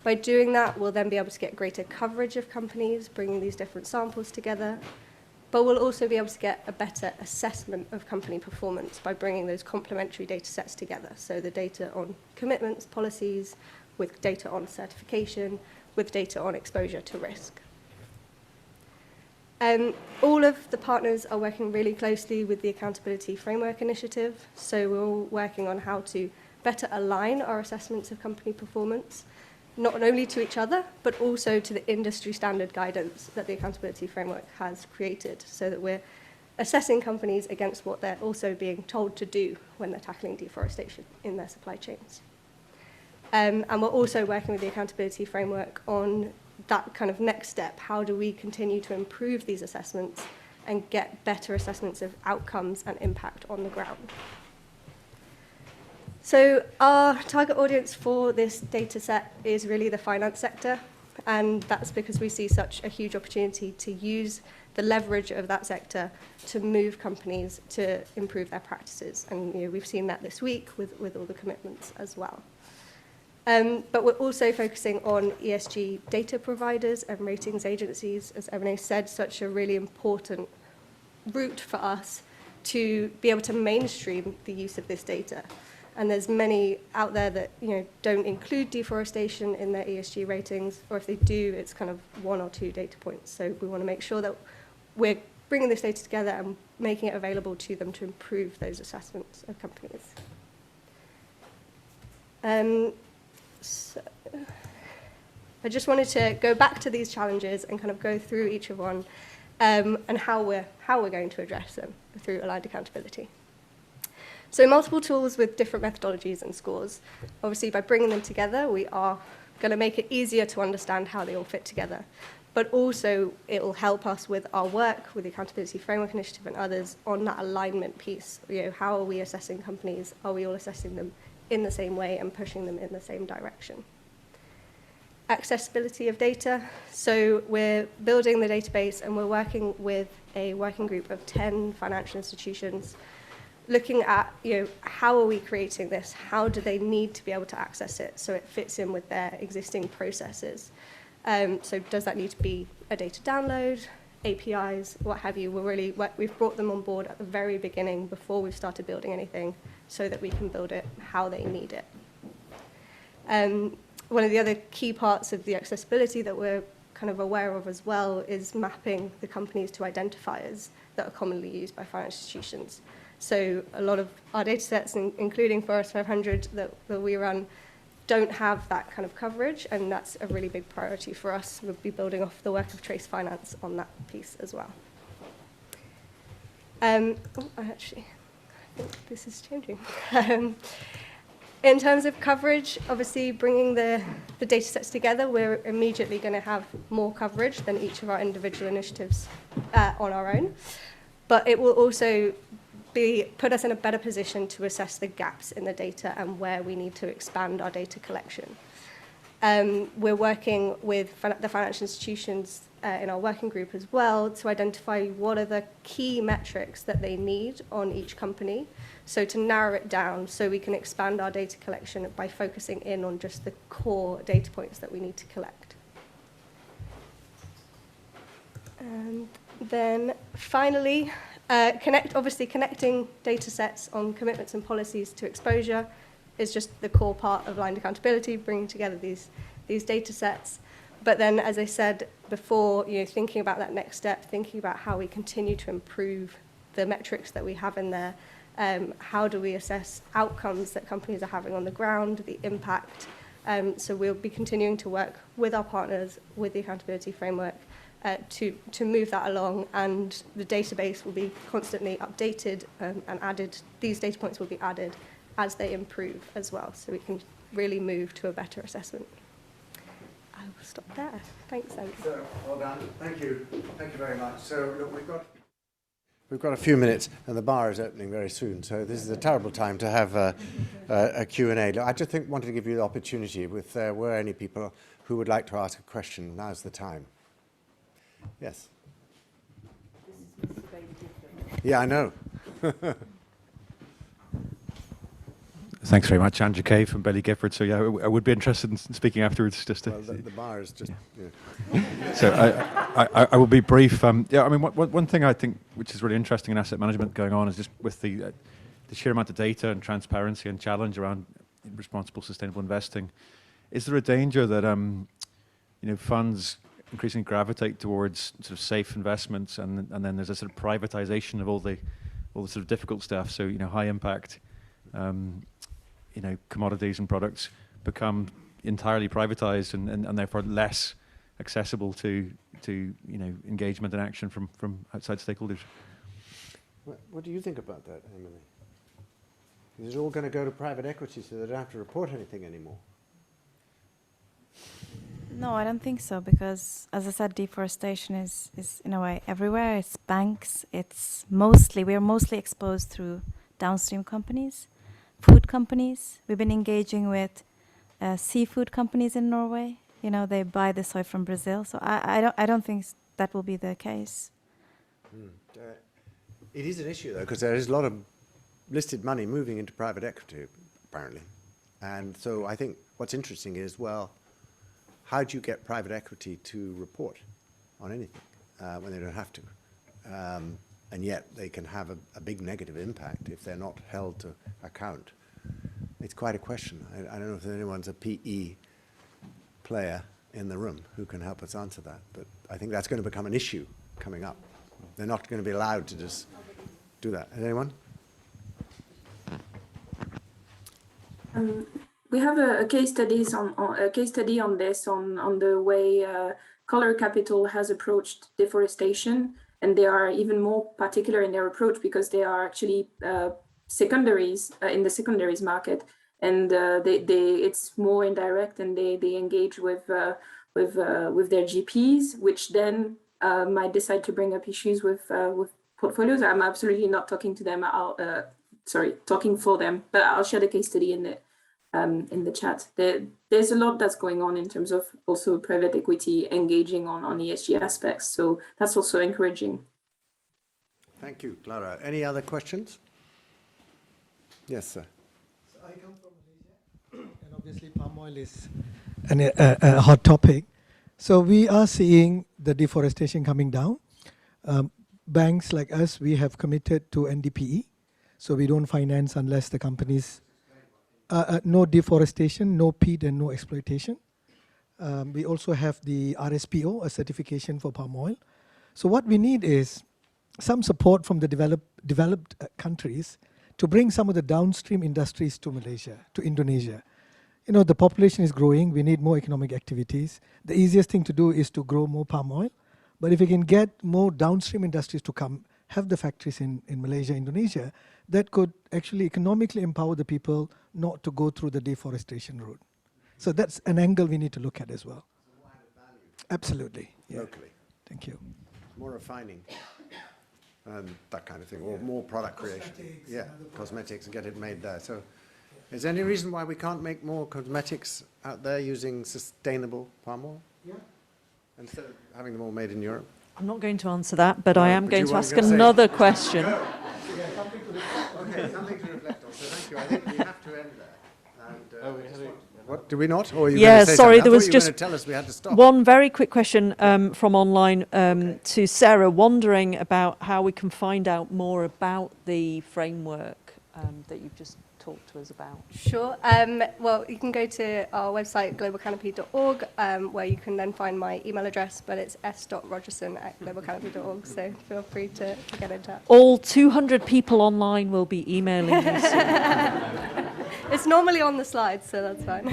By doing that, we'll then be able to get greater coverage of companies, bringing these different samples together, but we'll also be able to get a better assessment of company performance by bringing those complementary data sets together. So the data on commitments, policies, with data on certification, with data on exposure to risk. All of the partners are working really closely with the Accountability Framework Initiative, so we're all working on how to better align our assessments of company performance, not only to each other, but also to the industry standard guidance that the Accountability Framework has created, so that we're assessing companies against what they're also being told to do when they're tackling deforestation in their supply chains. And we're also working with the Accountability Framework on that kind of next step. How do we continue to improve these assessments and get better assessments of outcomes and impact on the ground? So our target audience for this data set is really the finance sector, and that's because we see such a huge opportunity to use the leverage of that sector to move companies to improve their practices. And we've seen that this week with all the commitments as well. But we're also focusing on ESG data providers and ratings agencies, as Emily said, such a really important route for us to be able to mainstream the use of this data. And there's many out there that don't include deforestation in their ESG ratings, or if they do, it's kind of 1 or 2 data points. So we want to make sure that we're bringing this data together and making it available to them to improve those assessments of companies. So I just wanted to go back to these challenges and kind of go through each of one and how we're going to address them through aligned accountability. So multiple tools with different methodologies and scores. Obviously, by bringing them together, we are going to make it easier to understand how they all fit together. But also, it will help us with our work with the Accountability Framework Initiative and others on that alignment piece. How are we assessing companies? Are we all assessing them in the same way and pushing them in the same direction? Accessibility of data. So we're building the database and we're working with a working group of 10 financial institutions, looking at how are we creating this? How do they need to be able to access it so it fits in with their existing processes? So does that need to be a data download, APIs, what have you? We've brought them on board at the very beginning before we've started building anything, so that we can build it how they need it. One of the other key parts of the accessibility that we're kind of aware of as well is mapping the companies to identifiers that are commonly used by financial institutions. So a lot of our data sets, including Forest 500 that we run, don't have that kind of coverage, and that's a really big priority for us. We'll be building off the work of Trace Finance on that piece as well. I think this is changing. In terms of coverage, obviously bringing the data sets together, we're immediately going to have more coverage than each of our individual initiatives on our own. But it will also put us in a better position to assess the gaps in the data and where we need to expand our data collection. We're working with the financial institutions in our working group as well to identify what are the key metrics that they need on each company, so to narrow it down so we can expand our data collection by focusing in on just the core data points that we need to collect. And then finally, connecting data sets on commitments and policies to exposure is just the core part of aligned accountability, bringing together these data sets. But then, as I said before, thinking about that next step, thinking about how we continue to improve the metrics that we have in there, how do we assess outcomes that companies are having on the ground, the impact. So we'll be continuing to work with our partners, with the accountability framework, to move that along, and the database will be constantly updated and added. These data points will be added as they improve as well, so we can really move to a better assessment. I will stop there. Thanks, Andy. So, well done. Thank you. Thank you very much. So, look, we've got a few minutes, and the bar is opening very soon. So this is a terrible time to have a Q&A. Look, I just wanted to give you the opportunity, if there were any people who would like to ask a question, now's the time. Yes. Yeah, I know. Thanks very much, Andrew Kay from Belly Gifford. So yeah, I would be interested in speaking afterwards. Just to the bar is just. Yeah. So I will be brief. Yeah, I mean, one thing I think which is really interesting in asset management going on is just with the sheer amount of data and transparency and challenge around responsible, sustainable investing. Is there a danger that funds increasingly gravitate towards sort of safe investments, and then there's a sort of privatization of all the sort of difficult stuff? So high impact. Commodities and products become entirely privatized and therefore less accessible to engagement and action from outside stakeholders. What do you think about that, Emily? Is it all going to go to private equity so they don't have to report anything anymore? No, I don't think so, because as I said, deforestation is in a way everywhere. It's banks. We are mostly exposed through downstream companies. Food companies. We've been engaging with seafood companies in Norway. They buy the soy from Brazil. So I don't think that will be the case. It is an issue though, because there is a lot of listed money moving into private equity, apparently. And so I think what's interesting is, well, how do you get private equity to report on anything when they don't have to? And yet they can have a big negative impact if they're not held to account. It's quite a question. I don't know if anyone's a PE player in the room who can help us answer that, but I think that's going to become an issue coming up. They're not going to be allowed to just do that. Anyone? We have a case study on this on the way Color Capital has approached deforestation. And they are even more particular in their approach because they are actually secondaries in the secondaries market, and it's more indirect, and they engage with their GPs, which then might decide to bring up issues with portfolios. I'm absolutely not talking to them. Talking for them, but I'll share the case study in the chat. There's a lot that's going on in terms of also private equity engaging on ESG aspects. So that's also encouraging. Thank you, Clara. Any other questions? Yes, sir. So I come from Malaysia, and obviously palm oil is a hot topic. So we are seeing the deforestation coming down. Banks like us, we have committed to NDPE. So we don't finance unless the companies no deforestation, no peat, and no exploitation. We also have the RSPO, a certification for palm oil. So what we need is some support from the developed countries to bring some of the downstream industries to Malaysia, to Indonesia. The population is growing. We need more economic activities. The easiest thing to do is to grow more palm oil. But if we can get more downstream industries to come, have the factories in Malaysia, Indonesia, that could actually economically empower the people not to go through the deforestation route. So that's an angle we need to look at as well. Absolutely. Yeah. Locally. Thank you. More refining and that kind of thing, or more product creation. Yeah, cosmetics and get it made there. So is there any reason why we can't make more cosmetics out there using sustainable palm oil? Yeah. Instead of having them all made in Europe? I'm not going to answer that, but I am going to ask another question. Okay, something to reflect on. So thank you. I think we have to end there. And, what, do we not? Or are you Yeah, going to say sorry, something? there was just to tell us we had to stop. one very quick question from online to Sarah, wondering about how we can find out more about the framework that you've just talked to us about. Sure. Well, you can go to our website, globalcanopy.org, where you can then find my email address, but it's s.rogerson@globalcanopy.org, so feel free to get in touch. All 200 people online will be emailing you soon. It's normally on the slides, so that's fine.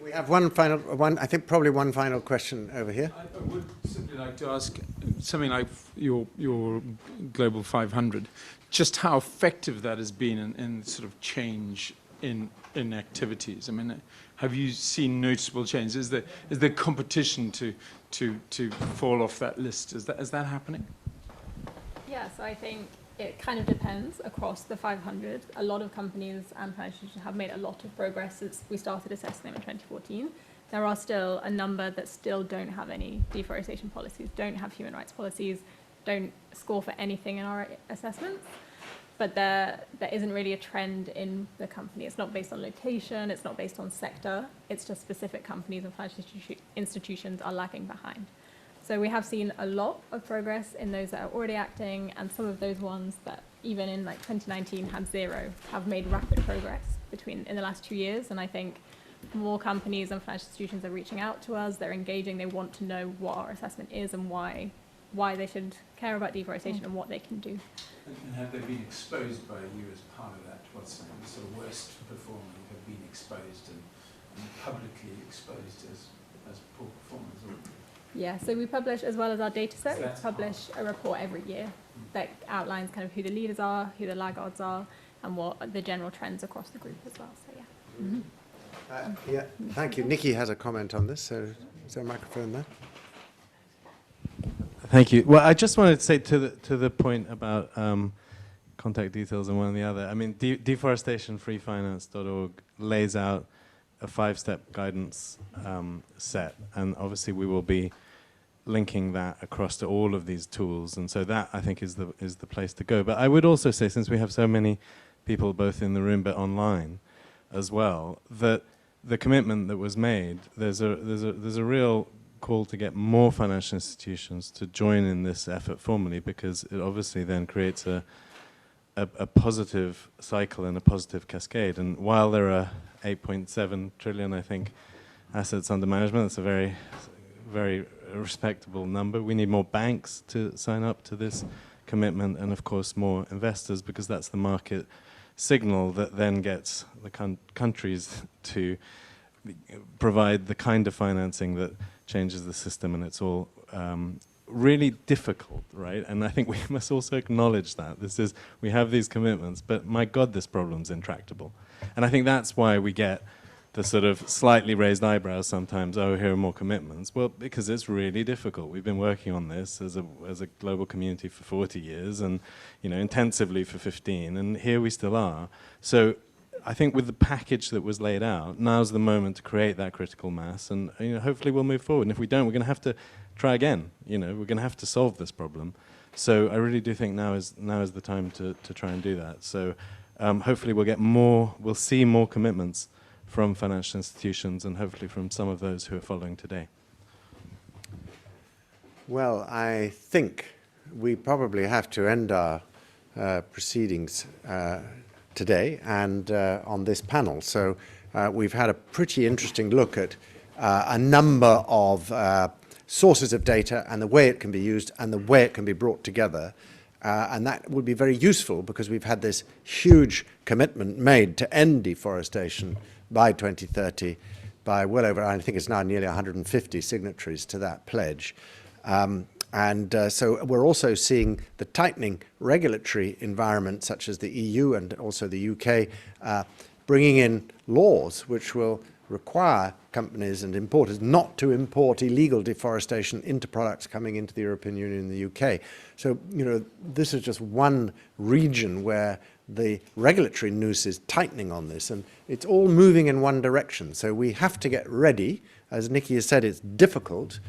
We have I think probably one final question over here. I would simply like to ask something like your Global 500, just how effective that has been in sort of change in in activities? I mean, have you seen noticeable changes? Is there competition to fall off that list? Is that happening? Yeah, so I think it kind of depends across the 500. A lot of companies and financial institutions have made a lot of progress since we started assessing them in 2014. There are still a number that still don't have any deforestation policies, don't have human rights policies, don't score for anything in our assessments. But there isn't really a trend in the company. It's not based on location, it's not based on sector, it's just specific companies and financial institutions are lagging behind. So we have seen a lot of progress in those that are already acting, and some of those ones that even in like 2019 had 0 have made rapid progress in the last 2 years. And I think more companies and financial institutions are reaching out to us, they're engaging, they want to know what our assessment is and why they should care about deforestation and what they can do. And have they been exposed by you as part of that? What's the sort of worst performing have been exposed and publicly exposed as poor performers? Yeah, so we publish, as well as our data set, we publish a report every year that outlines kind of who the leaders are, who the laggards are, and what the general trends across the group as well. So yeah. Yeah, thank you. Nikki has a comment on this, so is there a microphone there? Thank you. Well, I just wanted to say to the point about contact details and one and the other. I mean, deforestationfreefinance.org lays out a 5-step guidance set, and obviously we will be linking that across to all of these tools, and so that I think is the place to go. But I would also say, since we have so many people both in the room but online as well, that the commitment that was made, there's a real call to get more financial institutions to join in this effort formally, because it obviously then creates a positive cycle and a positive cascade. And while there are 8.7 trillion, I think, assets under management, that's a very, very respectable number. We need more banks to sign up to this commitment, and of course more investors, because that's the market signal that then gets the countries to provide the kind of financing that changes the system. And it's all really difficult, right? And I think we must also acknowledge that. We have these commitments, but my God, this problem's intractable. And I think that's why we get the sort of slightly raised eyebrows sometimes, oh, here are more commitments. Well, because it's really difficult. We've been working on this as a global community for 40 years and, you know, intensively for 15, and here we still are. So I think with the package that was laid out, now's the moment to create that critical mass, and, you know, hopefully we'll move forward. And if we don't, we're going to have to try again. You know, we're going to have to solve this problem. So I really do think now is the time to try and do that. So hopefully we'll see more commitments from financial institutions, and hopefully from some of those who are following today. Well, I think we probably have to end our proceedings today and on this panel. So we've had a pretty interesting look at a number of sources of data and the way it can be used and the way it can be brought together. And that would be very useful, because we've had this huge commitment made to end deforestation by 2030 by well over, I think it's now nearly 150 signatories to that pledge. So we're also seeing the tightening regulatory environment, such as the EU and also the UK, bringing in laws which will require companies and importers not to import illegal deforestation into products coming into the European Union and the UK. So, you know, this is just one region where the regulatory noose is tightening on this, and it's all moving in one direction. So we have to get ready. As Nikki has said, it's difficult,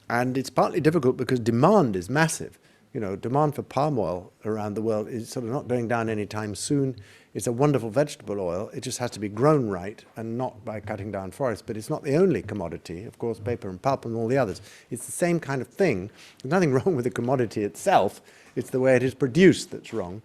and it's partly difficult because demand is massive. You know, demand for palm oil around the world is sort of not going down anytime soon. It's a wonderful vegetable oil. It just has to be grown right and not by cutting down forests. But it's not the only commodity. Of course, paper and pulp and all the others. It's the same kind of thing. There's nothing wrong with the commodity itself. It's the way it is produced that's wrong.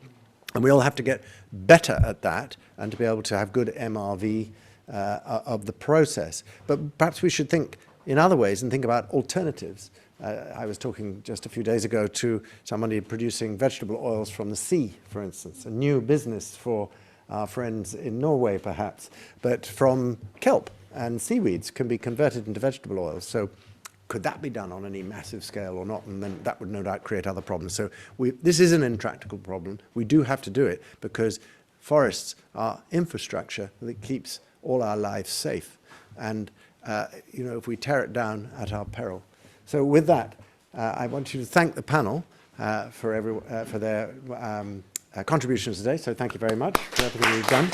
And we all have to get better at that and to be able to have good MRV of the process. But perhaps we should think in other ways and think about alternatives. I was talking just a few days ago to somebody producing vegetable oils from the sea, for instance, a new business for our friends in Norway, perhaps, but from kelp and seaweeds can be converted into vegetable oils. So could that be done on any massive scale or not? And then that would no doubt create other problems. So this is an intractable problem. We do have to do it because forests are infrastructure that keeps all our lives safe. And, you know, if we tear it down at our peril. So with that, I want you to thank the panel for their contributions today. So thank you very much for everything you've done.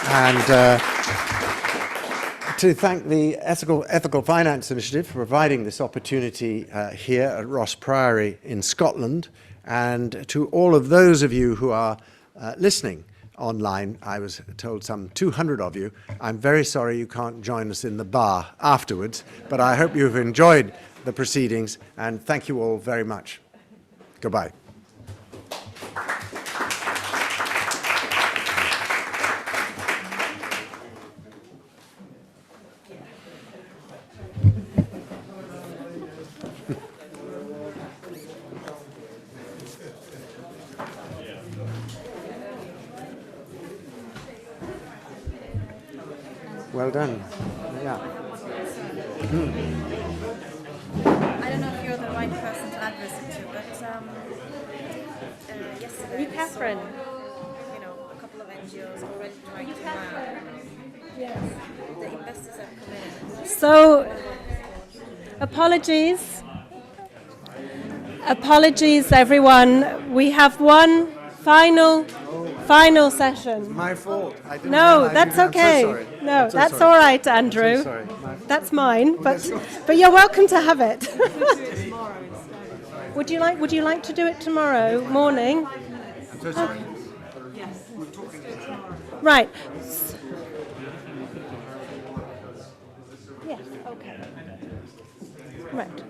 And to thank the Ethical Finance Initiative for providing this opportunity here at Ross Priory in Scotland, and to all of those of you who are listening online. I was told some 200 of you. I'm very sorry you can't join us in the bar afterwards, but I hope you've enjoyed the proceedings, and thank you all very much. Goodbye. Well done. Yeah. I don't know if you're the right person to address it to, but yesterday, Catherine. You know, a couple of NGOs already trying to map. Yes. The investors have come in. So, apologies everyone. We have one final session. My fault. I didn't No, realize that's you. okay. I'm so sorry. No, I'm so that's sorry. all right, I'm Andrew. so sorry. My fault. That's mine, Oh, but that's- but you're welcome to have it. Would you like to do it tomorrow morning? I'm so sorry. Yes. Right. Yes. Okay. Right.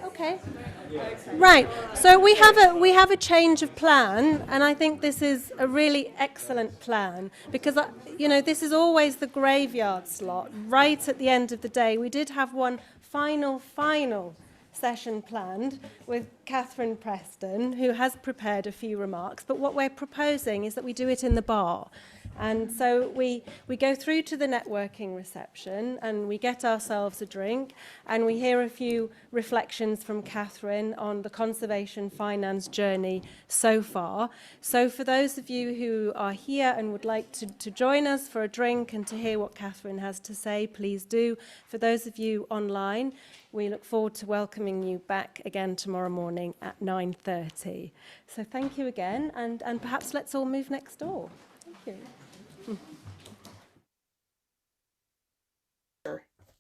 Okay. Right. So we have a change of plan, and I think this is a really excellent plan because this is always the graveyard slot right at the end of the day. We did have one final session planned with Catherine Preston, who has prepared a few remarks, but what we're proposing is that we do it in the bar. And so we go through to the networking reception and we get ourselves a drink and we hear a few reflections from Catherine on the conservation finance journey so far. So for those of you who are here and would like to join us for a drink and to hear what Catherine has to say, please do. For those of you online, we look forward to welcoming you back again tomorrow morning at 9:30. So thank you again, and perhaps let's all move next door. Thank you.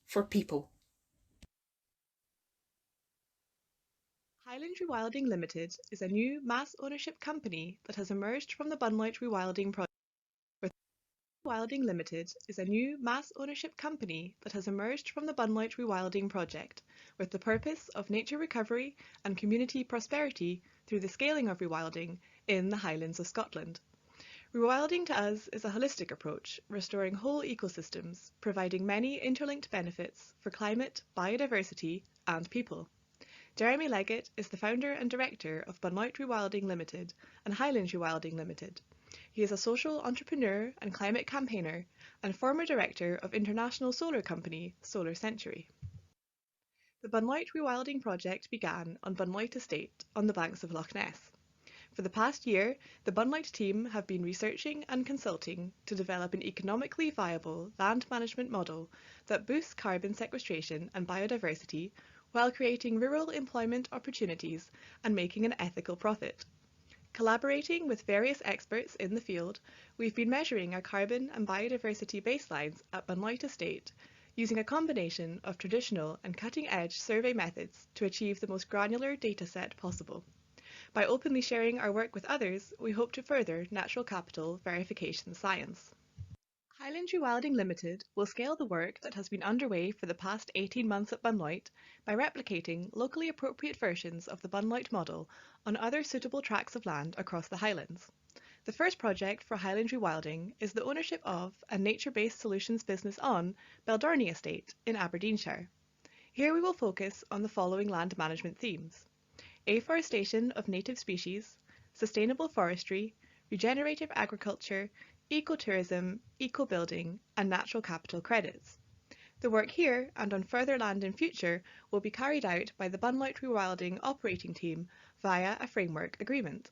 For people. Highland Rewilding Limited is a new mass ownership company that has emerged from the Bunlight Rewilding Project. Rewilding Limited is a new mass ownership company that has emerged from the Bunlight Rewilding Project with the purpose of nature recovery and community prosperity through the scaling of rewilding in the Highlands of Scotland. Rewilding to us is a holistic approach, restoring whole ecosystems, providing many interlinked benefits for climate, biodiversity and people. Jeremy Leggett is the founder and director of Bunlight Rewilding Limited and Highland Rewilding Limited. He is a social entrepreneur and climate campaigner and former director of international solar company Solar Century. The Bunlight Rewilding project began on Bunlight Estate on the banks of Loch Ness. For the past year, the Bunlight team have been researching and consulting to develop an economically viable land management model that boosts carbon sequestration and biodiversity while creating rural employment opportunities and making an ethical profit. Collaborating with various experts in the field, we've been measuring our carbon and biodiversity baselines at Bunlight Estate using a combination of traditional and cutting-edge survey methods to achieve the most granular dataset possible. By openly sharing our work with others, we hope to further natural capital verification science. Highland Rewilding Limited will scale the work that has been underway for the past 18 months at Bunlight by replicating locally appropriate versions of the Bunlight model on other suitable tracts of land across the Highlands. The first project for Highland Rewilding is the ownership of and nature-based solutions business on Beldorney Estate in Aberdeenshire. Here we will focus on the following land management themes: afforestation of native species, sustainable forestry, regenerative agriculture, ecotourism, eco-building and natural capital credits. The work here and on further land in future will be carried out by the Bunlight Rewilding operating team via a framework agreement.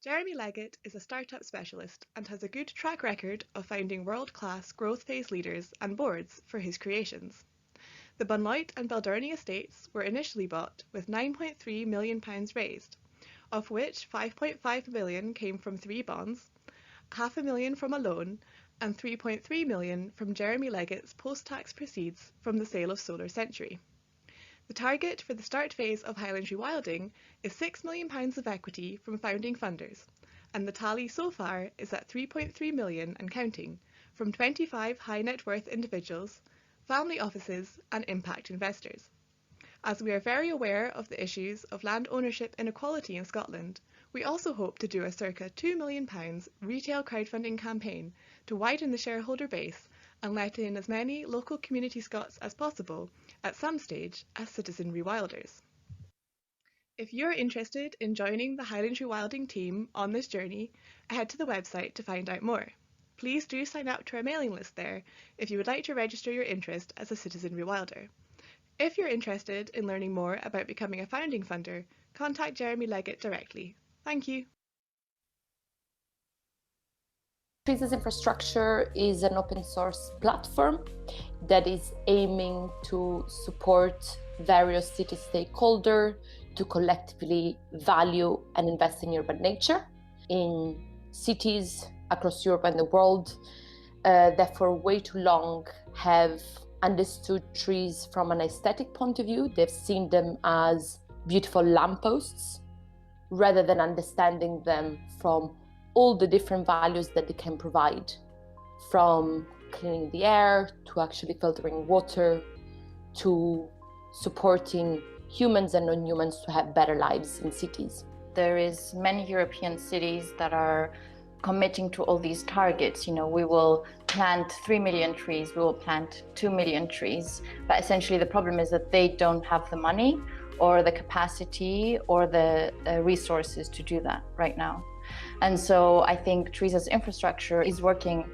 Jeremy Leggett is a startup specialist and has a good track record of finding world-class growth phase leaders and boards for his creations. The Bunlight and Baldurny estates were initially bought with £9.3 million raised, of which £5.5 million came from 3 bonds, £500,000 from a loan, and £3.3 million from Jeremy Leggett's post-tax proceeds from the sale of Solar Century. The target for the start phase of Highlands Rewilding is £6 million of equity from founding funders, and the tally so far is at £3.3 million and counting from 25 high net worth individuals, family offices and impact investors. As we are very aware of the issues of land ownership inequality in Scotland, we also hope to do a circa £2 million retail crowdfunding campaign to widen the shareholder base and let in as many local community Scots as possible at some stage as citizen rewilders. If you're interested in joining the Highlands Rewilding team on this journey, head to the website to find out more. Please do sign up to our mailing list there if you would like to register your interest as a citizen rewilder. If you're interested in learning more about becoming a founding funder, contact Jeremy Leggett directly. Thank you. Trees as Infrastructure is an open source platform that is aiming to support various city stakeholders to collectively value and invest in urban nature in cities across Europe and the world that for way too long have understood trees from an aesthetic point of view. They've seen them as beautiful lampposts rather than understanding them from all the different values that they can provide, from cleaning the air to actually filtering water to supporting humans and non-humans to have better lives in cities. There is many European cities that are committing to all these targets. You know, we will plant 3 million trees, we will plant 2 million trees, but essentially the problem is that they don't have the money or the capacity or the resources to do that right now. And so I think Trees as Infrastructure is working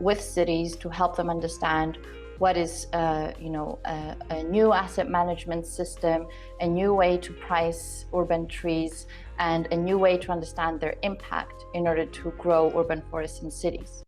with cities to help them understand what is a new asset management system, a new way to price urban trees, and a new way to understand their impact in order to grow urban forests in cities.